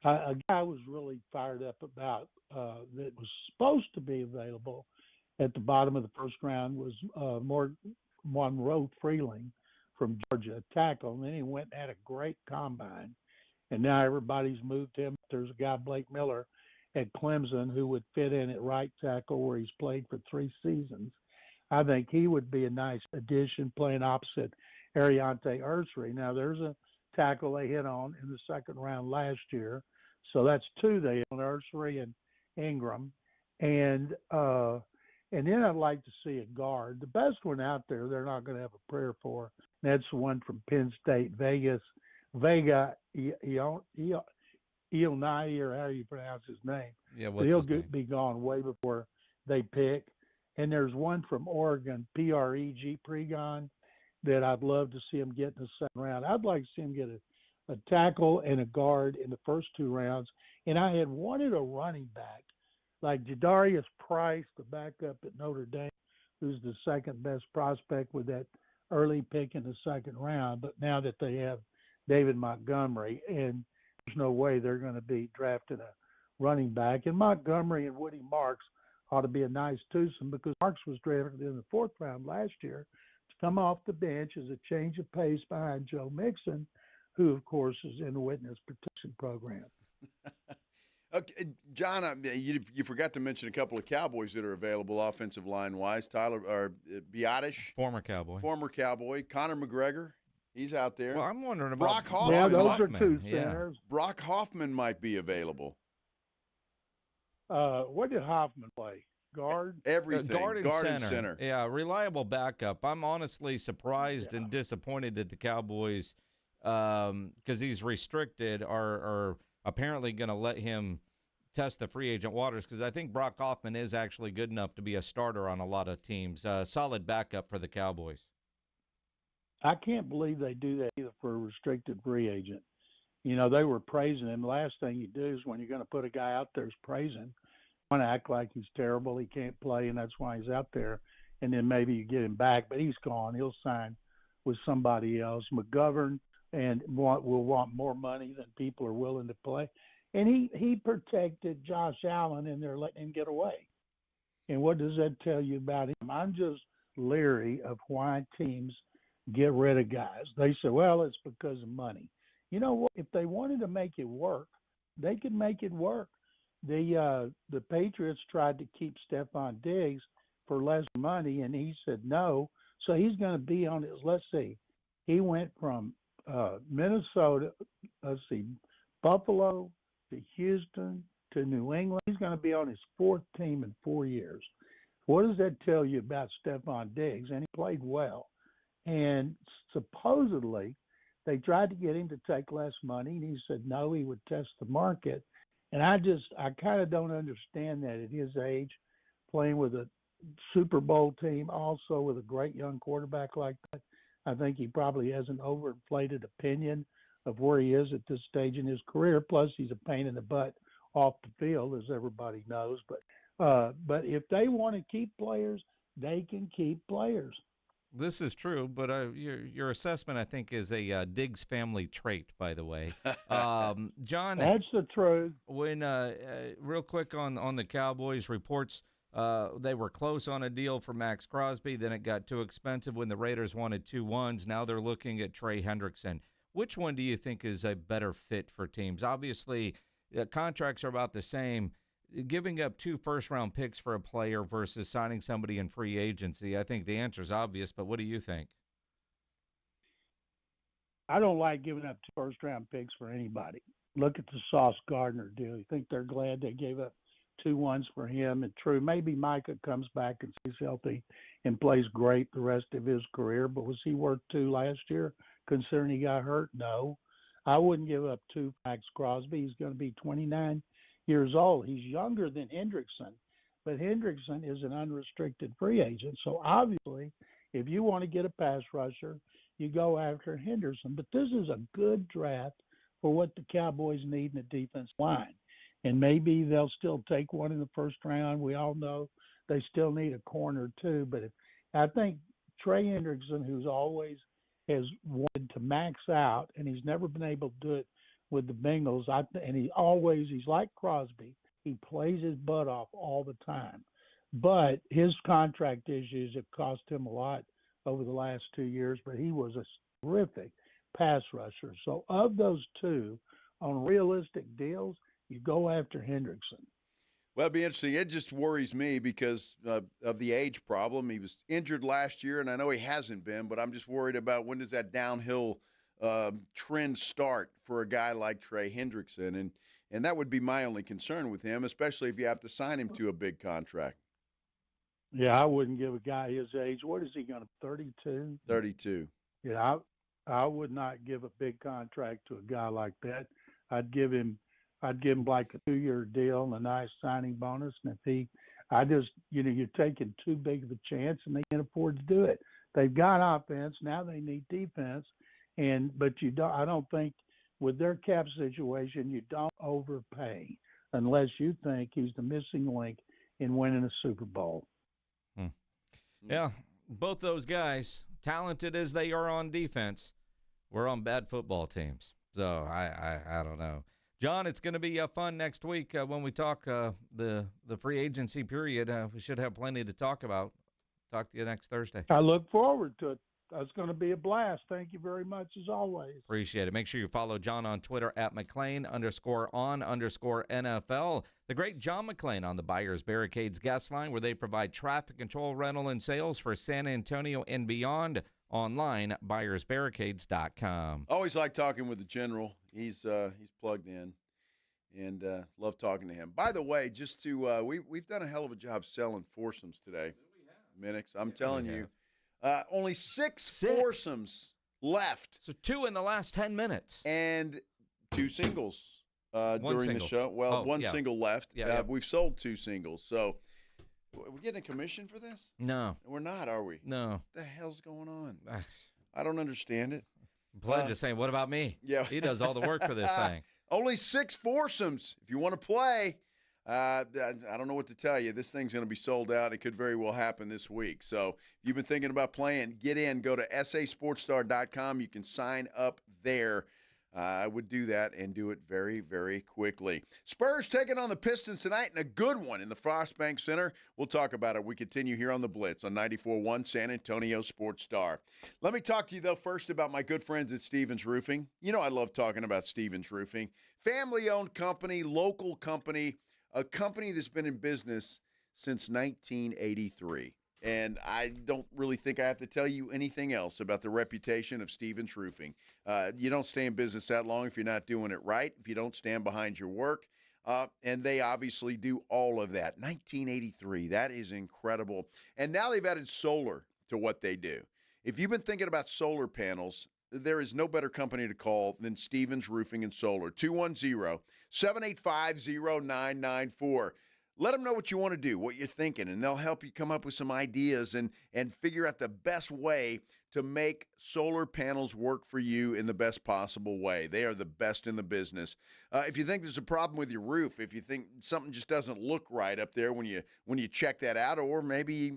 Speaker 24: guy I was really fired up about that was supposed to be available at the bottom of the first round was Monroe Freeling from Georgia, a tackle, and then he went and had a great combine. And now everybody's moved him. There's a guy, Blake Miller, at Clemson who would fit in at right tackle where he's played for 3 seasons. I think he would be a nice addition playing opposite Ariante Ursery. Now, there's a tackle they hit on in the second round last year. So that's 2 they hit on, Ursery and Ingram. And then I'd like to see a guard. The best one out there, they're not going to have a prayer for. That's the one from Penn State, Vega Ionai, or how you pronounce his name.
Speaker 5: Yeah,
Speaker 24: he'll be gone way before they pick. And there's one from Oregon, Pregon, that I'd love to see him get in the second round. I'd like to see him get a tackle and a guard in the first 2 rounds. And I had wanted a running back like Jadarius Price, the backup at Notre Dame, who's the second best prospect with that early pick in the second round. But now that they have David Montgomery, and there's no way they're going to be drafting a running back. And Montgomery and Woody Marks ought to be a nice twosome because Marks was drafted in the 4th round last year to come off the bench as a change of pace behind Joe Mixon, who, of course, is in the witness protection program.
Speaker 2: Okay, John, you forgot to mention a couple of Cowboys that are available offensive line-wise. Biotish.
Speaker 5: Former Cowboy.
Speaker 2: Conor McGregor, he's out there.
Speaker 5: Well, I'm wondering about
Speaker 2: Brock Hoffman.
Speaker 24: Yeah, those are 2 centers.
Speaker 2: Brock Hoffman might be available.
Speaker 24: What did Hoffman play? Guard?
Speaker 2: Everything.
Speaker 5: Guard and center. Yeah, reliable backup. I'm honestly surprised and disappointed that the Cowboys, because he's restricted, are apparently going to let him test the free agent waters, because I think Brock Hoffman is actually good enough to be a starter on a lot of teams. Solid backup for the Cowboys.
Speaker 24: I can't believe they do that either for a restricted free agent. You know, they were praising him. The last thing you do is when you're going to put a guy out there is praising. You want to act like he's terrible, he can't play, and that's why he's out there. And then maybe you get him back, but he's gone. He'll sign with somebody else. McGovern will want more money than people are willing to play. And he protected Josh Allen, and they're letting him get away. And what does that tell you about him? I'm just leery of why teams get rid of guys. They say, well, it's because of money. You know what? If they wanted to make it work, they could make it work. The Patriots tried to keep Stephon Diggs for less money, and he said no. So he's going to be on his, let's see, he went from Minnesota, Buffalo to Houston to New England. He's going to be on his 4th team in 4 years. What does that tell you about Stephon Diggs? And he played well. And supposedly they tried to get him to take less money, and he said no, he would test the market. And I kind of don't understand that at his age playing with a Super Bowl team, also with a great young quarterback like that. I think he probably has an overinflated opinion of where he is at this stage in his career. Plus, he's a pain in the butt off the field, as everybody knows. But if they want to keep players, they can keep players.
Speaker 5: This is true, but your assessment, I think, is a Diggs family trait, by the way. John,
Speaker 24: that's the truth.
Speaker 5: When real quick on the Cowboys reports, they were close on a deal for Max Crosby. Then it got too expensive when the Raiders wanted 2 ones. Now they're looking at Trey Hendrickson. Which one do you think is a better fit for teams? Obviously, contracts are about the same. Giving up 2 first-round picks for a player versus signing somebody in free agency, I think the answer is obvious, but what do you think?
Speaker 24: I don't like giving up 2 first-round picks for anybody. Look at the Sauce Gardner deal. You think they're glad they gave up 2 ones for him? And true, maybe Micah comes back and stays healthy and plays great the rest of his career, but was he worth 2 last year considering he got hurt? No. I wouldn't give up 2 for Max Crosby. He's going to be 29 years old. He's younger than Hendrickson, but Hendrickson is an unrestricted free agent. So obviously, if you want to get a pass rusher, you go after Henderson. But this is a good draft for what the Cowboys need in the defense line. And maybe they'll still take one in the first round. We all know they still need a corner too. But I think Trey Hendrickson, who's always has wanted to max out, and he's never been able to do it with the Bengals, and he's like Crosby. He plays his butt off all the time. But his contract issues have cost him a lot over the last 2 years, but he was a terrific pass rusher. So of those 2, on realistic deals, you go after Hendrickson.
Speaker 2: Well, it'd be interesting. It just worries me because of the age problem. He was injured last year, and I know he hasn't been, but I'm just worried about when does that downhill trend start for a guy like Trey Hendrickson, and that would be my only concern with him, especially if you have to sign him to a big contract.
Speaker 24: Yeah, I wouldn't give a guy his age. What is he going to, 32?
Speaker 2: 32.
Speaker 24: Yeah, I would not give a big contract to a guy like that. I'd give him like a 2-year deal and a nice signing bonus. And you're taking too big of a chance, and they can't afford to do it. They've got offense now; they need defense. But I don't think with their cap situation, you don't overpay unless you think he's the missing link in winning a Super Bowl.
Speaker 5: Yeah, both those guys, talented as they are on defense, were on bad football teams. So I don't know. John, it's going to be fun next week when we talk the free agency period. We should have plenty to talk about. Talk to you next Thursday.
Speaker 24: I look forward to it. It's going to be a blast. Thank you very much, as always.
Speaker 5: Appreciate it. Make sure you follow John on Twitter at McClain_on_NFL. The great John McClain on the Buyers Barricades guest line, where they provide traffic control, rental, and sales for San Antonio and beyond. Online, buyersbarricades.com.
Speaker 2: Always like talking with the general. He's plugged in, and love talking to him. By the way, just to we've done a hell of a job selling foursomes today. Minix, I'm telling you. Only six foursomes left.
Speaker 5: So 2 in the last 10 minutes.
Speaker 2: And 2 singles during the show. Well, one single left.
Speaker 5: Yeah.
Speaker 2: We've sold 2 singles. So are we getting a commission for this?
Speaker 5: No.
Speaker 2: We're not, are we?
Speaker 5: No.
Speaker 2: What the hell's going on? I don't understand it.
Speaker 5: Pledge is saying, what about me?
Speaker 2: Yeah.
Speaker 5: He does all the work for this thing.
Speaker 2: Only 6 foursomes. If you want to play, I don't know what to tell you. This thing's going to be sold out. It could very well happen this week. So if you've been thinking about playing, get in. Go to sasportstar.com. You can sign up there. I would do that and do it very, very quickly. Spurs taking on the Pistons tonight, and a good one in the Frostbank Center. We'll talk about it. We continue here on the Blitz on 94.1 San Antonio Sports Star. Let me talk to you, though, first about my good friends at Stevens Roofing. You know I love talking about Stevens Roofing. Family-owned company, local company, a company that's been in business since 1983. And I don't really think I have to tell you anything else about the reputation of Stevens Roofing. You don't stay in business that long if you're not doing it right, if you don't stand behind your work. And they obviously do all of that. 1983, that is incredible. And now they've added solar to what they do. If you've been thinking about solar panels, there is no better company to call than Stevens Roofing and Solar. 210-785-0994. Let them know what you want to do, what you're thinking, and they'll help you come up with some ideas and figure out the best way to make solar panels work for you in the best possible way. They are the best in the business. If you think there's a problem with your roof, if you think something just doesn't look right up there when you check that out, or maybe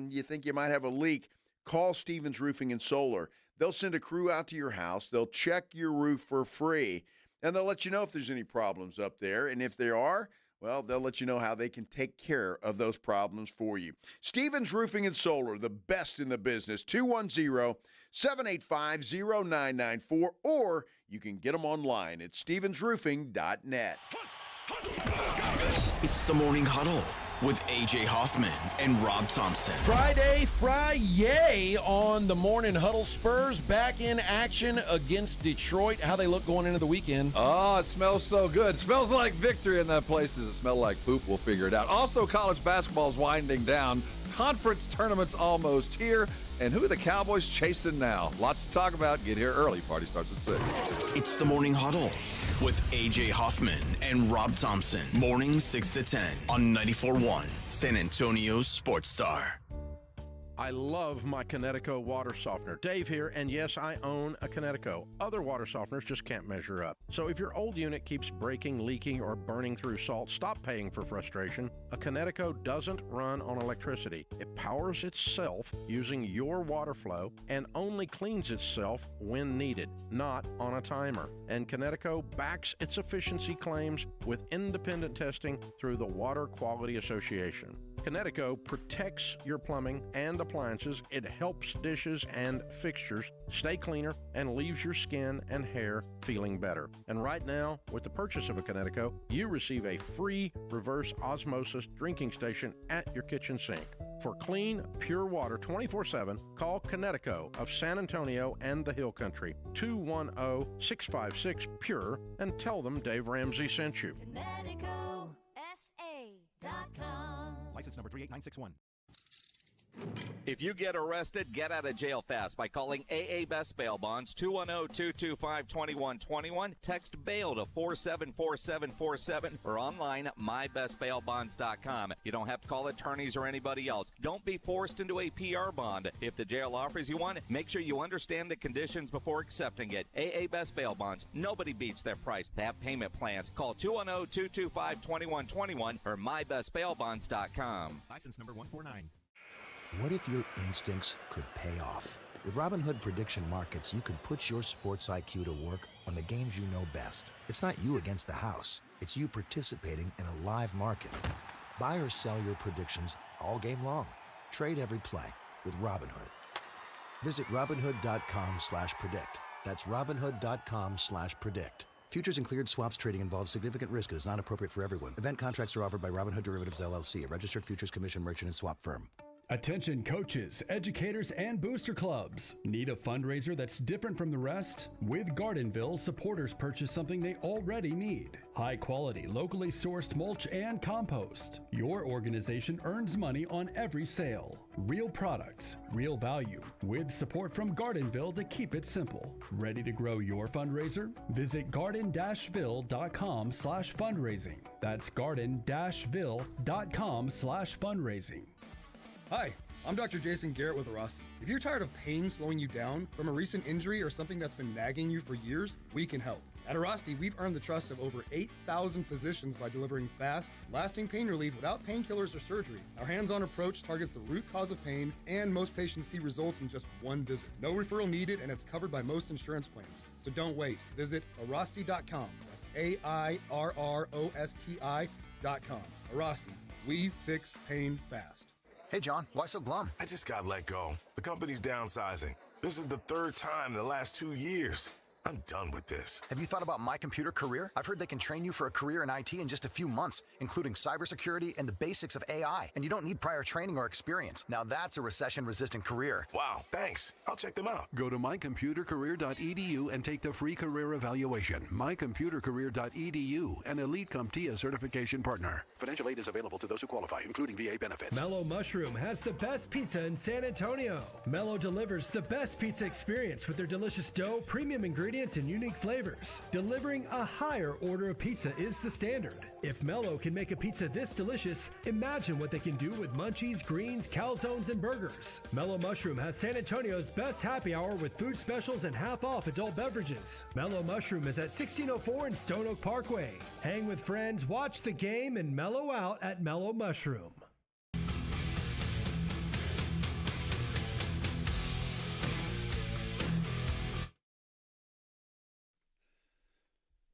Speaker 2: you think you might have a leak, call Stevens Roofing and Solar. They'll send a crew out to your house. They'll check your roof for free, and they'll let you know if there's any problems up there. And if there are, well, they'll let you know how they can take care of those problems for you. Stevens Roofing and Solar, the best in the business, 210-785-0994, or you can get them online at stevensroofing.net.
Speaker 1: It's the Morning Huddle with A.J. Hoffman and Rob Thompson.
Speaker 16: Friday on the Morning Huddle. Spurs back in action against Detroit. How they look going into the weekend?
Speaker 27: Oh, it smells so good. It smells like victory in that place. Does it smell like poop? We'll figure it out. Also, college basketball's winding down. Conference tournament's almost here. And who are the Cowboys chasing now? Lots to talk about. Get here early. Party starts at 6.
Speaker 1: It's the Morning Huddle with A.J. Hoffman and Rob Thompson. Morning 6 to 10 on 94.1 San Antonio's Sports Star.
Speaker 18: I love my Connecticut water softener. Dave here, and yes, I own a Connecticut. Other water softeners just can't measure up. So if your old unit keeps breaking, leaking, or burning through salt, stop paying for frustration. A Connecticut doesn't run on electricity. It powers itself using your water flow and only cleans itself when needed, not on a timer. And Connecticut backs its efficiency claims with independent testing through the Water Quality Association. Connecticut protects your plumbing and appliances. It helps dishes and fixtures stay cleaner and leaves your skin and hair feeling better. And right now, with the purchase of a Connecticut, you receive a free reverse osmosis drinking station at your kitchen sink. For clean, pure water 24/7, call Connecticut of San Antonio and the Hill Country, 210-656-PURE, and tell them Dave Ramsey sent you.
Speaker 19: ConnecticutSA.com.
Speaker 20: License number 38961.
Speaker 5: If you get arrested, get out of jail fast by calling AA Best Bail Bonds, 210-225-2121. Text bail to 474747 or online at mybestbailbonds.com. You don't have to call attorneys or anybody else. Don't be forced into a PR bond. If the jail offers you one, make sure you understand the conditions before accepting it. AA Best Bail Bonds. Nobody beats their price. They have payment plans. Call 210-225-2121 or mybestbailbonds.com.
Speaker 20: License number 149.
Speaker 22: What if your instincts could pay off? With Robinhood Prediction Markets, you could put your sports IQ to work on the games you know best. It's not you against the house. It's you participating in a live market. Buy or sell your predictions all game long. Trade every play with Robinhood. Visit Robinhood.com/predict. That's Robinhood.com/predict. Futures and cleared swaps trading involves significant risk and is not appropriate for everyone. Event contracts are offered by Robinhood Derivatives LLC, a registered futures commission merchant and swap firm.
Speaker 10: Attention coaches, educators, and booster clubs. Need a fundraiser that's different from the rest? With Gardenville, supporters purchase something they already need. High quality, locally sourced mulch and compost. Your organization earns money on every sale. Real products, real value, with support from Gardenville to keep it simple. Ready to grow your fundraiser? Visit garden-ville.com/fundraising. That's garden-ville.com/fundraising.
Speaker 25: Hi, I'm Dr. Jason Garrett with Arasti. If you're tired of pain slowing you down from a recent injury or something that's been nagging you for years, we can help. At Arasti, we've earned the trust of over 8,000 physicians by delivering fast, lasting pain relief without painkillers or surgery. Our hands-on approach targets the root cause of pain, and most patients see results in just one visit. No referral needed, and it's covered by most insurance plans. So don't wait. Visit Arasti.com. That's AIRROSTI.com. Arasti. We fix pain fast.
Speaker 26: Hey, John, why so glum?
Speaker 28: I just got let go. The company's downsizing. This is the third time in the last 2 years. I'm done with this.
Speaker 26: Have you thought about My Computer Career? I've heard they can train you for a career in IT in just a few months, including cybersecurity and the basics of AI. And you don't need prior training or experience. Now that's a recession-resistant career.
Speaker 28: Wow, thanks. I'll check them out.
Speaker 29: Go to mycomputercareer.edu and take the free career evaluation. mycomputercareer.edu, an Elite CompTIA certification partner. Financial aid is available to those who qualify, including VA benefits.
Speaker 30: Mellow Mushroom has the best pizza in San Antonio. Mellow delivers the best pizza experience with their delicious dough, premium ingredients, ingredients and unique flavors. Delivering a higher order of pizza is the standard. If Mello can make a pizza this delicious, imagine what they can do with munchies, greens, calzones, and burgers. Mello Mushroom has San Antonio's best happy hour with food specials and half-off adult beverages. Mello Mushroom is at 1604 in Stone Oak Parkway. Hang with friends, watch the game, and mellow out at Mello Mushroom.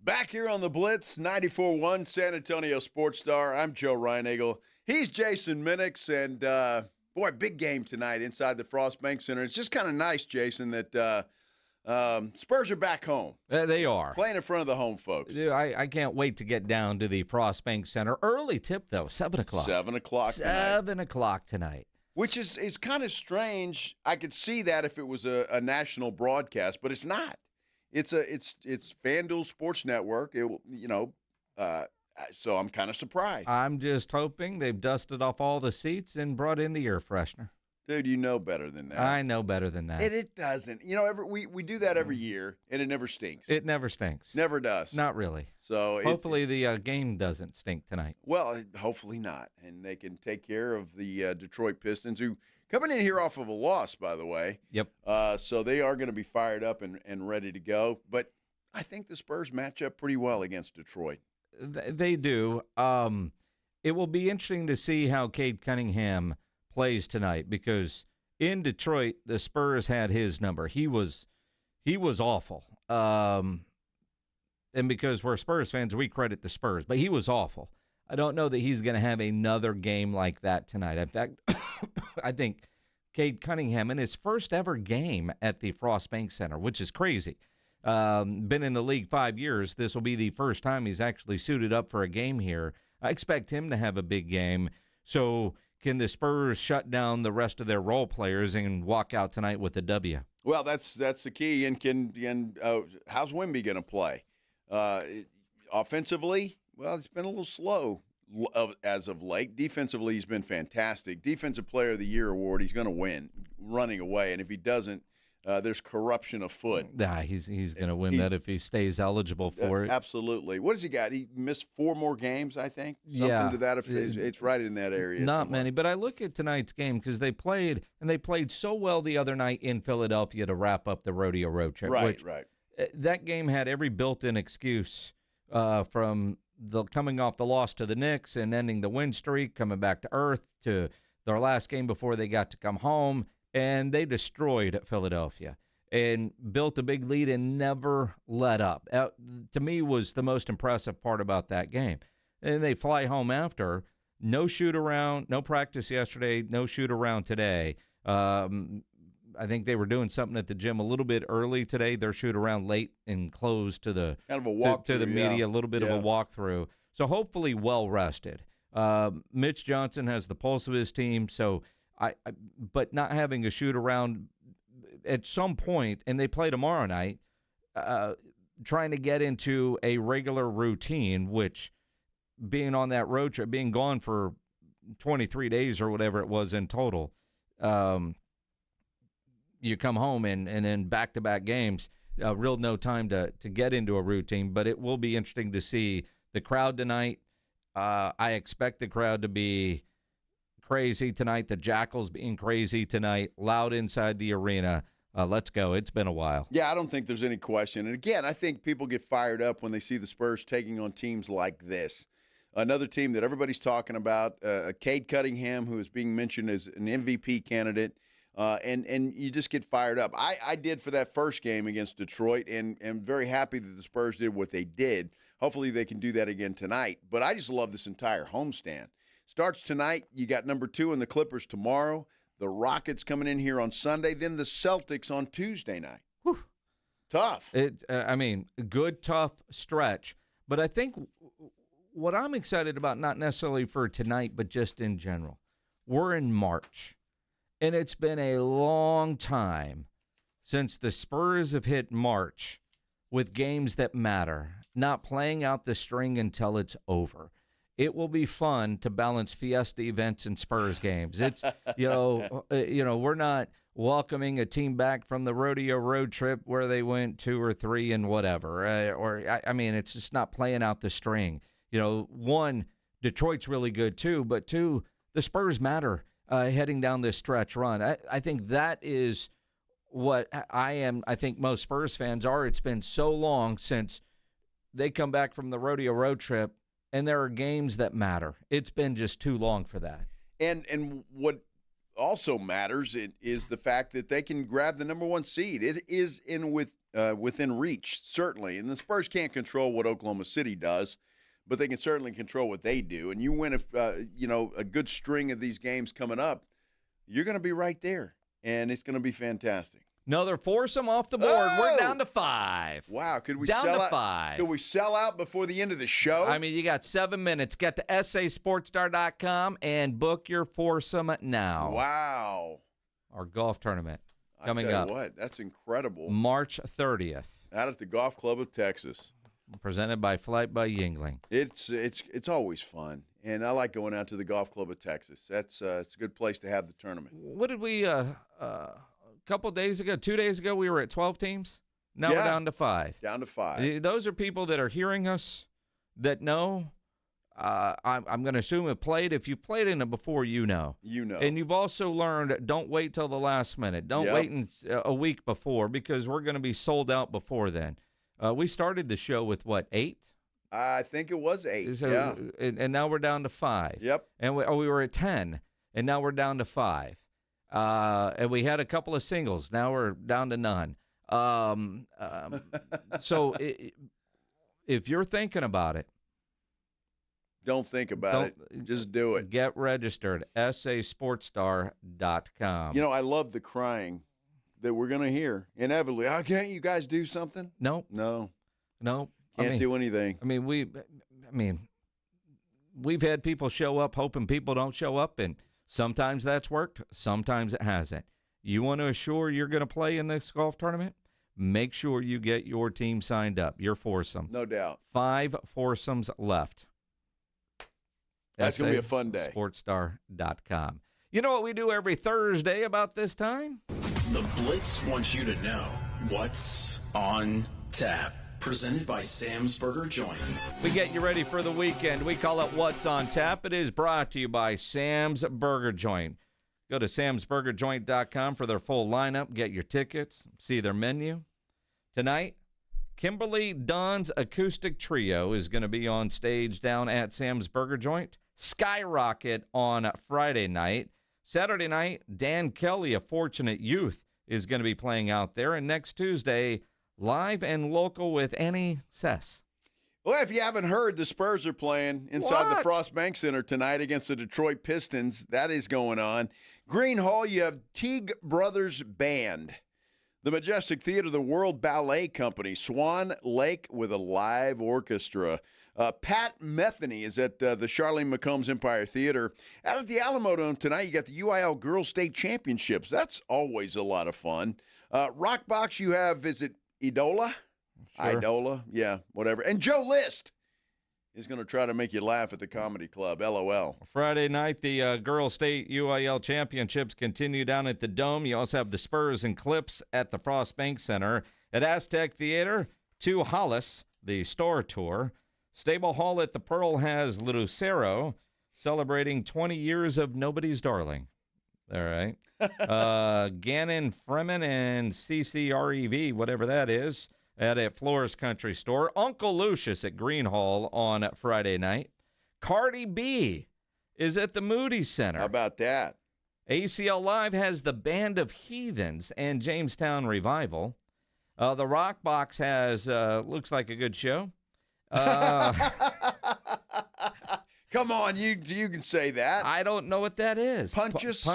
Speaker 2: Back here on the Blitz, 94.1 San Antonio Sports Star. I'm Joe Reinagle. He's Jason Minix, and boy, big game tonight inside the Frost Bank Center. It's just kind of nice, Jason, that Spurs are back home.
Speaker 5: They are.
Speaker 2: Playing in front of the home folks.
Speaker 5: I can't wait to get down to the Frost Bank Center. Early tip, though, 7 o'clock.
Speaker 2: 7 o'clock tonight.
Speaker 5: 7 o'clock tonight.
Speaker 2: Which is kind of strange. I could see that if it was a national broadcast, but it's not. It's FanDuel Sports Network. So I'm kind of surprised.
Speaker 5: I'm just hoping they've dusted off all the seats and brought in the air freshener.
Speaker 2: Dude, you know better than that.
Speaker 5: I know better than that.
Speaker 2: It doesn't. We do that every year, and it never stinks.
Speaker 5: It never stinks.
Speaker 2: Never does.
Speaker 5: Not really.
Speaker 2: So
Speaker 5: hopefully the game doesn't stink tonight.
Speaker 2: Well, hopefully not, and they can take care of the Detroit Pistons, who coming in here off of a loss, by the way.
Speaker 5: Yep.
Speaker 2: So they are going to be fired up and ready to go. But I think the Spurs match up pretty well against Detroit.
Speaker 5: They do. It will be interesting to see how Cade Cunningham plays tonight, because in Detroit the Spurs had his number. He was awful. And because we're Spurs fans, we credit the Spurs, but he was awful. I don't know that he's going to have another game like that tonight. In fact, I think Cade Cunningham in his first ever game at the Frost Bank Center, which is crazy. Been in the league 5 years. This will be the first time he's actually suited up for a game here. I expect him to have a big game. So can the Spurs shut down the rest of their role players and walk out tonight with a W?
Speaker 2: Well, that's the key. And how's Wemby going to play? Offensively, well, it's been a little slow as of late. Defensively, he's been fantastic. Defensive Player of the Year award, he's going to win running away. And if he doesn't, there's corruption afoot.
Speaker 5: He's going to win that if he stays eligible for it.
Speaker 2: Absolutely. What has he got? He missed 4 more games, I think. Something to that. It's right in that area.
Speaker 5: Not many. But I look at tonight's game because they played so well the other night in Philadelphia to wrap up the rodeo road trip.
Speaker 2: Right.
Speaker 5: That game had every built-in excuse from the coming off the loss to the Knicks and ending the win streak, coming back to earth to their last game before they got to come home. And they destroyed Philadelphia and built a big lead and never let up. To me, was the most impressive part about that game. And they fly home after. No shoot-around, no practice yesterday, no shoot-around today. I think they were doing something at the gym a little bit early today. Their shoot-around late and closed to the
Speaker 2: kind of a walk
Speaker 5: to the media, a little bit of a walkthrough. So hopefully well-rested. Mitch Johnson has the pulse of his team, so but not having a shoot-around at some point, and they play tomorrow night, trying to get into a regular routine, which being on that road trip, being gone for 23 days or whatever it was in total, you come home and then back-to-back games, real no time to get into a routine. But it will be interesting to see the crowd tonight. I expect the crowd to be crazy tonight. The Jackals being crazy tonight, loud inside the arena. Let's go. It's been a while.
Speaker 2: Yeah, I don't think there's any question. And, again, I think people get fired up when they see the Spurs taking on teams like this. Another team that everybody's talking about, Cade Cunningham, who is being mentioned as an MVP candidate, and you just get fired up. I did for that first game against Detroit, and am very happy that the Spurs did what they did. Hopefully they can do that again tonight. But I just love this entire homestand. Starts tonight. You got number 2 and the Clippers tomorrow. The Rockets coming in here on Sunday. Then the Celtics on Tuesday night.
Speaker 5: Whew.
Speaker 2: Tough.
Speaker 5: Good, tough stretch. But I think what I'm excited about, not necessarily for tonight, but just in general, we're in March. And it's been a long time since the Spurs have hit March with games that matter, not playing out the string until it's over. It will be fun to balance Fiesta events and Spurs games. It's we're not welcoming a team back from the rodeo road trip where they went 2 or 3 and whatever. I mean, it's just not playing out the string. You know, 1, Detroit's really good too, but 2, the Spurs matter heading down this stretch run. I think that is what I think most Spurs fans are. It's been so long since they come back from the rodeo road trip, and there are games that matter. It's been just too long for that.
Speaker 2: And what also matters is the fact that they can grab the number 1 seed. It is within reach, certainly. And the Spurs can't control what Oklahoma City does, but they can certainly control what they do. And you win a good string of these games coming up, you're going to be right there, and it's going to be fantastic.
Speaker 5: Another foursome off the board. Oh! We're down to 5.
Speaker 2: Wow, could we
Speaker 5: down
Speaker 2: sell
Speaker 5: to
Speaker 2: out?
Speaker 5: 5.
Speaker 2: Could we sell out before the end of the show?
Speaker 5: I mean, you got 7 minutes. Get to sasportstar.com and book your foursome now.
Speaker 2: Wow.
Speaker 5: Our golf tournament coming
Speaker 2: up.
Speaker 5: I tell
Speaker 2: you what, that's incredible.
Speaker 5: March 30th.
Speaker 2: Out at the Golf Club of Texas.
Speaker 5: Presented by Flight by Yingling.
Speaker 2: It's always fun, and I like going out to the Golf Club of Texas. It's a good place to have the tournament.
Speaker 5: What did we couple days ago, 2 days ago, we were at 12 teams. Now we're down to 5.
Speaker 2: Down to 5.
Speaker 5: Those are people that are hearing us that know. I'm going to assume have played. If you've played in it before, you know.
Speaker 2: You know.
Speaker 5: And you've also learned, don't wait till the last minute. Don't wait a week before, because we're going to be sold out before then. We started the show with, 8?
Speaker 2: I think it was 8,
Speaker 5: so, and now we're down to 5.
Speaker 2: Yep.
Speaker 5: And we were at 10, and now we're down to 5. And we had a couple of singles. Now we're down to none. So if you're thinking about it,
Speaker 2: don't think about it. Just do it.
Speaker 5: Get registered. sasportstar.com.
Speaker 2: You know, I love the crying that we're going to hear inevitably. How can't you guys do something?
Speaker 5: No.
Speaker 2: Can't do anything.
Speaker 5: I mean, we've had people show up hoping people don't show up, and sometimes that's worked. Sometimes it hasn't. You want to assure you're going to play in this golf tournament? Make sure you get your team signed up, your foursome.
Speaker 2: No doubt.
Speaker 5: 5 foursomes left.
Speaker 2: That's going to be a fun day.
Speaker 5: Sportstar.com. You know what we do every Thursday about this time?
Speaker 1: The Blitz wants you to know what's on tap. Presented by Sam's Burger Joint.
Speaker 5: We get you ready for the weekend. We call it What's on Tap. It is brought to you by Sam's Burger Joint. Go to samsburgerjoint.com for their full lineup. Get your tickets. See their menu. Tonight, Kimberly Dunn's Acoustic Trio is going to be on stage down at Sam's Burger Joint. Skyrocket on Friday night. Saturday night, Dan Kelly of Fortunate Youth is going to be playing out there. And next Tuesday, live and local with Annie Sess.
Speaker 2: Well, if you haven't heard, the Spurs are playing inside the Frost Bank Center tonight against the Detroit Pistons. That is going on. Green Hall, you have Teague Brothers Band. The Majestic Theater, the World Ballet Company, Swan Lake with a live orchestra. Pat Metheny is at the Charlene McCombs Empire Theater. Out at the Alamo Dome tonight, you got the UIL Girls State Championships. That's always a lot of fun. Rockbox, you have, is it Idola? Sure. Idola, yeah, whatever. And Joe List is going to try to make you laugh at the Comedy Club, LOL.
Speaker 5: Friday night, the Girls State UIL Championships continue down at the Dome. You also have the Spurs and Clips at the Frost Bank Center. At Aztec Theater, 2 Hollis, the Store Tour. Stable Hall at the Pearl has Lucero celebrating 20 years of Nobody's Darling. All right. Gannon Freeman and CCREV, whatever that is, at Flores Country Store. Uncle Lucius at Green Hall on Friday night. Cardi B is at the Moody Center.
Speaker 2: How about that?
Speaker 5: ACL Live has the Band of Heathens and Jamestown Revival. The Rock Box has, looks like a good show.
Speaker 2: Come on, you can say that.
Speaker 5: I don't know what that is.
Speaker 2: Punches?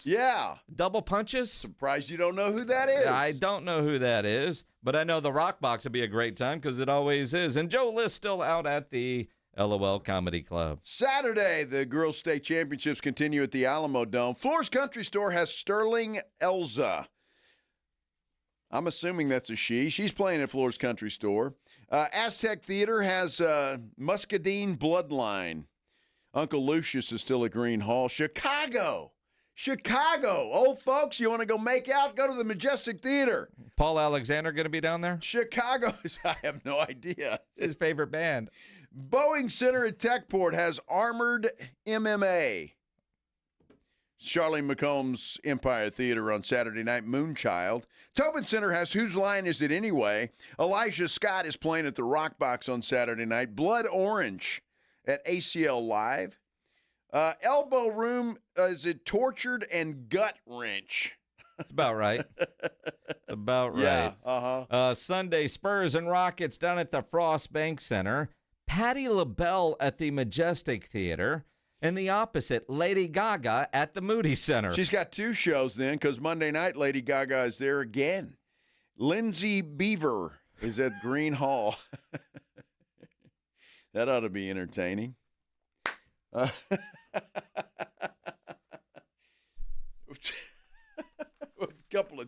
Speaker 2: Yeah.
Speaker 5: Double punches?
Speaker 2: Surprised you don't know who that is.
Speaker 5: I don't know who that is, but I know the Rock Box would be a great time because it always is. And Joe List still out at the LOL Comedy Club.
Speaker 2: Saturday, the Girls State Championships continue at the Alamo Dome. Flores Country Store has Sterling Elza. I'm assuming that's a she. She's playing at Flores Country Store. Aztec Theater has Muscadine Bloodline. Uncle Lucius is still at Green Hall. Chicago Chicago. Old folks, you want to go make out? Go to the Majestic Theater.
Speaker 5: Paul Alexander going to be down there?
Speaker 2: Chicago. I have no idea.
Speaker 5: His favorite band.
Speaker 2: Boeing Center at Techport has Armored MMA. Charlie McComb's Empire Theater on Saturday night, Moonchild. Tobin Center has Whose Line Is It Anyway? Elijah Scott is playing at the Rock Box on Saturday night. Blood Orange at ACL Live. Elbow Room is it Tortured and Gut Wrench.
Speaker 5: That's about right. About right.
Speaker 2: Yeah,
Speaker 5: Sunday, Spurs and Rockets down at the Frost Bank Center. Patti LaBelle at the Majestic Theater. And the opposite, Lady Gaga at the Moody Center.
Speaker 2: She's got two shows then, because Monday night, Lady Gaga is there again. Lindsay Beaver is at Green Hall. That ought to be entertaining. A couple of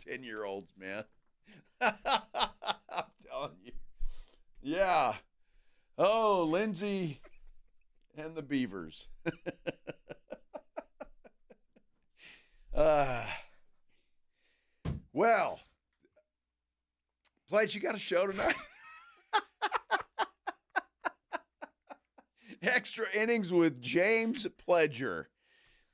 Speaker 2: 10-year-olds, man. I'm telling you. Yeah. Oh, Lindsay and the Beavers. Well, Pledge, you got a show tonight? Extra Innings with James Pledger.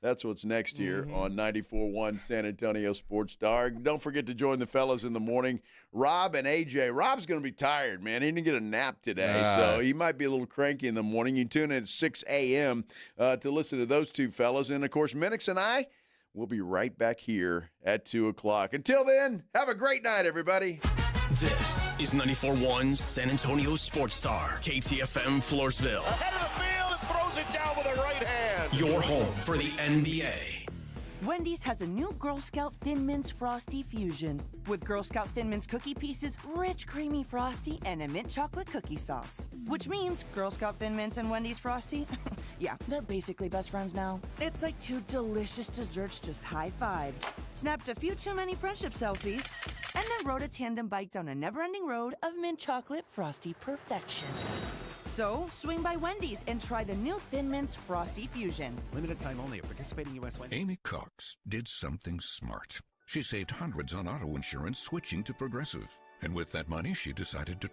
Speaker 2: That's what's next year on 94.1 San Antonio Sports Star. Don't forget to join the fellas in the morning. Rob and AJ. Rob's going to be tired, man. He didn't get a nap today, so he might be a little cranky in the morning. You can tune in at 6 a.m. To listen to those two fellas. And, of course, Minix and I will be right back here at 2 o'clock. Until then, have a great night, everybody.
Speaker 1: This is 94.1 San Antonio Sports Star, KTFM Floresville.
Speaker 9: Head of the field and throws it down with a right hand.
Speaker 1: Your home for the NBA.
Speaker 3: Wendy's has a new Girl Scout Thin Mints Frosty Fusion with Girl Scout Thin Mints cookie pieces, rich creamy frosty, and a mint chocolate cookie sauce. Which means Girl Scout Thin Mints and Wendy's Frosty, yeah, they're basically best friends now. It's like two delicious desserts just high-fived, snapped a few too many friendship selfies, and then rode a tandem bike down a never-ending road of mint chocolate frosty perfection. So, swing by Wendy's and try the new Thin Mints Frosty Fusion.
Speaker 20: Limited time only at participating U.S. Wendy's.
Speaker 4: Amy Cox did something smart. She saved hundreds on auto insurance switching to Progressive. And with that money, she decided to